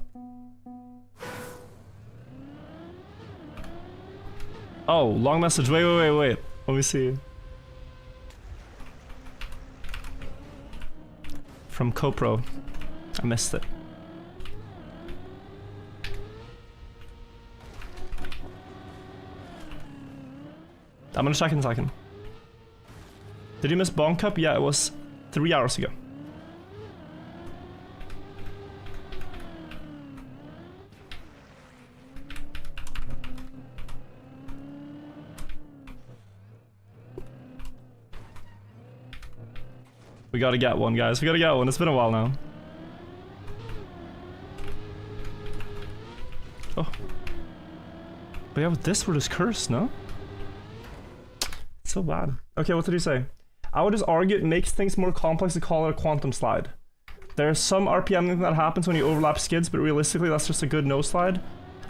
Oh, long message. Wait. Let me see. From Copro. I missed it. I'm gonna check in a second. Did you miss Bonk Cup? Yeah, it was 3 hours ago. We gotta get one, guys. We gotta get one. It's been a while now. Oh. But yeah, with this, we're just cursed, no? So bad. Okay, what did he say? I would just argue it makes things more complex to call it a quantum slide. There's some RPM that happens when you overlap skids, but realistically that's just a good no slide.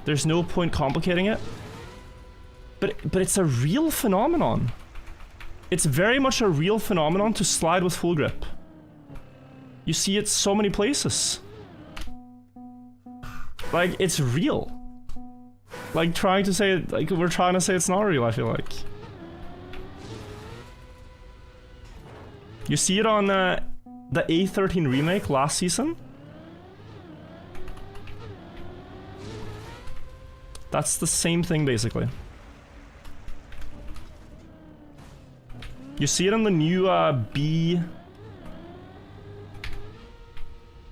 There's no point complicating it. But it's a real phenomenon. It's very much a real phenomenon to slide with full grip. You see it so many places. Like, it's real. Like, trying to say it, like, we're trying to say it's not real, I feel like. You see it on the A13 remake last season? That's the same thing, basically. You see it on the new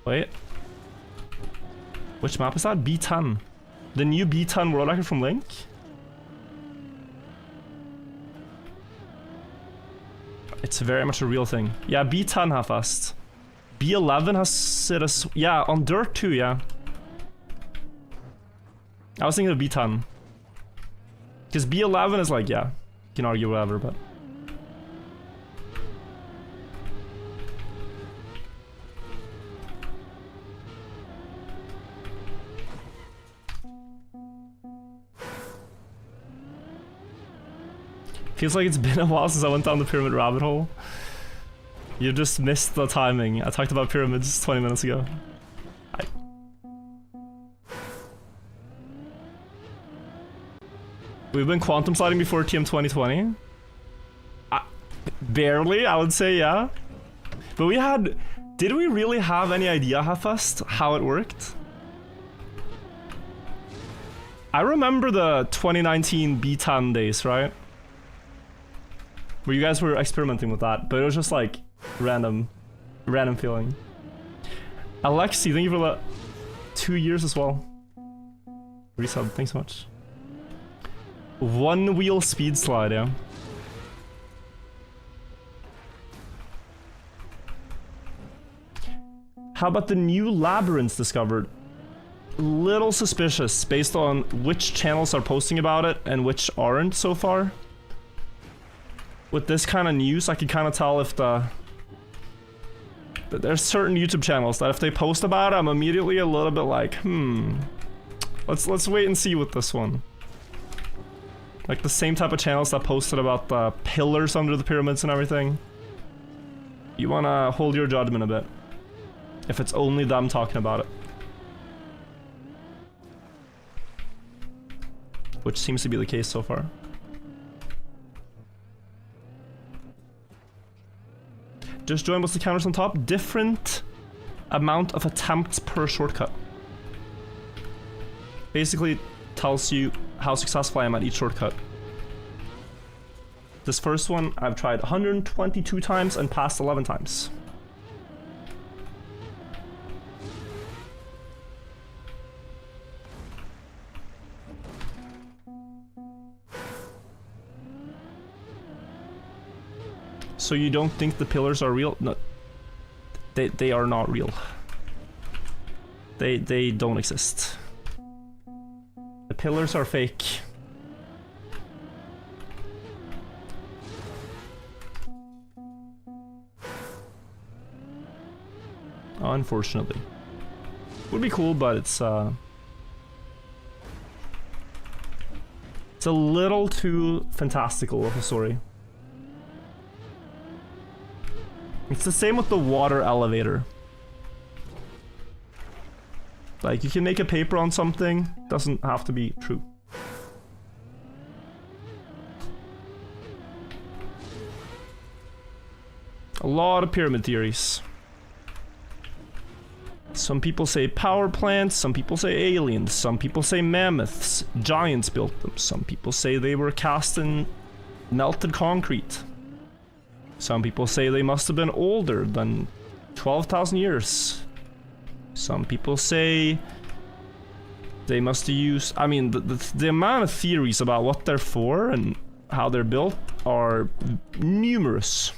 Wait. Which map is that? B10. The new B10 world record from Link? It's very much a real thing. Yeah, B10 have fast. B11 has it as... Yeah, on Dirt too, yeah. I was thinking of B10. Because B11 is like, yeah, you can argue whatever, but... Feels like it's been a while since I went down the pyramid rabbit hole. You just missed the timing. I talked about pyramids 20 minutes ago. We've been quantum sliding before TM 2020. Barely, I would say, yeah. But we had... Did we really have any idea how it worked? I remember the 2019 B10 days, right? Where you guys were experimenting with that, but it was just like random feeling. Alexi, thank you for the 2 years as well. Resub, thanks so much. One wheel speed slide, yeah. How about the new labyrinths discovered? Little suspicious based on which channels are posting about it and which aren't so far. With this kind of news, I can kind of tell if there's certain YouTube channels that if they post about it, I'm immediately a little bit like, let's wait and see with this one. Like the same type of channels that posted about the pillars under the pyramids and everything. You wanna hold your judgment a bit. If it's only them talking about it. Which seems to be the case so far. Just join, what's the counters on top? Different amount of attempts per shortcut. Basically tells you how successful I am at each shortcut. This first one I've tried 122 times and passed 11 times. So you don't think the pillars are real? No, they are not real. They don't exist. The pillars are fake. Unfortunately. Would be cool, but it's a little too fantastical of a story. It's the same with the water elevator. Like, you can make a paper on something, doesn't have to be true. A lot of pyramid theories. Some people say power plants, some people say aliens, some people say mammoths, giants built them, some people say they were cast in melted concrete. Some people say they must have been older than 12,000 years. Some people say they must have used... I mean, the amount of theories about what they're for and how they're built are numerous.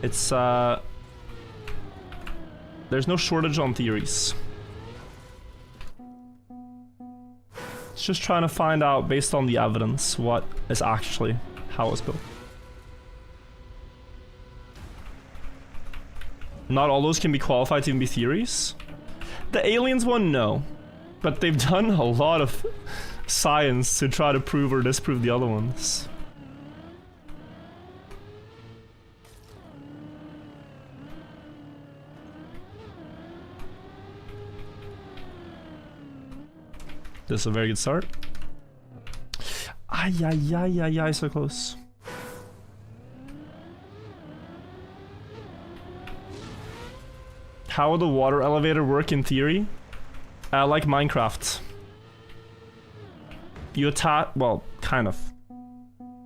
It's, there's no shortage on theories. It's just trying to find out, based on the evidence, what is actually how it's built. Not all those can be qualified to even be theories. The aliens one, no. But they've done a lot of science to try to prove or disprove the other ones. This is a very good start. Ay, so close. How would the water elevator work in theory? Like Minecraft. You attach, well, kind of.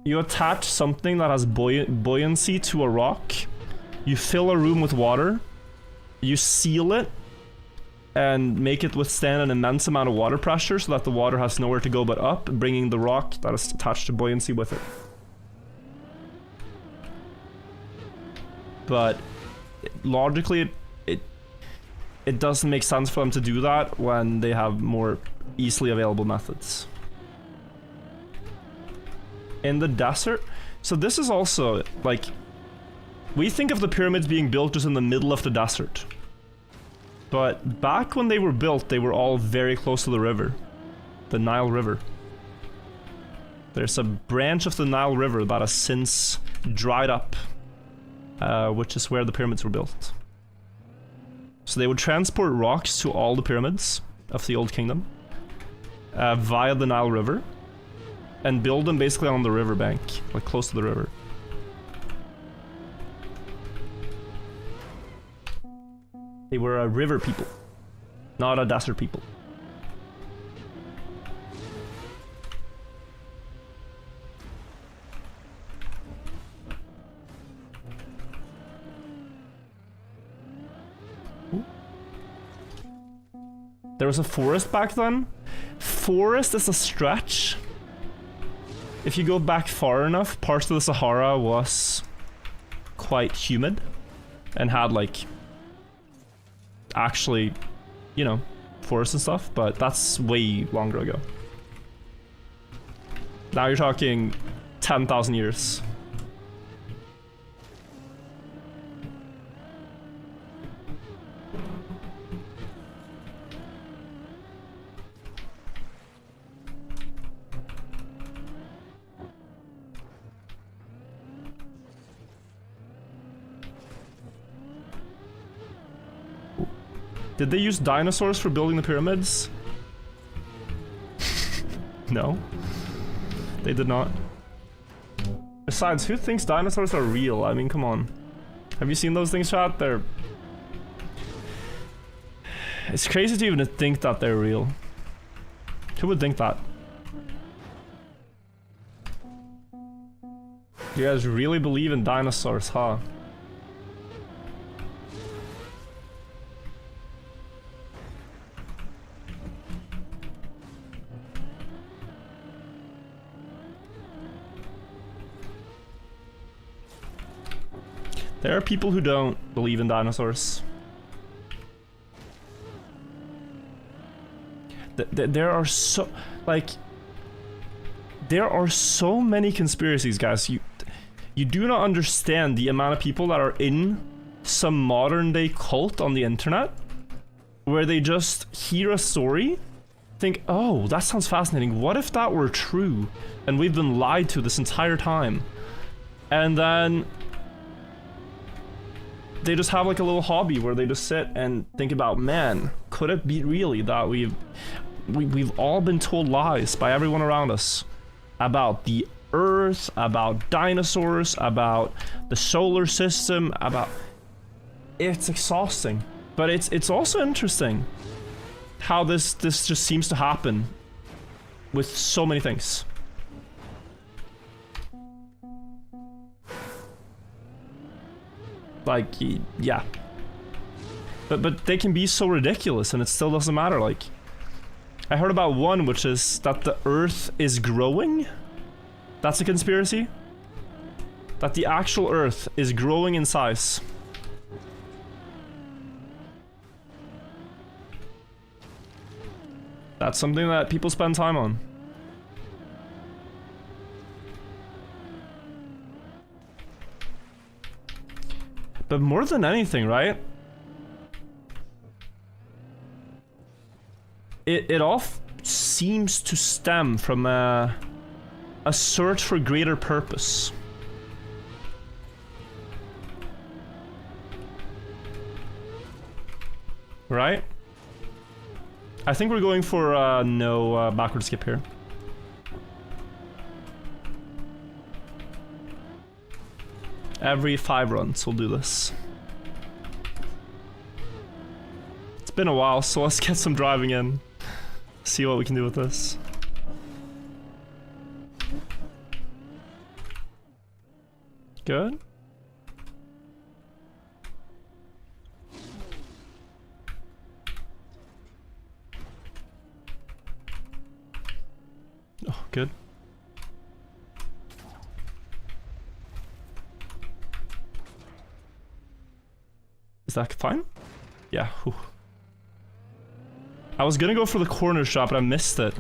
You attach something that has buoyancy to a rock. You fill a room with water. You seal it and make it withstand an immense amount of water pressure so that the water has nowhere to go but up, bringing the rock that is attached to buoyancy with it. But logically, it doesn't make sense for them to do that when they have more easily available methods. In the desert, so this is also like, we think of the pyramids being built just in the middle of the desert. But back when they were built, they were all very close to the river. The Nile River. There's a branch of the Nile River that has since dried up, which is where the pyramids were built. So they would transport rocks to all the pyramids of the Old Kingdom via the Nile River and build them basically on the riverbank, like close to the river. They were a river people, not a desert people. Ooh. There was a forest back then. Forest is a stretch. If you go back far enough, parts of the Sahara was quite humid and had like actually, you know, forests and stuff, but that's way longer ago. Now you're talking 10,000 years. Did they use dinosaurs for building the pyramids? No. They did not. Besides, who thinks dinosaurs are real? I mean, come on. Have you seen those things, chat? They're... It's crazy to even think that they're real. Who would think that? You guys really believe in dinosaurs, huh? There are people who don't believe in dinosaurs. There are so... like... There are so many conspiracies, guys. You do not understand the amount of people that are in some modern day cult on the internet where they just hear a story, think, oh, that sounds fascinating. What if that were true and we've been lied to this entire time? And then they just have like a little hobby where they just sit and think about, man, could it be really that we've all been told lies by everyone around us about the Earth, about dinosaurs, about the solar system, about... It's exhausting, but it's also interesting how this just seems to happen with so many things. Like, yeah. But they can be so ridiculous and it still doesn't matter. Like, I heard about one which is that the Earth is growing. That's a conspiracy. That the actual Earth is growing in size. That's something that people spend time on. But more than anything, right? It all seems to stem from a search for greater purpose. Right? I think we're going for no backward skip here. Every 5 runs we'll do this. It's been a while, so let's get some driving in. See what we can do with this. Good. Oh, good. Is that fine? Yeah. Whew. I was gonna go for the corner shot, but I missed it.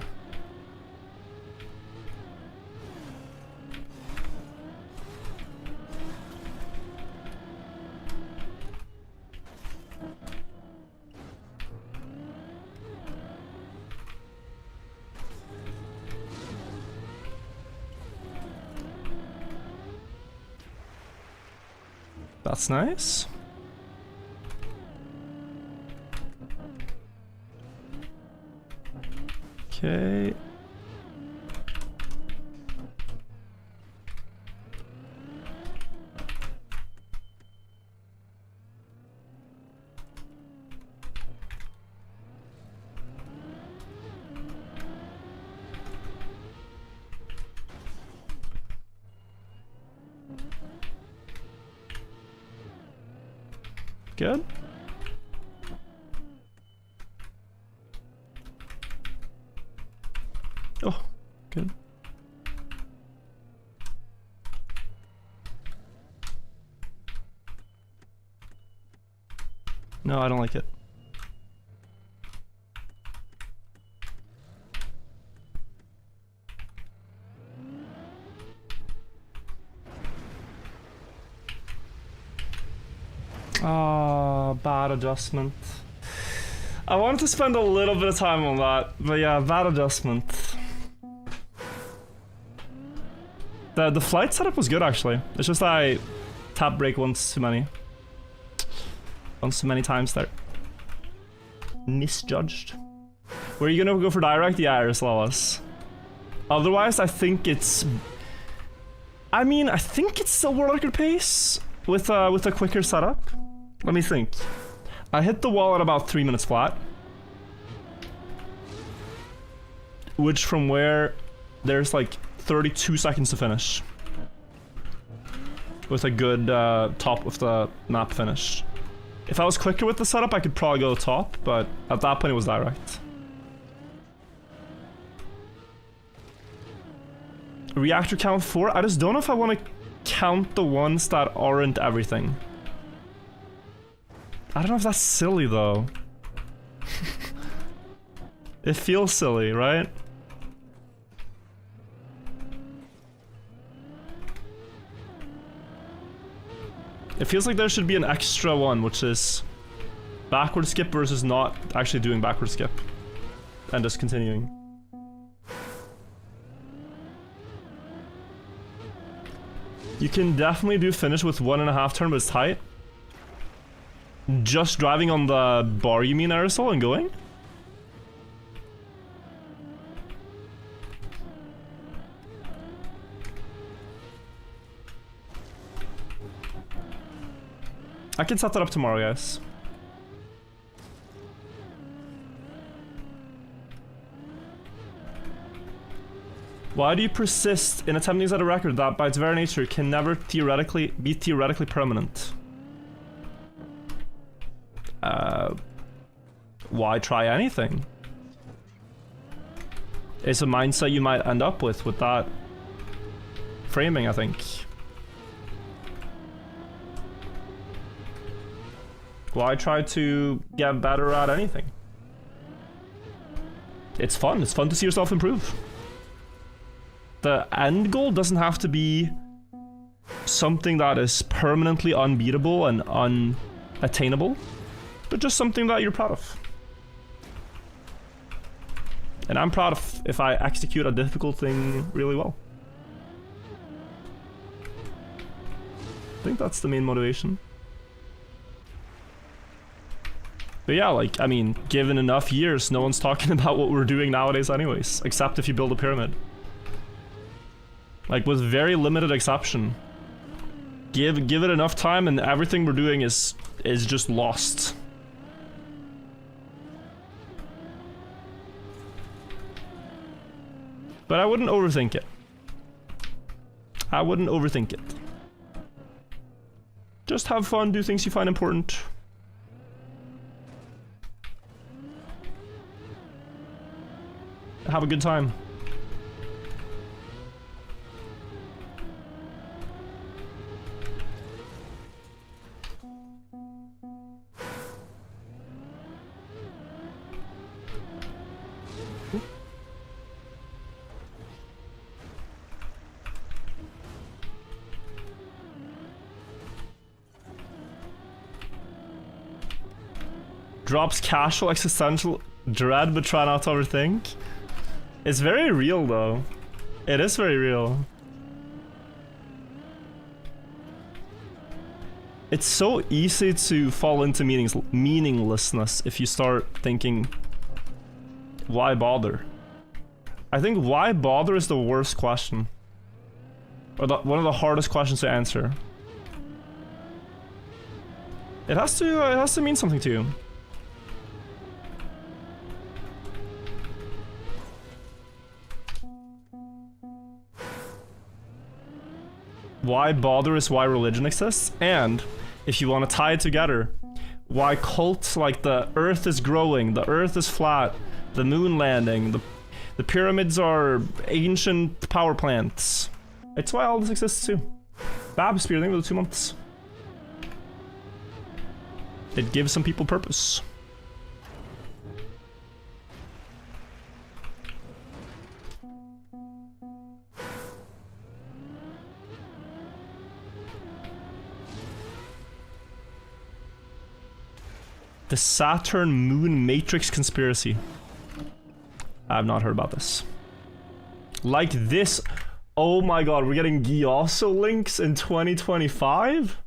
That's nice. Okay. Good. Oh, good. No, I don't like it. Oh, bad adjustment. I wanted to spend a little bit of time on that, but yeah, bad adjustment. The flight setup was good actually. It's just I tap break once too many. Once too many times there. Misjudged. Were you gonna go for direct? Yeah, Iris Lawless. Otherwise, I think it's... I mean, I think it's still world record pace with a quicker setup. Let me think. I hit the wall at about 3 minutes flat. Which from where there's like 32 seconds to finish. With a good top of the map finish. If I was quicker with the setup, I could probably go top, but at that point it was direct. Reactor count 4? I just don't know if I want to count the ones that aren't everything. I don't know if that's silly though. It feels silly, right? It feels like there should be an extra one, which is backward skip versus not actually doing backward skip. And just continuing. You can definitely do finish with 1.5 turn, but it's tight. Just driving on the bar, you mean, aerosol, and going? I can set that up tomorrow, guys. Why do you persist in attempting to set a record that, by its very nature, can never be theoretically permanent? Why try anything? It's a mindset you might end up with that framing, I think. Why try to get better at anything? It's fun. It's fun to see yourself improve. The end goal doesn't have to be something that is permanently unbeatable and unattainable, but just something that you're proud of. And I'm proud of if I execute a difficult thing really well. I think that's the main motivation. But yeah, like, I mean, given enough years, no one's talking about what we're doing nowadays anyways, except if you build a pyramid. Like, with very limited exception. Give it enough time and everything we're doing is just lost. But I wouldn't overthink it. I wouldn't overthink it. Just have fun, do things you find important. Have a good time. Drops casual existential dread but try not to overthink. It's very real though. It is very real. It's so easy to fall into meaninglessness if you start thinking, why bother? I think why bother is the worst question. Or one of the hardest questions to answer. It has to mean something to you. Why bother is why religion exists, and if you want to tie it together, why cults like the earth is growing, the earth is flat, the moon landing, the pyramids are ancient power plants. It's why all this exists too. Bab spearthing with the 2 months. It gives some people purpose. The Saturn Moon Matrix Conspiracy. I have not heard about this. Like this. Oh my god, we're getting Gyoso links in 2025?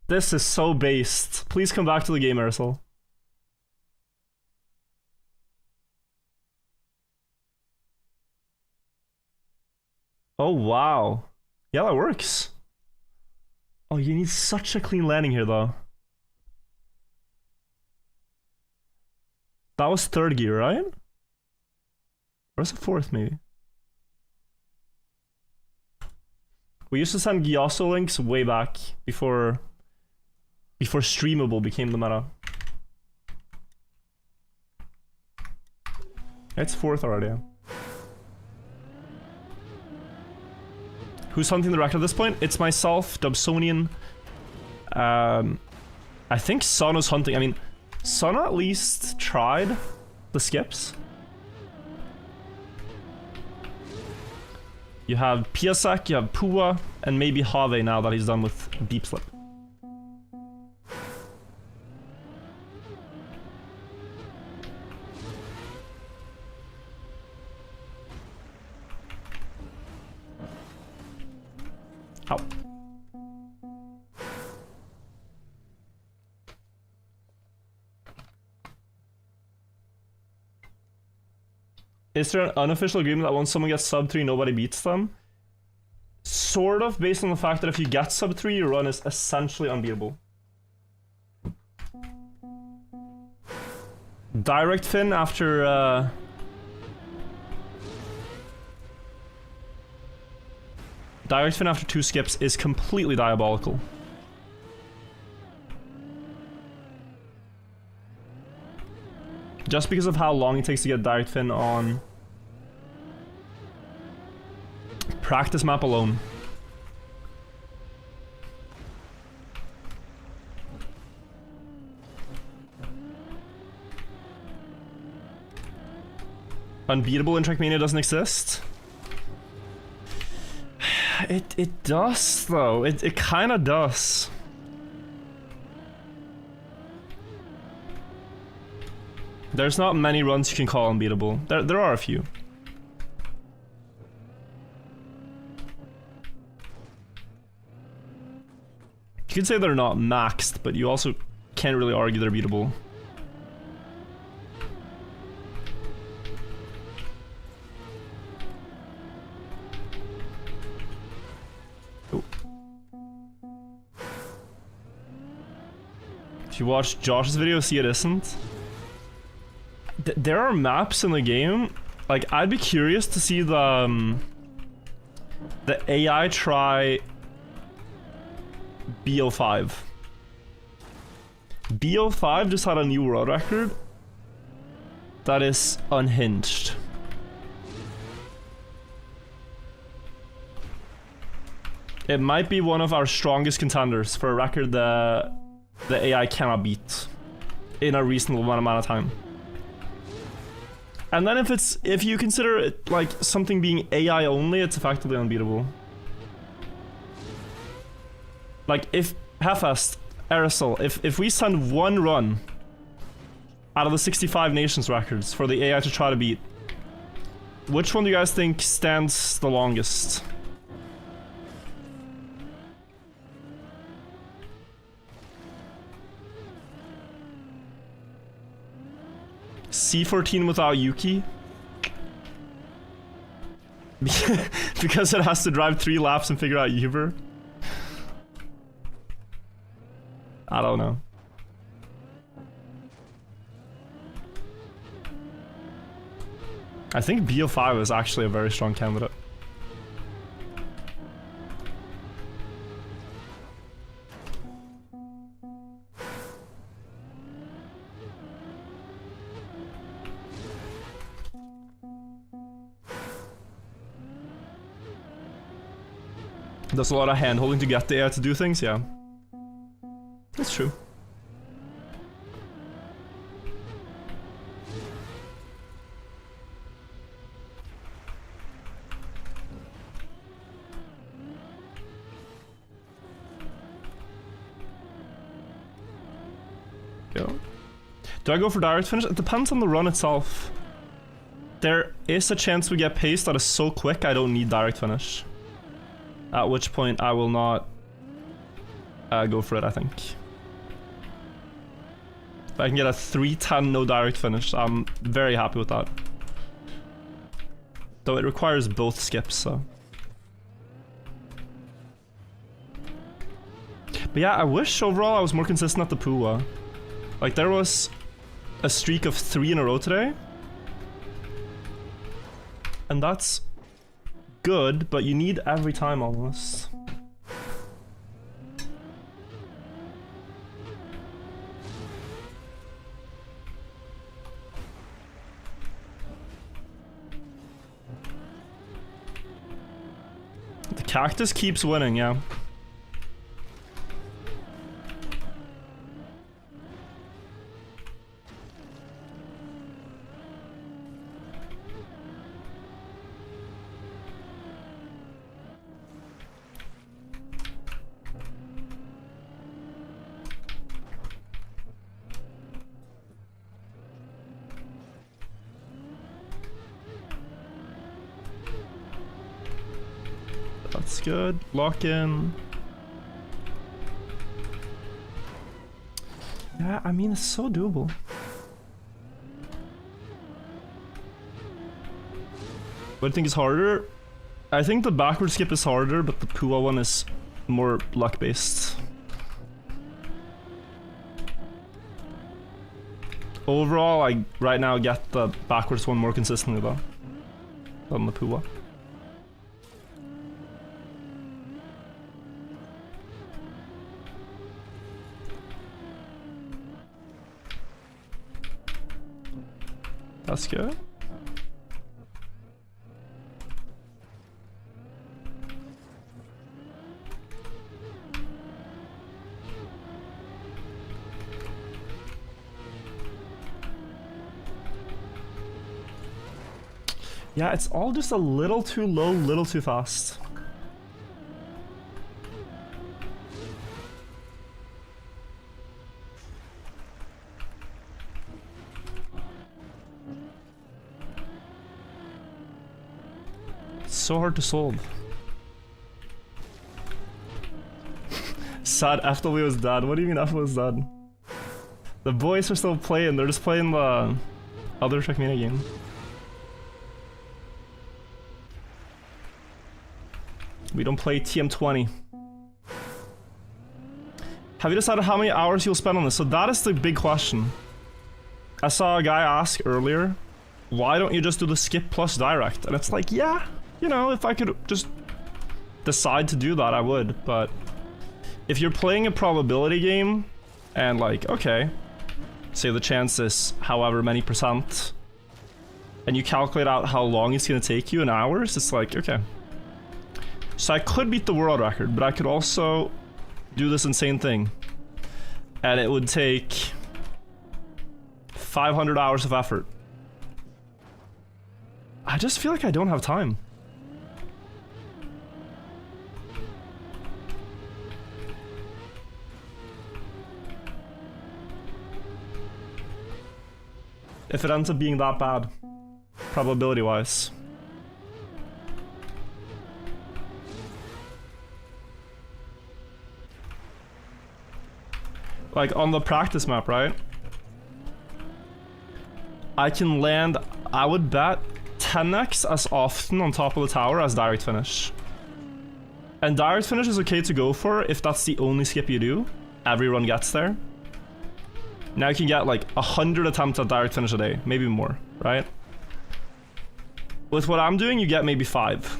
This is so based. Please come back to the game, Ursel. Oh wow. Yeah, that works. Oh, you need such a clean landing here though. That was 3rd gear, right? Or was it 4th, maybe? We used to send Gyoso links way back before streamable became the meta. It's 4th already. Who's hunting the record at this point? It's myself, Dubsonian. I think Sono's hunting. I mean, Sono at least tried the skips. You have Piasek, you have Pua, and maybe Have now that he's done with Deep Slip. Ow. Is there an unofficial agreement that once someone gets sub 3, nobody beats them? Sort of, based on the fact that if you get sub 3, your run is essentially unbeatable. Direct fin after Direct fin after 2 skips is completely diabolical. Just because of how long it takes to get direct fin on practice map alone. Unbeatable in Trackmania doesn't exist? It does though. It kinda does. There's not many runs you can call unbeatable. There are a few. You could say they're not maxed, but you also can't really argue they're beatable. Oh. If you watch Josh's video, see it isn't. There are maps in the game, like I'd be curious to see the AI try BO5. BO5 just had a new world record that is unhinged. It might be one of our strongest contenders for a record that the AI cannot beat in a reasonable amount of time. And then if you consider it like something being AI only, it's effectively unbeatable. Like if Hellfest, Aerosol, if we send one run out of the 65 nations records for the AI to try to beat, which one do you guys think stands the longest? C14 without Yuki? Because it has to drive 3 laps and figure out Uber? I don't know. I think BO5 is actually a very strong candidate. Does a lot of hand-holding to get the AI to do things, yeah. That's true. Go. Do I go for direct finish? It depends on the run itself. There is a chance we get pace that is so quick I don't need direct finish. At which point I will not go for it, I think. If I can get a 310 no direct finish, I'm very happy with that. Though it requires both skips, so. But yeah, I wish overall I was more consistent at the Pua. Like there was a streak of 3 in a row today. And that's good, but you need every time almost. The cactus keeps winning, yeah. That's good. Lock in. Yeah, I mean, it's so doable. What do you think is harder? I think the backward skip is harder, but the Pua one is more luck-based. Overall, I right now get the backwards one more consistently though than the Pua. That's good. Yeah, it's all just a little too low, little too fast. So hard to solve. Sad FW was dead. What do you mean FW was dead? The boys are still playing, they're just playing the other trick mini game. We don't play TM20. Have you decided how many hours you'll spend on this? So that is the big question. I saw a guy ask earlier, why don't you just do the skip plus direct? And it's like, yeah. You know, if I could just decide to do that, I would, but if you're playing a probability game, and like, okay, say the chance is however many %, and you calculate out how long it's gonna take you in hours, it's like, okay. So I could beat the world record, but I could also do this insane thing. And it would take 500 hours of effort. I just feel like I don't have time. If it ends up being that bad, probability-wise. Like on the practice map, right? I can land, I would bet 10x as often on top of the tower as direct finish. And direct finish is okay to go for if that's the only skip you do. Everyone gets there. Now you can get like 100 attempts at direct finish a day, maybe more, right? With what I'm doing, you get maybe 5.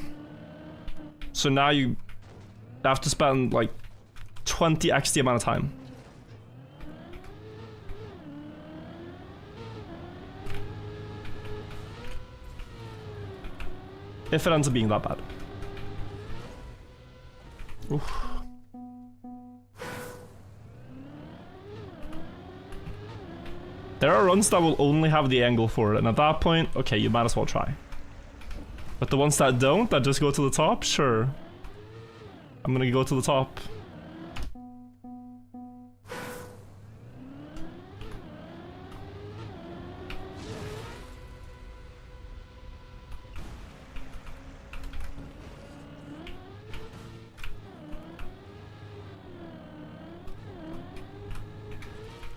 So now you have to spend like 20x the amount of time. If it ends up being that bad. Oof. There are runs that will only have the angle for it, and at that point, okay, you might as well try. But the ones that don't, that just go to the top, sure. I'm gonna go to the top.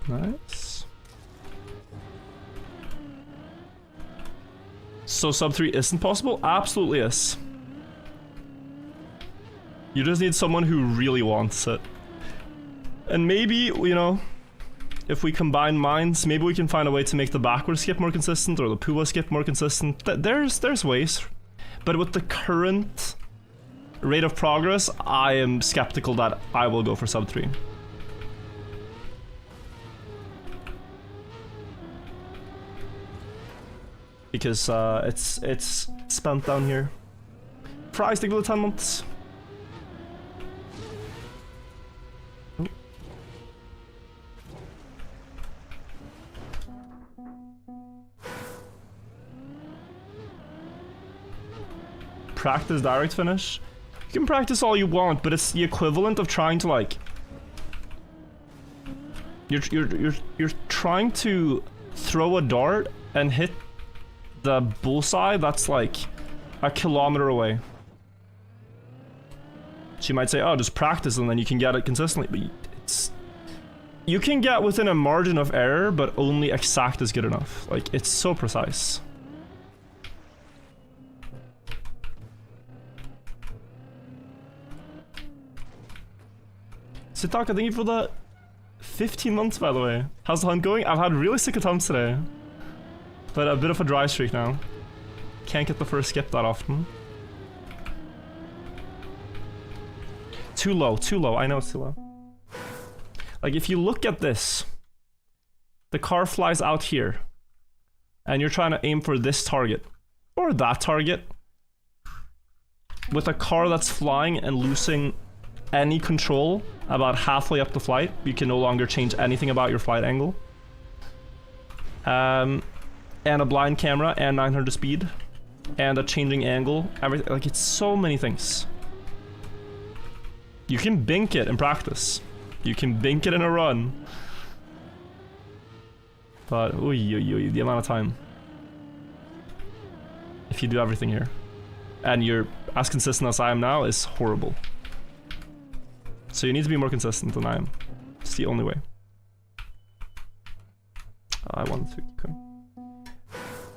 Nice. So sub 3 isn't possible? Absolutely is. You just need someone who really wants it. And maybe, you know, if we combine minds, maybe we can find a way to make the backward skip more consistent or the Pua skip more consistent. There's ways. But with the current rate of progress, I am skeptical that I will go for sub 3. Because it's spent down here. Price stick for the 10 months. Oh. Practice direct finish. You can practice all you want, but it's the equivalent of trying to like. You're trying to throw a dart and hit the bullseye that's like a kilometer away. So you might say, oh, just practice and then you can get it consistently. But it's... You can get within a margin of error, but only exact is good enough. Like, it's so precise. Sitaka, thank you for the 15 months, by the way. How's the hunt going? I've had really sick attempts today. But a bit of a dry streak now. Can't get the first skip that often. Too low, too low. I know it's too low. Like, if you look at this, the car flies out here, and you're trying to aim for this target, or that target, with a car that's flying and losing any control about halfway up the flight, you can no longer change anything about your flight angle. And a blind camera, and 900 speed, and a changing angle, everything. Like, it's so many things. You can bink it in practice. You can bink it in a run. But, the amount of time. If you do everything here. And you're as consistent as I am now is horrible. So you need to be more consistent than I am. It's the only way. I wanted to keep going.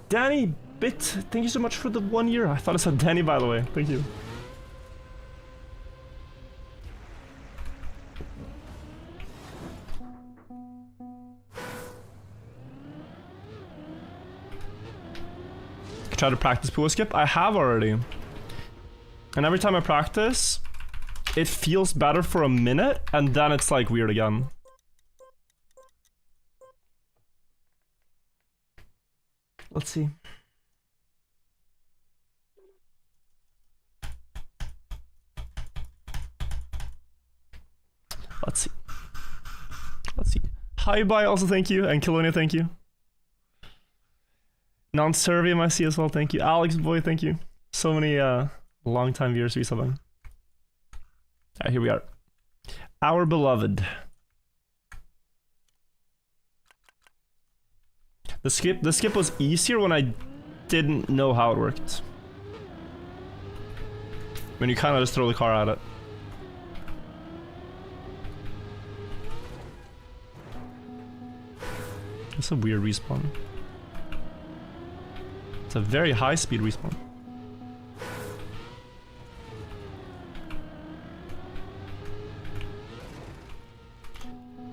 Danny Bit, thank you so much for the 1 year. I thought it said Danny, by the way. Thank you. Try to practice Pua skip. I have already. And every time I practice, it feels better for a minute, and then it's like weird again. Let's see. Let's see. Let's see. Hi, bye. Also, thank you, and Kilonia, thank you. Non-Servium, I see as well. Thank you, Alex boy. Thank you. So many long-time viewers resubbing. Alright, here we are. Our beloved. The skip was easier when I didn't know how it worked. When you kind of just throw the car at it. That's a weird respawn. It's a very high speed respawn.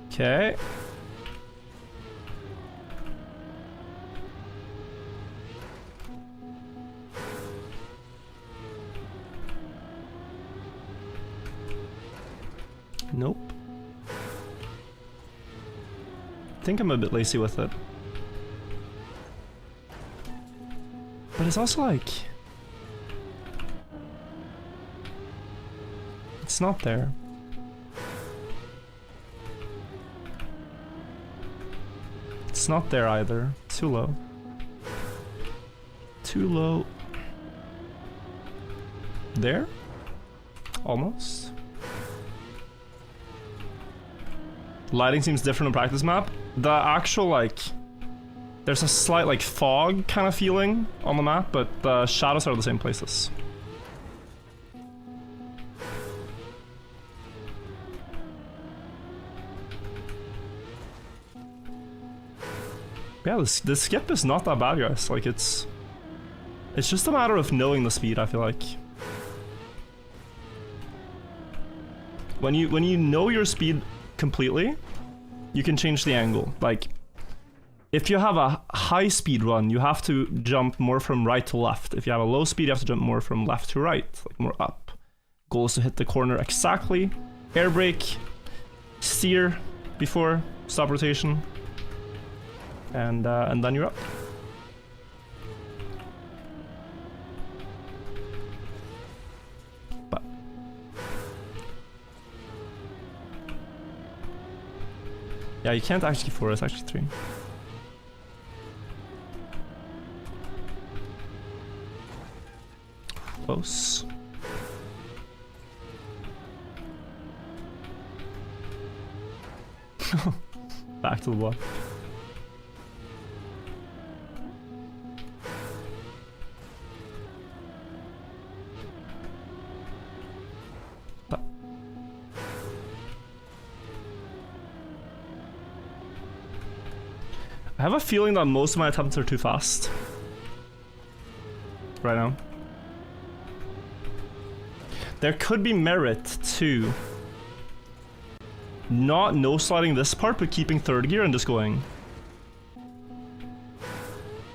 Okay. Nope. I think I'm a bit lazy with it. But it's also like... it's not there. It's not there either. Too low. Too low. There? Almost. Lighting seems different on practice map. The actual, like... there's a slight, like, fog kind of feeling on the map, but the shadows are the same places. Yeah, the skip is not that bad, guys. Like, it's just a matter of knowing the speed, I feel like. When you know your speed completely, you can change the angle. Like, if you have a high speed run, you have to jump more from right to left. If you have a low speed, you have to jump more from left to right, like more up. Goal is to hit the corner exactly. Air brake, steer before, stop rotation. And then you're up. But yeah, you can't actually 4, it's actually 3. Close. Back to the block. I have a feeling that most of my attempts are too fast right now. There could be merit to not no-sliding this part, but keeping third gear and just going.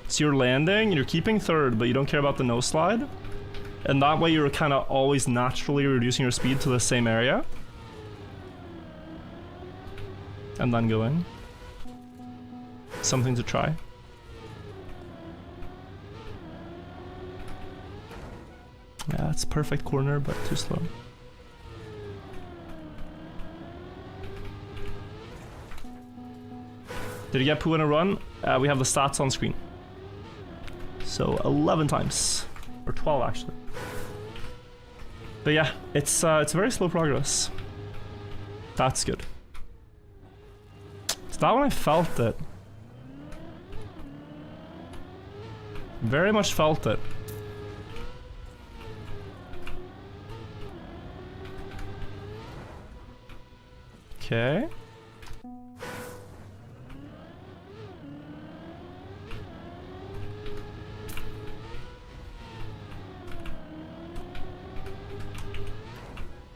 So you're landing, and you're keeping third, but you don't care about the no-slide. And that way you're kind of always naturally reducing your speed to the same area. And then going. Something to try. Yeah, it's perfect corner, but too slow. Did you get poo in a run? We have the stats on screen. So 11 times. Or 12 actually. But yeah, it's very slow progress. That's good. So that one I felt it. Very much felt it. Okay.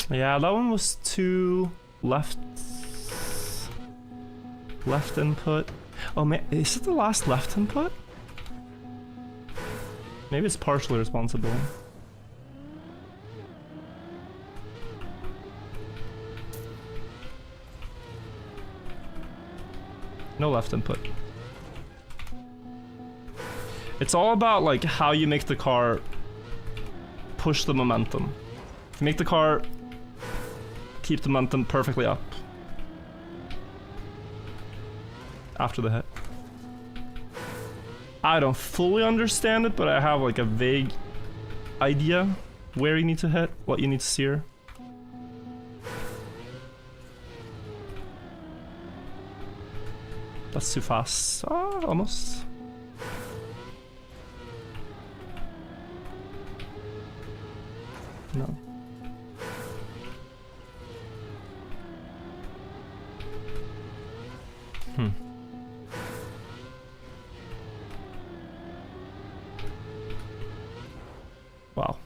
Yeah, that one was too left input. Oh man, is it the last left input? Maybe it's partially responsible. No left input. It's all about like how you make the car push the momentum. If you make the car keep the momentum perfectly up after the hit. I don't fully understand it, but I have like a vague idea where you need to hit, what you need to steer. That's too fast. Ah, almost. No. Wow.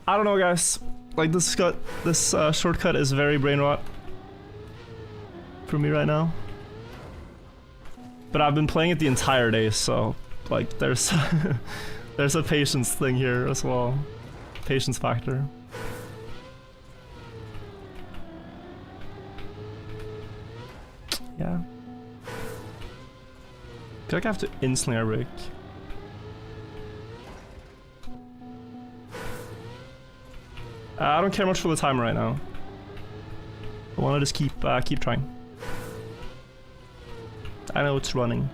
I don't know, guys. Like this shortcut is very brain rot for me right now. But I've been playing it the entire day, so like there's there's a patience thing here as well. Patience factor. Yeah. I feel like I have to instantly air brake. I don't care much for the timer right now. I want to just keep trying. I know it's running.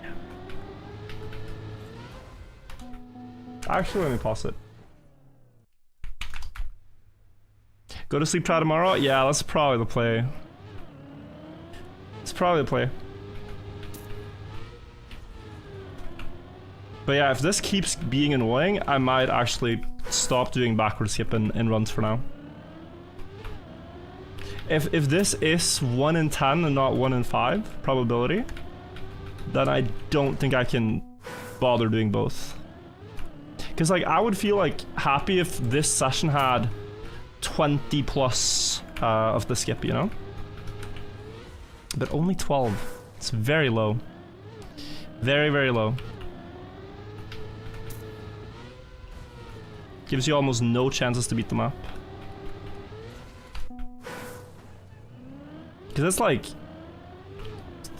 Actually, let me pause it. Go to sleep, try tomorrow? Yeah, that's probably the play. It's probably the play. But yeah, if this keeps being annoying, I might actually stop doing backward skip in runs for now. If this is 1 in 10 and not 1 in 5 probability, then I don't think I can bother doing both. Because like I would feel like happy if this session had 20 plus of the skip, you know? But only 12. It's very low. Very, very low. Gives you almost no chances to beat the map. Because it's like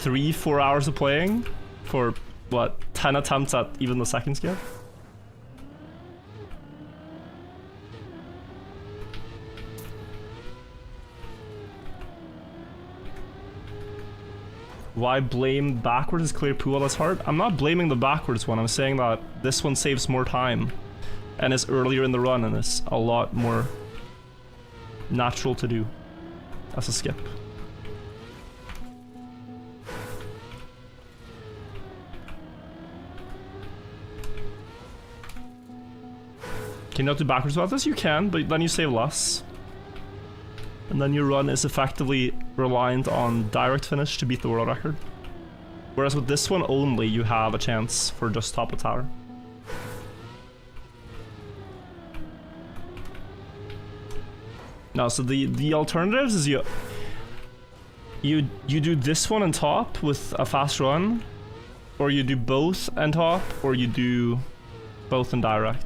3-4 hours of playing for what, 10 attempts at even the second skip? Why blame backwards is clear pool that's hard? I'm not blaming the backwards one, I'm saying that this one saves more time and is earlier in the run and is a lot more natural to do as a skip. Can you not do backwards about this? You can, but then you save less. And then your run is effectively reliant on direct finish to beat the world record. Whereas with this one only, you have a chance for just top of tower. No, so the alternatives is you do this one on top with a fast run, or you do both on top, or you do both in direct.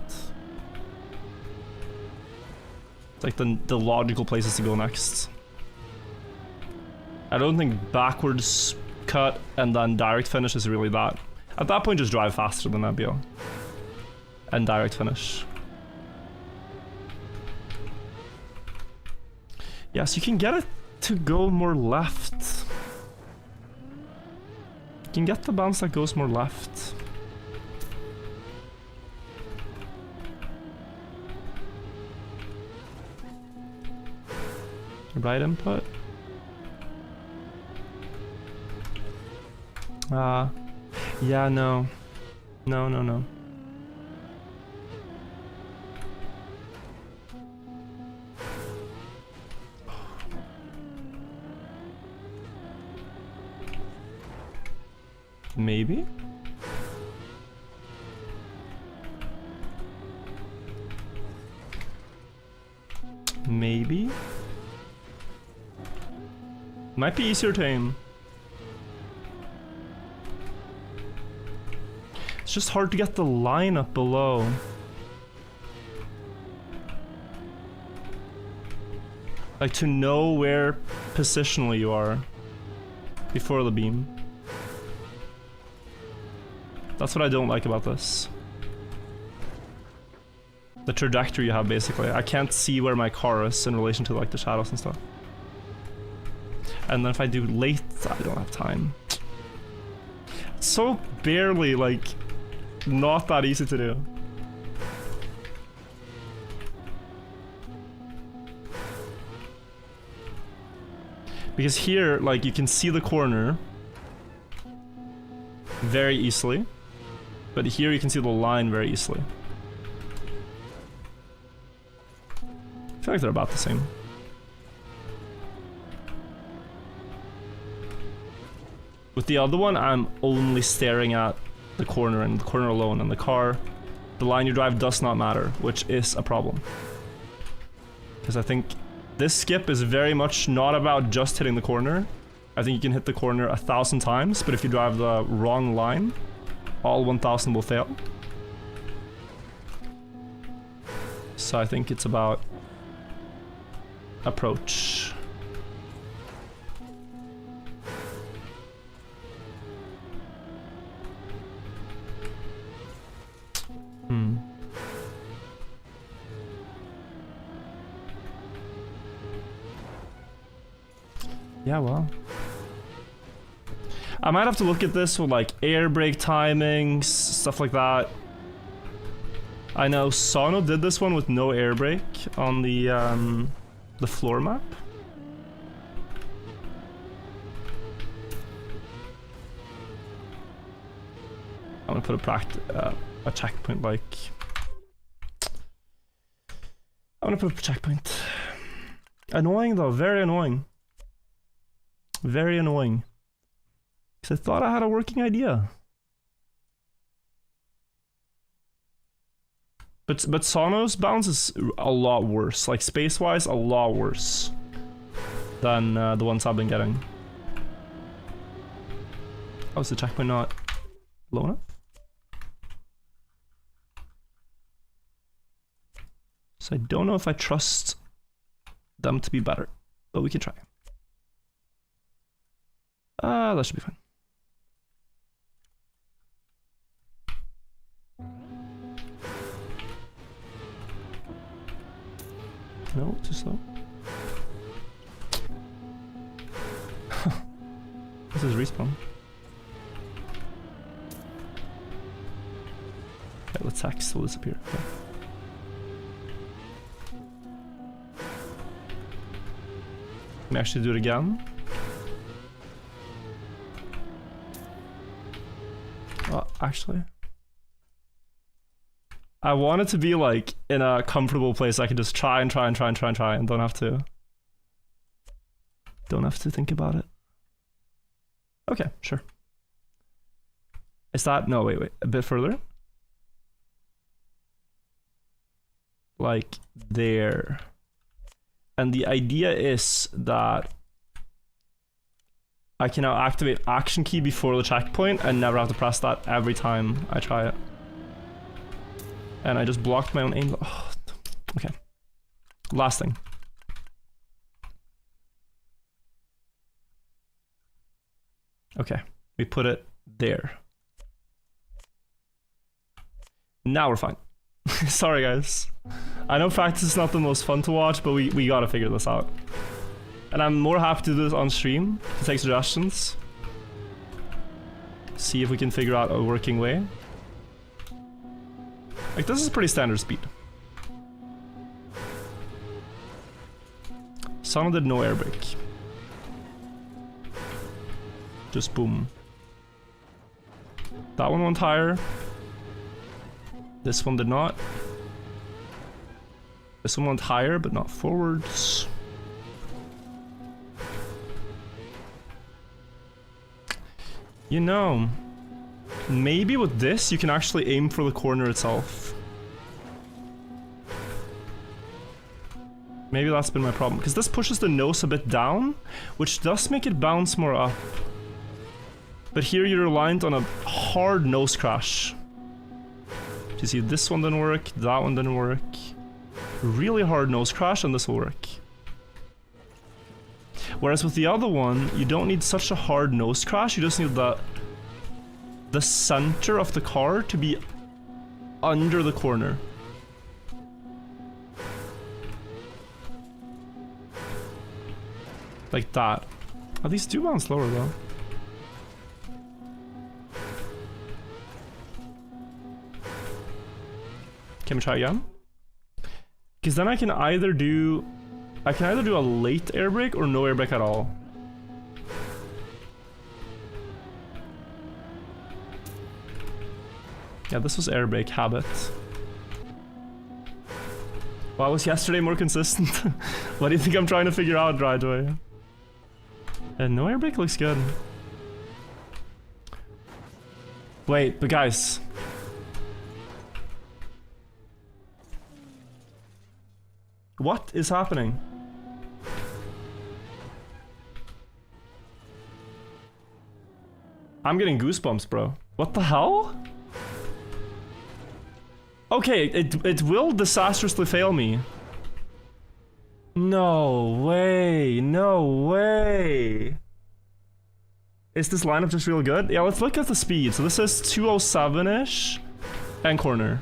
It's like the logical places to go next. I don't think backwards cut and then direct finish is really that. At that point, just drive faster than Nebio. And direct finish. Yes, you can get it to go more left. You can get the bounce that goes more left. Right input. Yeah, no. No. Maybe? Maybe? Might be easier to aim. It's just hard to get the line up below. Like to know where positionally you are. before the beam. That's what I don't like about this. The trajectory you have, basically. I can't see where my car is in relation to like the shadows and stuff. And then if I do late, I don't have time. It's so barely, like, not that easy to do. Because here, like, you can see the corner very easily. But here you can see the line very easily. I feel like they're about the same. With the other one, I'm only staring at the corner and the corner alone, and the car, the line you drive does not matter, which is a problem. Because I think this skip is very much not about just hitting the corner. I think you can hit the corner 1,000 times, but if you drive the wrong line, all 1,000 will fail. So I think it's about approach. Yeah, well. I might have to look at this with like air brake timings, stuff like that. I know Sono did this one with no air brake on the floor map. I'm gonna put a checkpoint like. I'm gonna put a checkpoint. Annoying though, very annoying. Very annoying. Because I thought I had a working idea. But Sono's bounce is a lot worse. Like space-wise, a lot worse than the ones I've been getting. Oh, is the checkpoint not low enough? So I don't know if I trust them to be better, but we can try. That should be fine. No, too slow. This is respawn. Okay, let's X will disappear. Okay. Can we actually do it again? Actually, I want it to be like in a comfortable place. I can just try and don't have to think about it. Okay, sure. Is that no? Wait, a bit further. Like there, and the idea is that I can now activate action key before the checkpoint and never have to press that every time I try it. And I just blocked my own aim. Oh, okay. Last thing. Okay, we put it there. Now we're fine. Sorry guys. I know practice is not the most fun to watch, but we gotta figure this out. And I'm more happy to do this on stream, to take suggestions. See if we can figure out a working way. Like, this is pretty standard speed. Someone did no air brake. Just boom. That one went higher. This one did not. This one went higher, but not forwards. You know, maybe with this you can actually aim for the corner itself. Maybe that's been my problem, because this pushes the nose a bit down, which does make it bounce more up. But here you're reliant on a hard nose crash. You see, this one didn't work, that one didn't work. Really hard nose crash, and this will work. Whereas with the other one, you don't need such a hard nose crash, you just need the center of the car to be under the corner. Like that. Oh, these do bounce lower though. Can we try again? Because then I can either do a late air brake or no air brake at all. Yeah, this was air brake habit. Why was yesterday more consistent? What do you think I'm trying to figure out right away? And no air brake looks good. Wait, but guys. What is happening? I'm getting goosebumps, bro. What the hell? Okay, it will disastrously fail me. No way, no way. Is this lineup just real good? Yeah, let's look at the speed. So this is 207-ish and corner.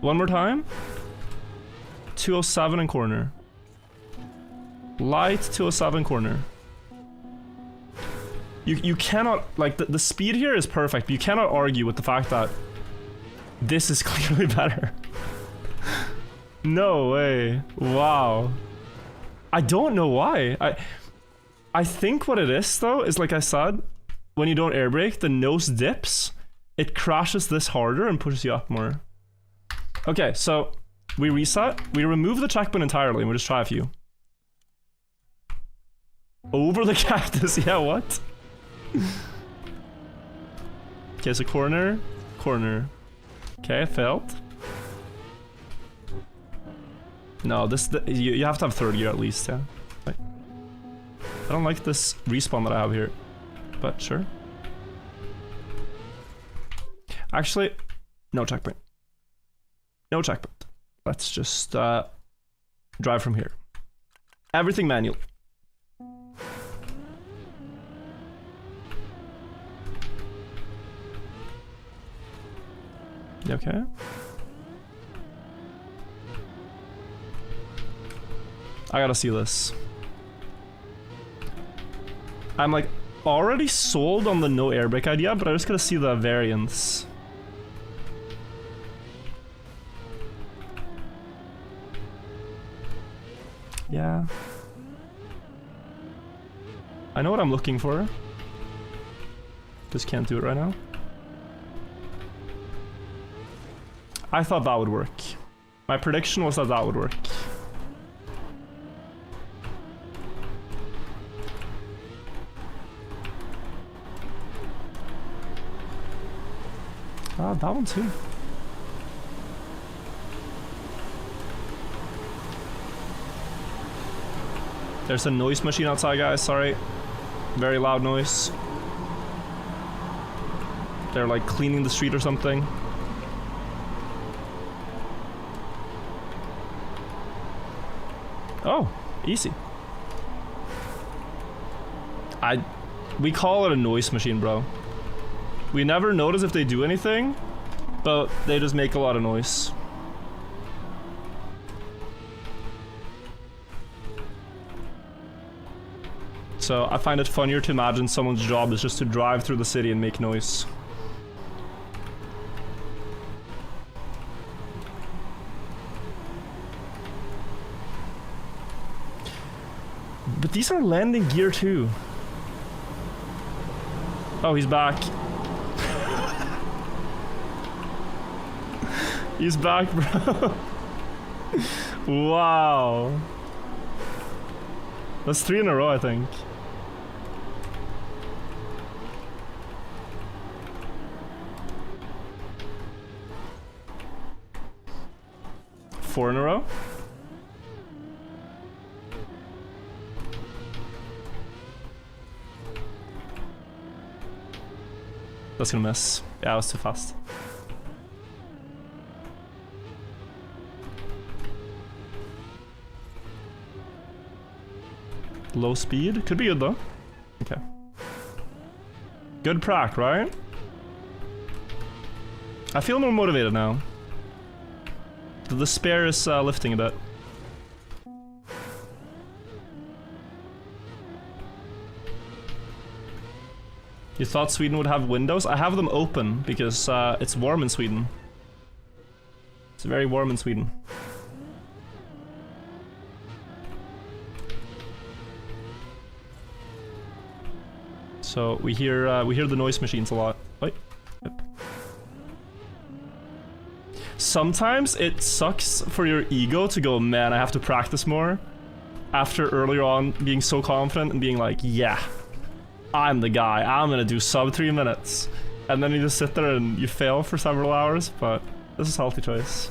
One more time. 207 and corner. Light 207 corner. You cannot, like, the speed here is perfect, but you cannot argue with the fact that this is clearly better. No way. Wow. I don't know why. I think what it is, though, is like I said, when you don't air brake, the nose dips, it crashes this harder and pushes you up more. Okay, so we reset, we remove the checkpoint entirely, and we'll just try a few. Over the cactus, yeah, what? Okay, so corner, corner. Okay, failed. No, you have to have third gear at least, yeah. Wait. I don't like this respawn that I have here, but sure. Actually, no checkpoint. No checkpoint. Let's just drive from here. Everything manual. Okay. I gotta see this. I'm like already sold on the no air brake idea, but I just gotta see the variance. Yeah. I know what I'm looking for. Just can't do it right now. I thought that would work. My prediction was that that would work. Ah, that one too. There's a noise machine outside, guys, sorry. Very loud noise. They're like cleaning the street or something. Oh, easy. We call it a noise machine, bro. We never notice if they do anything, but they just make a lot of noise. So I find it funnier to imagine someone's job is just to drive through the city and make noise. But these are landing gear too. Oh, he's back. He's back, bro. Wow. That's 3 in a row, I think. Four in a row. That's gonna miss. Yeah, I was too fast. Low speed. Could be good though. Okay. Good prac, right? I feel more motivated now. The despair is lifting a bit. You thought Sweden would have windows? I have them open because it's warm in Sweden. It's very warm in Sweden. So we hear the noise machines a lot. Wait. Yep. Sometimes it sucks for your ego to go, man, I have to practice more. After earlier on being so confident and being like, yeah, I'm the guy, I'm gonna do sub 3 minutes. And then you just sit there and you fail for several hours, but this is a healthy choice.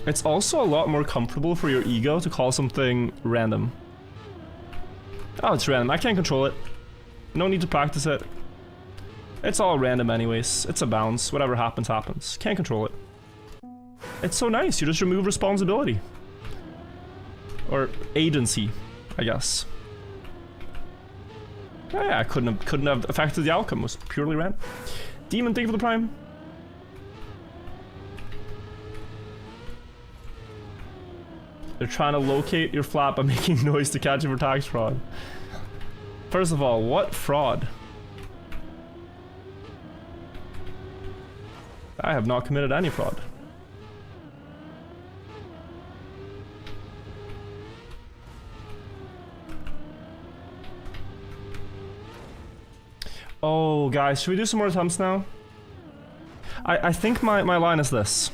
It's also a lot more comfortable for your ego to call something random. Oh, it's random. I can't control it. No need to practice it. It's all random anyways. It's a bounce. Whatever happens, happens. Can't control it. It's so nice. You just remove responsibility. Or agency, I guess. Oh, yeah, I couldn't have affected the outcome. It was purely random. Demon, thank you for the prime. They're trying to locate your flat by making noise to catch you for tax fraud. First of all, what fraud? I have not committed any fraud. Oh, guys, should we do some more attempts now? I think my line is this.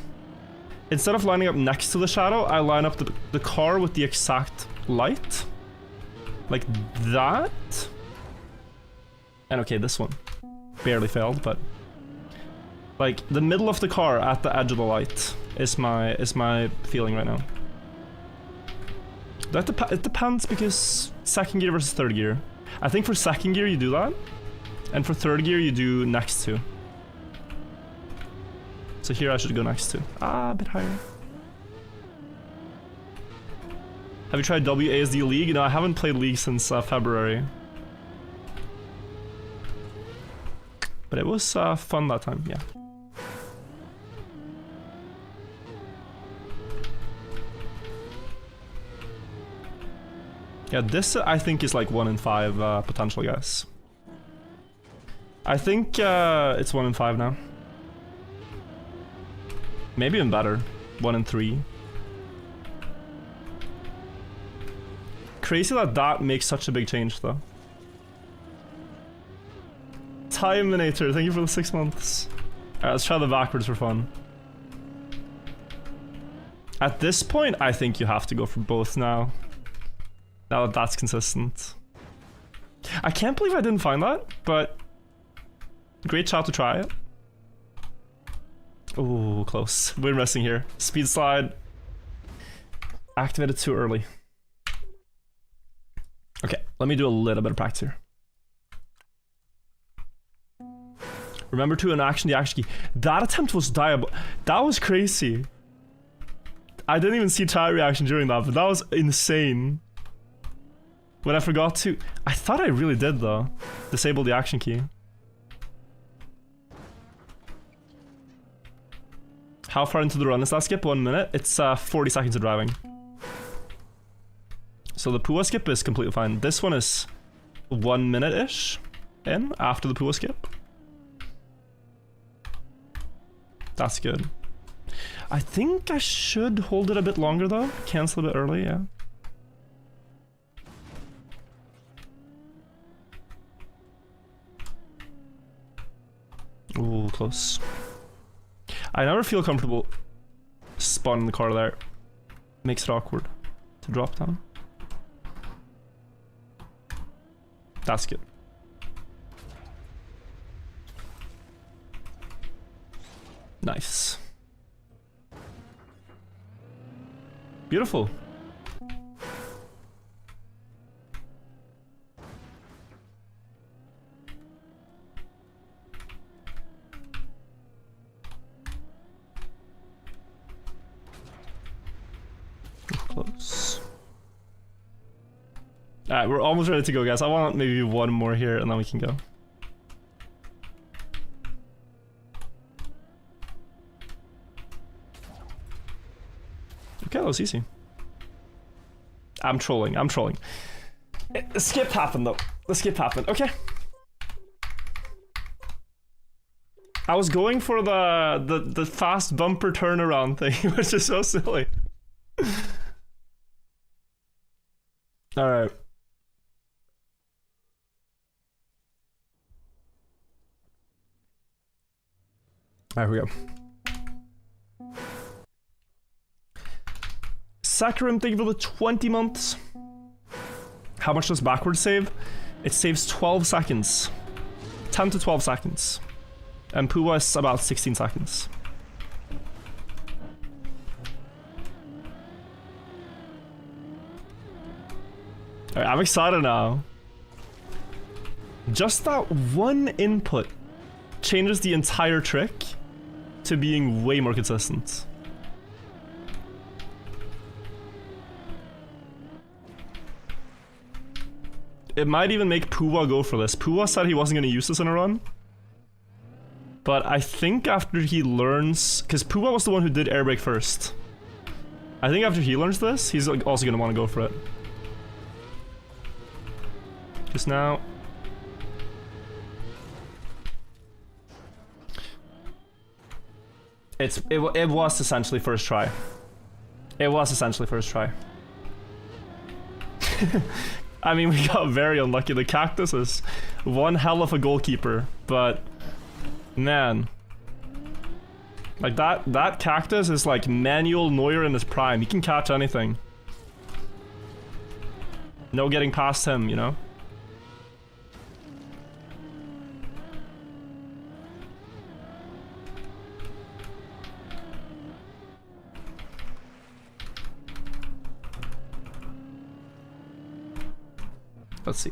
Instead of lining up next to the shadow, I line up the car with the exact light. Like that. And okay, this one. Barely failed, but... like, the middle of the car at the edge of the light is my feeling right now. It depends because second gear versus third gear. I think for second gear you do that. And for third gear you do next to. So here I should go next to. Ah, a bit higher. Have you tried WASD League? No, I haven't played League since February. But it was fun that time, yeah. Yeah, this I think is like 1 in 5 potential, guys. I think it's 1 in 5 now. Maybe even better. 1 in 3. Crazy that makes such a big change, though. Timinator, thank you for the 6 months. Alright, let's try the backwards for fun. At this point, I think you have to go for both now. Now that that's consistent. I can't believe I didn't find that, but... great shot to try it. Ooh, close. We're missing here. Speed slide. Activated too early. Okay, let me do a little bit of practice here. Remember to action the action key. That attempt was that was crazy. I didn't even see chat reaction during that, but that was insane. When I forgot to... I thought I really did though. Disable the action key. How far into the run is that skip? 1 minute? It's 40 seconds of driving. So the Pua skip is completely fine. This one is 1 minute-ish in after the Pua skip. That's good. I think I should hold it a bit longer though. Cancel a bit early, yeah. Ooh, close. I never feel comfortable spawning the car there. Makes it awkward to drop down. That's good. Nice. Beautiful. Alright, we're almost ready to go, guys. I want maybe one more here, and then we can go. Okay, that was easy. I'm trolling, I'm trolling. The skip happened, though. The skip happened, okay. I was going for the fast bumper turnaround thing, which is so silly. Alright. There we go. Saccharin, thank you for the 20 months. How much does backwards save? It saves 12 seconds. 10 to 12 seconds. And Pua is about 16 seconds. Alright, I'm excited now. Just that one input changes the entire trick to being way more consistent. It might even make Pua go for this. Pua said he wasn't going to use this in a run. But I think after he learns... Because Pua was the one who did air brake first. I think after he learns this, he's also going to want to go for it. Just now... It was essentially first try. It was essentially first try. I mean, we got very unlucky. The cactus is one hell of a goalkeeper, but man, like that cactus is like Manuel Neuer in his prime. He can catch anything. No getting past him, you know? Let's see.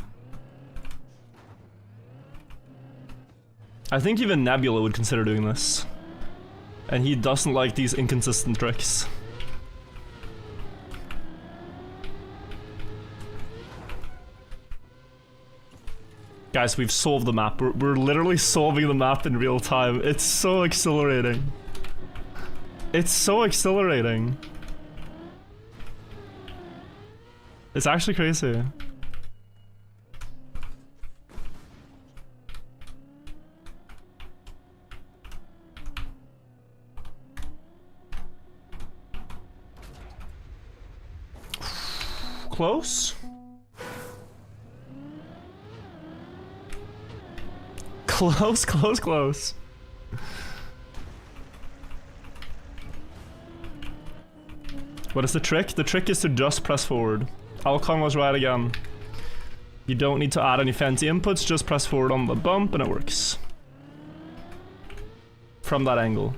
I think even Nebula would consider doing this. And he doesn't like these inconsistent tricks. Guys, we've solved the map. We're literally solving the map in real time. It's so exhilarating. It's so exhilarating. It's actually crazy. Close? Close, close, close. What is the trick? The trick is to just press forward. Alcon was right again. You don't need to add any fancy inputs, just press forward on the bump and it works. From that angle.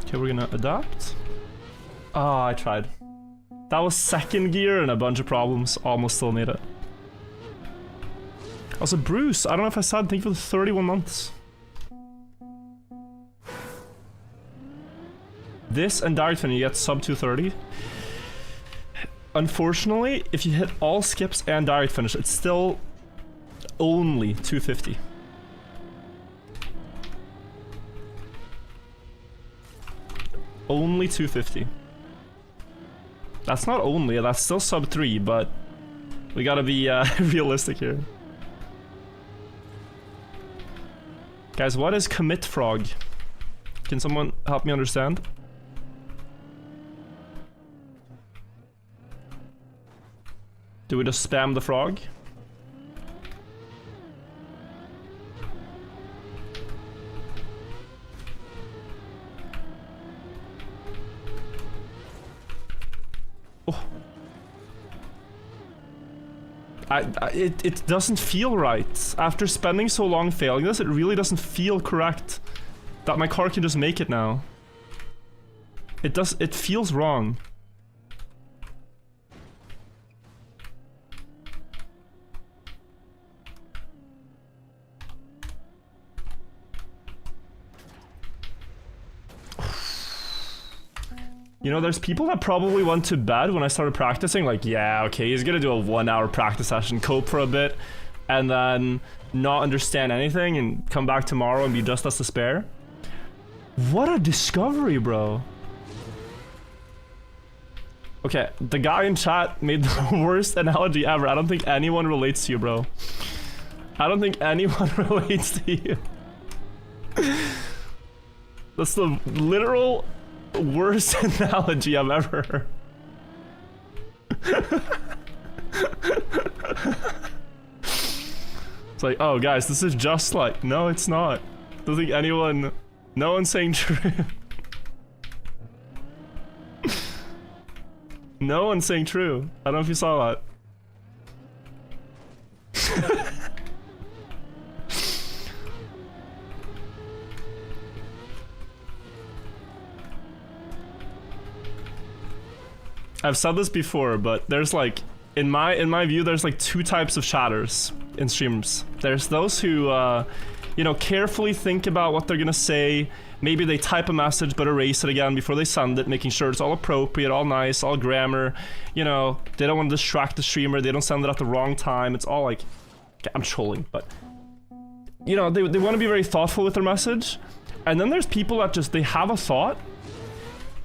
Okay, we're gonna adapt. Oh, I tried. That was second gear and a bunch of problems. Almost still made it. Also, Bruce, I don't know if I said thank you for the 31 months. This and direct fin, you get sub 230. Unfortunately, if you hit all skips and direct finish, it's still only 250. Only 250. That's not only, that's still sub 3, but we gotta be realistic here. Guys, what is commit frog? Can someone help me understand? Do we just spam the frog? It doesn't feel right. After spending so long failing this, it really doesn't feel correct that my car can just make it now. It feels wrong. You know, there's people that probably went to bed when I started practicing, like, yeah, okay, he's gonna do a 1-hour practice session, cope for a bit, and then not understand anything and come back tomorrow and be just as despair. What a discovery, bro. Okay, the guy in chat made the worst analogy ever. I don't think anyone relates to you, bro. I don't think anyone relates to you. That's the literal worst analogy I've ever heard. It's like, oh guys, this is just like, no it's not. I don't think anyone, no one's saying true. No one's saying true. I don't know if you saw that. I've said this before, but there's like, in my view, there's like 2 types of chatters in streams. There's those who, you know, carefully think about what they're gonna say. Maybe they type a message but erase it again before they send it, making sure it's all appropriate, all nice, all grammar. You know, they don't want to distract the streamer, they don't send it at the wrong time. It's all like, I'm trolling, but you know, they want to be very thoughtful with their message. And then there's people that just, they have a thought,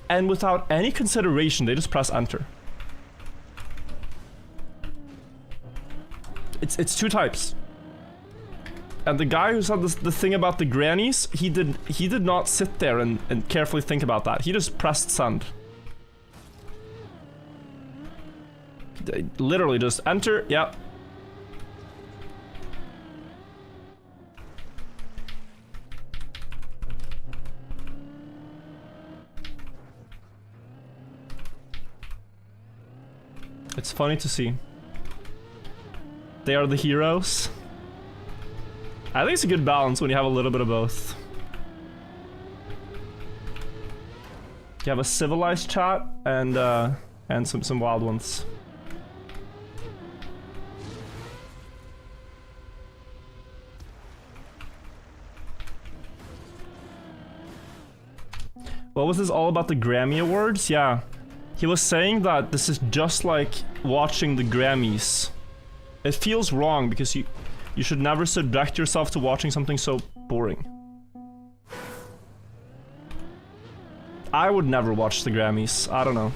and without any consideration, they just press enter. It's 2 types. And the guy who said the thing about the grannies, he did not sit there and carefully think about that. He just pressed send. Literally just enter, yep. It's funny to see. They are the heroes. I think it's a good balance when you have a little bit of both. You have a civilized chat and some wild ones. What was this all about the Grammy Awards? Yeah. He was saying that this is just like watching the Grammys. It feels wrong because you should never subject yourself to watching something so boring. I would never watch the Grammys. I don't know.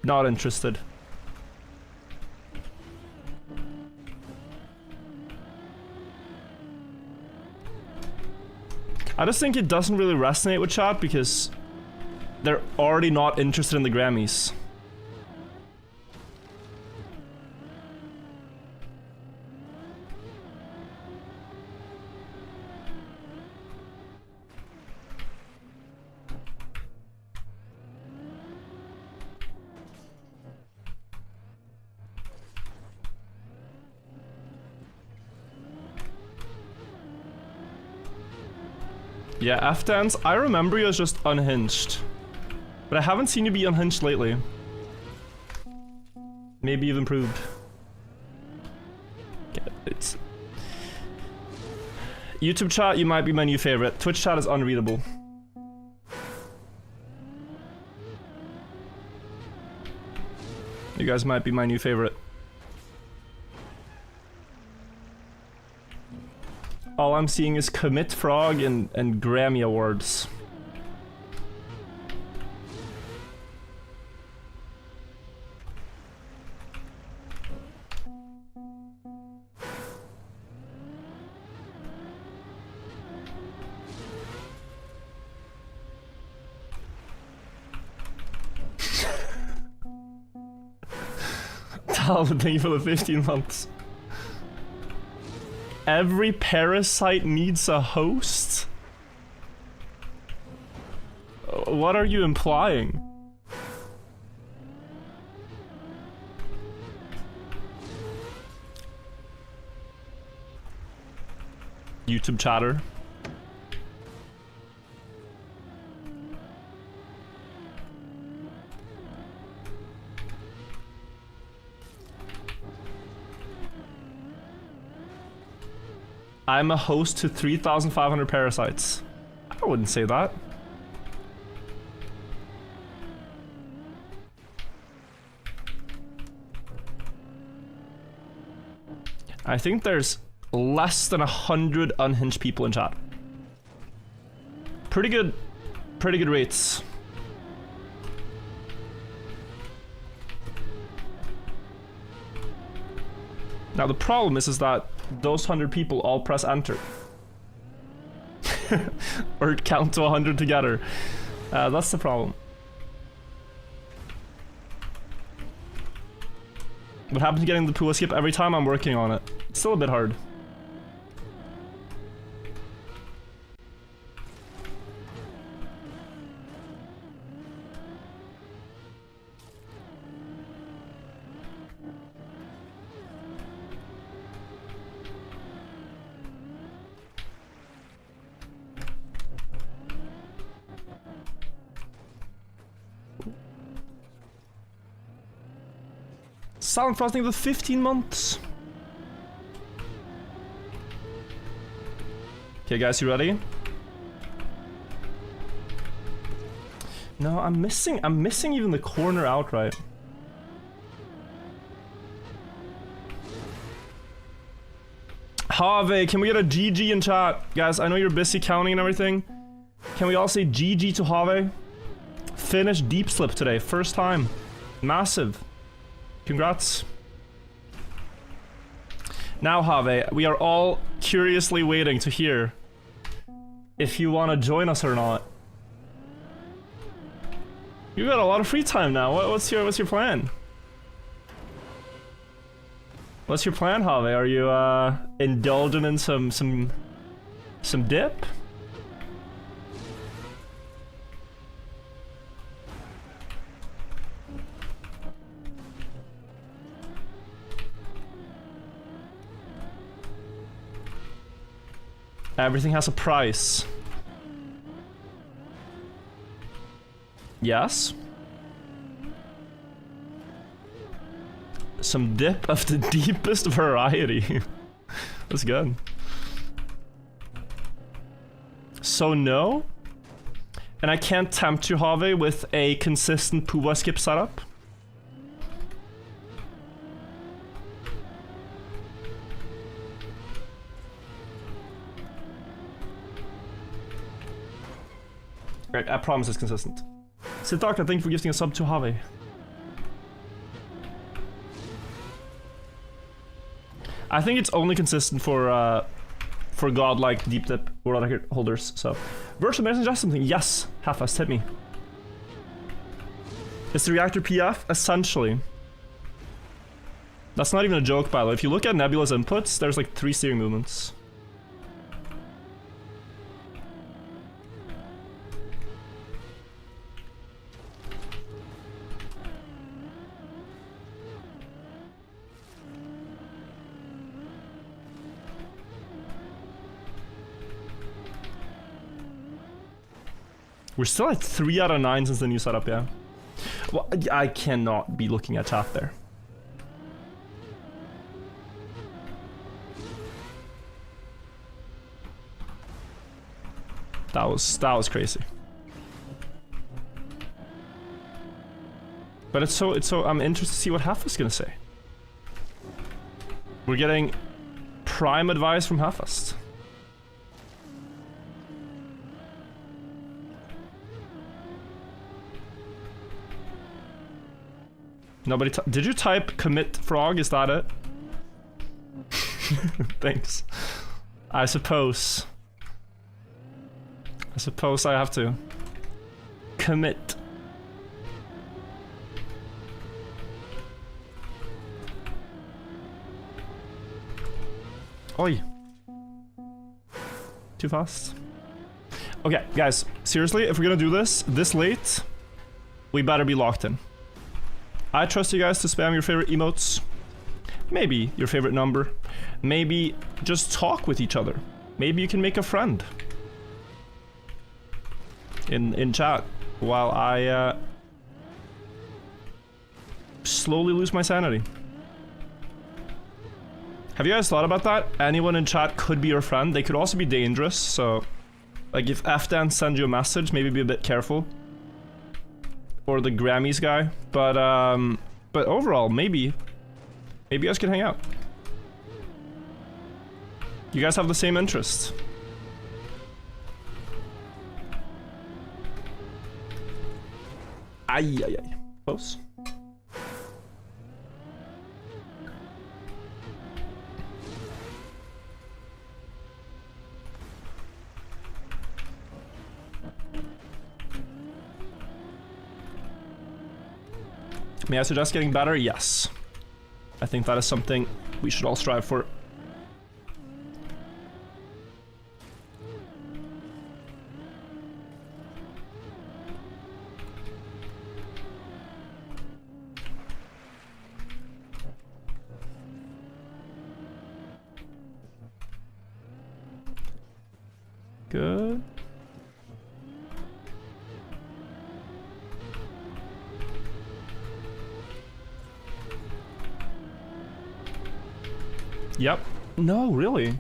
Not interested. I just think it doesn't really resonate with chat because they're already not interested in the Grammys. Yeah, F-Dance, I remember you as just unhinged. But I haven't seen you be unhinged lately. Maybe you've improved. Yeah, it's... YouTube chat, you might be my new favorite. Twitch chat is unreadable. You guys might be my new favorite. All I'm seeing is Commit Frog and Grammy Awards. Thank you for the 15 months. Every parasite needs a host? What are you implying? YouTube chatter. I'm a host to 3,500 parasites. I wouldn't say that. I think there's less than 100 unhinged people in chat. Pretty good rates. Now the problem is that those 100 people all press enter. Or count to 100 together. That's the problem. What happens to getting the Pua skip every time? I'm working on it. It's still a bit hard. Silent frosting with 15 months. Okay, guys, you ready? No, I'm missing even the corner outright. Have, can we get a GG in chat? Guys, I know you're busy counting and everything. Can we all say GG to Have? Finished deep slip today, first time. Massive. Congrats. Now, Have, we are all curiously waiting to hear if you want to join us or not. You got a lot of free time now. What's your plan? What's your plan, Have? Are you indulging in some dip? Everything has a price. Yes. Some dip of the deepest variety. That's good. So no? And I can't tempt you, Have, with a consistent Pua skip setup? Right, I promise it's consistent. Siddhartha, thank you for gifting a sub to Have. I think it's only consistent for godlike deep dip world record holders. So, Virtual may suggest something. Yes, Half-Fast, hit me. It's the reactor PF essentially. That's not even a joke, by the way. If you look at Nebula's inputs, there's like 3 steering movements. We're still at 3 out of 9 since the new setup, yeah. Well, I cannot be looking at chat there. That was crazy. But it's so I'm interested to see what Half-Fast is gonna say. We're getting prime advice from Half-Fast. Nobody did you type commit frog? Is that it? Thanks. I suppose I have to commit. Oi. Too fast. Okay, guys, seriously, if we're gonna do this late, we better be locked in. I trust you guys to spam your favorite emotes. Maybe your favorite number. Maybe just talk with each other. maybe you can make a friend in chat while I slowly lose my sanity. Have you guys thought about that? Anyone in chat could be your friend. They could also be dangerous, so like if FDan sends you a message, maybe be a bit careful. Or the Grammys guy, but overall, maybe you guys could hang out. You guys have the same interests. Ay, ay, ay. Close. May I suggest getting better? Yes. I think that is something we should all strive for. Good. Yep. No, really?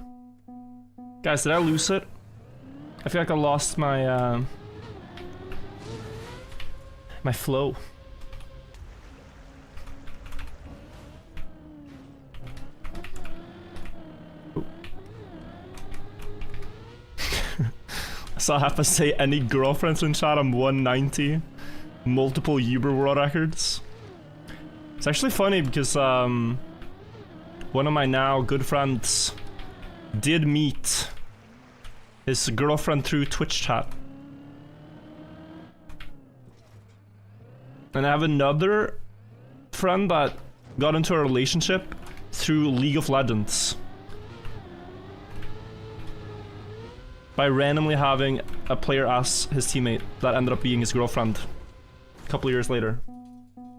Guys, did I lose it? I feel like I lost my, my flow. So I have to say any girlfriends in chat, I'm 190. Multiple Uber world records. It's actually funny because, one of my now good friends did meet his girlfriend through Twitch chat. And I have another friend that got into a relationship through League of Legends. By randomly having a player as his teammate that ended up being his girlfriend a couple years later.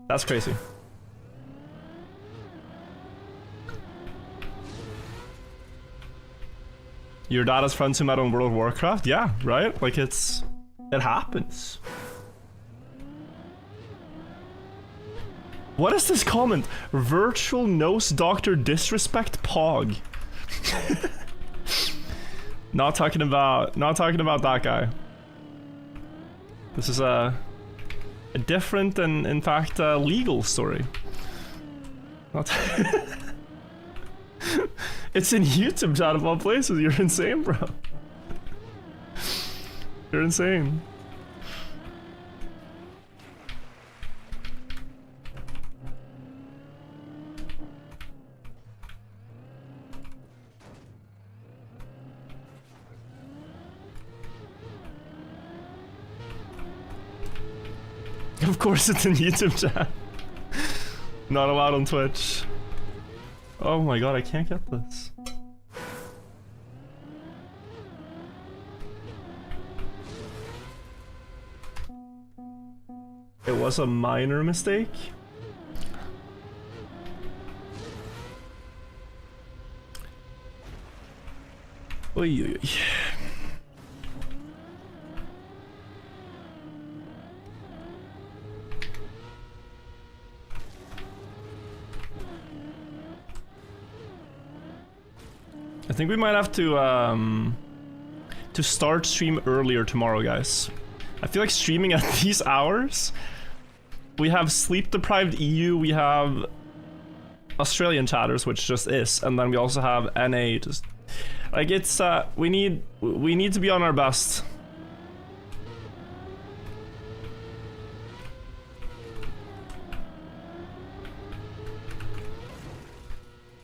That's crazy. Your dad has friends who met on World of Warcraft? Yeah, right? Like it happens. What is this comment? Virtual nose doctor disrespect pog. Not talking about that guy. This is a different and in fact a legal story. Not It's in YouTube chat of all places. You're insane, bro. You're insane. Of course it's in YouTube chat. Not allowed on Twitch. Oh my god, I can't get this. It was a minor mistake. Oy, oy, oy. I think we might have to start stream earlier tomorrow, guys. I feel like streaming at these hours. We have sleep-deprived EU, we have Australian chatters, which just is, and then we also have NA. Just like it's we need to be on our best.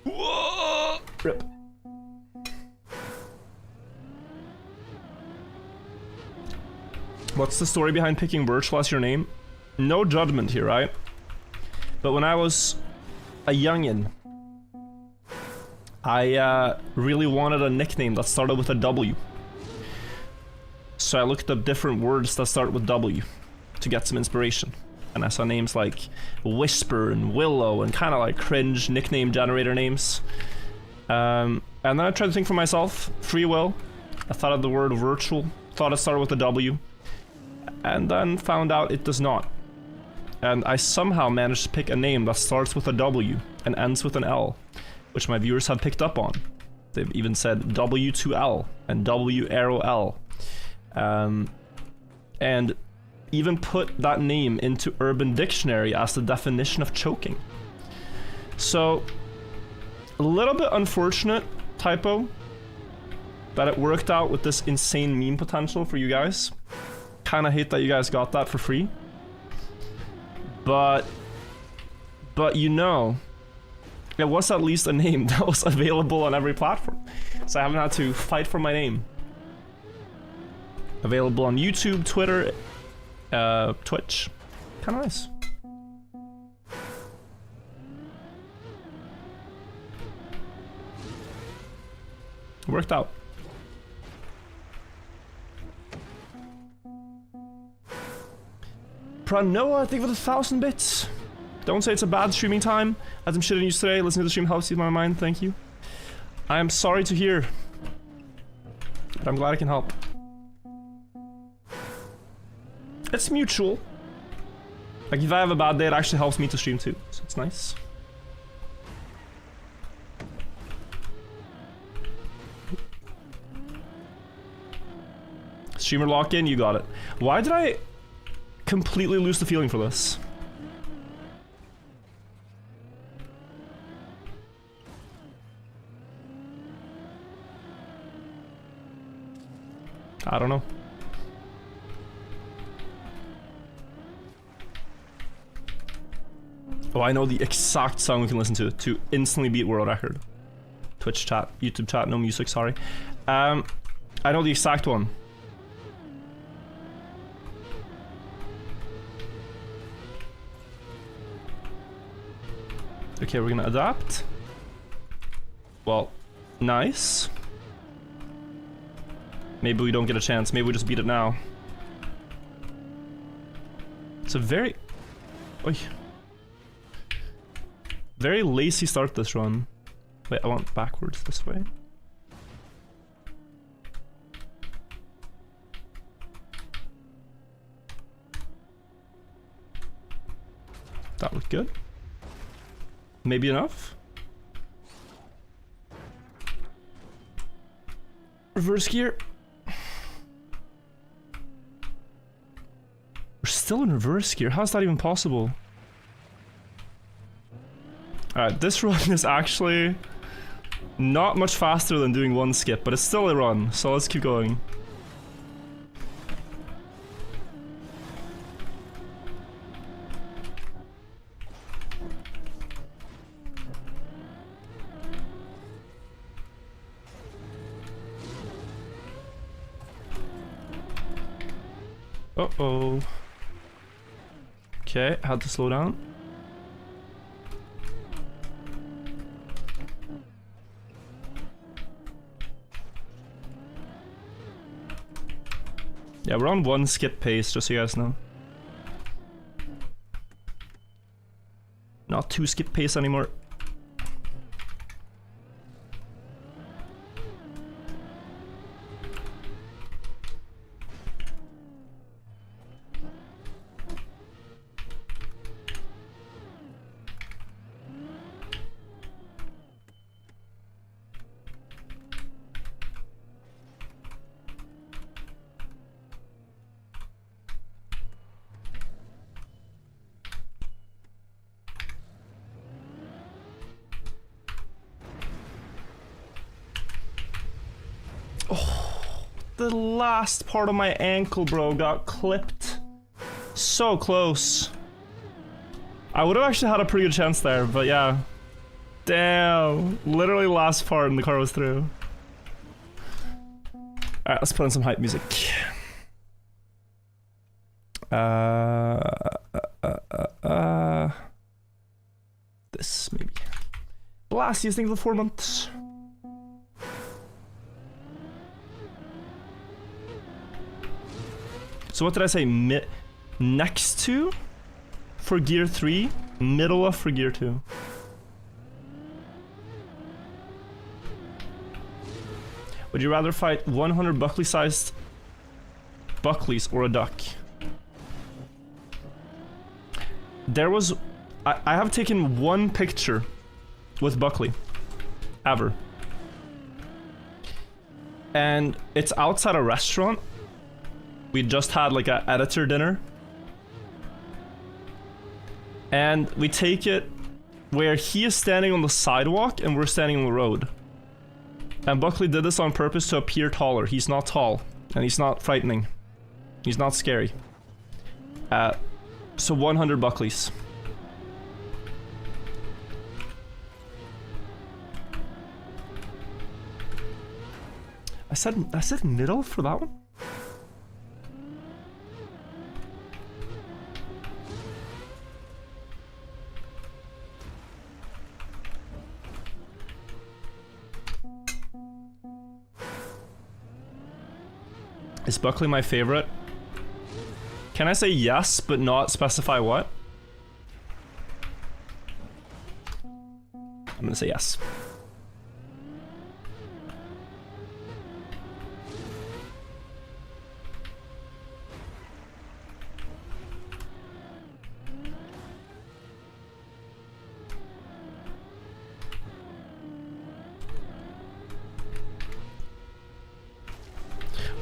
Whoa! Rip. What's the story behind picking Virtual as your name? No judgment here, right? But when I was a youngin', I really wanted a nickname that started with a W. So I looked up different words that start with W to get some inspiration. And I saw names like Whisper and Willow and kind of like cringe nickname generator names. And And then I tried to think for myself. Free will. I thought of the word virtual. Thought it started with a W. And then found out it does not. And I somehow managed to pick a name that starts with a W and ends with an L, which my viewers have picked up on. They've even said W2L and W arrow L. And even put that name into Urban Dictionary as the definition of choking. So, a little bit unfortunate typo that it worked out with this insane meme potential for you guys. Kinda hate that you guys got that for free. But you know, it was at least a name that was available on every platform. So I haven't had to fight for my name. Available on YouTube, Twitter, Twitch. Kinda nice. Worked out. Pranoa, thank you for the 1,000 bits. Don't say it's a bad streaming time. As I'm shitting you today, listening to the stream helps ease my mind, thank you. I am sorry to hear. But I'm glad I can help. It's mutual. Like, if I have a bad day, it actually helps me to stream too. So it's nice. Streamer lock-in, you got it. Why did I completely lose the feeling for this? I don't know. Oh, I know the exact song we can listen to instantly beat world record. Twitch chat, YouTube chat, no music, sorry. I know the exact one. Okay, we're gonna adapt. Well, nice. Maybe we don't get a chance. Maybe we just beat it now. It's a very... Oy. Very lazy start this run. Wait, I want backwards this way. That looked good. Maybe enough? Reverse gear. We're still in reverse gear. How's that even possible? Alright, this run is actually not much faster than doing one skip, but it's still a run, so let's keep going. Uh-oh. Okay, had to slow down. Yeah, we're on one skip pace, just so you guys know. Not two skip pace anymore. The last part of my ankle, bro, got clipped. So close. I would have actually had a pretty good chance there, but yeah. Damn. Literally last part and the car was through. Alright, let's put in some hype music. This, maybe. Blastiest thing for 4 months. So what did I say? Next to for gear 3, middle of for gear 2. Would you rather fight 100 Buckley-sized Buckleys or a duck? There was... I have taken one picture with Buckley. Ever. And it's outside a restaurant. We just had like a editor dinner. And we take it where he is standing on the sidewalk and we're standing on the road. And Buckley did this on purpose to appear taller. He's not tall. And he's not frightening. He's not scary. So 100 Buckleys. I said middle for that one? Is Buckley my favorite? Can I say yes, but not specify what? I'm gonna say yes.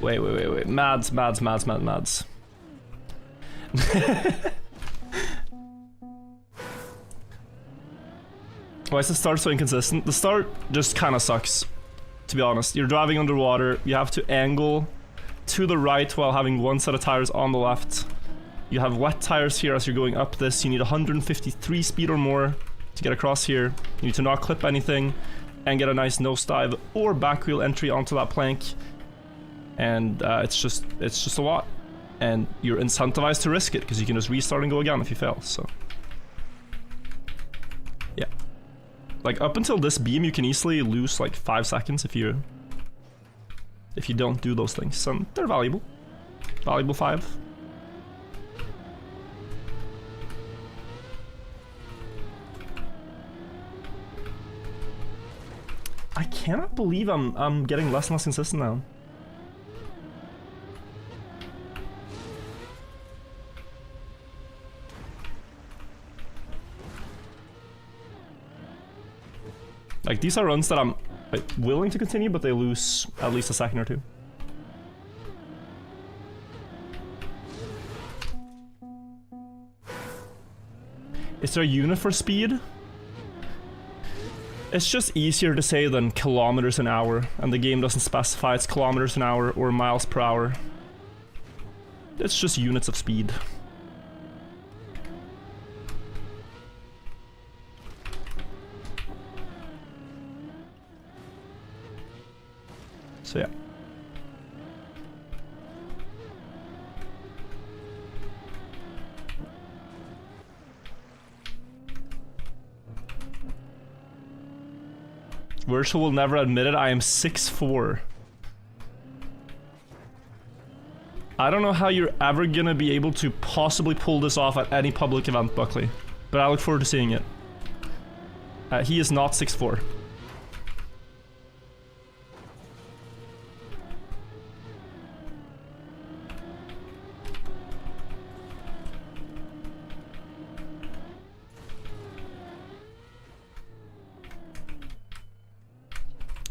Wait. Mads. Why is the start so inconsistent? The start just kind of sucks, to be honest. You're driving underwater, you have to angle to the right while having one set of tires on the left. You have wet tires here as you're going up this. You need 153 speed or more to get across here. You need to not clip anything and get a nice nosedive or back wheel entry onto that plank. And it's just a lot. And you're incentivized to risk it because you can just restart and go again if you fail, so. Yeah. Like up until this beam you can easily lose like 5 seconds if you don't do those things. So they're valuable. Valuable 5. I cannot believe I'm getting less and less consistent now. Like, these are runs that I'm like, willing to continue, but they lose at least a second or two. Is there a unit for speed? It's just easier to say than kilometers an hour, and the game doesn't specify it's kilometers an hour or miles per hour. It's just units of speed. So yeah. Virtual will never admit it, I am 6'4". I don't know how you're ever gonna be able to possibly pull this off at any public event, Buckley. But I look forward to seeing it. He is not 6'4".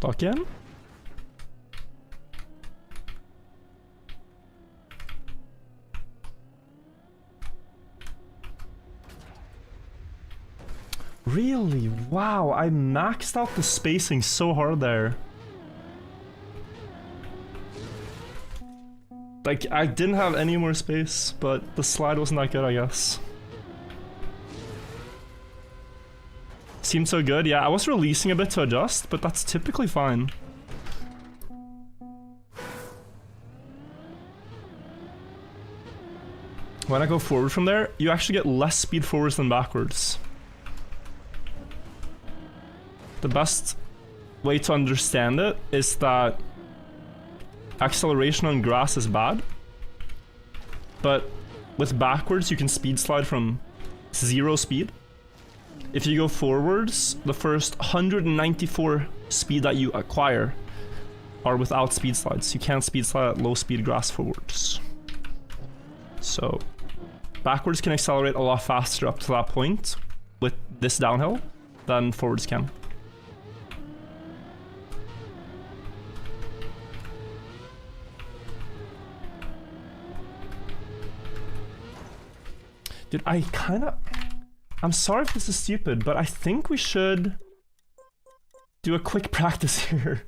Lock in. Really? Wow, I maxed out the spacing so hard there. Like, I didn't have any more space, but the slide wasn't that good, I guess. Seemed so good. Yeah, I was releasing a bit to adjust, but that's typically fine. When I go forward from there, you actually get less speed forwards than backwards. The best way to understand it is that acceleration on grass is bad, but with backwards you can speed slide from 0 speed. If you go forwards, the first 194 speed that you acquire are without speed slides. You can't speed slide at low speed grass forwards. So backwards can accelerate a lot faster up to that point with this downhill than forwards can. Dude, I'm sorry if this is stupid, but I think we should do a quick practice here.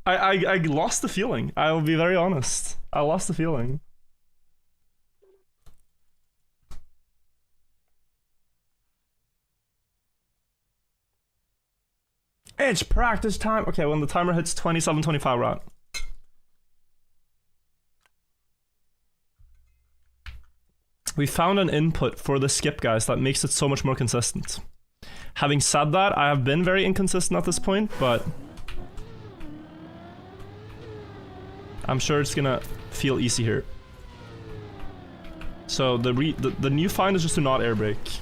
I lost the feeling. I will be very honest. I lost the feeling. It's practice time. Okay, when the timer hits 27:25, right? We found an input for the skip, guys, that makes it so much more consistent. Having said that, I have been very inconsistent at this point, but I'm sure it's gonna feel easy here. So the new find is just to not air brake.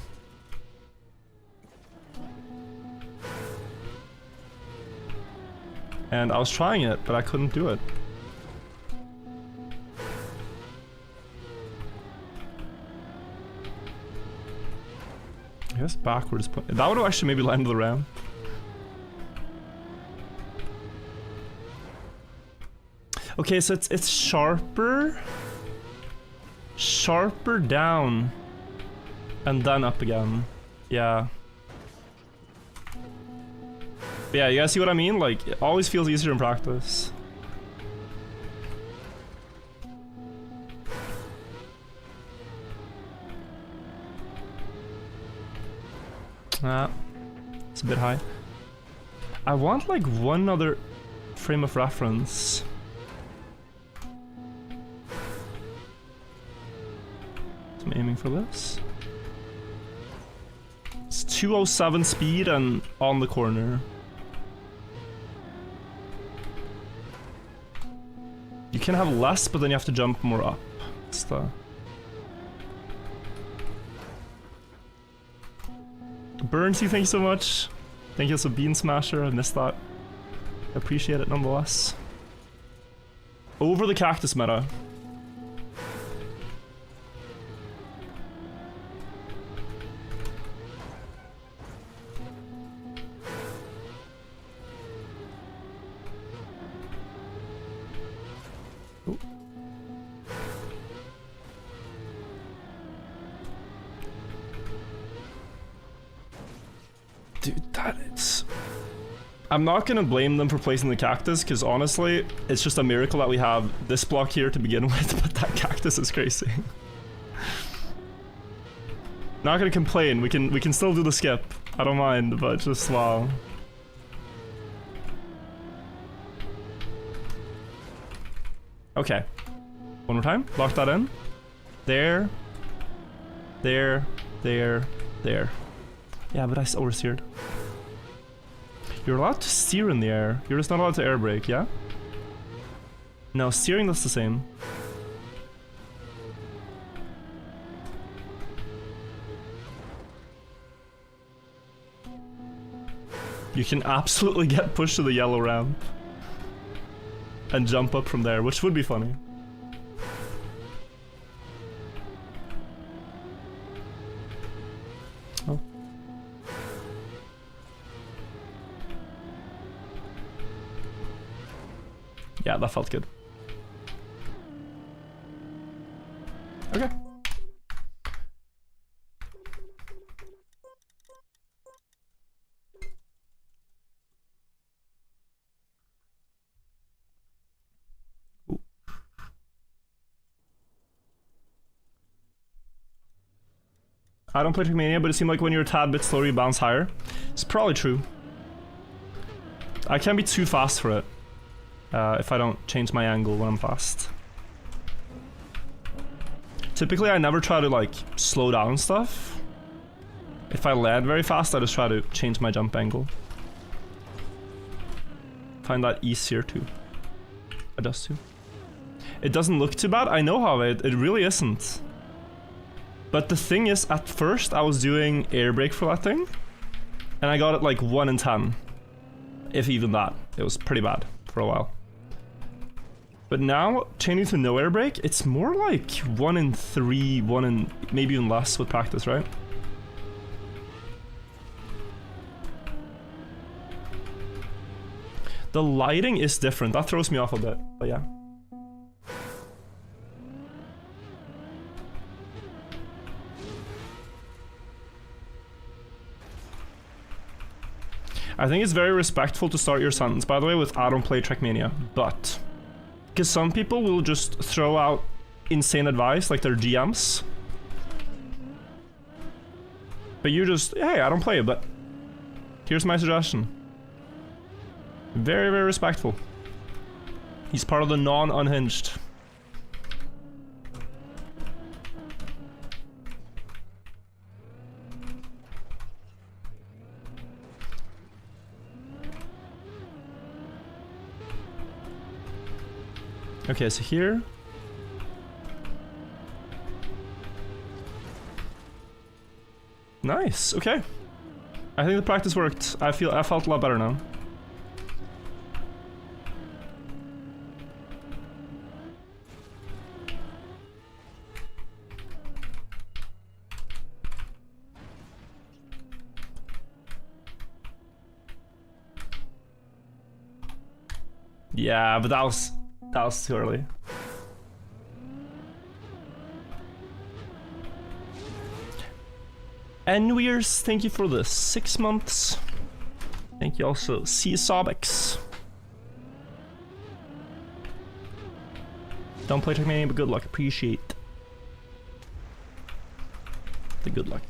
And I was trying it, but I couldn't do it. I guess backwards, but that would have actually maybe landed the ramp. Okay, so it's sharper down, and then up again. Yeah. Yeah, you guys see what I mean? Like, it always feels easier in practice. It's a bit high. I want like one other frame of reference. So I'm aiming for this. It's 207 speed and on the corner. You can have less, but then you have to jump more up. It's the... Burnsy, thank you so much. Thank you, also Bean Smasher. I missed that. I appreciate it nonetheless. Over the cactus meta. Ooh. Dude, that is... I'm not gonna blame them for placing the cactus, because honestly, it's just a miracle that we have this block here to begin with, but that cactus is crazy. Not gonna complain, we can still do the skip. I don't mind, but just wow. Okay. One more time, lock that in. There. There. There. There. Yeah, but I oversteered. You're allowed to steer in the air. You're just not allowed to air brake, yeah? No, steering, that's the same. You can absolutely get pushed to the yellow ramp and jump up from there, which would be funny. Oh. Yeah, that felt good. Okay. Ooh. I don't play Trackmania, but it seemed like when you're a tad bit slower, you bounce higher. It's probably true. I can't be too fast for it. If I don't change my angle when I'm fast. Typically, I never try to like slow down stuff. If I land very fast, I just try to change my jump angle. Find that easier to adjust to. It doesn't look too bad. I know how it really isn't. But the thing is, at first I was doing air brake for that thing, and I got it like 1 in 10, if even that. It was pretty bad for a while. But now, changing to no air brake, it's more like 1 in 3, 1 in maybe even less with practice, right? The lighting is different. That throws me off a bit, but yeah. I think it's very respectful to start your sentence, by the way, with "I don't play Trackmania," but because some people will just throw out insane advice, like their GMs. But you just, hey, I don't play it, but here's my suggestion. Very, very respectful. He's part of the non-unhinged. Okay, so here. Nice, okay. I think the practice worked. I felt a lot better now. Yeah, but that was too early. Enwiers, thank you for the 6 months. Thank you also, Sobix. Don't play Trackmania, but good luck. Appreciate the good luck.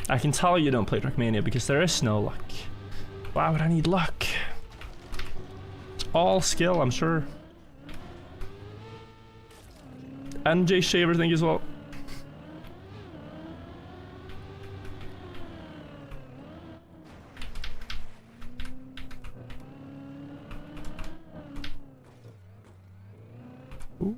I can tell you don't play Trackmania because there is no luck. Why would I need luck? It's all skill, I'm sure. NJ Shaver, thank you as well. Ooh.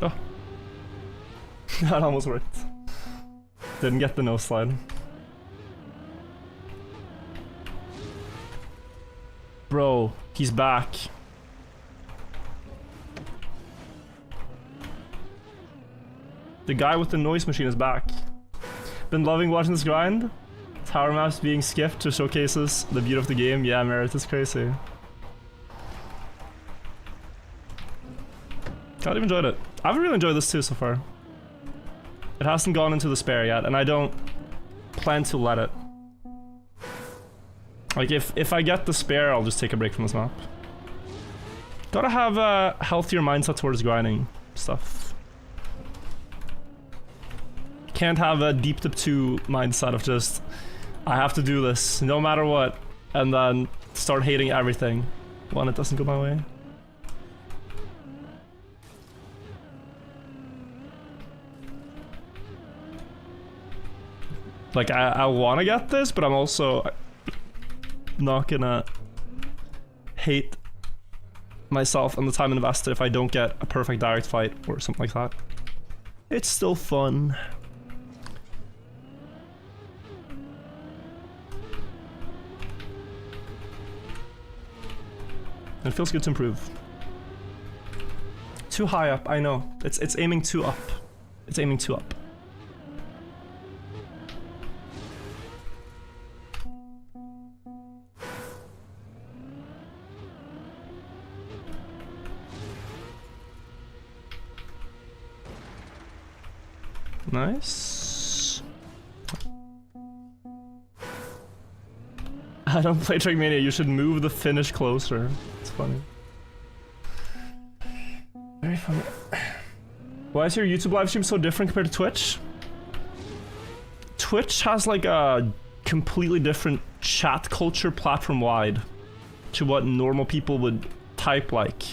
Oh. That almost worked. Didn't get the no slide. Bro, he's back. The guy with the noise machine is back. Been loving watching this grind. Tower maps being skipped to showcases the beauty of the game. Yeah, Merit is crazy. God, I've enjoyed it. I've really enjoyed this too so far. It hasn't gone into the spare yet, and I don't plan to let it. Like, if I get the spare, I'll just take a break from this map. Gotta have a healthier mindset towards grinding stuff. Can't have a deep dip 2 mindset of just, I have to do this no matter what, and then start hating everything when it doesn't go my way. Like, I want to get this, but I'm also not gonna hate myself and the time invested if I don't get a perfect direct fight or something like that. It's still fun. It feels good to improve. Too high up, I know. It's aiming too up. It's aiming too up. Nice. I don't play Trackmania, you should move the finish closer. It's funny. Very funny. Why is your YouTube live stream so different compared to Twitch? Twitch has like a completely different chat culture platform-wide to what normal people would type like.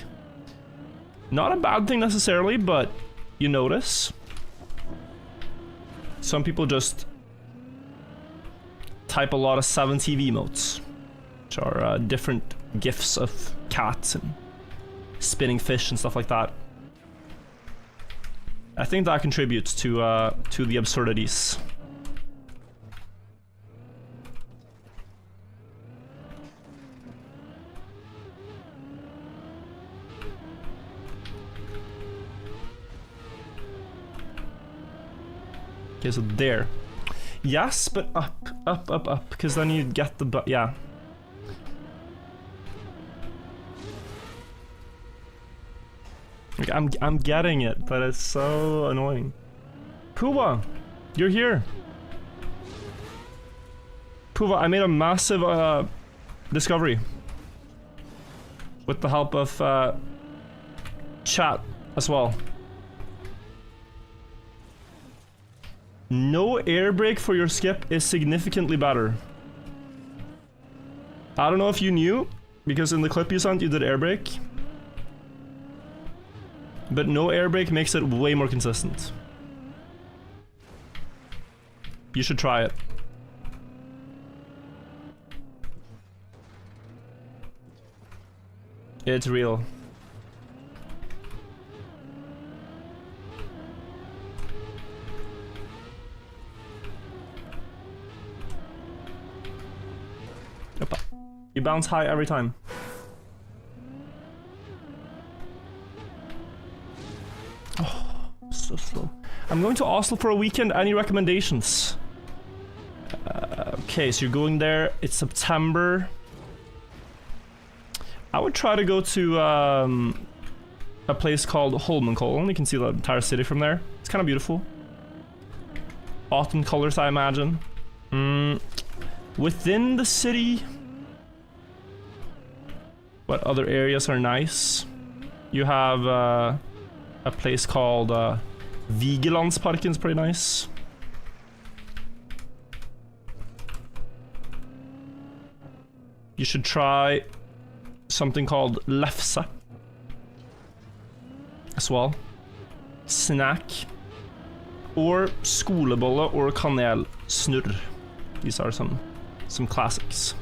Not a bad thing necessarily, but you notice. Some people just type a lot of 7TV emotes, which are different gifs of cats and spinning fish and stuff like that. I think that contributes to the absurdities. Okay, so there. Yes, but up, because then you get the yeah. Like, I'm getting it, but it's so annoying. Puva, you're here. Puva, I made a massive discovery with the help of chat as well. No air brake for your skip is significantly better. I don't know if you knew, because in the clip you sent you did air brake. But no air brake makes it way more consistent. You should try it. It's real. Opa. You bounce high every time. Oh, so slow. I'm going to Oslo for a weekend. Any recommendations? Okay, so you're going there. It's September. I would try to go to a place called Holmenkollen. You can see the entire city from there. It's kind of beautiful. Autumn colors, I imagine. Within the city, what other areas are nice? You have a place called Vigelandsparken. It's pretty nice. You should try something called lefse as well. Snack. Or skolebolle or kanelsnurr. These are some classics.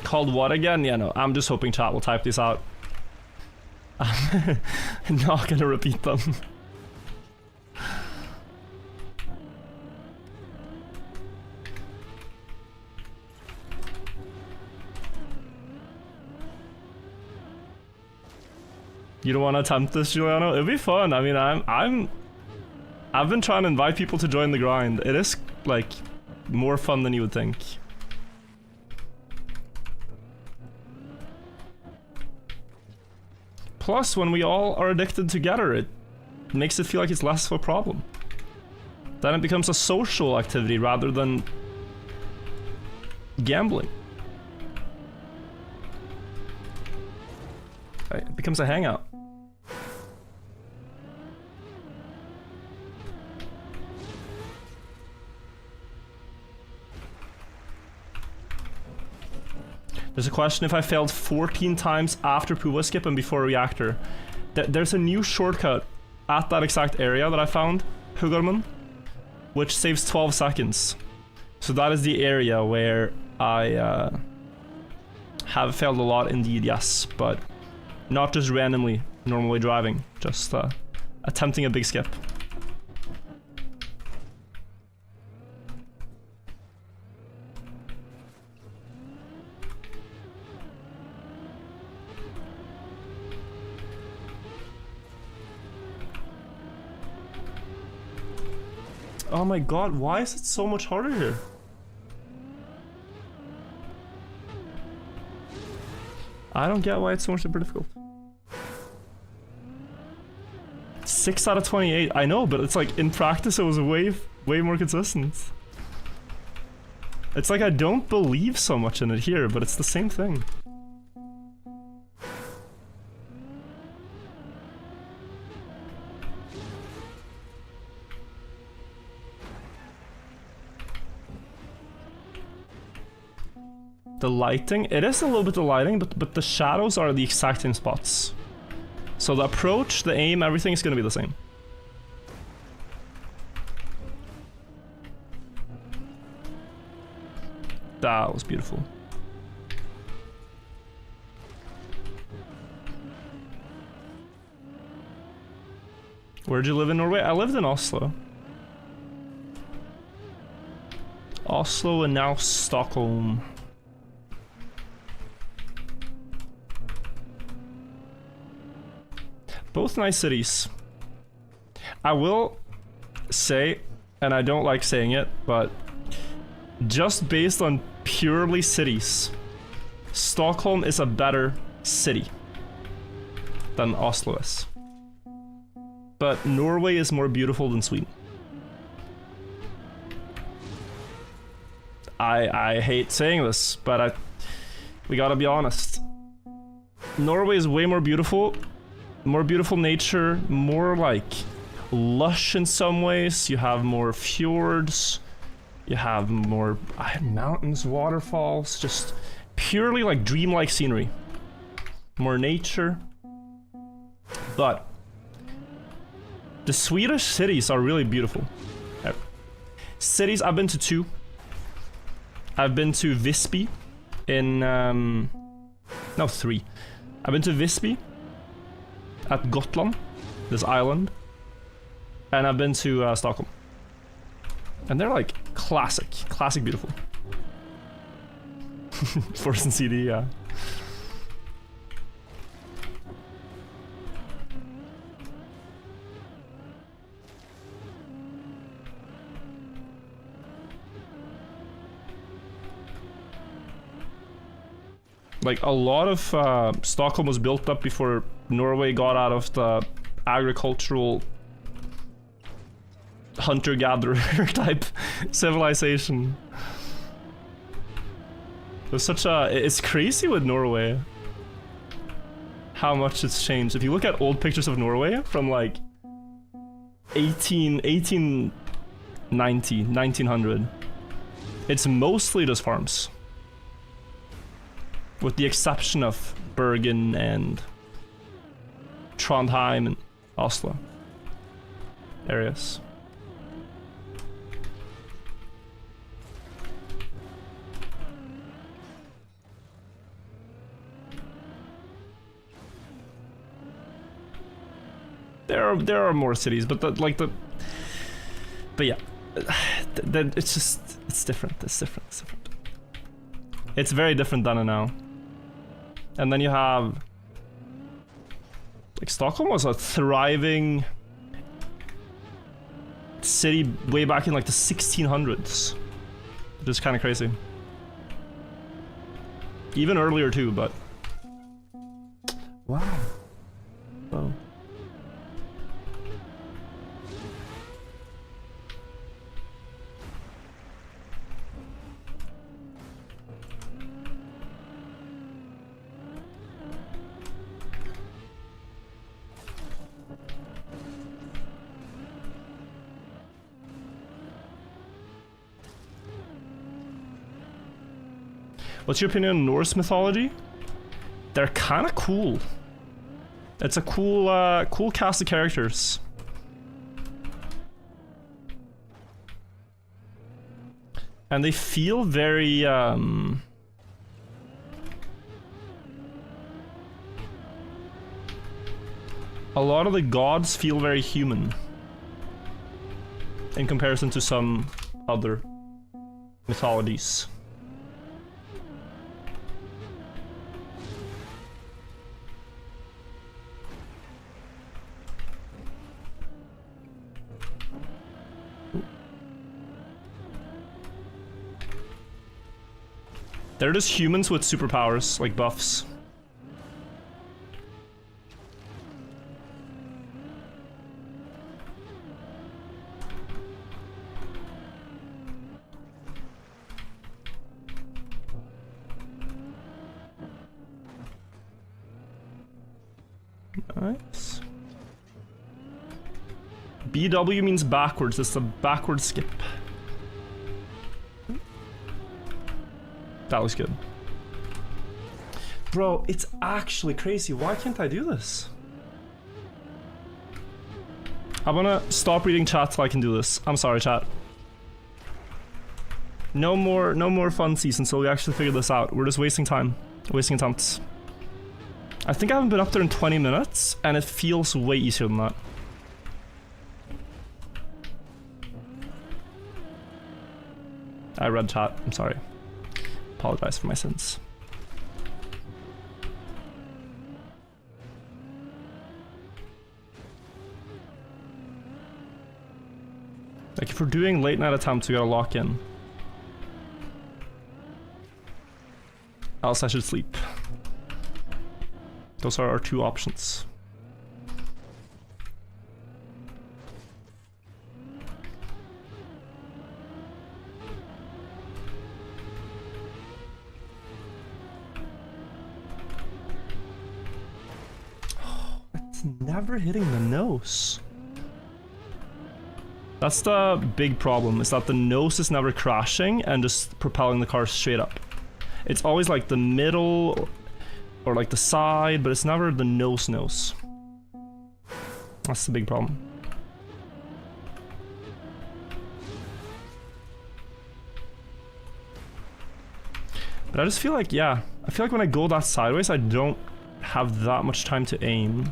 Called what again? Yeah, no, I'm just hoping chat will type these out. I'm not gonna repeat them. You don't want to attempt this, Giuliano? It'll be fun. I mean, I've been trying to invite people to join the grind. It is like more fun than you would think. Plus, when we all are addicted together, it makes it feel like it's less of a problem. Then it becomes a social activity rather than gambling. It becomes a hangout. There's a question if I failed 14 times after Puva skip and before reactor. There's a new shortcut at that exact area that I found, Hugorman, which saves 12 seconds. So that is the area where I have failed a lot indeed, yes, but not just randomly, normally driving, just attempting a big skip. Oh my god, why is it so much harder here? I don't get why it's so much more difficult. 6 out of 28, I know, but it's like in practice it was way more consistent. It's like I don't believe so much in it here, but it's the same thing. The lighting, it is a little bit the lighting, but the shadows are the exact same spots. So the approach, the aim, everything is gonna be the same. That was beautiful. Where'd you live in Norway? I lived in Oslo. Oslo and now Stockholm. Both nice cities. I will say, and I don't like saying it, but just based on purely cities, Stockholm is a better city than Oslo is. But Norway is more beautiful than Sweden. I hate saying this, but we gotta be honest. Norway is way more beautiful nature, more like lush in some ways. You have more fjords, you have more mountains, waterfalls, just purely like dreamlike scenery. More nature. But the Swedish cities are really beautiful. Cities, I've been to 2. I've been to Visby in, no, 3. I've been to Visby at Gotland, this island, and I've been to Stockholm. And they're like classic beautiful. Force and CD, yeah. Like, a lot of Stockholm was built up before Norway got out of the agricultural hunter-gatherer type civilization. There's such a... It's crazy with Norway how much it's changed. If you look at old pictures of Norway from like 1890, 1900, it's mostly just farms. With the exception of Bergen and Trondheim and Oslo areas. There are more cities, but but yeah, it's just it's different. It's different. It's very different than now. And then you have, like, Stockholm was a thriving city way back in like the 1600s, which is kind of crazy. Even earlier too, but wow. Oh. What's your opinion on Norse mythology? They're kind of cool. It's a cool cast of characters. And they feel very, a lot of the gods feel very human in comparison to some other mythologies. They're just humans with superpowers, like buffs. Nice. BW means backwards. It's a backward skip. That looks good. Bro, it's actually crazy. Why can't I do this? I'm gonna stop reading chat till I can do this. I'm sorry, chat. No more fun season, so we actually figure this out. We're just wasting time. Wasting attempts. I think I haven't been up there in 20 minutes, and it feels way easier than that. I read chat, I'm sorry. Apologize for my sins. Like if we're doing late night attempts, we gotta lock in. Else I should sleep. Those are our two options. It's never hitting the nose. That's the big problem, is that the nose is never crashing and just propelling the car straight up. It's always like the middle or like the side, but it's never the nose. That's the big problem. But I just feel like, yeah, I feel like when I go that sideways, I don't have that much time to aim.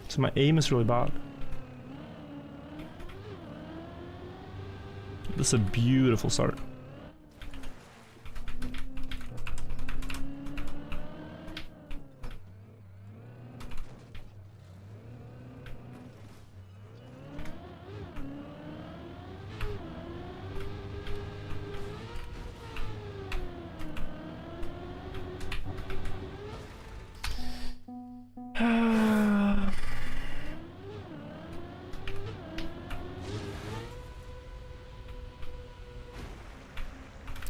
So my aim is really bad. This is a beautiful start.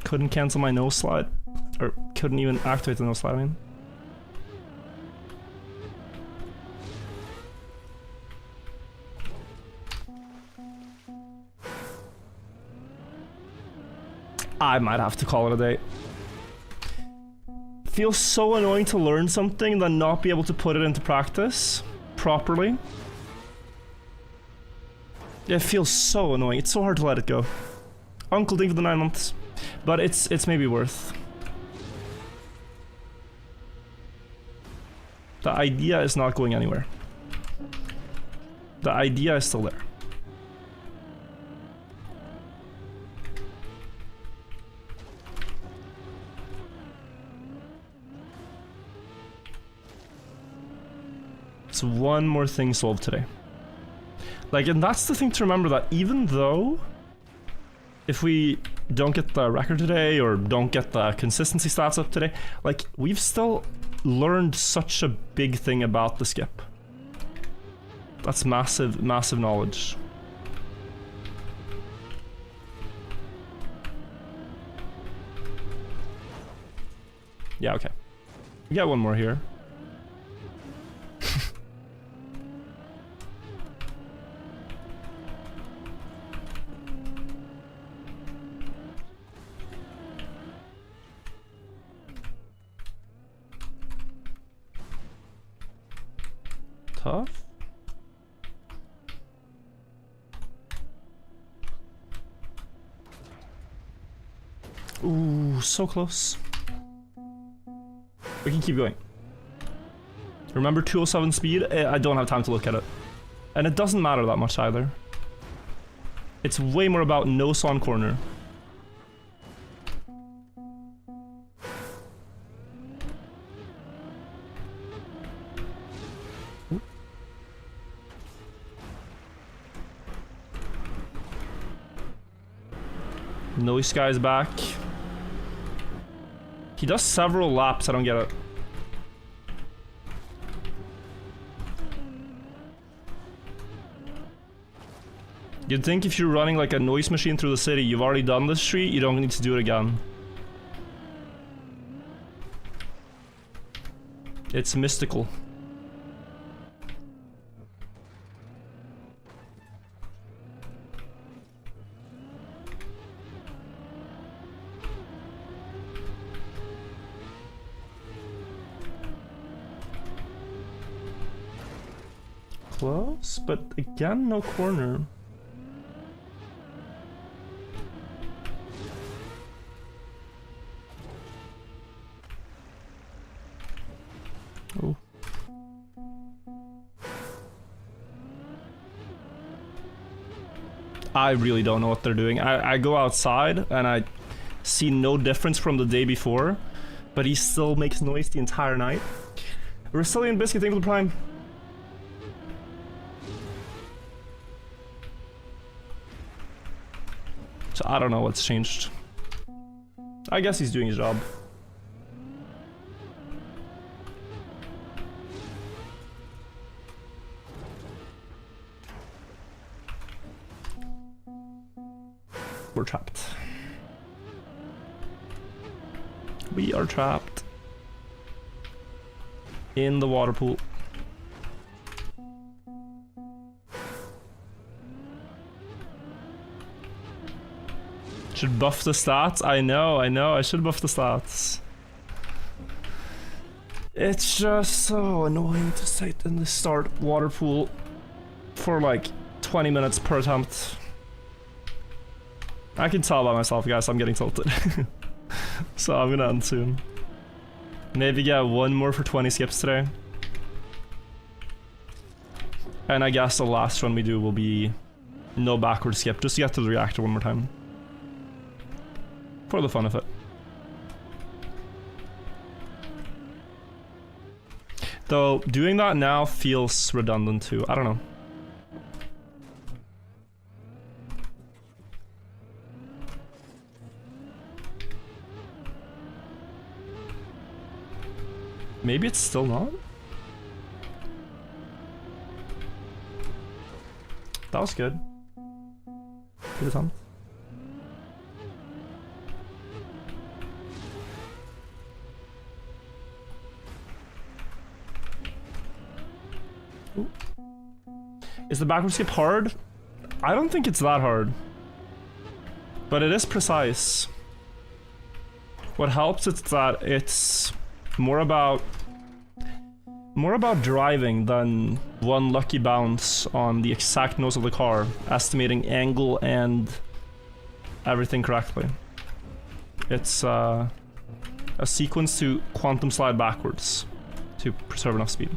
Couldn't cancel my nose slide, or couldn't even activate the nose slide, I mean. I might have to call it a day. Feels so annoying to learn something and then not be able to put it into practice properly. It feels so annoying. It's so hard to let it go. Uncle Ding for the 9 months. But it's maybe worth. The idea is not going anywhere. The idea is still there. It's one more thing solved today. Like, and that's the thing to remember, that even though if we don't get the record today or don't get the consistency stats up today, like, we've still learned such a big thing about the skip. That's massive, massive knowledge. Yeah, okay. We got one more here. Tough. Ooh, so close. We can keep going. Remember 207 speed? I don't have time to look at it. And it doesn't matter that much either. It's way more about nose on corner. Noise guy's back. He does several laps, I don't get it. You'd think if you're running like a noise machine through the city, you've already done this street, you don't need to do it again. It's mystical. Close, but again, no corner. Oh. I really don't know what they're doing. I go outside and I see no difference from the day before, but he still makes noise the entire night. Resilient Biscuit, thank you for the prime. So I don't know what's changed. I guess he's doing his job. We're trapped. We are trapped in the water pool. Should buff the stats? I know, I should buff the stats. It's just so annoying to sit in the start water pool for like 20 minutes per attempt. I can tell by myself, guys, I'm getting tilted. So I'm gonna end soon. Maybe get one more for 20 skips today. And I guess the last run we do will be no backward skip, just to get to the reactor one more time. For the fun of it. Though, doing that now feels redundant too. I don't know. Maybe it's still not? That was good. Good attempt. Ooh. Is the backward skip hard? I don't think it's that hard. But it is precise. What helps is that it's more about driving than one lucky bounce on the exact nose of the car, estimating angle and everything correctly. It's a sequence to quantum slide backwards to preserve enough speed.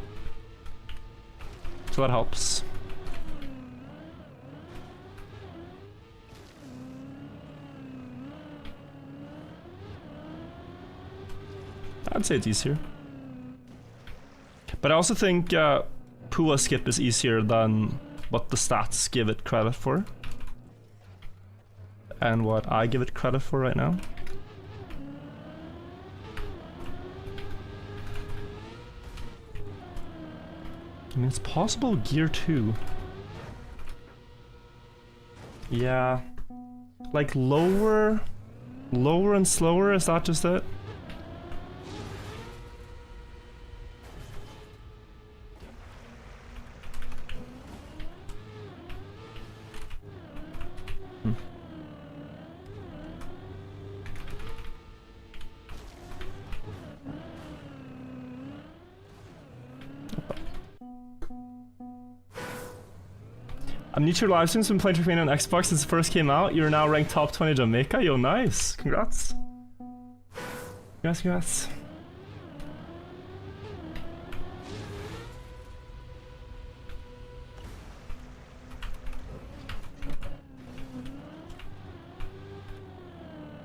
So that helps. I'd say it's easier. But I also think Pua skip is easier than what the stats give it credit for. And what I give it credit for right now. I mean, it's possible gear 2. Yeah. Like lower and slower, is that just it? I'm new to your live streams, been playing Trackmania on Xbox since it first came out. You're now ranked top 20 Jamaica. Yo, nice. Congrats. Congrats.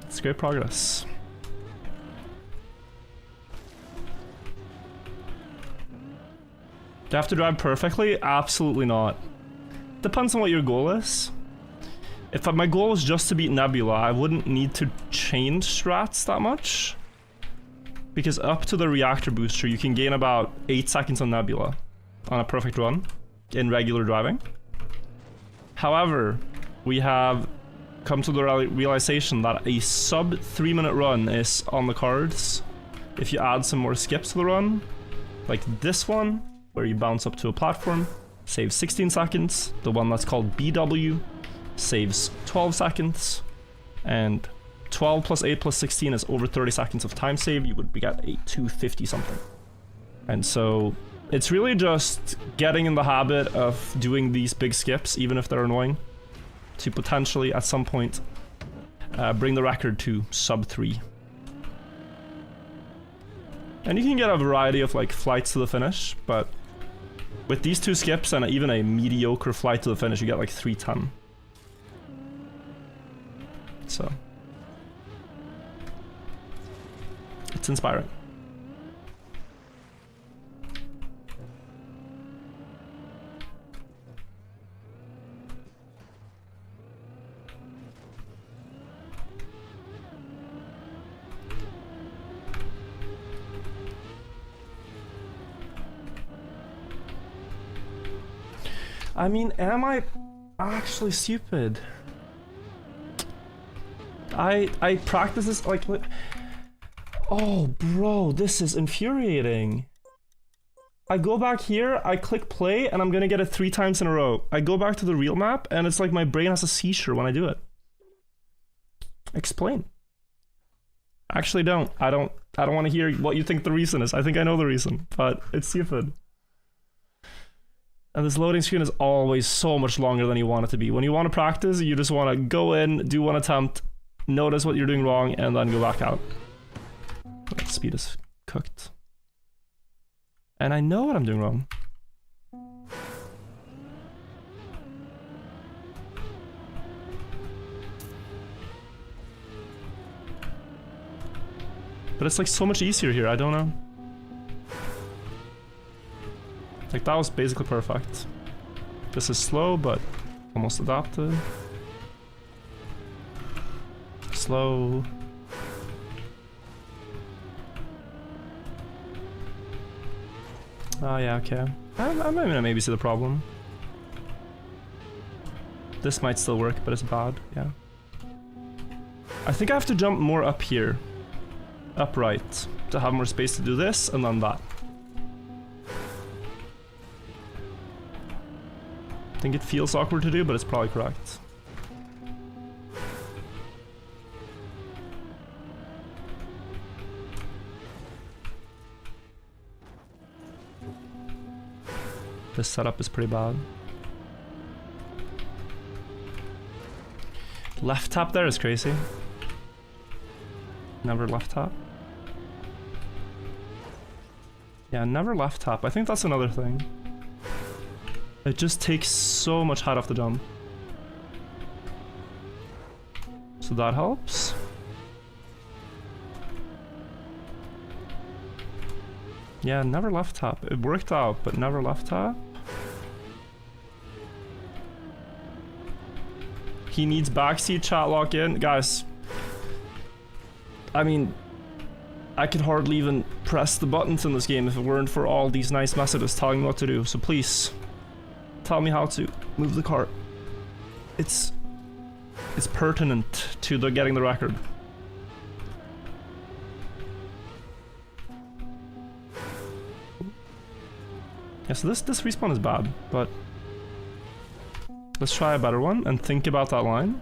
It's great progress. Do I have to drive perfectly? Absolutely not. Depends on what your goal is. If my goal was just to beat Nebula, I wouldn't need to change strats that much. Because up to the reactor booster, you can gain about 8 seconds on Nebula on a perfect run in regular driving. However, we have come to the realization that a sub 3-minute run is on the cards if you add some more skips to the run, like this one, where you bounce up to a platform, saves 16 seconds. The one that's called BW saves 12 seconds. And 12 plus 8 plus 16 is over 30 seconds of time save. You would get a 250 something. And so it's really just getting in the habit of doing these big skips, even if they're annoying, to potentially at some point bring the record to sub 3. And you can get a variety of like flights to the finish, but with these 2 skips and even a mediocre flight to the finish, you get like 310. So it's inspiring. I mean, am I actually stupid? I practice this like... Oh, bro, this is infuriating. I go back here, I click play, and I'm gonna get it 3 times in a row. I go back to the real map, and it's like my brain has a seizure when I do it. Explain. Actually, don't. I don't want to hear what you think the reason is. I think I know the reason, but it's stupid. And this loading screen is always so much longer than you want it to be. When you want to practice, you just want to go in, do one attempt, notice what you're doing wrong, and then go back out. That speed is cooked. And I know what I'm doing wrong. But it's like so much easier here, I don't know. Like, that was basically perfect. This is slow, but almost adapted. Slow. Oh yeah, okay. I maybe see the problem. This might still work, but it's bad, yeah. I think I have to jump more up here. Upright. To have more space to do this, and then that. I think it feels awkward to do, but it's probably correct. This setup is pretty bad. Left tap there is crazy. Never left tap. Yeah, never left tap. I think that's another thing. It just takes so much height off the jump. So that helps. Yeah, never left tap. It worked out, but never left tap. He needs backseat chat lock in. Guys, I mean, I could hardly even press the buttons in this game if it weren't for all these nice messages telling me what to do. So please, tell me how to move the cart. It's pertinent to the getting the record. Yeah, so this respawn is bad, but let's try a better one and think about that line.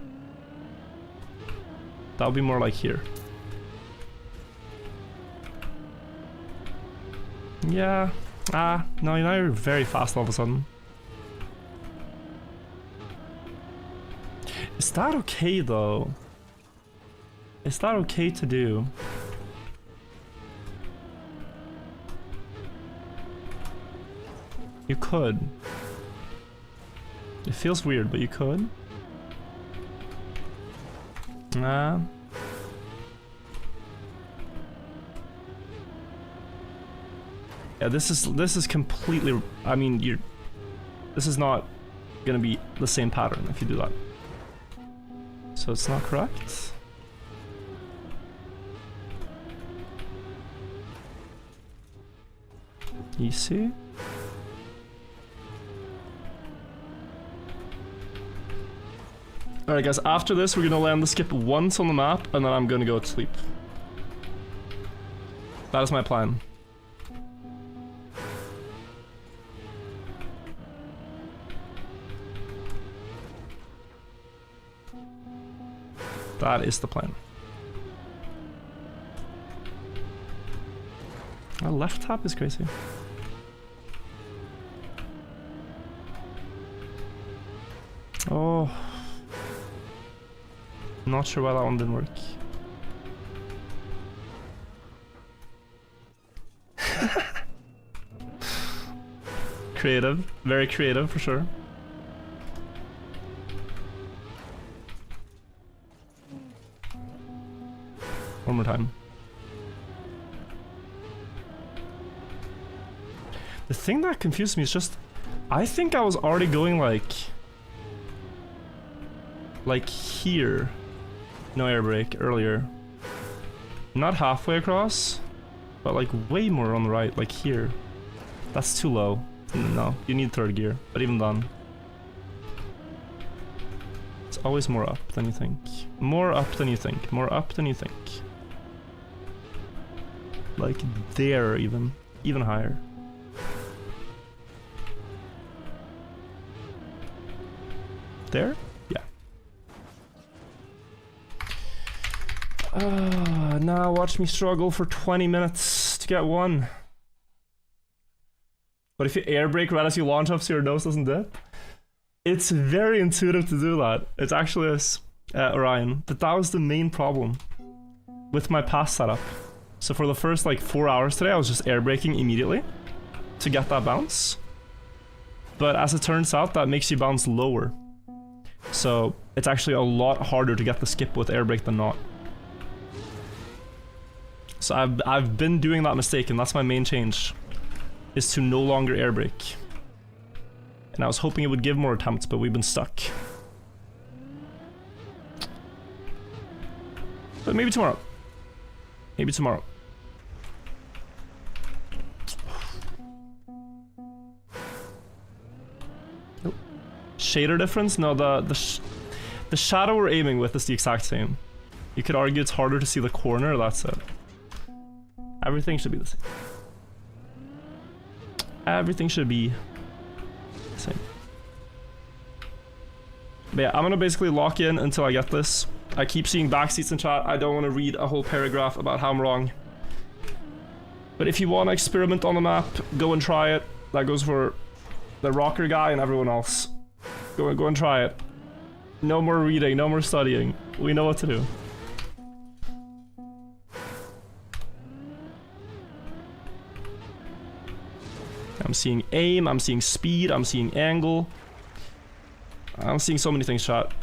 That'll be more like here. Yeah. No, now you're very fast all of a sudden. Is that okay though? Is that okay to do? You could. It feels weird, but you could. Nah. Yeah, this is completely. I mean, this is not gonna be the same pattern if you do that. So it's not correct. Easy. Alright guys, after this we're gonna land the skip once on the map and then I'm gonna go to sleep. That is my plan. That is the plan. Our left tap is crazy. Oh. Not sure why that one didn't work. Creative. Very creative for sure. One more time. The thing that confused me is just, I think I was already going like here. No air brake earlier. Not halfway across, but like way more on the right, like here. That's too low. No, you need third gear, but even then. It's always more up than you think. More up than you think. More up than you think. Like there even. Even higher. There? Yeah. Now watch me struggle for 20 minutes to get one. But if you air brake right as you launch up so your nose doesn't dip, it's very intuitive to do that. It actually is, Orion. But that was the main problem with my pass setup. So for the first like 4 hours today, I was just air braking immediately to get that bounce. But as it turns out, that makes you bounce lower. So it's actually a lot harder to get the skip with air brake than not. So I've been doing that mistake, and that's my main change, is to no longer air brake. And I was hoping it would give more attempts, but we've been stuck. But maybe tomorrow. Maybe tomorrow. Nope. Shader difference? No, the shadow we're aiming with is the exact same. You could argue it's harder to see the corner, that's it. Everything should be the same. Everything should be the same. But yeah, I'm gonna basically lock in until I get this. I keep seeing backseats in chat. I don't want to read a whole paragraph about how I'm wrong. But if you want to experiment on the map, go and try it. That goes for the rocker guy and everyone else. Go and try it. No more reading, no more studying. We know what to do. I'm seeing aim, I'm seeing speed, I'm seeing angle. I'm seeing so many things, chat.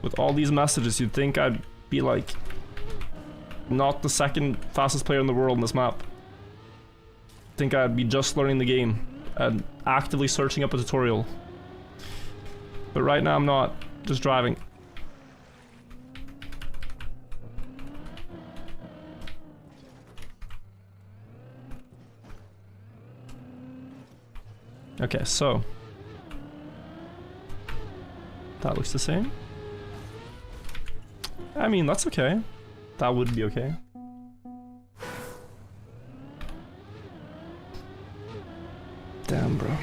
With all these messages, you'd think I'd be like not the second fastest player in the world in this map. Think I'd be just learning the game and actively searching up a tutorial. But right now I'm not, just driving. Okay, so that looks the same. I mean, that's okay. That would be okay. Damn, bro.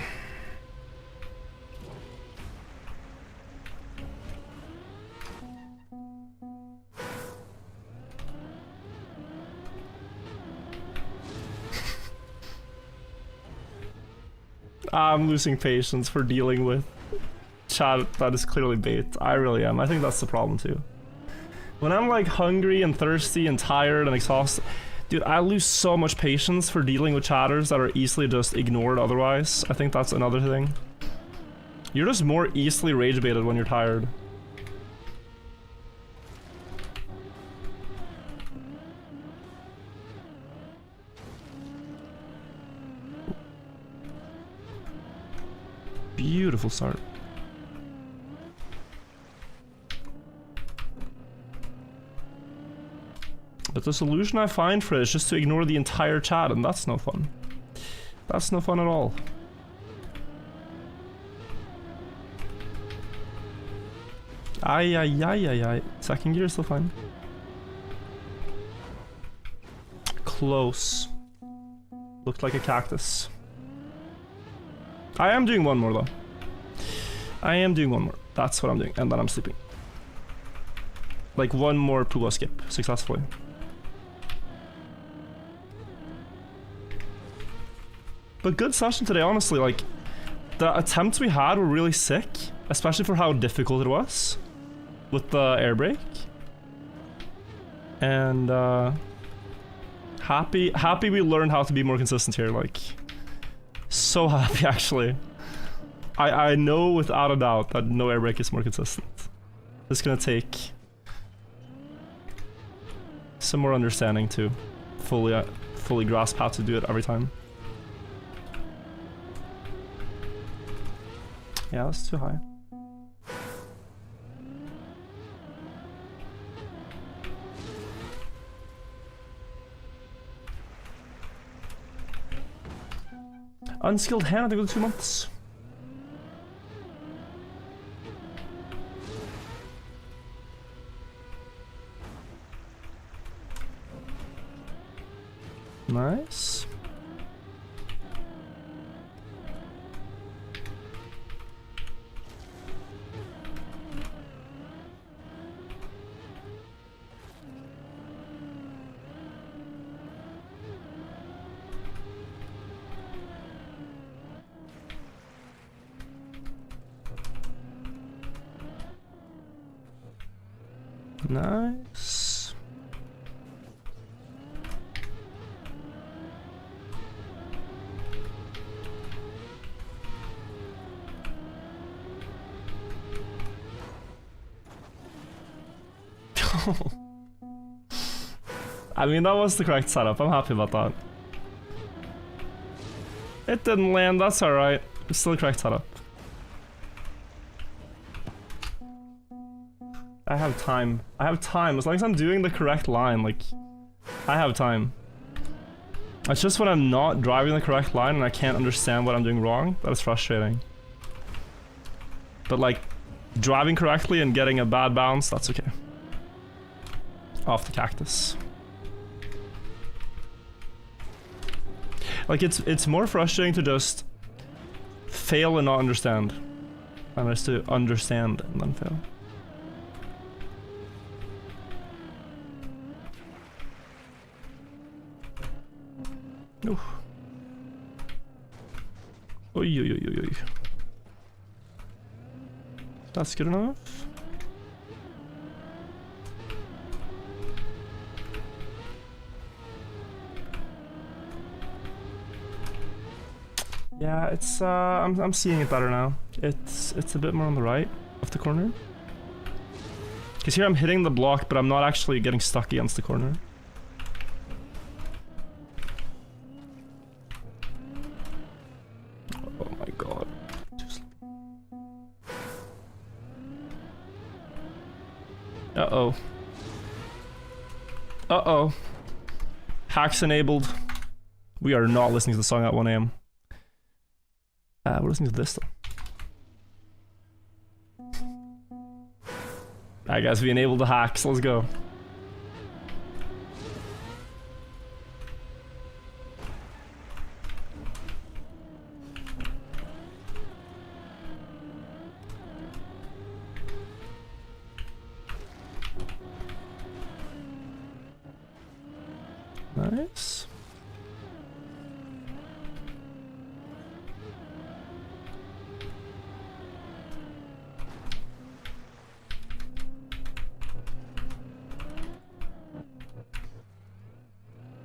I'm losing patience for dealing with chat that is clearly bait. I really am. I think that's the problem too. When I'm like hungry and thirsty and tired and exhausted, dude, I lose so much patience for dealing with chatters that are easily just ignored otherwise. I think that's another thing. You're just more easily rage baited when you're tired. Beautiful start. But the solution I find for it is just to ignore the entire chat, and that's no fun. That's no fun at all. Ay, ay, ay, ay, ay. Second gear is still fine. Close. Looked like a cactus. I am doing one more though. I am doing one more. That's what I'm doing, and then I'm sleeping. Like one more Pua skip successfully. But good session today, honestly. Like, the attempts we had were really sick, especially for how difficult it was with the air brake. And happy we learned how to be more consistent here. Like, so happy actually. I know without a doubt that no air brake is more consistent. It's gonna take some more understanding to fully grasp how to do it every time. Yeah, that's too high. Unskilled hand, I think it was 2 months. Nice. Nice. I mean, that was the correct setup. I'm happy about that. It didn't land, that's alright. It's still the correct setup. I have time. I have time. As long as I'm doing the correct line, like, I have time. It's just when I'm not driving the correct line and I can't understand what I'm doing wrong, that is frustrating. But like, driving correctly and getting a bad bounce, that's okay. Off the cactus. Like, it's more frustrating to just fail and not understand than it is to understand and then fail. Oof. Oy, oy, oy, oy, oy. That's good enough. Yeah, it's I'm seeing it better now. It's a bit more on the right of the corner. Cause here I'm hitting the block, but I'm not actually getting stuck against the corner. Oh my god. Uh-oh. Uh-oh. Hacks enabled. We are not listening to the song at 1 AM. We're listening to this though. Alright guys, we enabled the hacks, let's go. Nice.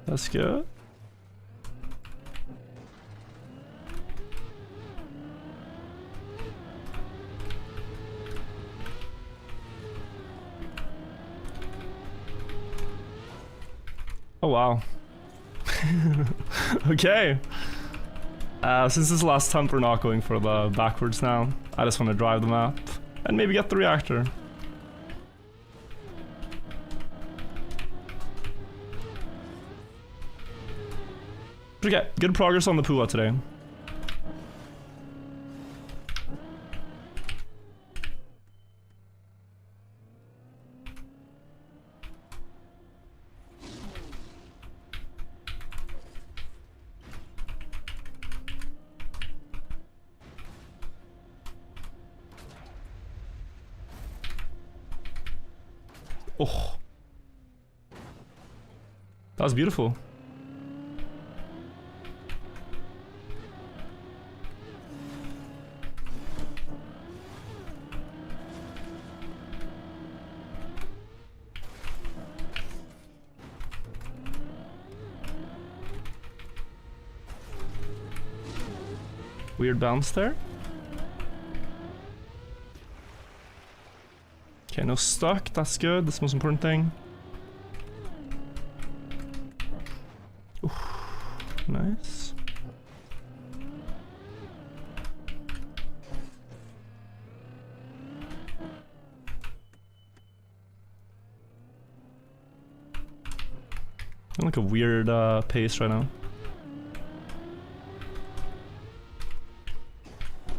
That's good. Oh wow. Okay. Since this is the last attempt, we're not going for the backwards now. I just want to drive the map and maybe get the reactor. Okay, good progress on the Pua today. Oh. That was beautiful. Weird bounce there. Okay, no stuck. That's good. That's the most important thing. Oof. Nice. I'm like a weird pace right now.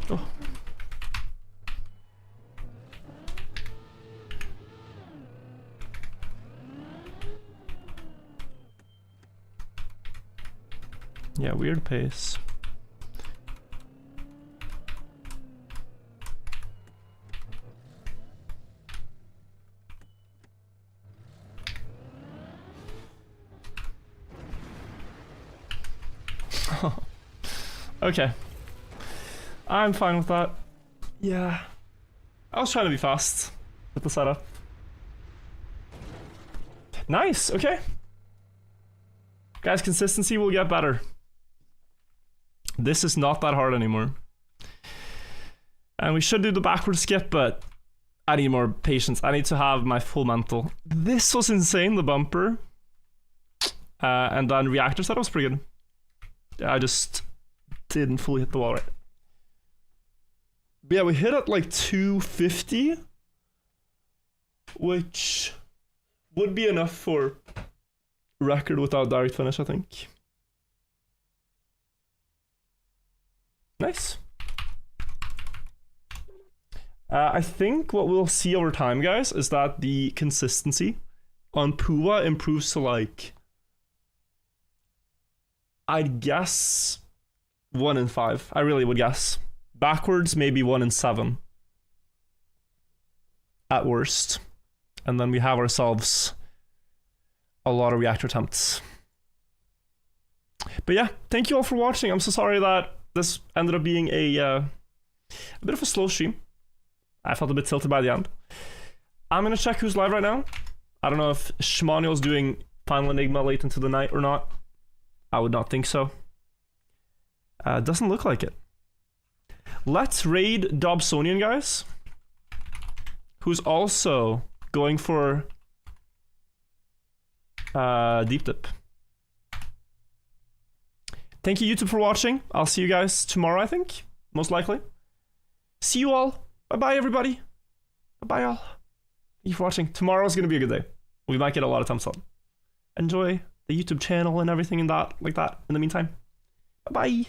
Oh. Yeah, weird pace. Okay. I'm fine with that. Yeah. I was trying to be fast with the setup. Nice, okay. Guys, consistency will get better. This is not that hard anymore. And we should do the backward skip, but I need more patience. I need to have my full mental. This was insane, the bumper. And then reactor setup was pretty good. I just didn't fully hit the wall right. But yeah, we hit at like 250, which would be enough for record without direct finish, I think. Nice. I think what we'll see over time, guys, is that the consistency on Pua improves to like, I'd guess 1 in 5. I really would guess. Backwards, maybe 1 in 7. At worst. And then we have ourselves a lot of reactor attempts. But yeah, thank you all for watching. I'm so sorry that this ended up being a bit of a slow stream. I felt a bit tilted by the end. I'm gonna check who's live right now. I don't know if Shmonio's doing Final Enigma late into the night or not. I would not think so. Doesn't look like it. Let's raid Dobsonian, guys. Who's also going for deep dip. Thank you, YouTube, for watching. I'll see you guys tomorrow, I think. Most likely. See you all. Bye-bye, everybody. Bye-bye, all. Thank you for watching. Tomorrow's gonna be a good day. We might get a lot of thumbs up. Enjoy the YouTube channel and everything in that, like that, in the meantime. Bye-bye.